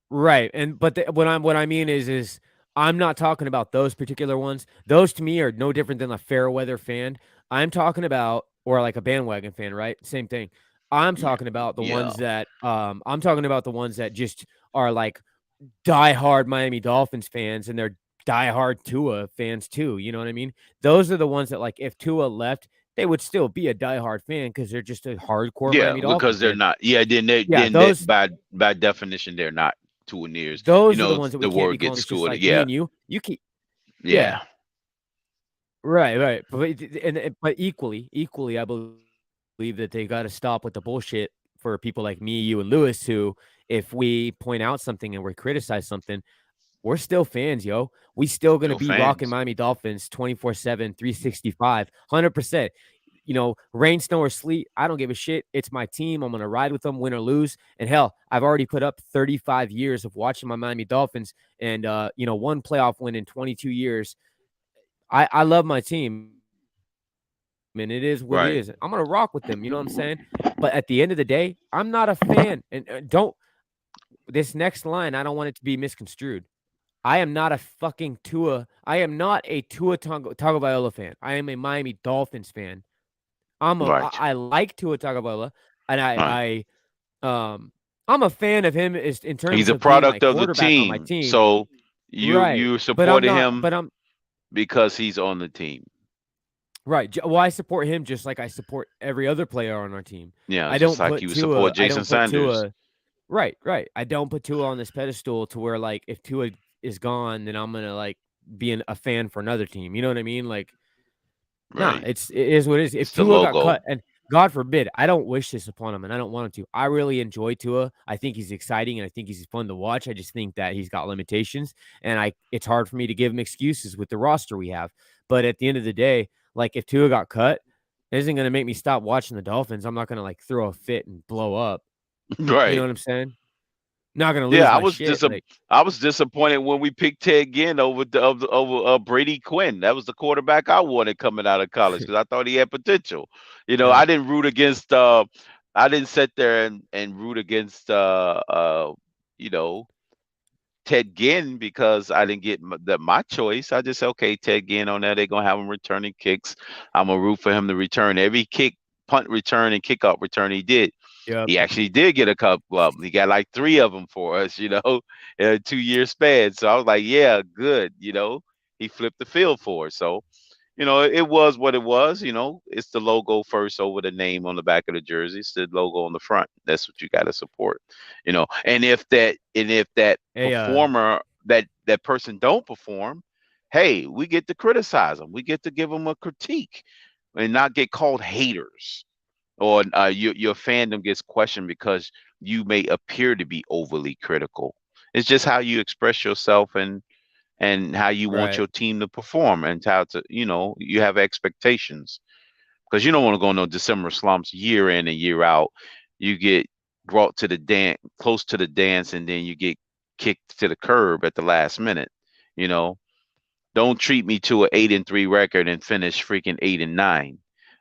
right, and but what I mean is I'm not talking about those particular ones. Those to me are no different than a fair weather fan. I'm talking about or like a bandwagon fan, right? Same thing. I'm talking about the Yeah. ones that I'm talking about the ones that just are like diehard Miami Dolphins fans and they're diehard Tua fans too. You know what I mean? Those are the ones that like if Tua left, they would still be a diehard fan because they're just a hardcore Yeah, Miami because Dolphins they're fan. not. Yeah, Yeah, then that by definition they're not Tua nears. You those are the know, ones that we the can't be word calling. gets It's just schooled. like me Yeah, and you. You keep yeah, yeah, right. But equally, I believe that they got to stop with the bullshit for people like me, you, and Lewis, who if we point out something and we criticize something, we're still fans, yo. We still gonna still be rocking fans. Miami Dolphins 24/7, 365, 100%. You know, rain, snow, or sleet, I don't give a shit. It's my team. I'm gonna ride with them, win or lose. And hell, I've already put up 35 years of watching my Miami Dolphins and one playoff win in 22 years. I love my team, and it is what it Right. is. I'm gonna rock with them. You know what I'm saying? But at the end of the day, I'm not a fan. And don't this next line. I don't want it to be misconstrued. I am not a fucking Tua. I am not a Tua Tagovailoa fan. I am a Miami Dolphins fan. Right. I like Tua Tagovailoa, and Right. I'm a fan of him is in He's terms a of being my product of the quarterback on my team. team. So Right. you But I'm supported not him but I'm because he's on the team. right. Well, I support him just like I support every other player on our team. Yeah, I just don't like put you would Tua support I Jason don't put Sanders. Tua right. I don't put Tua on this pedestal to where like if Tua is gone, then I'm gonna like be a fan for another team. You know what I mean? Like nah, Right. it is what it is. It's If the Tua got logo. cut, and God forbid, I don't wish this upon him, and I don't want him to. I really enjoy Tua. I think he's exciting, and I think he's fun to watch. I just think that he's got limitations, and it's hard for me to give him excuses with the roster we have. But at the end of the day, like if Tua got cut, it isn't going to make me stop watching the Dolphins. I'm not going to like throw a fit and blow up. You know Right. what I'm saying? Not going to Yeah, lose my shit. Like I was disappointed when we picked Ted Ginn over Brady Quinn. That was the quarterback I wanted coming out of college because I thought he had potential. You know, yeah, I didn't root against I didn't sit there and root against you know, Ted Ginn because I didn't get my choice. I just said, okay, Ted Ginn on there. They're gonna have him returning kicks. I'm gonna root for him to return every kick, punt return, and kickoff return he did. yep, He actually did get a couple of them. He got like 3 of them for us, you know, in a 2-year span. So I was like, yeah, good. You know, he flipped the field for us. So, you know, it was what it was. You know, it's the logo first over the name on the back of the jersey. It's the logo on the front. That's what you got to support. You know, and if that hey, performer that person don't perform, hey, we get to criticize them. We get to give them a critique and not get called haters or your fandom gets questioned because you may appear to be overly critical. It's just how you express yourself and how you want right, your team to perform and how to you have expectations because you don't want to go no December slumps year in and year out. You get brought to the dance, close to the dance, and then you get kicked to the curb at the last minute. You know, don't treat me to an 8-3 record and finish freaking 8-9.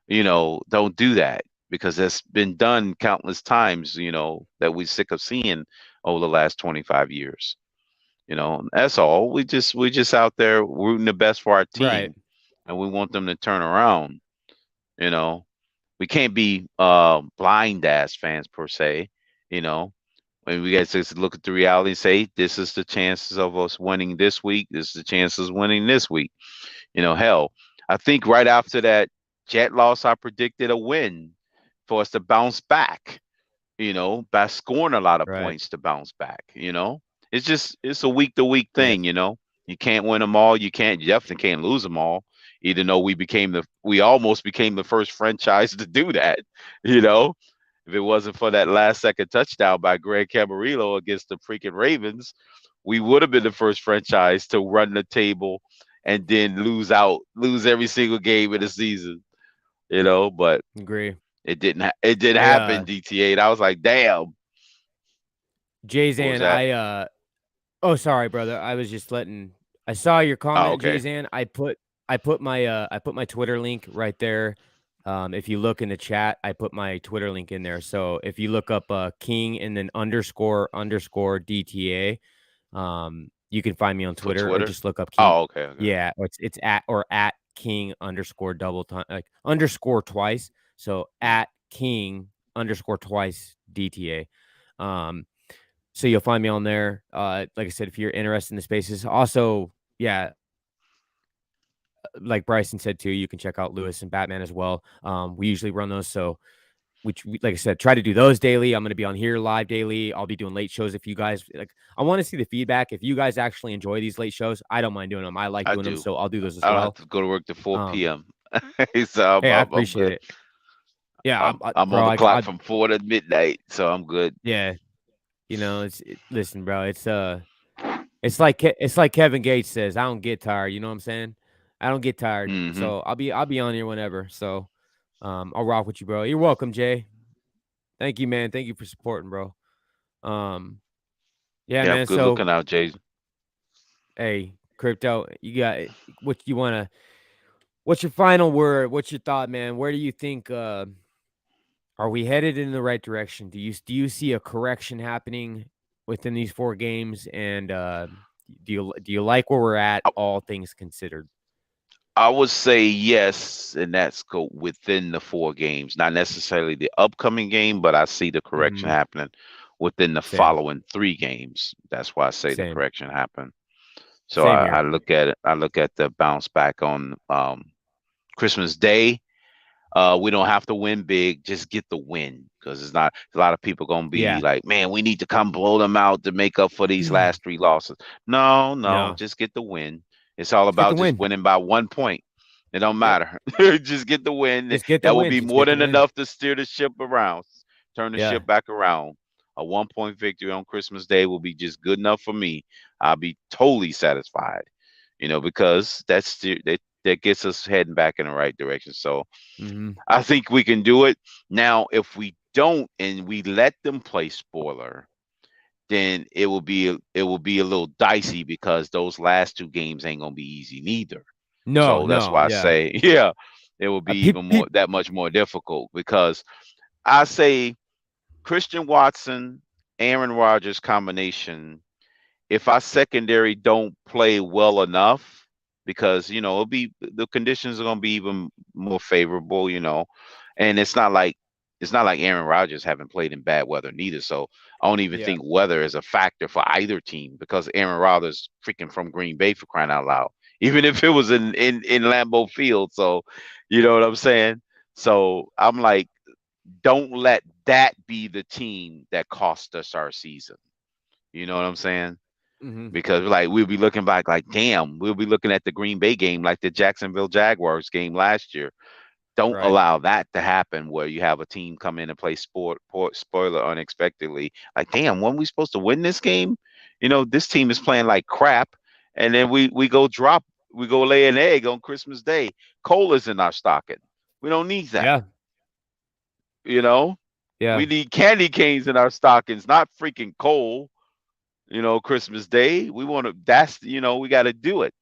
You know, don't do that because that's been done countless times. You know that we're sick of seeing over the last 25 years. You know, that's all. We just out there rooting the best for our right, team, and we want them to turn around. You know, we can't be blind ass fans per se. You know, and we got to just look at the reality and say, this is the chances of us winning this week. This is the chances of winning this week. You know, hell, I think right after that Jet loss, I predicted a win for us to bounce back, you know, by scoring a lot of right, points to bounce back, you know. It's a week to week yeah, thing, you know. You can't win them all. You definitely can't lose them all. Even though we almost became the first franchise to do that, you know. If it wasn't for that last second touchdown by Greg Camarillo against the freaking Ravens, we would have been the first franchise to run the table and then lose every single game of the season. But Agree. it didn't happen, DTA. And I was like, damn. Jay-Zan, oh, sorry, brother. I saw your comment, okay. Jay-Zan. I put my Twitter link right there. If you look in the chat, I put my Twitter link in there. So if you look up King and then __ DTA, you can find me on Twitter, or just look up King. Oh, okay. Yeah, it's at King _ double time, like underscore twice. So at King _ twice DTA. So you'll find me on there. Like I said, if you're interested in the spaces, also, yeah, like Bryson said too, you can check out Lewis and Batman as well. We usually run those, so which, like I said, try to do those daily. I'm going to be on here live daily. I'll be doing late shows. If you guys like, I want to see the feedback. If you guys actually enjoy these late shows, I don't mind doing them. I like doing them, so I'll do those as well. I don't have to go to work to 4 p.m. So I appreciate it. Yeah, I'm on the clock from 4 to midnight, so I'm good. Yeah, listen, bro, it's like Kevin Gates says, I don't get tired. You know what I'm saying? I don't get tired. Mm-hmm. So I'll be on here whenever. So I'll rock with you, bro. You're welcome, Jay. Thank you, man. Thank you for supporting, bro. Yeah, man. Good looking out, Jay. Hey, Crypto, you got what you want to. What's your final word? What's your thought, man? Where do you think are we headed in the right direction? Do you see a correction happening within these 4 games? And do you like where we're at, all things considered? I would say yes, and that's within the 4 games, not necessarily the upcoming game, but I see the correction happening within the following 3 games. That's why I say the correction happened. So I look at it. I look at the bounce back on Christmas Day. We don't have to win big, just get the win, because it's not a lot of people gonna be like, man, we need to come blow them out to make up for these last 3 losses. No, just get the win. It's all about just winning by 1 point. It don't matter. Just get the win. That will be more than enough to steer the ship around, turn the ship back around. A 1-point victory on Christmas Day will be just good enough for me. I'll be totally satisfied, because that gets us heading back in the right direction. So I think we can do it. Now, if we don't and we let them play spoiler, then it will be a little dicey, because those last 2 games ain't gonna be easy neither. So that's why I say, it will be that much more difficult, because I say Christian Watson, Aaron Rodgers combination, if our secondary don't play well enough, because the conditions are gonna be even more favorable, and it's not like Aaron Rodgers haven't played in bad weather neither. So I don't even think weather is a factor for either team, because Aaron Rodgers freaking from Green Bay, for crying out loud, even if it was in Lambeau Field. So you know what I'm saying? So I'm like, don't let that be the team that cost us our season. You know what I'm saying? Because we'll be looking back like, damn, we'll be looking at the Green Bay game like the Jacksonville Jaguars game last year. Don't allow that to happen, where you have a team come in and play spoiler unexpectedly. Like, damn, when we supposed to win this game? This team is playing like crap, and then we go lay an egg on Christmas Day. Coal is in our stocking. We don't need that. We need candy canes in our stockings, not freaking coal. Christmas Day, we want to. We got to do it.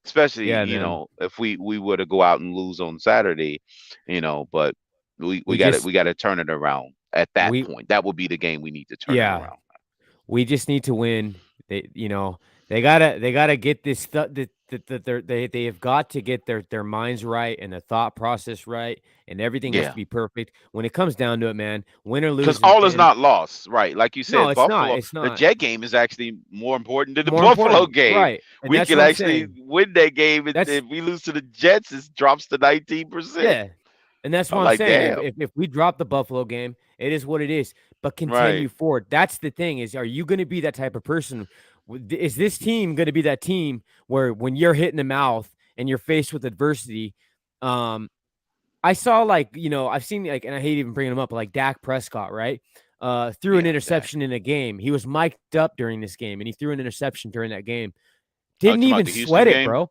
Especially if we were to go out and lose on Saturday, but we got to turn it around at that point. That would be the game we need to turn it around. We just need to win. They gotta get this stuff. They have got to get their minds right and the thought process right, and everything has to be perfect. When it comes down to it, man, win or lose, because all is not lost, right? Like you said, no, Buffalo, it's not. The Jet game is actually more important than the Buffalo game, right? And we can actually win that game, and if we lose to the Jets, it drops to 19%. Yeah, and that's what I'm saying. If we drop the Buffalo game, it is what it is. But continue forward. That's the thing: is, are you going to be that type of person? Is this team going to be that team where when you're hit in the mouth and you're faced with adversity? I saw I've seen and I hate even bringing him up, like Dak Prescott, right? Threw an interception in a game. He was mic'd up during this game, and he threw an interception during that game. Didn't even sweat it, bro.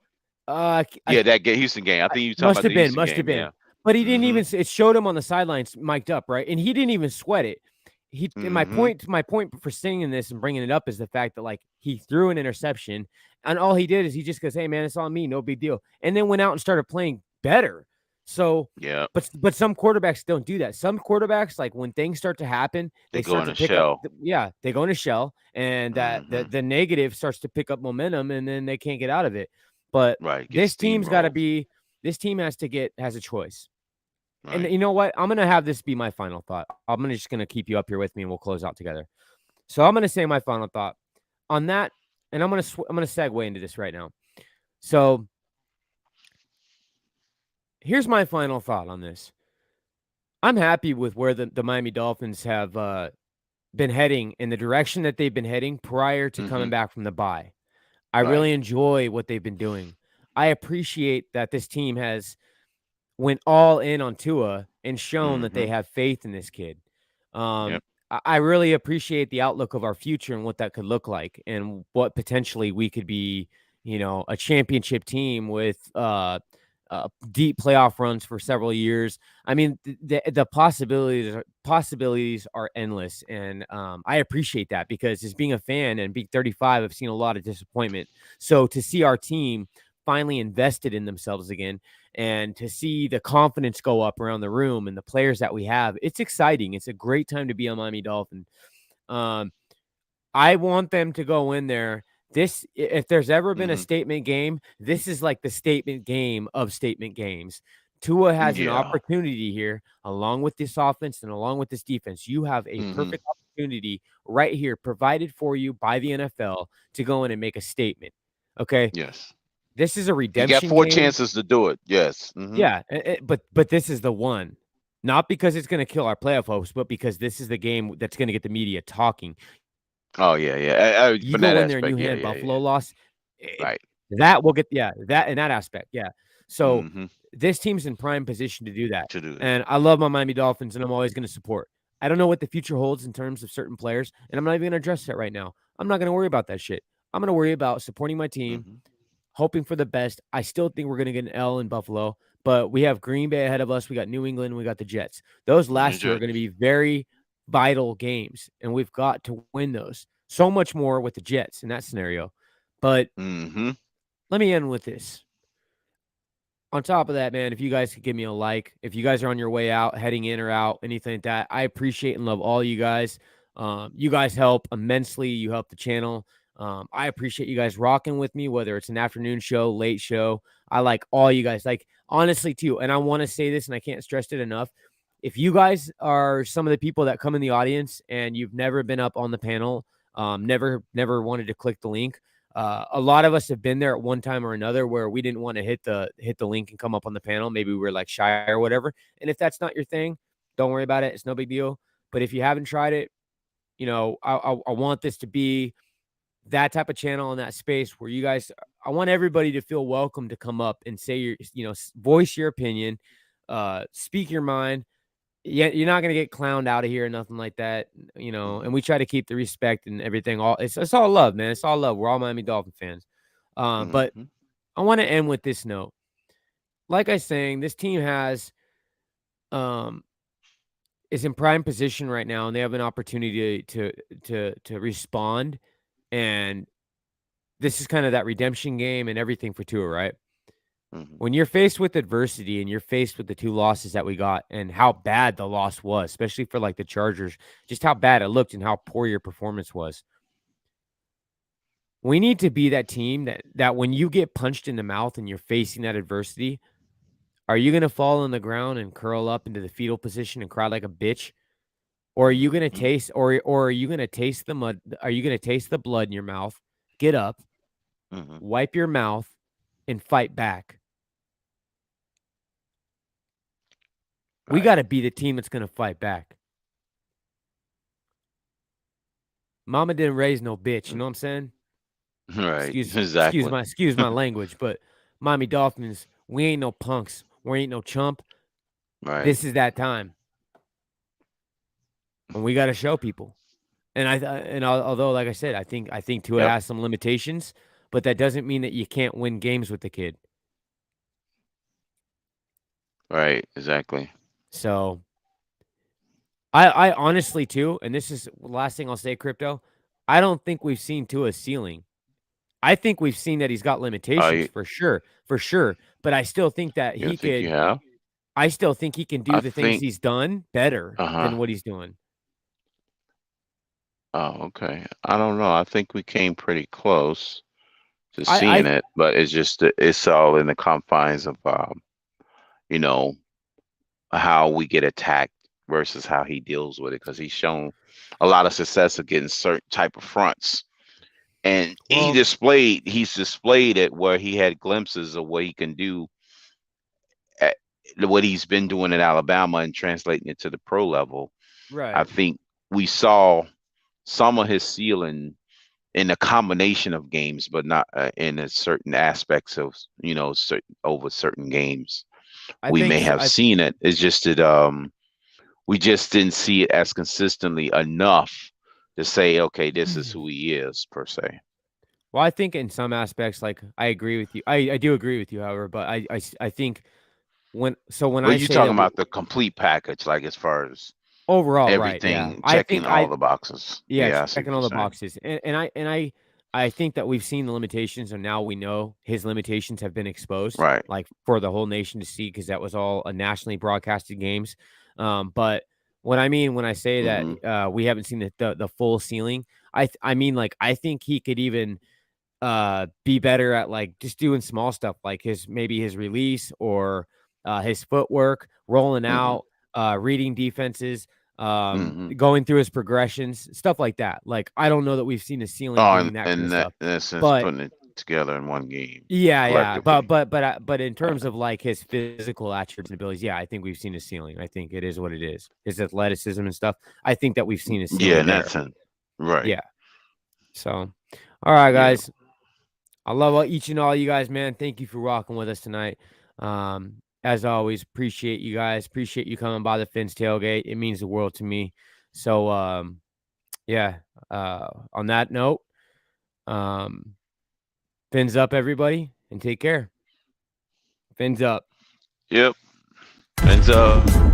Yeah, that Houston game. I think you talking Must about have the been, Houston must game. have been. Yeah. But he didn't even. It showed him on the sidelines, mic'd up, right? And he didn't even sweat it. My point for saying this and bringing it up is the fact that like he threw an interception, and all he did is he just goes, "Hey man, it's on me, no big deal," and then went out and started playing better. So yeah, but some quarterbacks don't do that. Some quarterbacks, like when things start to happen, they go start in to a pick shell. up. Yeah, they go in a shell, and that the negative starts to pick up momentum, and then they can't get out of it. But this team's got to be. This team has a choice. Right. And you know what? I'm gonna have this be my final thought. I'm just gonna keep you up here with me, and we'll close out together. So I'm gonna say my final thought on that, and I'm gonna segue into this right now. So here's my final thought on this. I'm happy with where the Miami Dolphins have been heading in the direction that they've been heading prior to coming back from the bye. I really enjoy what they've been doing. I appreciate that this team has went all in on Tua and shown that they have faith in this kid. I really appreciate the outlook of our future and what that could look like and what potentially we could be, a championship team with deep playoff runs for several years. I mean, the possibilities are endless. And I appreciate that because as being a fan and being 35, I've seen a lot of disappointment. So to see our team finally invested in themselves again and to see the confidence go up around the room and the players that we have, it's exciting. It's a great time to be a Miami Dolphin. I want them to go in there. If there's ever been a statement game, this is like the statement game of statement games. Tua has an opportunity here, along with this offense and along with this defense. You have a perfect opportunity right here, provided for you by the NFL, to go in and make a statement. Okay. Yes. This is a redemption. You got 4 game. chances to do it. Yes. Yeah, but this is the one. Not because it's going to kill our playoff hopes, but because this is the game that's going to get the media talking. Oh yeah. You go in there and you hand Buffalo loss, right? That will get that in that aspect. Yeah. So this team's in prime position to do that. And I love my Miami Dolphins, and I'm always going to support. I don't know what the future holds in terms of certain players, and I'm not even going to address that right now. I'm not going to worry about that shit. I'm going to worry about supporting my team, hoping for the best. I still think we're going to get an L in Buffalo, but we have Green Bay ahead of us. We got New England. We got the Jets. Those last two are going to be very vital games, and we've got to win those. So much more with the Jets in that scenario. But let me end with this. On top of that, man, if you guys could give me a like, if you guys are on your way out, heading in or out, anything like that, I appreciate and love all you guys. You guys help immensely. You help the channel. I appreciate you guys rocking with me, whether it's an afternoon show, late show. I like all you guys. Like, honestly, too, and I want to say this, and I can't stress it enough. If you guys are some of the people that come in the audience and you've never been up on the panel, never wanted to click the link, a lot of us have been there at one time or another where we didn't want to hit the link and come up on the panel. Maybe we were like shy or whatever. And if that's not your thing, don't worry about it. It's no big deal. But if you haven't tried it, I want this to be that type of channel in that space where you guys, I want everybody to feel welcome to come up and say voice your opinion, speak your mind. Yeah, you're not gonna get clowned out of here or nothing like that, And we try to keep the respect and everything. It's all love, man. It's all love. We're all Miami Dolphin fans. But I want to end with this note. Like I was saying, this team is in prime position right now, and they have an opportunity to respond. And this is kind of that redemption game and everything for Tua, right? When you're faced with adversity and you're faced with the 2 losses that we got and how bad the loss was, especially for like the Chargers, just how bad it looked and how poor your performance was. We need to be that team that when you get punched in the mouth and you're facing that adversity, are you going to fall on the ground and curl up into the fetal position and cry like a bitch? Or are you going to taste, or are you going to taste the mud? Are you going to taste the blood in your mouth? Get up, wipe your mouth, and fight back. We got to be the team that's going to fight back. Mama didn't raise no bitch. You know what I'm saying? Right. Excuse my language, but Miami Dolphins, we ain't no punks. We ain't no chump. Right. This is that time. And we got to show people. And although, like I said, I think Tua has some limitations, but that doesn't mean that you can't win games with the kid. Right. Exactly. So I honestly too, and this is the last thing I'll say, Crypto. I don't think we've seen Tua's ceiling. I think we've seen that he's got limitations for sure. But I still think that You he think you could. have? I still think he can do I the things think. he's done better than what he's doing. Oh, okay. I don't know. I think we came pretty close to I seeing it, but it's just it's all in the confines of you know, how we get attacked versus how he deals with it, because he's shown a lot of success of getting certain type of fronts. And he's displayed it where he had glimpses of what he can do at what he's been doing in Alabama and translating it to the pro level. I Right. think we saw some of his ceiling in a combination of games, but not in a certain aspects of, over certain games. We may have seen it. It's just that we just didn't see it as consistently enough to say, okay, this is who he is per se. Well, I think in some aspects, like I agree with you. I do agree with you, however, but I think when Well, I you're say talking that about the complete package, like as far as overall, right? Yeah, everything, I checking think all the boxes. Yeah, I see checking what all you're the saying. boxes, and I think that we've seen the limitations, and now we know his limitations have been exposed, Right. like for the whole nation to see, because that was all a nationally broadcasted games. But what I mean when I say that we haven't seen the full ceiling, I mean, like, I think he could even be better at like just doing small stuff like his release or his footwork, rolling out, reading defenses, going through his progressions, stuff like that. Like, I don't know that we've seen a ceiling Oh, doing that kind of stuff. in that sense, But putting it together in one game. yeah. Collectively. But in terms of like his physical attributes and abilities, yeah, I think we've seen a ceiling. I think it is what it is. His athleticism and stuff. I think that we've seen a ceiling. Yeah, in there. that sense. Right. Yeah. So, all right, guys. I love each and all you guys, man. Thank you for rocking with us tonight. As always, appreciate you guys. Appreciate you coming by the Fins Tailgate. It means the world to me. So, yeah. On that note, Fins up, everybody, and take care. Fins up. Yep. Fins up.